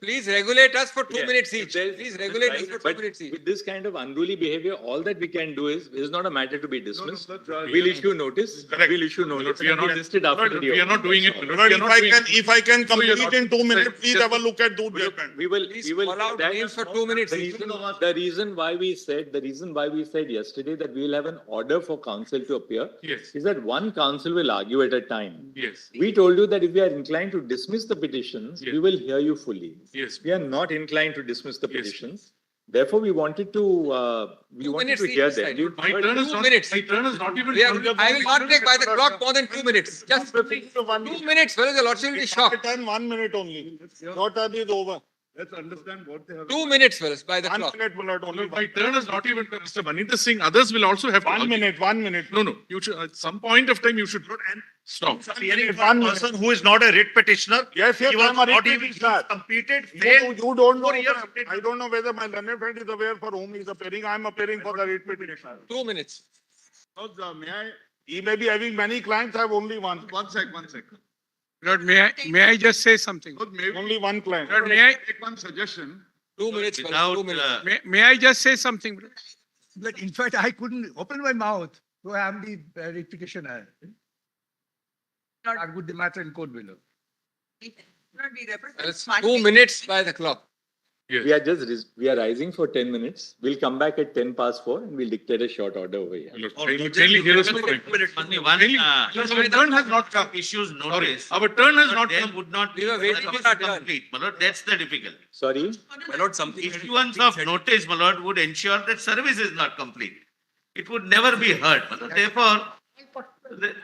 Please regulate us for 2 Yeah. minutes each. Please regulate us for 2 But minutes each. with this kind of unruly behavior, all that we can do is, it's not a matter to be dismissed. We'll issue notice. Correct. We'll issue notice. We are and we'll not- list it after the We are not doing it. Lord, if I can complete in 2 minutes, please have a look at those Please, judgments. we will. Call out names for 2 minutes The each. reason why we said yesterday that we will have an order for counsel to appear Yes. is that one counsel will argue at a time. Yes. We told you that if we are inclined to dismiss the petitions, we Yes. will hear you fully. Yes. We are not inclined to dismiss the Yes. petitions. Therefore, we wanted to minutes hear each them. side. You- My turn is 2 not. minutes. My turn is not even. I will not take by the clock more than 2 minutes. Just 2 minutes, fellow, the lordship will be shocked. Time 1 minute only. Your turn is over. Let's understand what they have. 2 minutes, fellows, by the 1 clock. minute, my lord, only. My turn is not even, Mr. Maninder Singh, others will also have to. 1 minute, 1 minute. No, you should, at some point of time, you should. Stop. Hearing from a person who is not a writ petitioner. Yes, He was I'm a not writ even petitioner. completed, You failed. you don't know, 4 years. I don't know whether my learned friend is aware for whom he is appearing. I am appearing for the writ petitioner. 2 minutes. May I? He may be having many clients, I have only one. One sec. Lord, may I just say something? Only one client. Lord, may I, Take one suggestion. 2 minutes. Without, 2 minutes. may I just say something? But in fact, I couldn't open my mouth to have the repetition. I would the matter in court below. It's 2 minutes by the clock. We are rising for 10 minutes. We'll come back at 10 past 4 and we'll dictate a short order over here. Kindly hear us. Only one, Our turn has not come. issues notice. Our turn has not There come. would not. We were waiting for our turn. complete. My lord, that's the difficulty. Sorry? My lord, something. Issuance of notice, my lord, would ensure that service is not complete. It would never be heard. My lord. Therefore,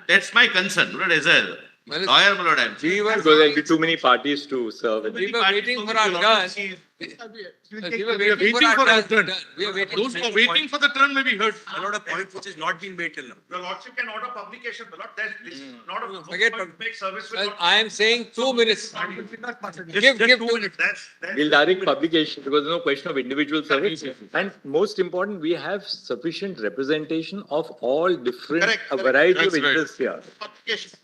that's my concern, my lord, as a lawyer, my lord, I'm saying. We were, Because there'll be too many parties to serve. we were waiting for our turn. We were waiting for our turn. We are waiting. Those who are waiting for the turn may be heard. My lord, a point which has not been made till now. Your lordship can order publication, my lord. This is not a. Forget make service with. Well, I am saying 2 minutes. Give 2 minutes. We'll direct publication because there's no question of individual service. And most important, we have sufficient representation of all different, a variety of That's right. interests here.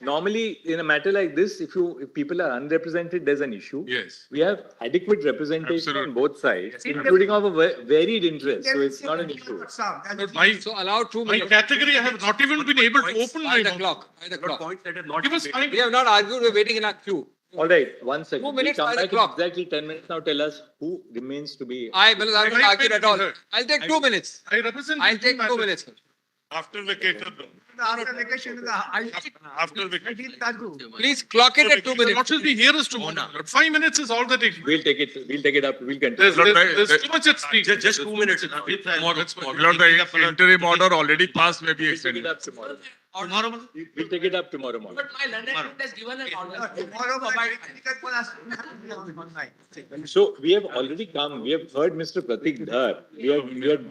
Normally, in a matter like this, if people are unrepresented, there's an issue. Yes. We have adequate representation on Absolutely. both sides, including of a varied interest, so it's not an issue. So allow 2 My minutes. category, I have not even been able to open By my the mouth. clock. By the clock. Points that have not Give been us made. time. We have not argued. We're waiting in our queue. All right, 1 second. 2 We'll minutes come by the back in clock. exactly 10 minutes. Now tell us who remains to be. I will not argue at all. I'll take 2 minutes. I represent. I'll take 2 minutes. After vacation. After vacation, After vacation. Please clock it at 2 The minutes. lordship be here is tomorrow. 5 minutes is all that it. We'll take it up, we'll continue. There's too much at stake. Just 2 minutes. Tomorrow, the interim order already passed, may be We'll take it extended. up tomorrow. Tomorrow, We'll take it up tomorrow morning. But my learned friend has given an order. So we have already come, we have heard Mr. Pratik Dhar.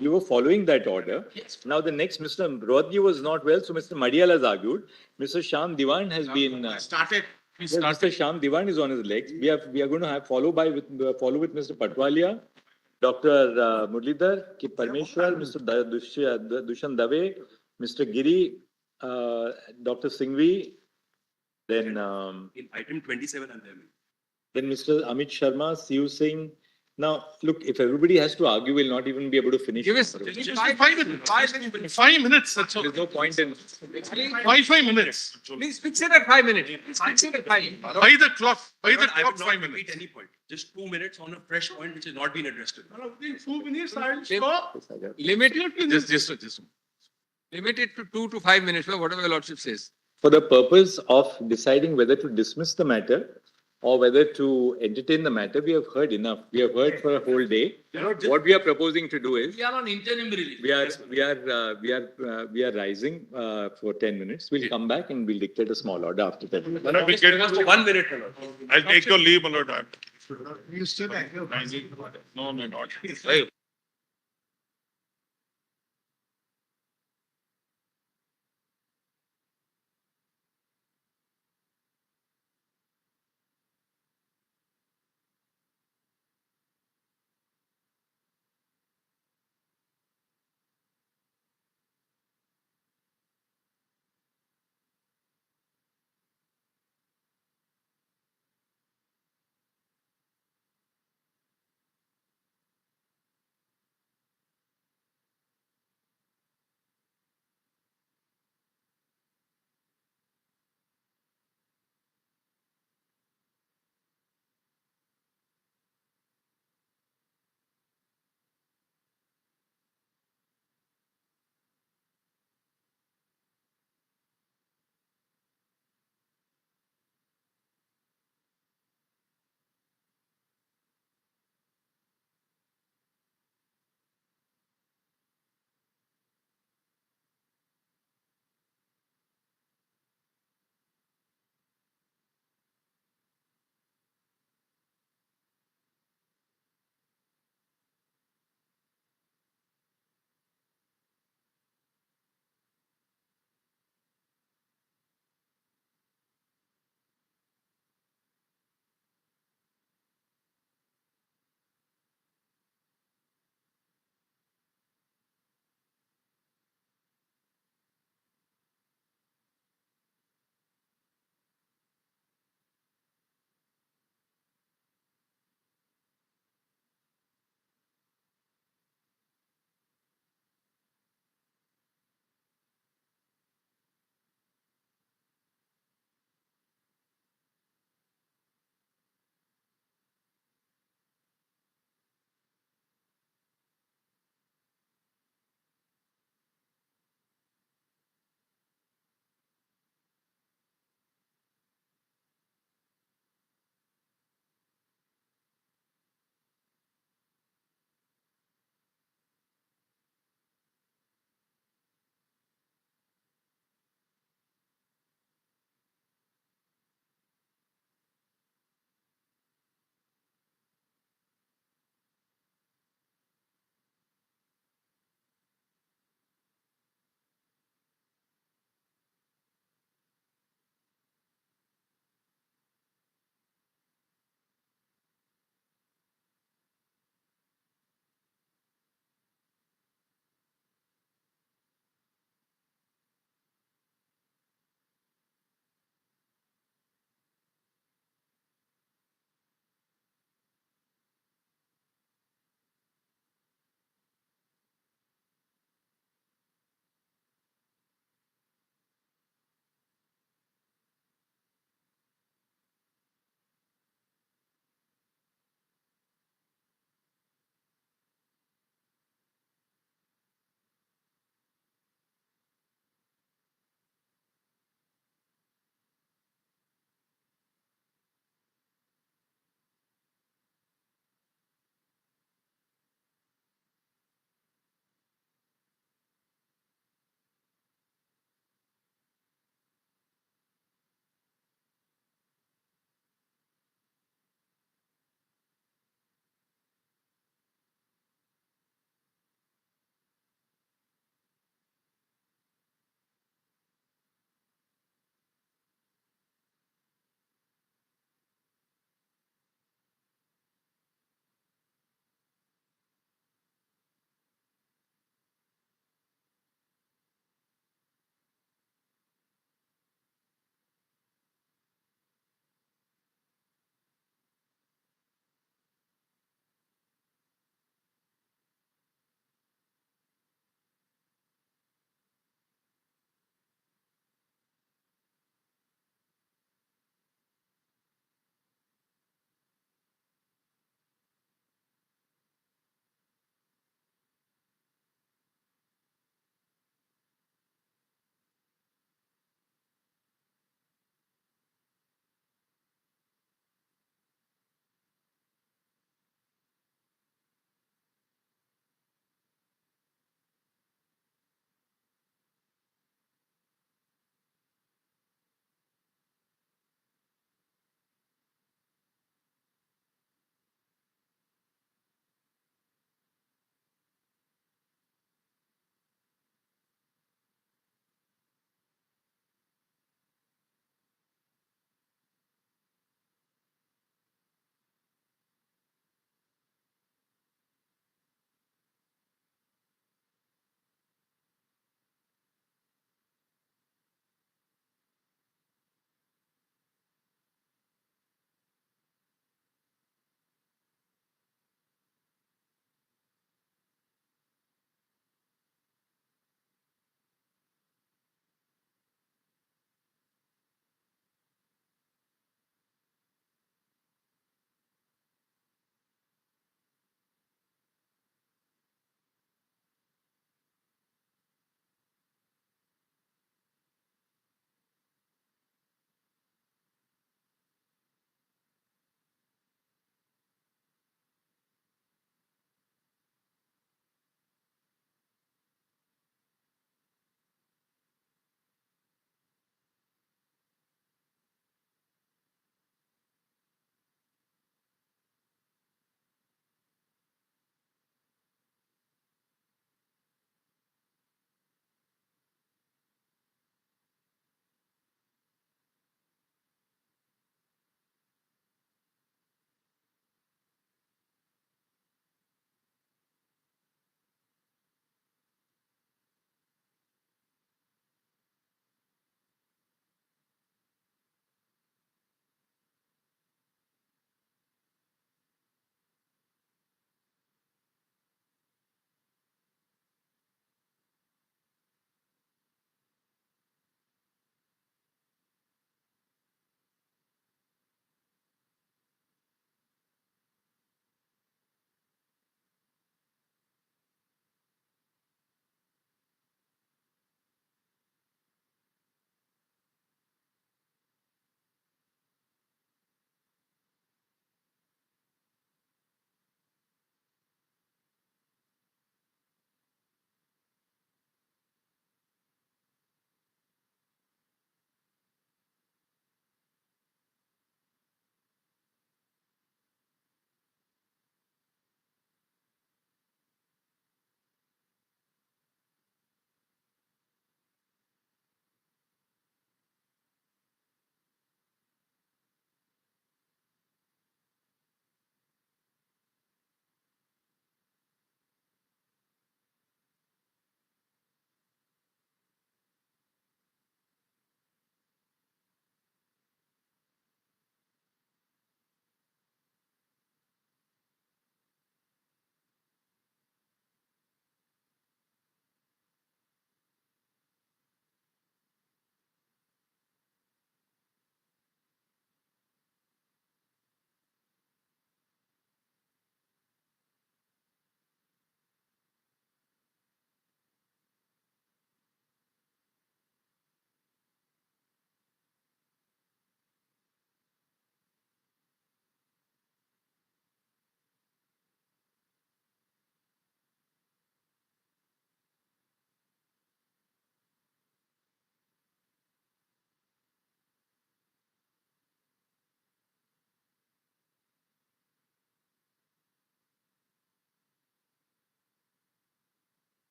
We were following that order. Now the next, Mr. Rodgi was not well, so Mr. Madiyal has argued. Mr. Shyam Diwan has been. Started. Yes, Mr. Shyam Diwan is on his legs. We are going to have follow with Mr. Patwalia, Dr. Murlidhar, K. Parmeshwar, Mr. Dushan Dave, Mr. Giri, Dr. Singhvi, then In item 27 and then. then Mr. Amit Sharma, Siu Singh. Now, look, if everybody has to argue, we'll not even be able to finish. Give us Just 5 minutes. 5 minutes, that's all. There's no point in. 5 minutes. Please fix it at 5 minutes. Please fix it at 5 minutes. By the clock, I would not 5 repeat minutes. any point. Just 2 minutes on a fresh point which has not been addressed. till now. In 2 minutes, I'll stop. Limit Just. it to 2 to 5 minutes, whatever your lordship says. For the purpose of deciding whether to dismiss the matter or whether to entertain the matter, we have heard enough. We have heard for a whole day. What we are proposing to do is We are on interim relief. we are rising for 10 minutes. We'll come back and we'll dictate a small order after that. We get 1 minute. I'll take your leave, my lord. You still have. No, not.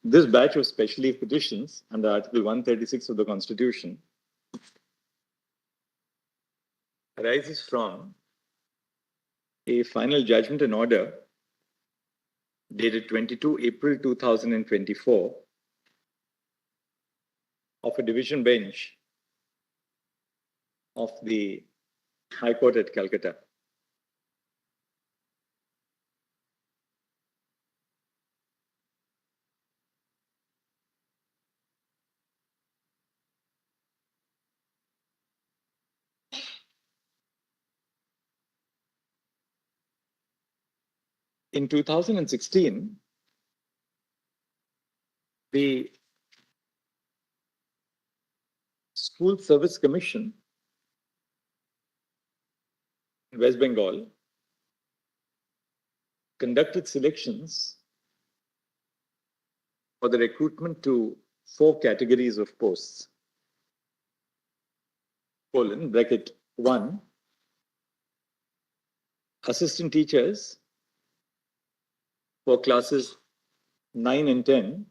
This batch of special petitions under Article 136 of the Constitution arises from a final judgment and order dated 22 April 2024 of a division bench of the High Court at Calcutta. In 2016, the School Service Commission in West Bengal conducted selections for the recruitment to 4 categories of posts. Bracket 1, assistant teachers for classes 9 and 10.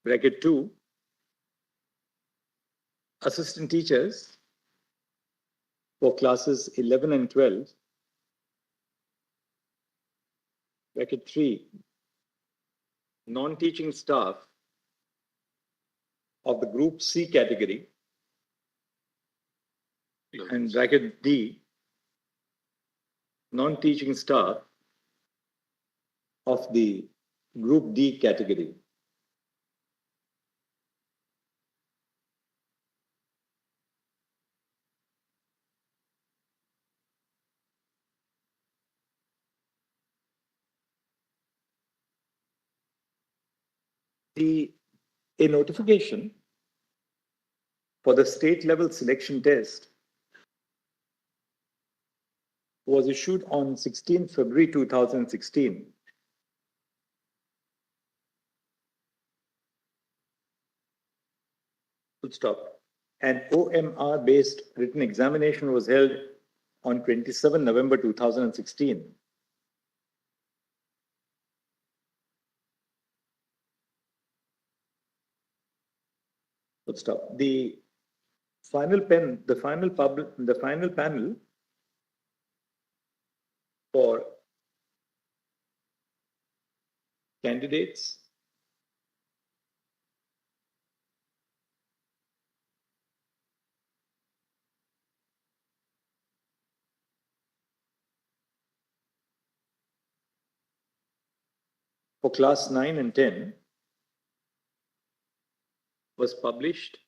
Bracket 2, assistant teachers for classes 11 and 12. Bracket 3, non-teaching staff of the Group C category. And bracket D, non-teaching staff of the Group D category. A notification for the state level selection test was issued on 16 February 2016. Full stop. An OMR based written examination was held on 27 November 2016. Full stop. The final panel for candidates for class 9 and 10 was published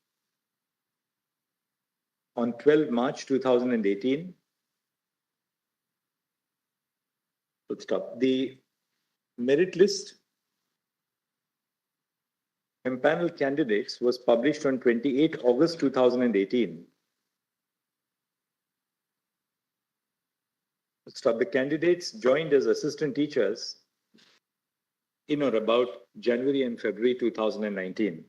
on 12 March 2018. Let's stop. The merit list and panel candidates was published on 28 August 2018. Let's stop. The candidates joined as assistant teachers in or about January and February 2019.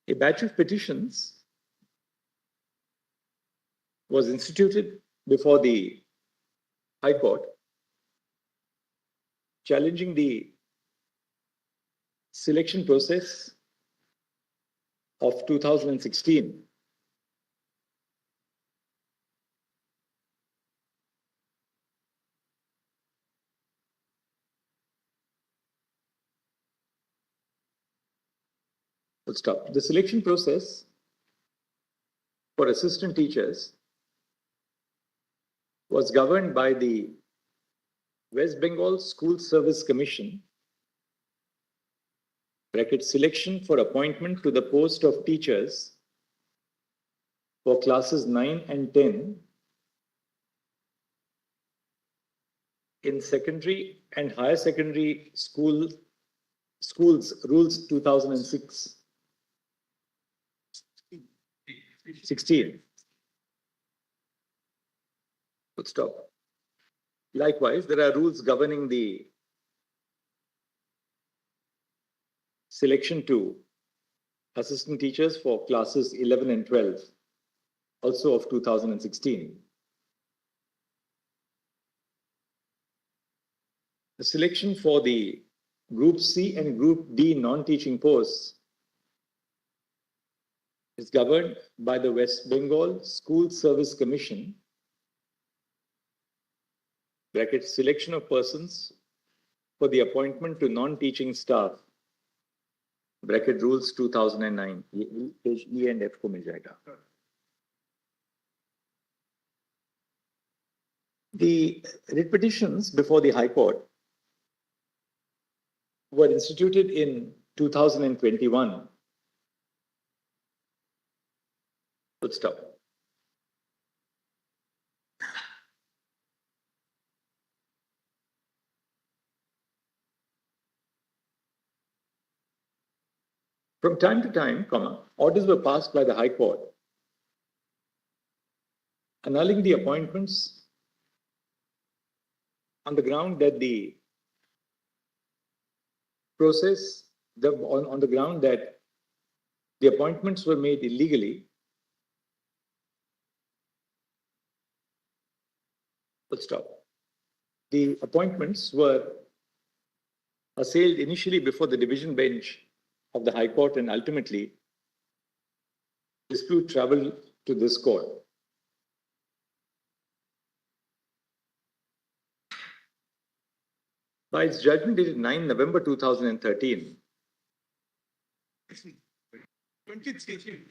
A batch of petitions was instituted before the High Court challenging the selection process of 2016. Full stop. The selection process for assistant teachers was governed by the West Bengal School Service Commission, bracket selection for appointment to the post of teachers for classes 9 and 10 in secondary and higher secondary schools rules 2006. 16. Full stop. Likewise, there are rules governing the selection to assistant teachers for classes 11 and 12, also of 2016. The selection for the Group C and Group D non-teaching posts is governed by the West Bengal School Service Commission, bracket selection of persons for the appointment to non-teaching staff, bracket rules 2009. Page E and F को मिल जाएगा. The writ petitions before the High Court were instituted in 2021. Good stop. From time to time, orders were passed by the High Court annulling the appointments on the ground that the process, on the ground that the appointments were made illegally. Let's stop. The appointments were assailed initially before the division bench of the High Court, and ultimately dispute traveled to this court. By its judgment dated 9 November 2013,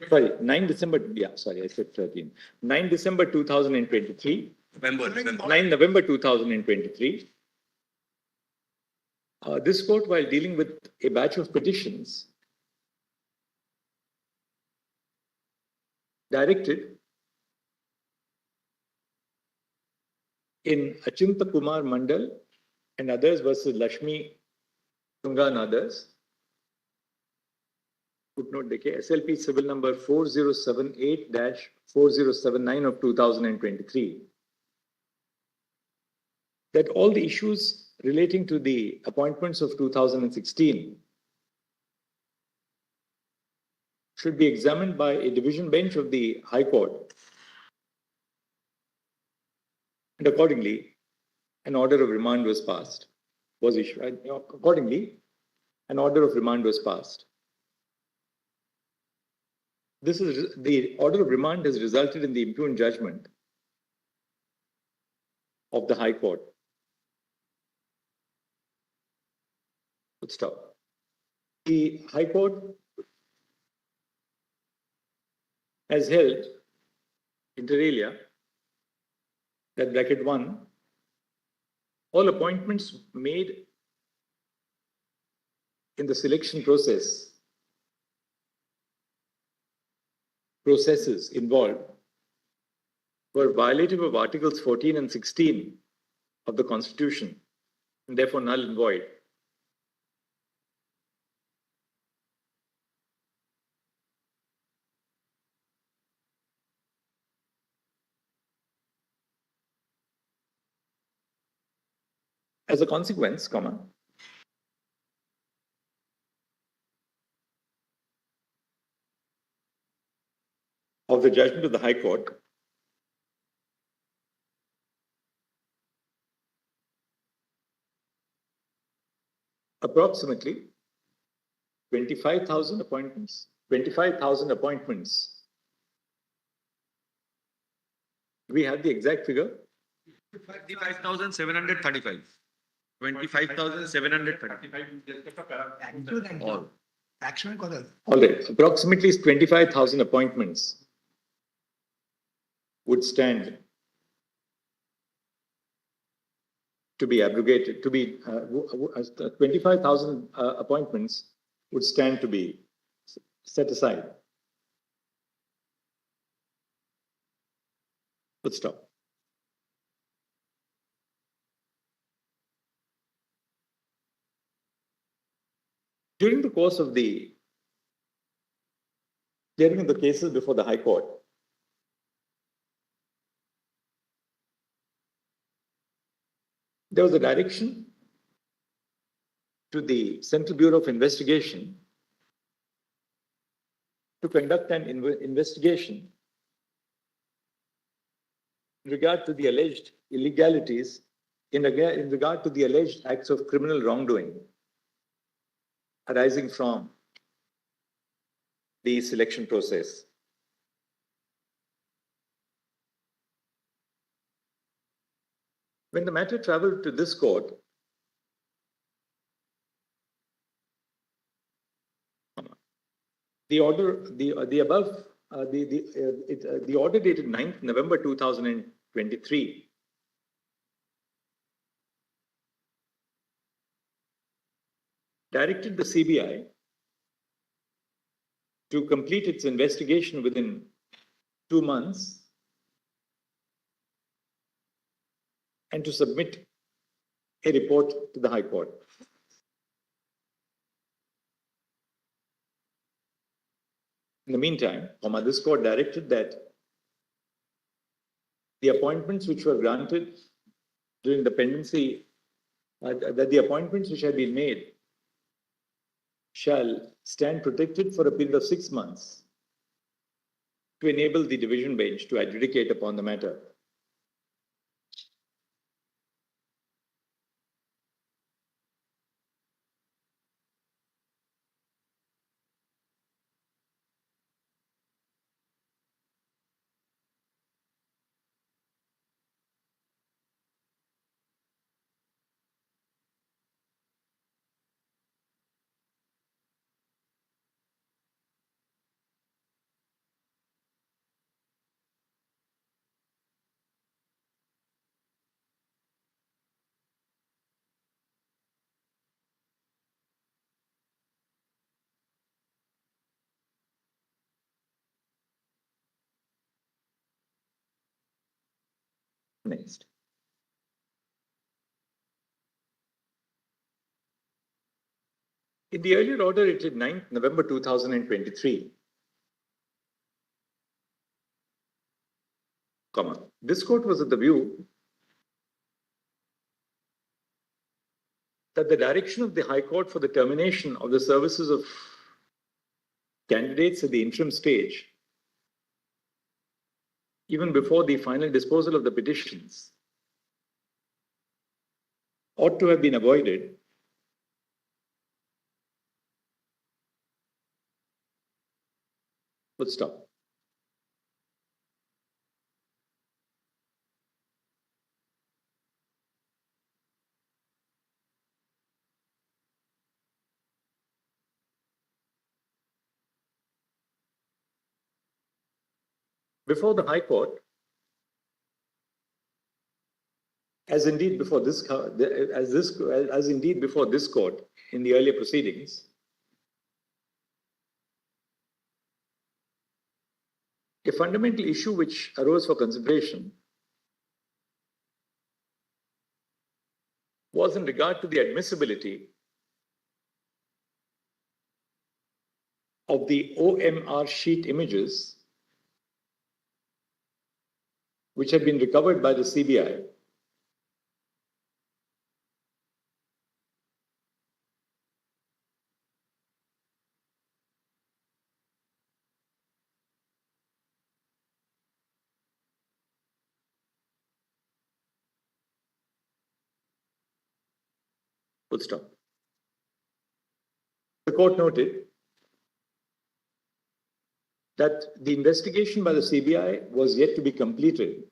sorry, 9 December, yeah, sorry, I said 13. 9 December 2023, 9 November 2023, this court, while dealing with a batch of petitions, directed in Achinta Kumar Mandal and others versus Lakshmi Tunga and others, footnote decay, SLP civil number 4078-4079 of 2023, that all the issues relating to the appointments of 2016 should be examined by a division bench of the High Court. And accordingly, an order of remand was passed, was issued. Accordingly, an order of remand was passed. The order of remand has resulted in the impugned judgment of the High Court. Let's stop. The High Court has held, inter alia, that bracket 1, all appointments made in the selection processes involved were violative of Articles 14 and 16 of the Constitution, and therefore null and void. As a consequence, of the judgment of the High Court, approximately 25,000 appointments. We have the exact figure. 25,735. 25,735. All. Action All right. Approximately 25,000 appointments would stand to be abrogated, 25,000 appointments would stand to be set aside. Let's stop. During the course of the cases before the High Court, There was a direction to the Central Bureau of Investigation to conduct an investigation in regard to the alleged illegalities, in regard to the alleged acts of criminal wrongdoing arising from the selection process. When the matter traveled to this court, the order, the above, the order dated 9th November 2023 directed the CBI to complete its investigation within 2 months and to submit a report to the High Court. In the meantime, this court directed that the appointments which were granted during the pendency, that the appointments which had been made shall stand protected for a period of 6 months to enable the division bench to adjudicate upon the matter. Next. In the earlier order dated 9th November 2023, this court was of the view that the direction of the High Court for the termination of the services of candidates at the interim stage, even before the final disposal of the petitions, ought to have been avoided Full stop. Before the High Court, as indeed before this court in the earlier proceedings, a fundamental issue which arose for consideration was in regard to the admissibility of the OMR sheet images which had been recovered by the CBI Full stop. The court noted that the investigation by the CBI was yet to be completed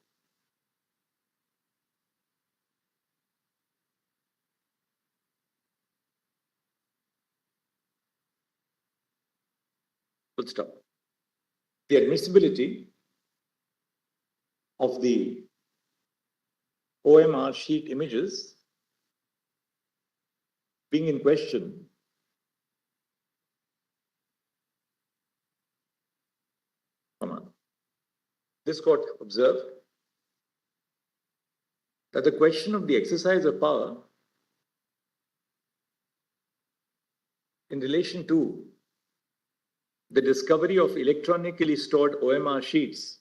Full stop. The admissibility of the OMR sheet images being in question this court observed that the question of the exercise of power in relation to the discovery of electronically stored OMR sheets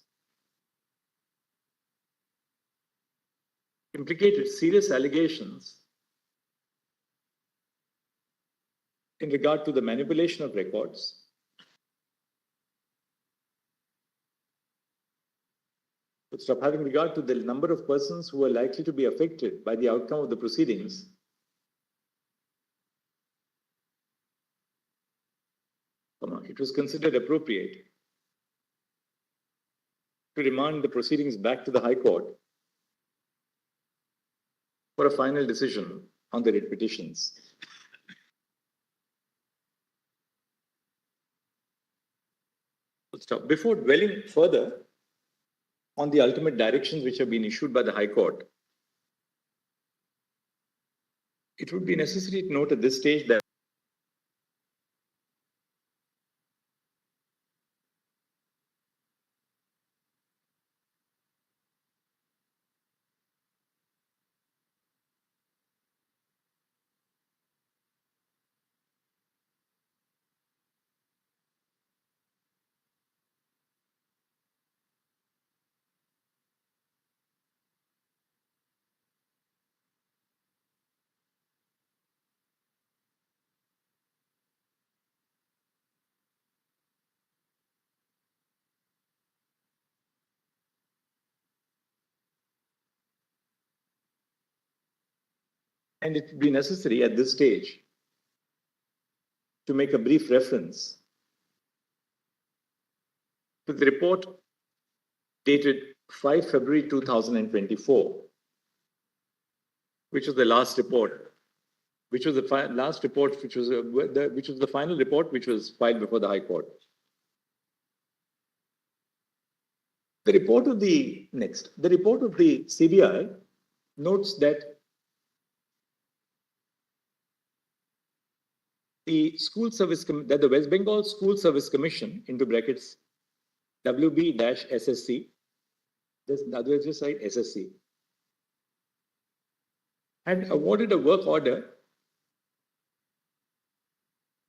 implicated serious allegations in regard to the manipulation of records, stop having regard to the number of persons who are likely to be affected by the outcome of the proceedings, it was considered appropriate to remand the proceedings back to the High Court for a final decision on the writ petitions. Stop. Before dwelling further on the ultimate directions which have been issued by the High Court, it would be necessary to note at this stage that and it would be necessary at this stage to make a brief reference to the report dated 5 February 2024, which was the last report, which was the last report, which was the final report which was filed before the High Court. The report of the CBI notes that the West Bengal School Service Commission, into brackets WB-SSC, this other just side SSC, had awarded a work order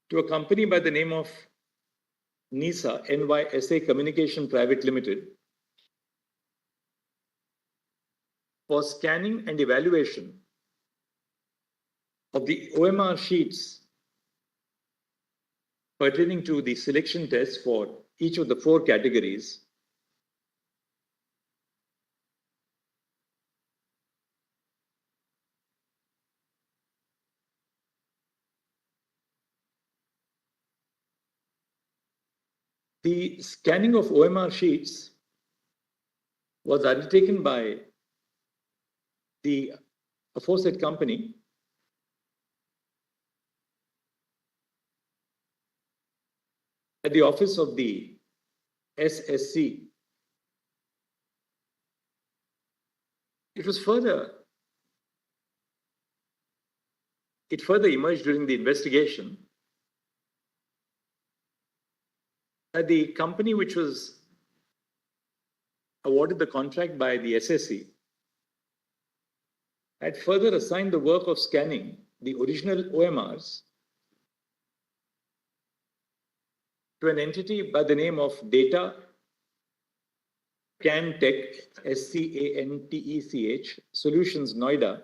to a company by the name of NISA, NYSA Communication Private Limited, for scanning and evaluation of the OMR sheets pertaining to the selection tests for each of the 4 categories The scanning of OMR sheets was undertaken by the aforesaid company at the office of the SSC. It further emerged during the investigation that the company which was awarded the contract by the SSC had further assigned the work of scanning the original OMRs to an entity by the name of Data Cantech, SCANTECH Solutions Noida,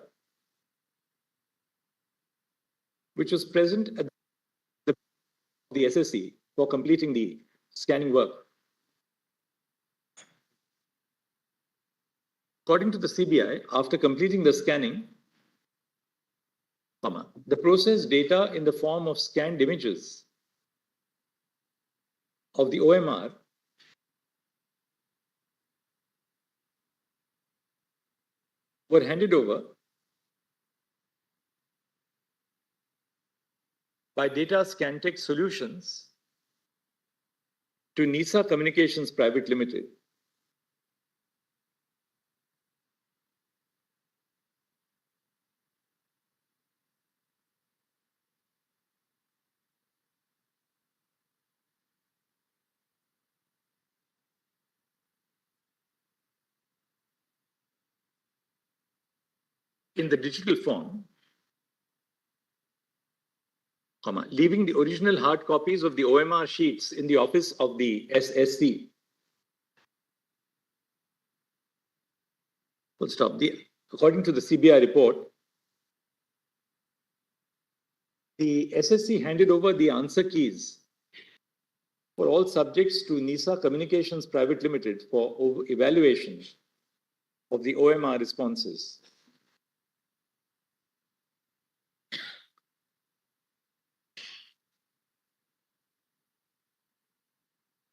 which was present at the SSC for completing the scanning work. According to the CBI, after completing the scanning, the processed data in the form of scanned images of the OMR were handed over by Data Scantech Solutions to NISA Communications Private Limited. In the digital form, leaving the original hard copies of the OMR sheets in the office of the SSC. Full stop. The according to the CBI report, the SSC handed over the answer keys for all subjects to NISA Communications Private Limited for evaluation of the OMR responses.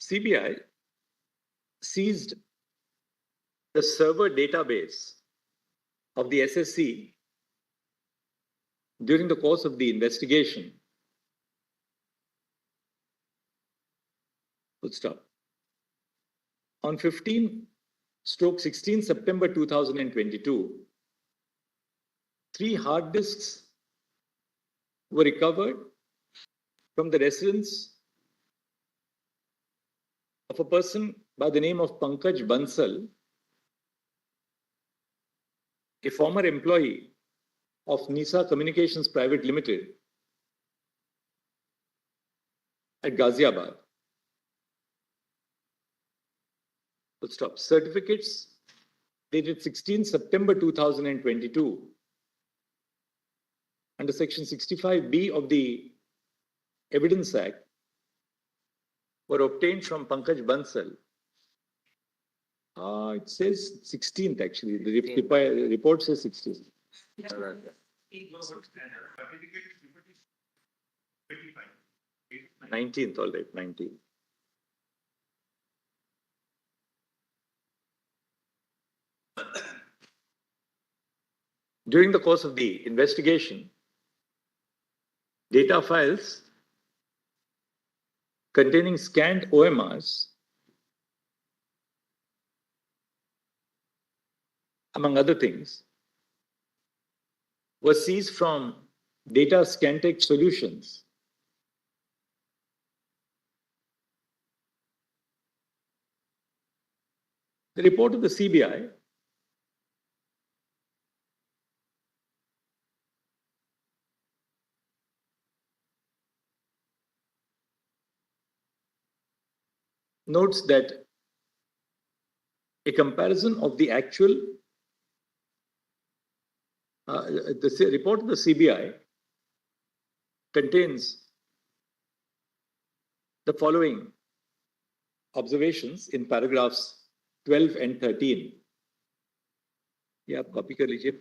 CBI seized the server database of the SSC during the course of the investigation. Full stop. On 15/16 September 2022, 3 hard disks were recovered from the residence of a person by the name of Pankaj Bansal, a former employee of NISA Communications Private Limited at Ghaziabad. Full stop. Certificates dated 16 September 2022 under Section 65B of the Evidence Act were obtained from Pankaj Bansal. It says 16th actually. The report says 16th. 19th, all right, 19th. During the course of the investigation, data files containing scanned OMRs, among other things, were seized from Data Scantech Solutions. The report of the CBI notes that a comparison of the actual the report of the CBI contains the following observations in paragraphs 12 and 13. ये आप copy कर लीजिए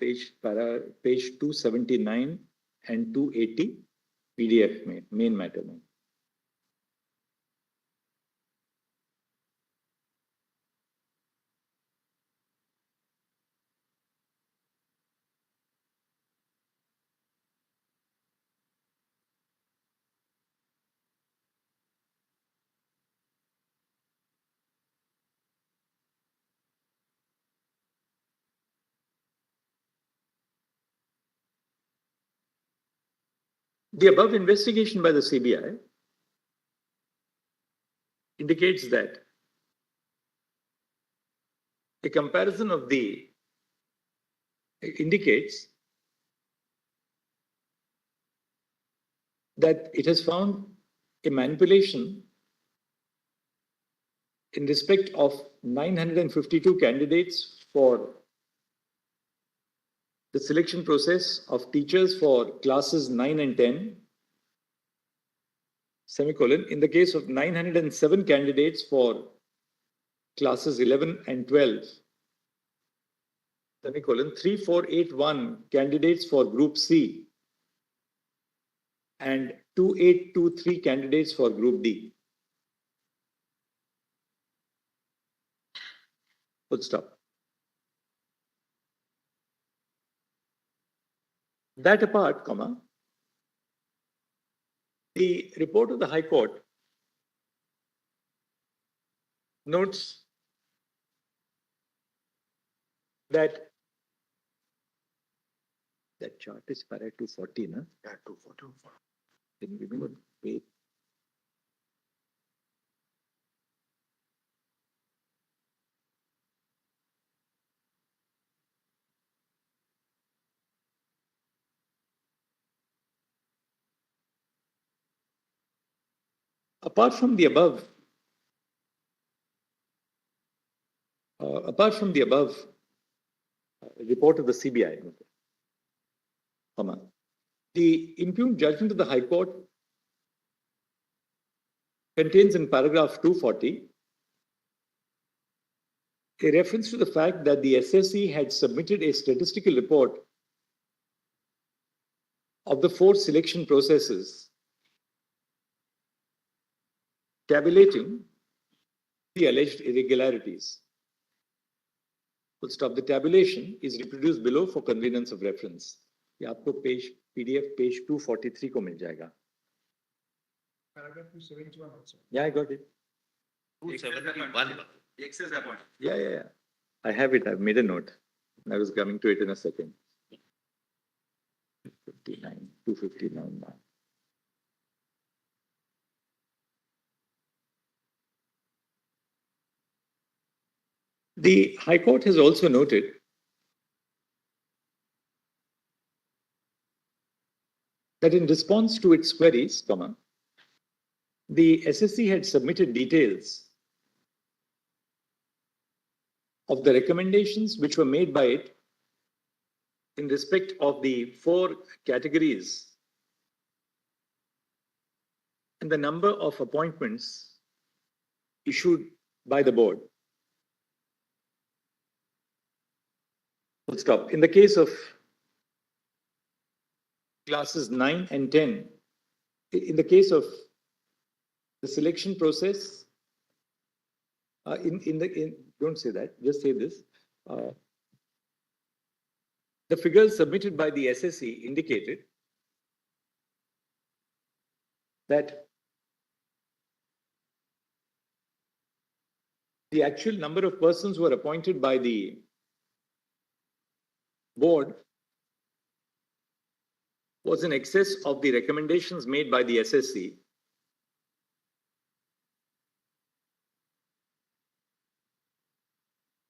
page 279 and 280 PDF में main matter में. The above investigation by the CBI indicates that a comparison of the indicates that it has found a manipulation in respect of 952 candidates for the selection process of teachers for classes 9 and 10, semicolon, in the case of 907 candidates for classes 11 and 12, semicolon, 3481 candidates for group C and 2823 candidates for group D. Full stop. That apart, comma, the report of the High Court notes that chart is para 240, na? Yeah, 240. Can you give me one page? Apart from the above report of the CBI, comma, the impugned judgment of the High Court contains in paragraph 240 a reference to the fact that the SSC had submitted a statistical report of the 4 selection processes tabulating the alleged irregularities. Full stop. The tabulation is reproduced below for convenience of reference. ये आपको page PDF page 243 को मिल जाएगा. Paragraph 271 also. Yeah, I got it. 271. Yeah. I have it. I've made a note. I was coming to it in a second. 259 now. The High Court has also noted that in response to its queries, the SSC had submitted details of the recommendations which were made by it in respect of the 4 categories and the number of appointments issued by the board. Full stop. In the case of classes 9 and 10, in the case of the selection process, don't say that, just say this. The figures submitted by the SSC indicated that the actual number of persons who were appointed by the board was in excess of the recommendations made by the SSC.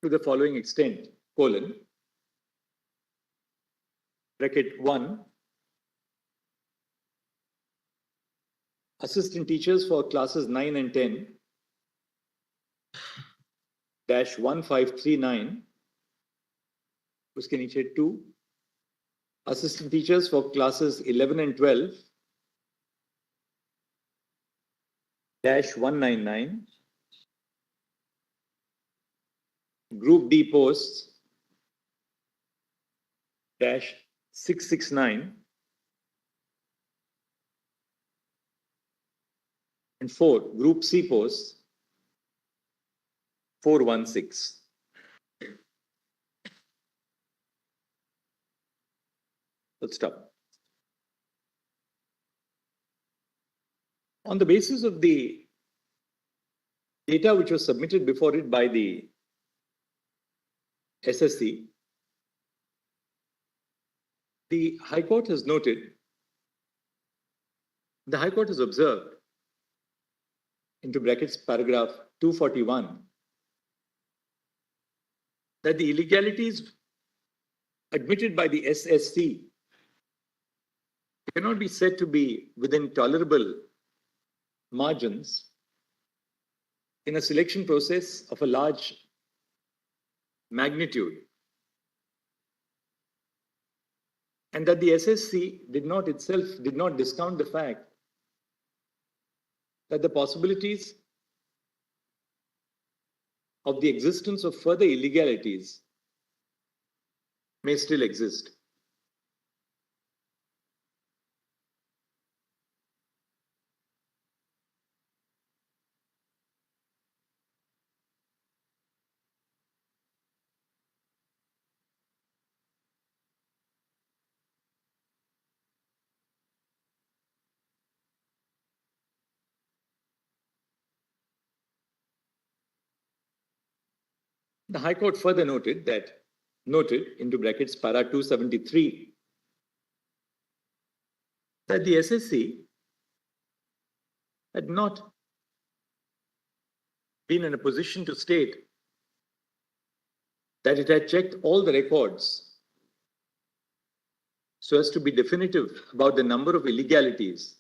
To the following extent, colon, bracket 1, assistant teachers for classes 9 and 10, dash 1539, uske niche 2, assistant teachers for classes 11 and 12, dash 199, group D posts, dash 669, and 4 group C posts, 416. Let's stop. On the basis of the data which was submitted before it by the SSC, the High Court has noted, the High Court has observed, into brackets paragraph 241, that the illegalities admitted by the SSC cannot be said to be within tolerable margins in a selection process of a large magnitude, and that the SSC did not discount the fact that the possibilities of the existence of further illegalities may still exist. The High Court further noted into brackets para 273 that the SSC had not been in a position to state that it had checked all the records so as to be definitive about the number of illegalities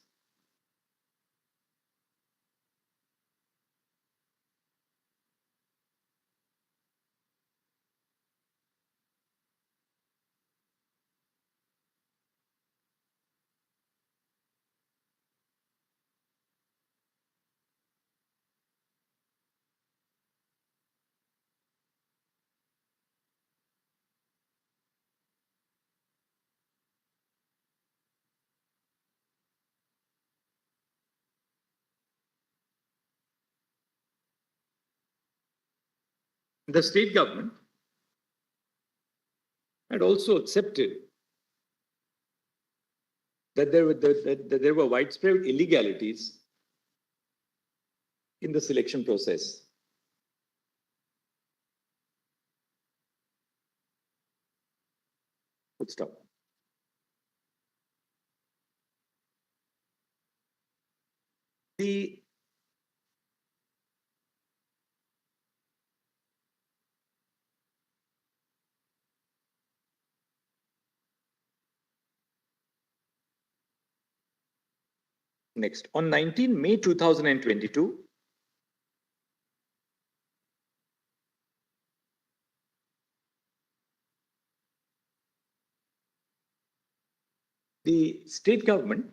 The state government had also accepted that there were widespread illegalities in the selection process. Full stop. The next, on 19 May 2022, the state government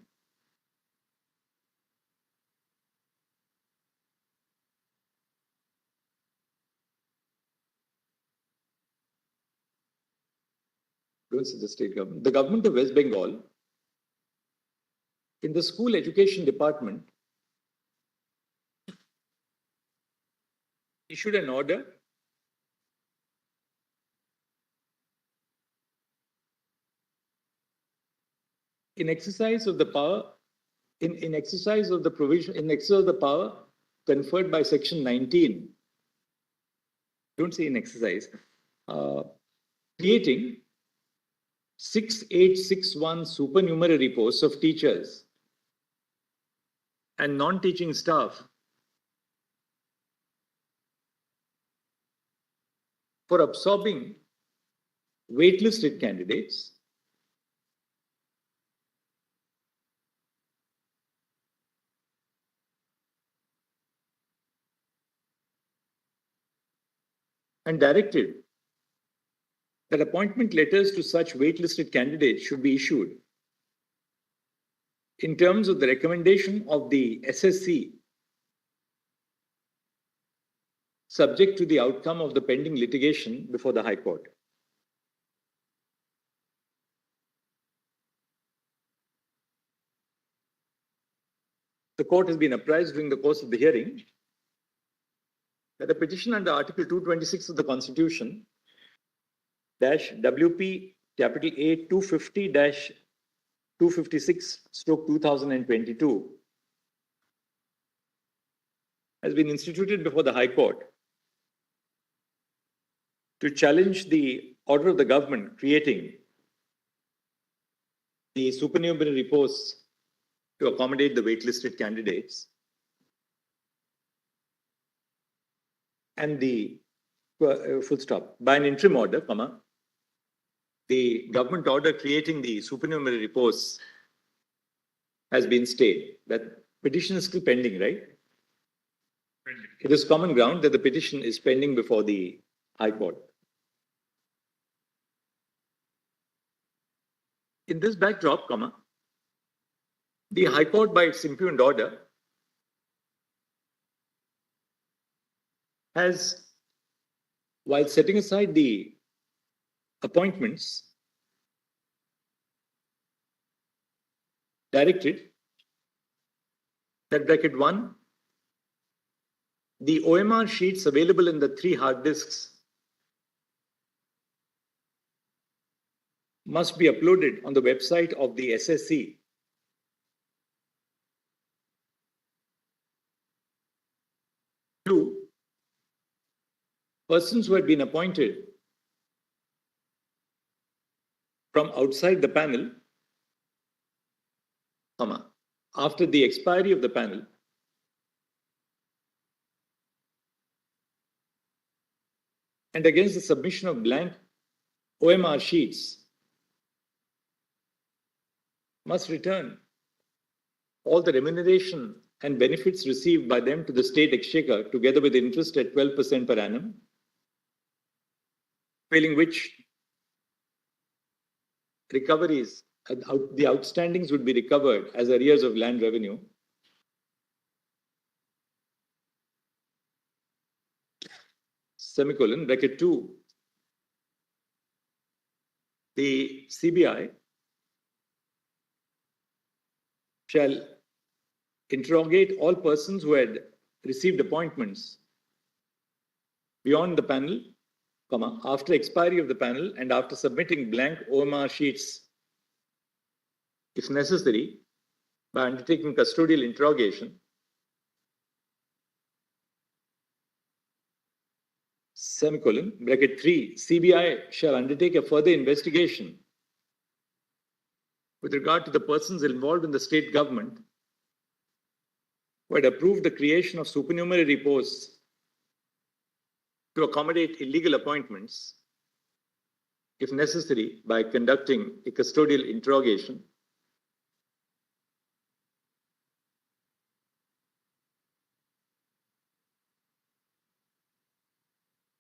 the state government, the government of West Bengal, in the school education department, issued an order in exercise of the power, in exercise of the provision, in exercise of the power conferred by Section 19, don't say in exercise, creating 6861 supernumerary posts of teachers and non-teaching staff for absorbing waitlisted candidates and directed that appointment letters to such waitlisted candidates should be issued in terms of the recommendation of the SSC, subject to the outcome of the pending litigation before the High Court. The court has been apprised during the course of the hearing that a petition under Article 226 of the Constitution WP capital A 250-256/2022 has been instituted before the High Court to challenge the order of the government creating the supernumerary posts to accommodate the waitlisted candidates and the full stop by an interim order, the government order creating the supernumerary posts has been stayed. That petition is still pending, right? Pending. It is common ground that the petition is pending before the High Court. In this backdrop, the High Court, by its impugned order, has, while setting aside the appointments, directed that bracket 1, the OMR sheets available in the 3 hard disks must be uploaded on the website of the SSC to persons who had been appointed from outside the panel, after the expiry of the panel, and against the submission of blank OMR sheets, must return all the remuneration and benefits received by them to the state exchequer, together with interest at 12% per annum, failing which recoveries, the outstandings would be recovered as arrears of land revenue. Semicolon, bracket 2. The CBI shall interrogate all persons who had received appointments beyond the panel, after expiry of the panel and after submitting blank OMR sheets, if necessary, by undertaking custodial interrogation, semicolon, bracket 3, CBI shall undertake a further investigation with regard to the persons involved in the state government who had approved the creation of supernumerary posts to accommodate illegal appointments, if necessary, by conducting a custodial interrogation.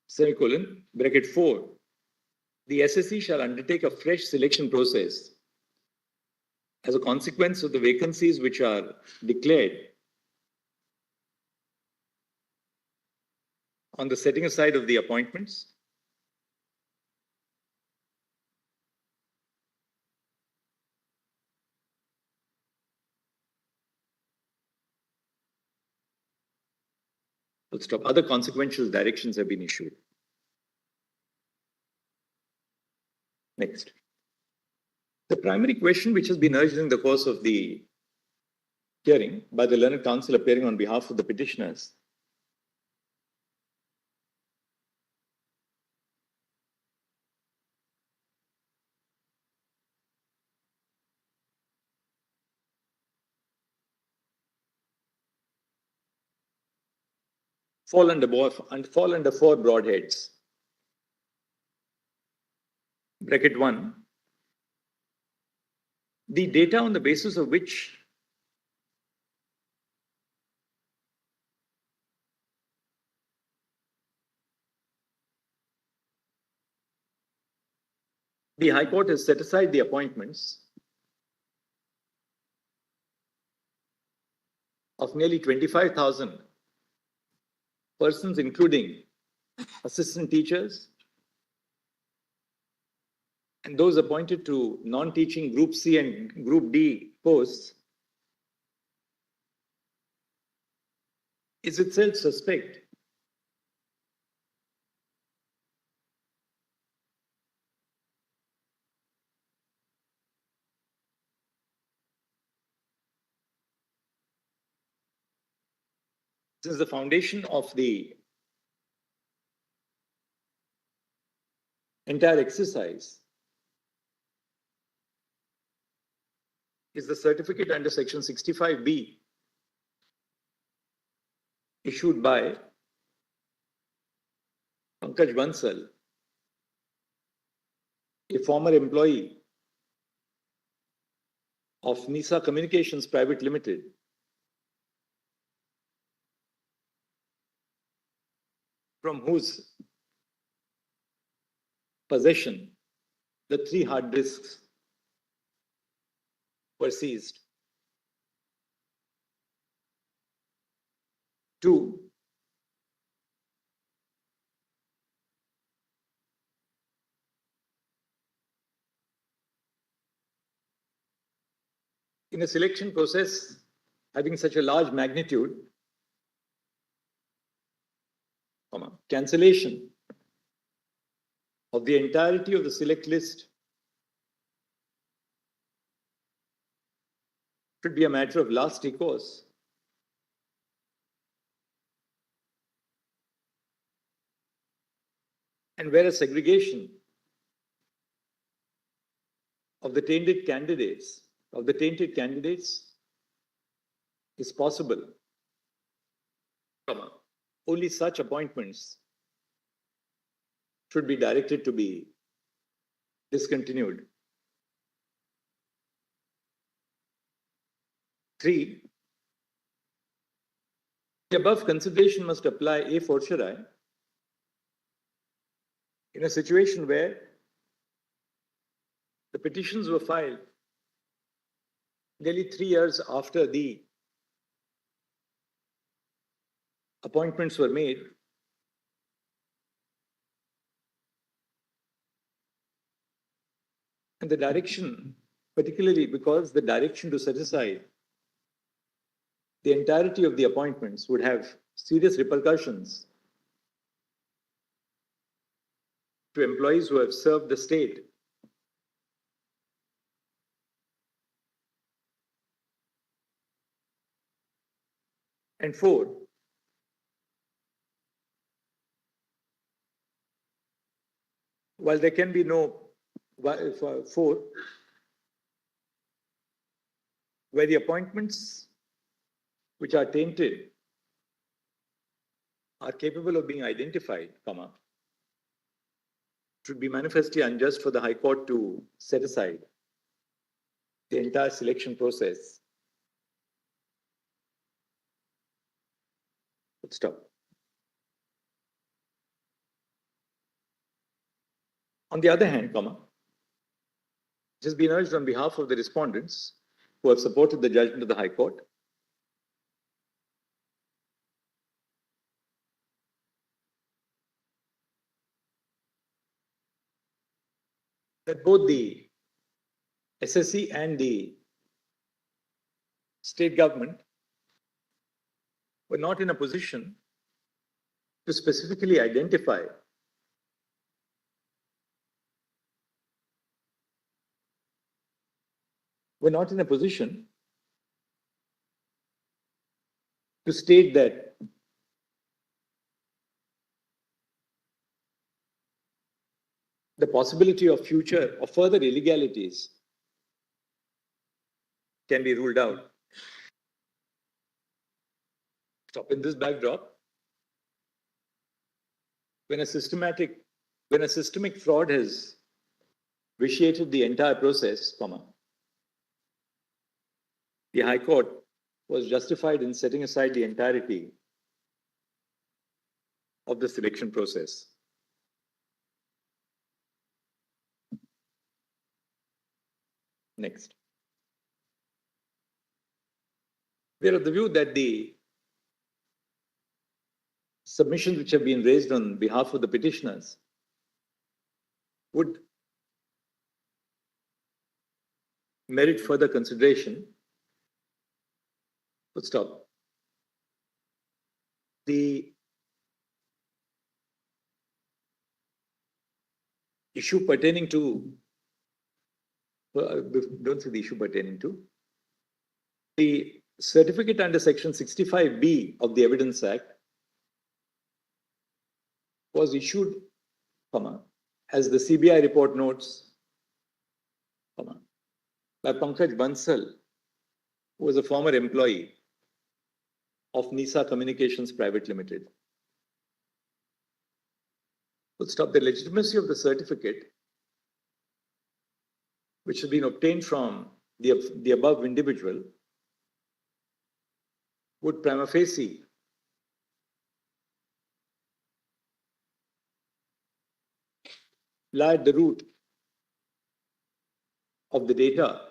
Semicolon, bracket 4, the SSC shall undertake a fresh selection process as a consequence of the vacancies which are declared on the setting aside of the appointments. Full stop. Other consequential directions have been issued. Next. The primary question which has been urged in the course of the hearing by the learned counsel appearing on behalf of the petitioners fall under four broad heads. Bracket 1. The data on the basis of which the High Court has set aside the appointments of nearly 25,000 persons, including assistant teachers and those appointed to non-teaching Group C and Group D posts, is itself suspect. Since the foundation of the entire exercise is the certificate under Section 65B issued by Pankaj Bansal, a former employee of NISA Communications Private Limited, from whose possession the 3 hard disks were seized. 2, in a selection process having such a large magnitude, cancellation of the entirety of the select list should be a matter of last recourse. And where a segregation of the tainted candidates is possible, only such appointments should be directed to be discontinued. 3, the above consideration must apply a fortiori in a situation where the petitions were filed nearly 3 years after the appointments were made, and the direction, particularly because the direction to set aside the entirety of the appointments would have serious repercussions to employees who have served the state and 4, while there can be no 4, where the appointments which are tainted are capable of being identified, comma, it should be manifestly unjust for the High Court to set aside the entire selection process. Stop. On the other hand, comma, it has been urged on behalf of the respondents who have supported the judgment of the High Court that both the SSC and the state government were not in a position to specifically identify to state that the possibility of further illegalities can be ruled out. Stop. In this backdrop, when a systemic fraud has vitiated the entire process, comma, the High Court was justified in setting aside the entirety of the selection process. Next. We are of the view that the submissions which have been raised on behalf of the petitioners would merit further consideration. But stop. The issue pertaining to, don't say the issue pertaining to, the certificate under Section 65B of the Evidence Act was issued, comma, as the CBI report notes, comma, by Pankaj Bansal, who was a former employee of NISA Communications Private Limited. Would stop. The legitimacy of the certificate, which has been obtained from the above individual, would prima facie lie at the root of the data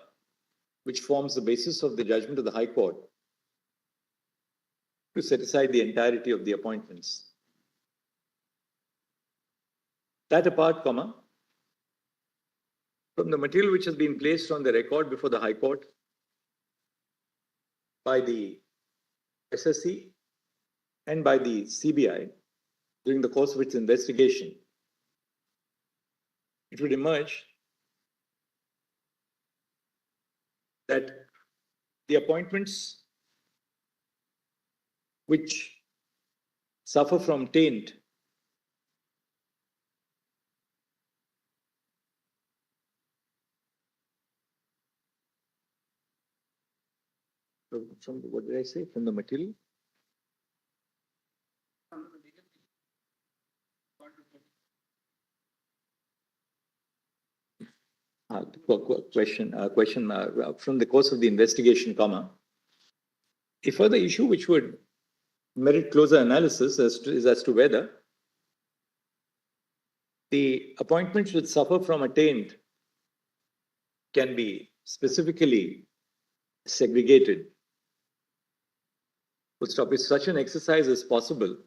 which forms the basis of the judgment of the High Court to set aside the entirety of the appointments. That apart, comma, from the material which has been placed on the record before the High Court by the SSC and by the CBI during the course of its investigation, it would emerge that the appointments which suffer from taint from what did I say? From the material? Question from the course of the investigation, comma. A further issue which would merit closer analysis is as to whether the appointments which suffer from a taint can be specifically segregated. Would stop. If such an exercise is possible,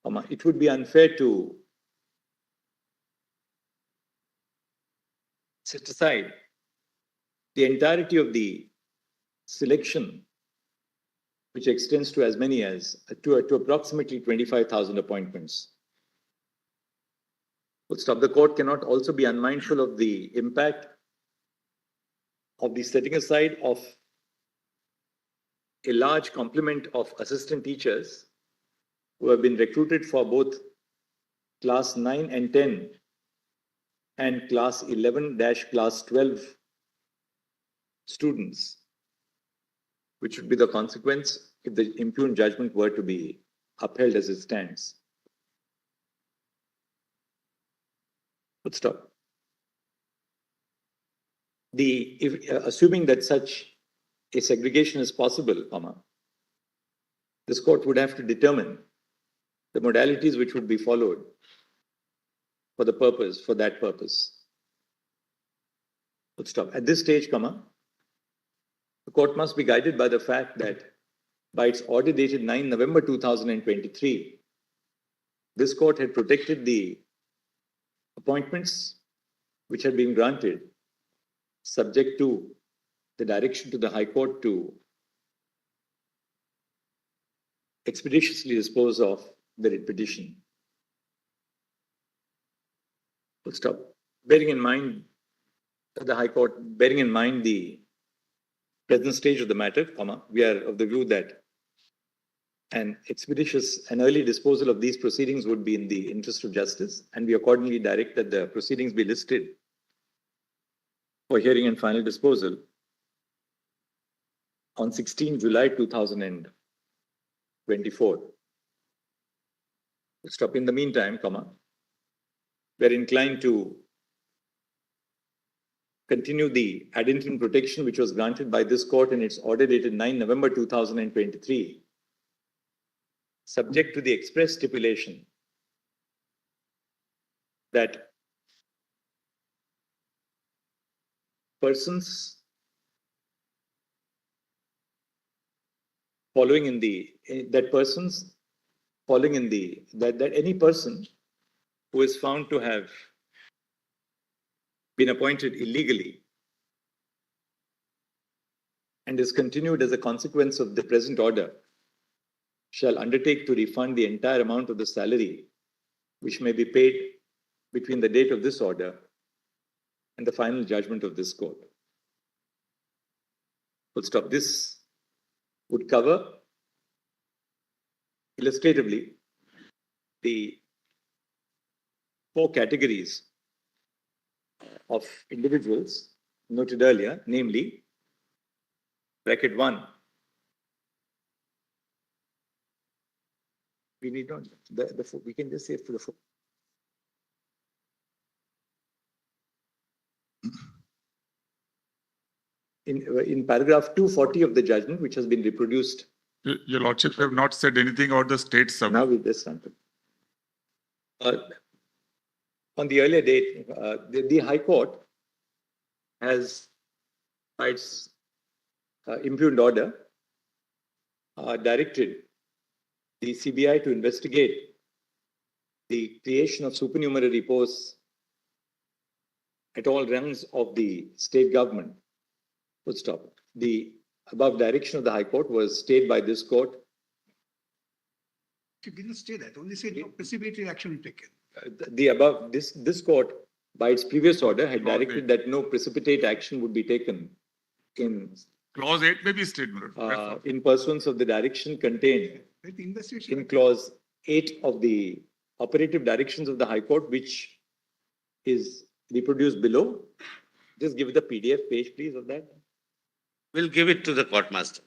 comma, it would be unfair to set aside the entirety of the selection, which extends to as many as to approximately 25,000 appointments. Full stop. The court cannot also be unmindful of the impact of the setting aside of a large complement of assistant teachers who have been recruited for both class 9 and 10 and class 11-class 12 students, which would be the consequence if the impugned judgment were to be upheld as it stands. Full stop. Assuming that such a segregation is possible, this court would have to determine the modalities which would be followed for that purpose. Full stop. At this stage, the court must be guided by the fact that by its order dated 9 November 2023, this court had protected the appointments which had been granted subject to the direction to the High Court to expeditiously dispose of the writ petition. Full stop. Bearing in mind the present stage of the matter, we are of the view that an expeditious and early disposal of these proceedings would be in the interest of justice, and we accordingly direct that the proceedings be listed for hearing and final disposal on 16 July 2024. Stop. In the meantime, we are inclined to continue the ad interim protection which was granted by this court in its order dated 9 November 2023, subject to the express stipulation that persons that any person who is found to have been appointed illegally and is continued as a consequence of the present order shall undertake to refund the entire amount of the salary which may be paid between the date of this order and the final judgment of this court. Full stop. This would cover illustratively the 4 categories of individuals noted earlier, namely, bracket 1. We need not, we can just say for the 4. In paragraph 240 of the judgment, which has been reproduced. Your Lordship have not said anything about the state sub. Now with this sample. On the earlier date, the High Court has, by its impugned order, directed the CBI to investigate the creation of supernumerary posts at all ranks of the state government. Full stop. The above direction of the High Court was stayed by this court. You didn't say that, only said no precipitated action taken. The above, this court, by its previous order, had directed that no precipitate action would be taken in Clause 8 may be stayed. in pursuance of the direction contained in clause 8 of the operative directions of the High Court, which is reproduced below. Just give the PDF page, please, of that. We'll give it to the court master.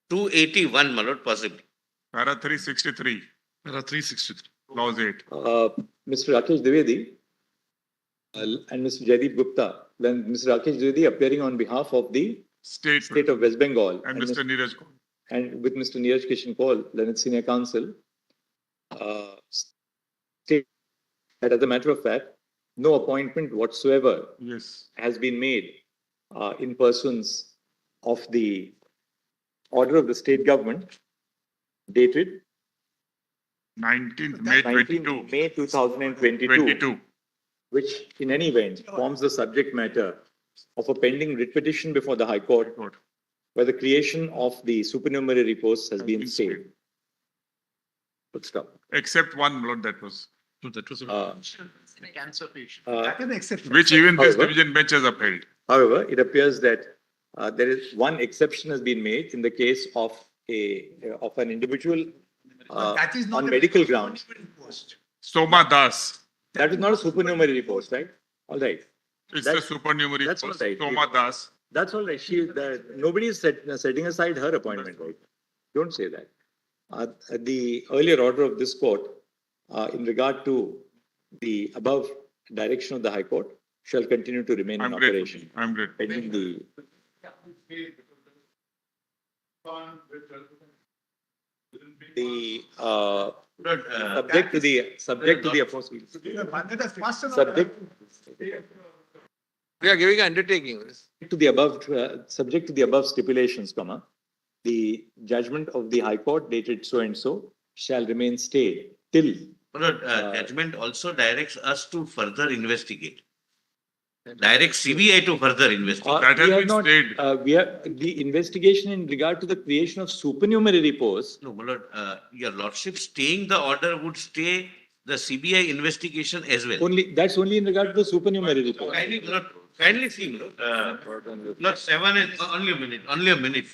281, my lord, possibly. Para 363. Para 363. Clause 8. Mr. Rakesh Dwivedi and Mr. Jaideep Gupta, when Mr. Rakesh Dwivedi appearing on behalf of the State of West Bengal And Mr. Neeraj Kaul. and with Mr. Neeraj Kishan Kaul, Learned Senior Counsel, state that as a matter of fact, no appointment whatsoever has been made in pursuance of the order of the state government dated 19th May 22. May 2022, which in any event forms the subject matter of a pending writ petition before the High Court, where the creation of the supernumerary posts has been stayed. Good stop. Except one, Lord, that was. No, that was a cancer patient. That is an exception. Which even this However- division bench has upheld. However, it appears that there is one exception has been made in the case of an individual That is not on a medical grounds. post. Soma Das. That is not a supernumerary post, right? All right. It's That's- a supernumerary that's post. all right. Soma Das. That's all right. Nobody is setting aside her appointment, right? Don't say that. The earlier order of this court, in regard to the above direction of the High Court, shall continue to remain in I'm grateful. operation. I'm grateful. Pending the subject to the aforementioned subject We are giving undertaking. to the above subject to the above stipulations, the judgment of the High Court dated so and so shall remain stayed till Judgment also directs us to further investigate. Directs CBI to further investigate. That has we have been not, stayed. we are the investigation in regard to the creation of supernumerary posts. No, my lord, your lordship staying the order would stay the CBI investigation as well. That's only in regard to the supernumerary posts. Kindly, my lord, kindly see, my lord. Lord, 7 is, only a minute.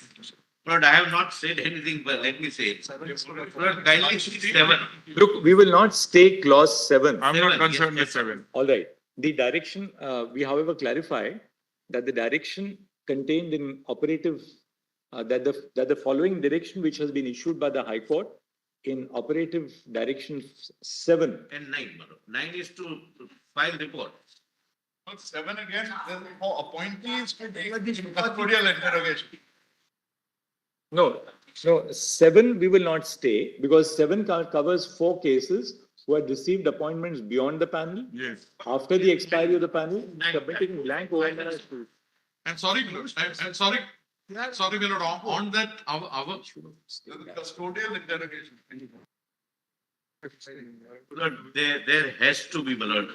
Lord, I have not said anything, but let me say it. Lord, kindly see 7. Look, we will not stay clause 7. I'm not concerned yes, with 7. All right. The direction, we however clarify that the direction contained in operative, that the following direction which has been issued by the High Court in operative direction 7. And 9, my lord. 9 is to file report. But 7 again, there's no appointees to take custodial interrogation. No, 7 we will not stay because 7 covers 4 cases who had received appointments beyond the panel. Yes. After the expiry of the panel, submitting blank overnight. I'm sorry, my lord. I'm sorry. Sorry, my lord. On that, our custodial interrogation. Lord, there has to be, my lord.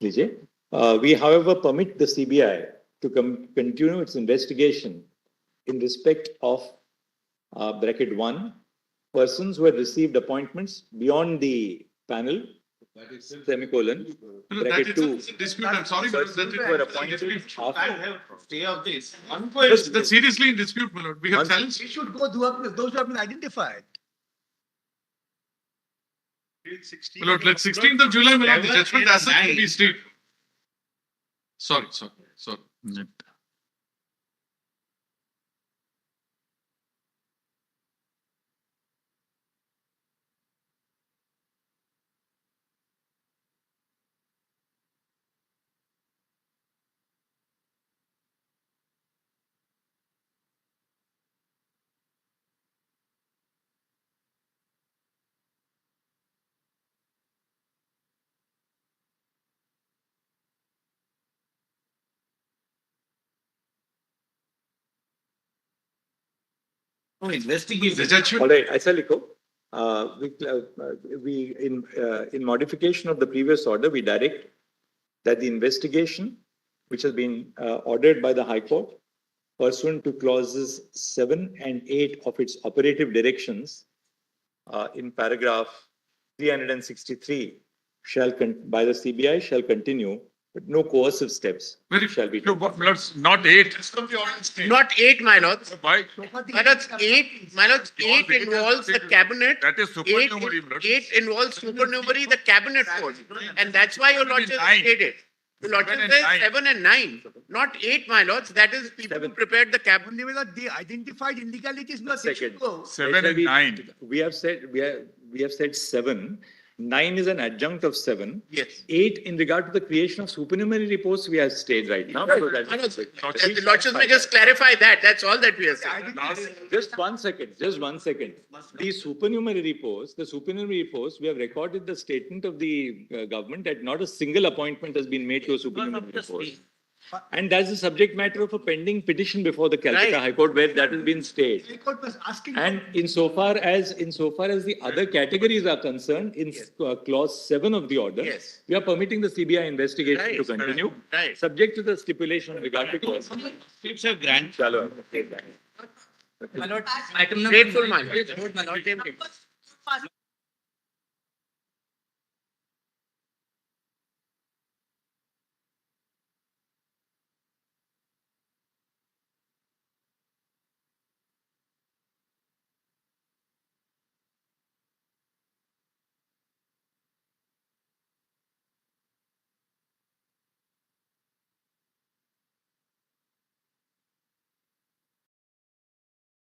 We, however, permit the CBI to continue its investigation in respect of bracket 1, persons who had received appointments beyond the panel, semicolon, bracket 2. Dispute. I'm sorry, but Persons who were appointed I have stay of this. that's seriously in dispute, my lord. We have challenged. We should go those who have been identified. My lord, let 16th of July, my lord, the judgment as such will be stayed. Sorry. No, investigate. The judgment. All right, Aisaliko, in modification of the previous order, we direct that the investigation, which has been ordered by the High Court, pursuant to clauses 7 and 8 of its operative directions, in paragraph 363, by the CBI shall continue, but no coercive steps shall be taken. No, my lords, not 8. Not 8, my lords. Why? My lords, 8 involves the cabinet. That is supernumerary, my lords. 8 involves supernumerary, the cabinet force. And that's why your lordship stated. Your lordship and says 9. 7 and 9, not 8, my lords. That is people who prepared the cabinet. They identified illegalities, not Second. 7 and 9. We have said 7. 9 is an adjunct of 7. Yes. 8 in regard to the creation of supernumerary reports we have stayed right now. So My that's- lords, the lordship may just clarify that. That's all that we are saying. Just 1 second. The supernumerary posts, we have recorded the statement of the government that not a single appointment has been made to a supernumerary post. And that's the subject matter of a pending petition before the Calcutta High Court where that has been stayed. High Court was asking. And insofar as the other categories are concerned, in clause 7 of the order, we are permitting the CBI investigation to continue, subject to the stipulation regarding clause. It's a grant. Chalo. My lord, item number. Grateful, my lord. My lord.